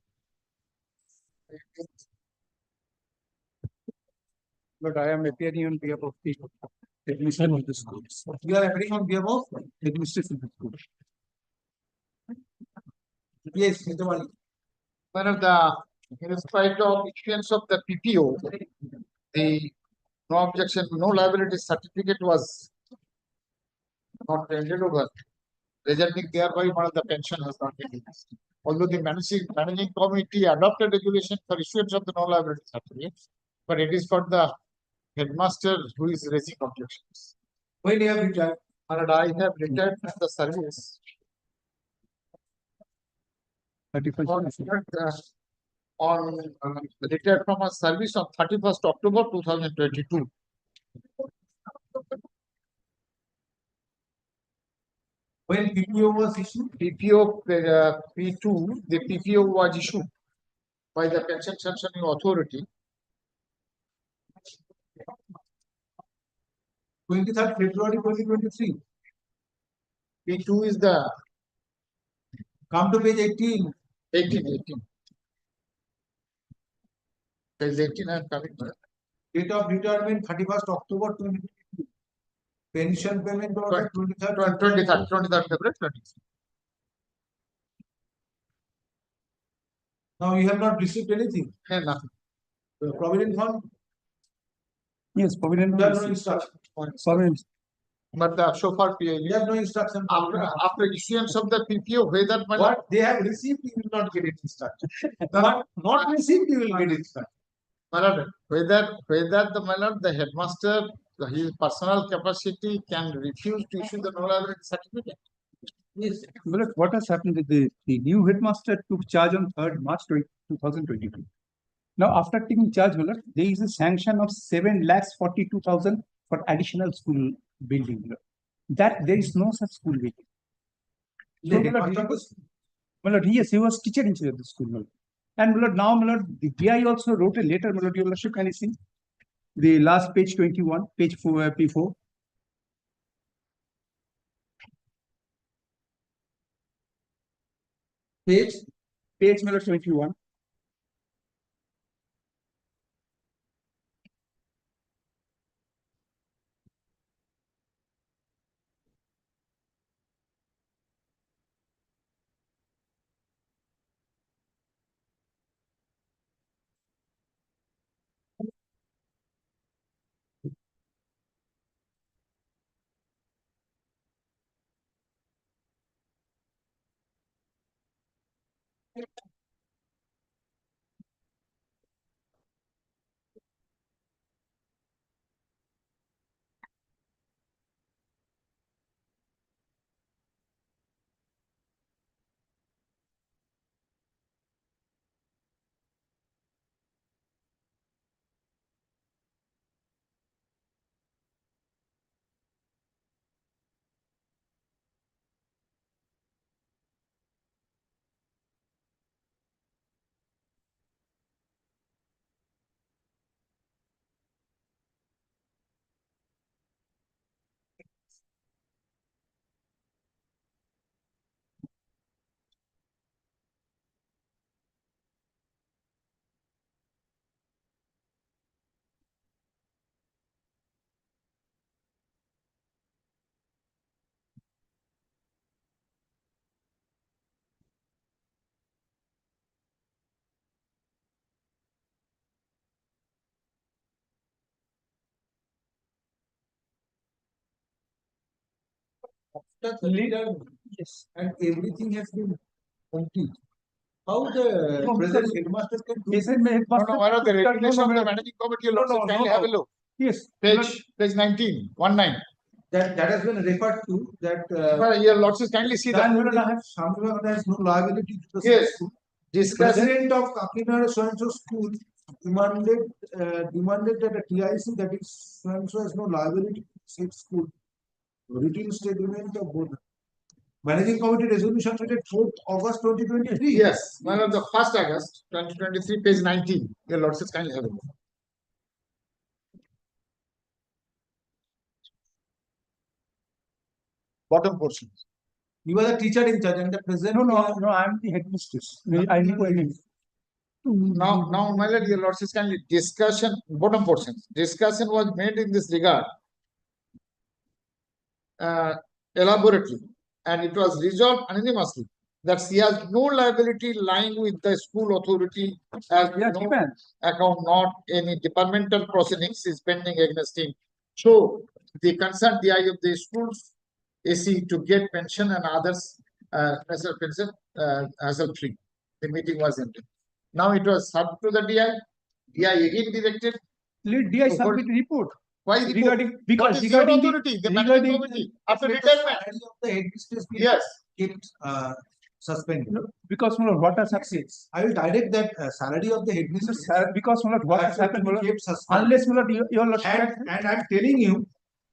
But I am appearing on behalf of the administration of the school.
You are appearing on behalf of
Administration of the school.
Yes, Mr. Wali.
One of the, in spite of issuance of the PPO, the no objection, no liability certificate was not handed over, resulting thereby one of the pension has not been released. Although the managing committee adopted regulation for issuance of the no liability certificate, but it is for the headmaster who is raising objections.
When you have retired?
And I have retired from the service. On retired from a service on 31st October 2022.
When PPO was issued?
PPO P2, the PPO was issued by the Pension Sanctioning Authority.
23rd February 2023.
P2 is the.
Come to page 18.
18. Page 18 I am coming.
Date of retirement 31st October 2022. Pension payment order 23rd
February 23.
Now you have not received anything.
Yeah, nothing.
The Provident Fund?
Yes, Provident
There are no instruction.
But the so far PA.
You have no instruction.
After issuance of the PPO, whether
what they have received, you will not get it instruction. Not received, you will get instruction.
Whether the headmaster, his personal capacity can refuse to issue the no liability certificate.
Yes. But what has happened is the new headmaster took charge on 3rd March 2022. Now, after taking charge, there is a sanction of 7,42,000 for additional school building. That there is no such school building. So, yes, he was teacher in charge of the school. And now, the PI also wrote a letter, your Lordship, can you see? The last page 21, page 4, P4. Page number 21.
After yes, and everything has been complete. How the
No,
present
because
headmaster can do?
Present headmaster.
No, no, the
No,
recommendation
no,
of the
no.
managing committee,
No,
Lordship,
no,
kindly
no,
have a
no.
look.
Yes.
Page 19, 19.
That has been referred to that.
Your Lordship, kindly see that.
Shamiva has no liability to the
Yes.
school.
Discuss.
President of Kakinada so-and-so school demanded that a TIC, that is so-and-so, has no liability to said school. Written statement of both. Managing Committee resolution dated 4th August 2023.
Yes, one of the 1st August 2023, page 19. Your Lordship, kindly have a look. Bottom portion.
You are the teacher in charge and the president.
No, I am the headmistress. I need to.
Now, my lord, your Lordship, kindly discussion, bottom portion. Discussion was made in this regard elaborately, and it was resolved unanimously that she has no liability lying with the school authority as no account, not any departmental proceedings is pending against him. So the concerned DI of the schools AC to get pension and others pension hassle free. The meeting was ended. Now it was sent to the DI. DI again directed.
Let DI submit report.
Why
regarding because
what is your
regarding
authority? The managing committee after retirement.
The headmistress
Yes.
kept suspended.
Because what has happened?
I will direct that salary of the headmistress.
Because what has happened?
Kept suspended.
Unless your
and I'm telling you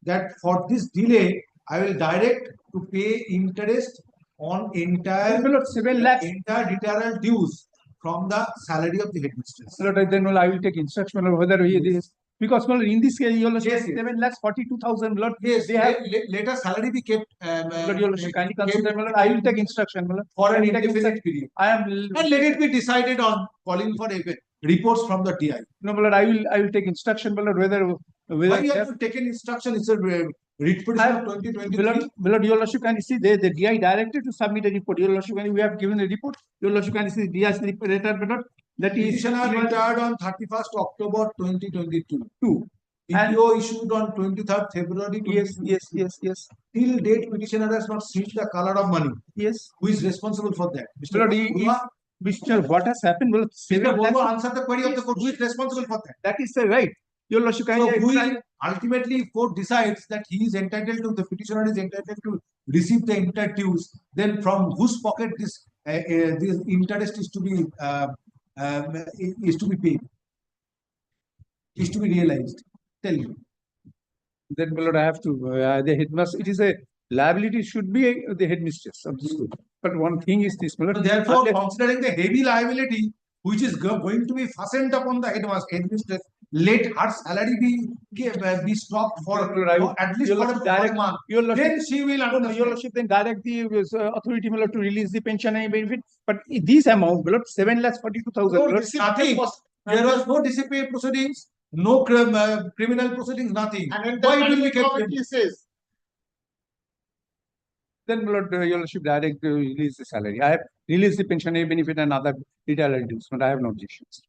that for this delay, I will direct to pay interest on entire
7 lakhs
entire deterrent dues from the salary of the headmistress.
Then I will take instruction on whether he is. Because in this case, your 7 lakhs 42,000.
Yes,
they have
later salary be kept.
Kindly consider. I will take instruction
For an indefinite period.
I am
And let it be decided on calling for reports from the TI.
No, I will take instruction. Whether
why you have taken instruction? It's a writ petition of 2023.
Your Lordship, can you see the DI directed to submit a report? Your Lordship, we have given a report. Your Lordship, can you see DI's report? That is
petitioner retired on 31st October 2022. PO issued on 23rd February.
Yes.
Till date, petitioner has not seen the color of money.
Yes.
Who is responsible for that?
Mr. What has happened? Well,
answer the query of the court. Who is responsible for that?
That is the right. Your Lordship,
ultimately, if court decides that he is entitled to, the petitioner is entitled to receive the entire dues, then from whose pocket this interest is to be paid, is to be realized? Tell me.
Then, my lord, I have to. The headmaster. It is a liability. Should be the headmistress of the school. But one thing is this, my lord.
Therefore, considering the heavy liability which is going to be fastened upon the headmistress, let her salary be stopped for at least for a month. Then she will understand.
Your Lordship, then direct the authority, my lord, to release the pension and benefit. But this amount, my lord, 7 lakhs 42,000.
No, nothing. There was no disciplinary proceedings, no criminal proceedings, nothing.
And
why will we
committee says?
Then, my lord, your Lordship, direct to release the salary. I have released the pension and benefit and other retirement dues, but I have no objections.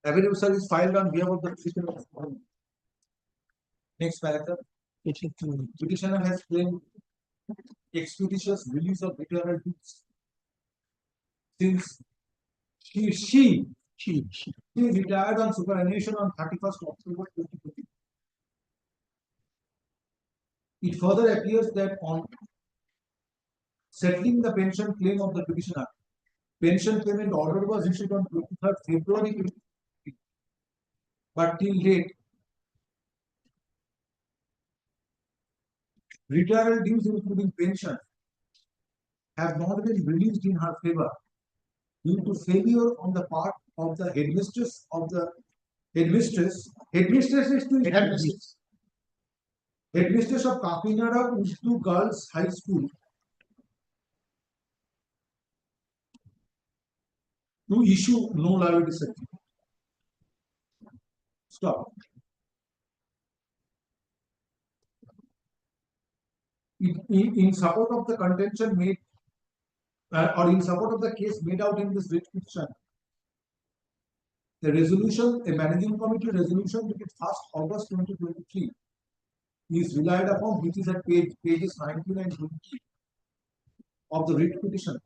Revenue service filed on behalf of the petitioner. Next paragraph. Petitioner has claimed expeditious release of retirement dues since she retired on superannuation on 31st October 2020. It further appears that on settling the pension claim of the petitioner, pension payment order was issued on 23rd February 2020. But till date, retirement dues including pension have not been released in her favor due to failure on the part of the headmistress of the headmistress. Headmistress is to headmistress. Headmistress of Kakinada Urdu Girls High School to issue no liability certificate. Stop. In support of the contention made or in support of the case made out in this writ petition, the resolution, a managing committee resolution dated 1st August 2023 is relied upon, which is at pages 19 and 20 of the writ petition,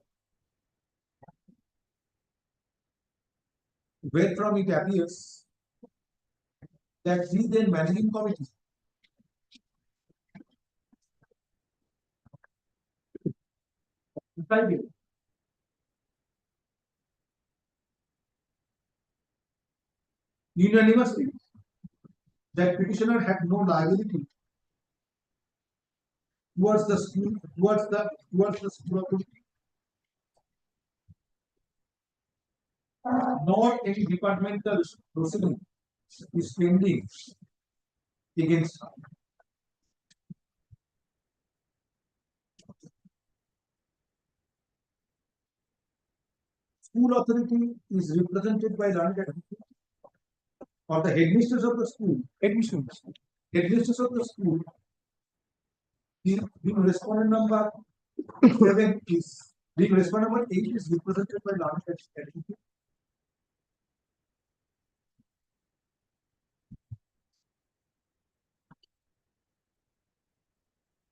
where from it appears that the then managing committee decided unanimously that petitioner had no liability towards the school, towards the school authority, nor any departmental proceeding is pending against her. School authority is represented by learned advocate or the headmistress of the school. Headmistress of the school. The respondent number 7 is the respondent number 8 is represented by learned advocate.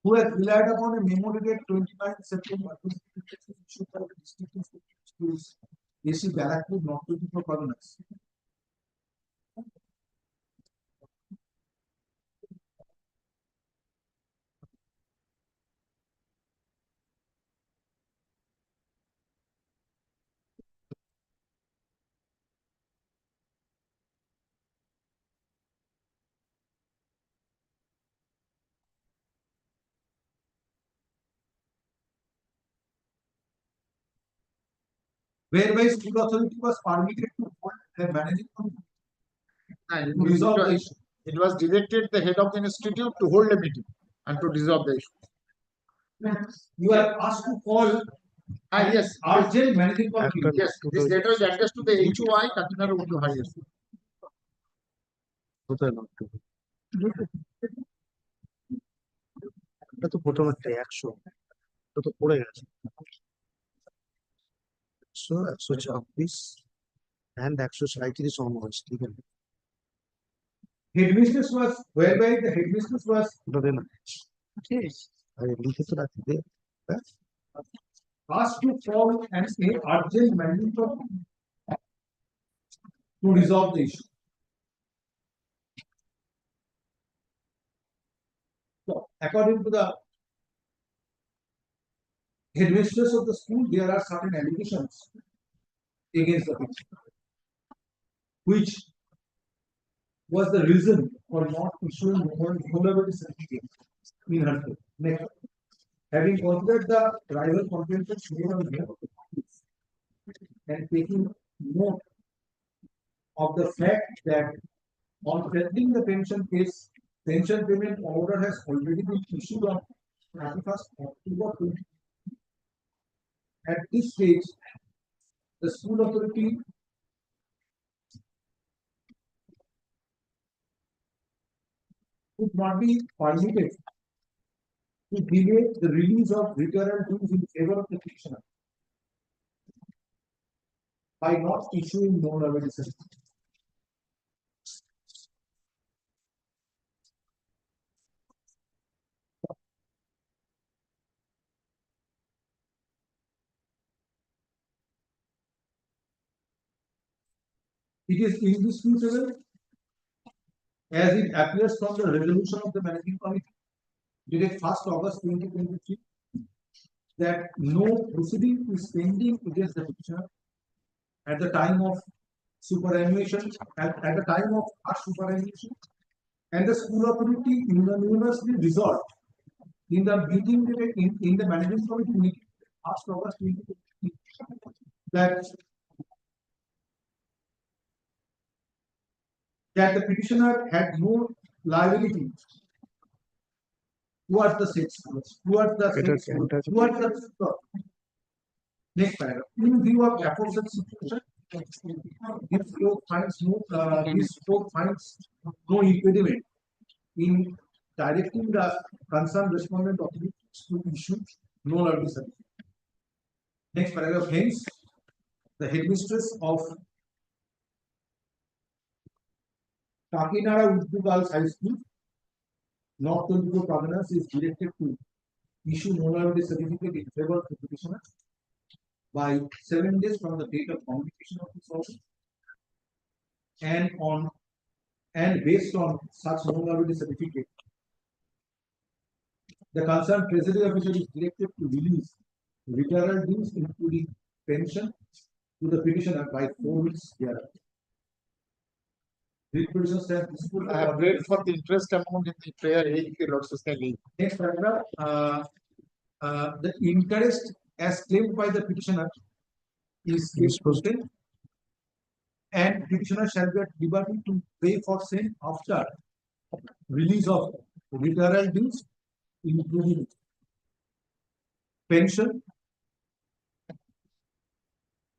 Who has relied upon a memo dated 29 September 2023 issued by the district schools AC Barrackwood, North 24 Colonies. Whereby school authority was permitted to hold a managing committee
And
to resolve the issue.
it was directed the head of the institute to hold a meeting and to resolve the issue.
You are asked to call
Yes.
urgent managing committee.
Yes, this letter is addressed to the HOI, Kakinada Urdu High School.
এটা তো প্রথম একটা 100 এটা তো পড়ে গেছে 126 and 137 onwards, ঠিক আছে
Headmistress was whereby the headmistress was
আরে লিখে তো রাখি দে
asked to call and say urgent managing committee to resolve the issue. So, according to the headmistress of the school, there are certain allegations against the petitioner, which was the reason for not issuing vulnerability certificate in her case. Next, having considered the rival contentions made on behalf of the parties and taking note of the fact that on settling the pension case, pension payment order has already been issued on 31st October 2020. At this stage, the school authority would not be permitted to delay the release of retirement dues in favor of the petitioner by not issuing no liability certificate. It is indisputable, as it appears from the resolution of the managing committee dated 1st August 2023, that no proceeding is pending against the petitioner at the time of superannuation, at the time of our superannuation, and the school authority unanimously resolved in the meeting in the managing committee meeting 1st August 2023 that the petitioner had no liability towards the state schools, towards the next paragraph. In view of aforesaid situation, this court finds no impediment in directing the concerned respondent authorities to issue no liability certificate. Next paragraph, hence, the headmistress of Kakinada Urdu Girls High School, North 24 Province, is directed to issue no liability certificate in favor of the petitioner by 7 days from the date of communication of this order, and based on such no liability certificate, the concerned treasury officer is directed to release retirement dues including pension to the petitioner by 4 weeks thereafter.
I have read for the interest amount in the prayer.
Next paragraph, the interest as claimed by the petitioner is posted, and petitioner shall be at liberty to pay for same after release of retirement dues, including pension,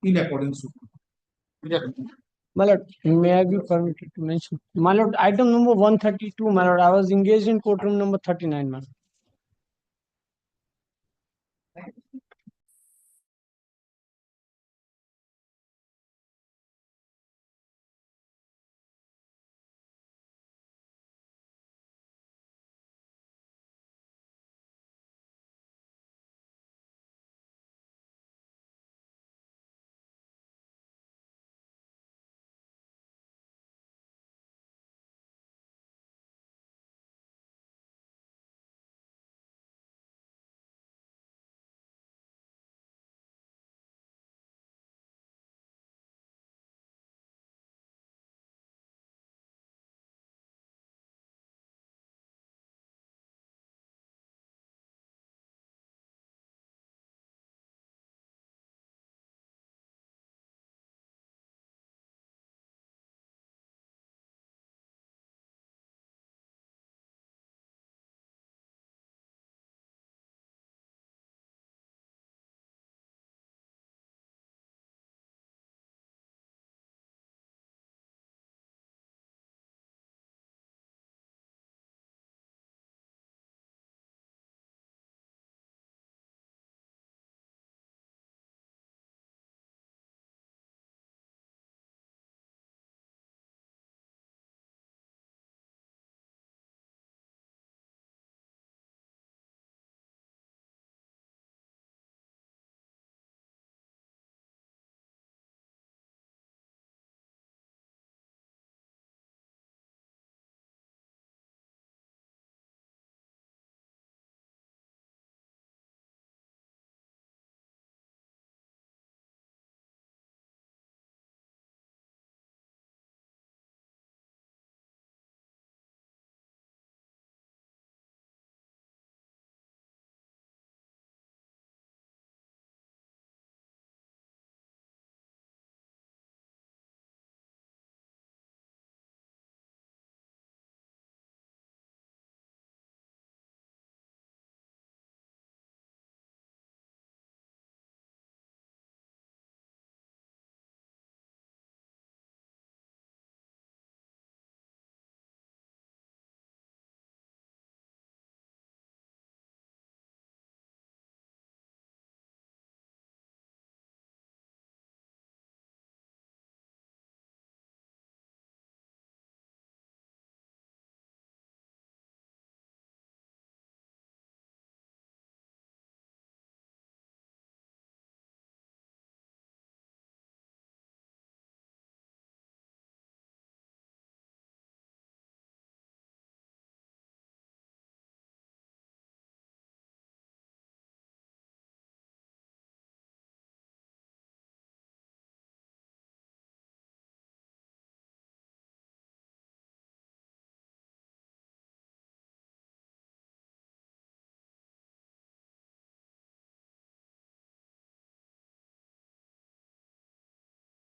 in accordance with.
My lord, may I be permitted to mention? My lord, item number 132, my lord, I was engaged in courtroom number 39, my lord.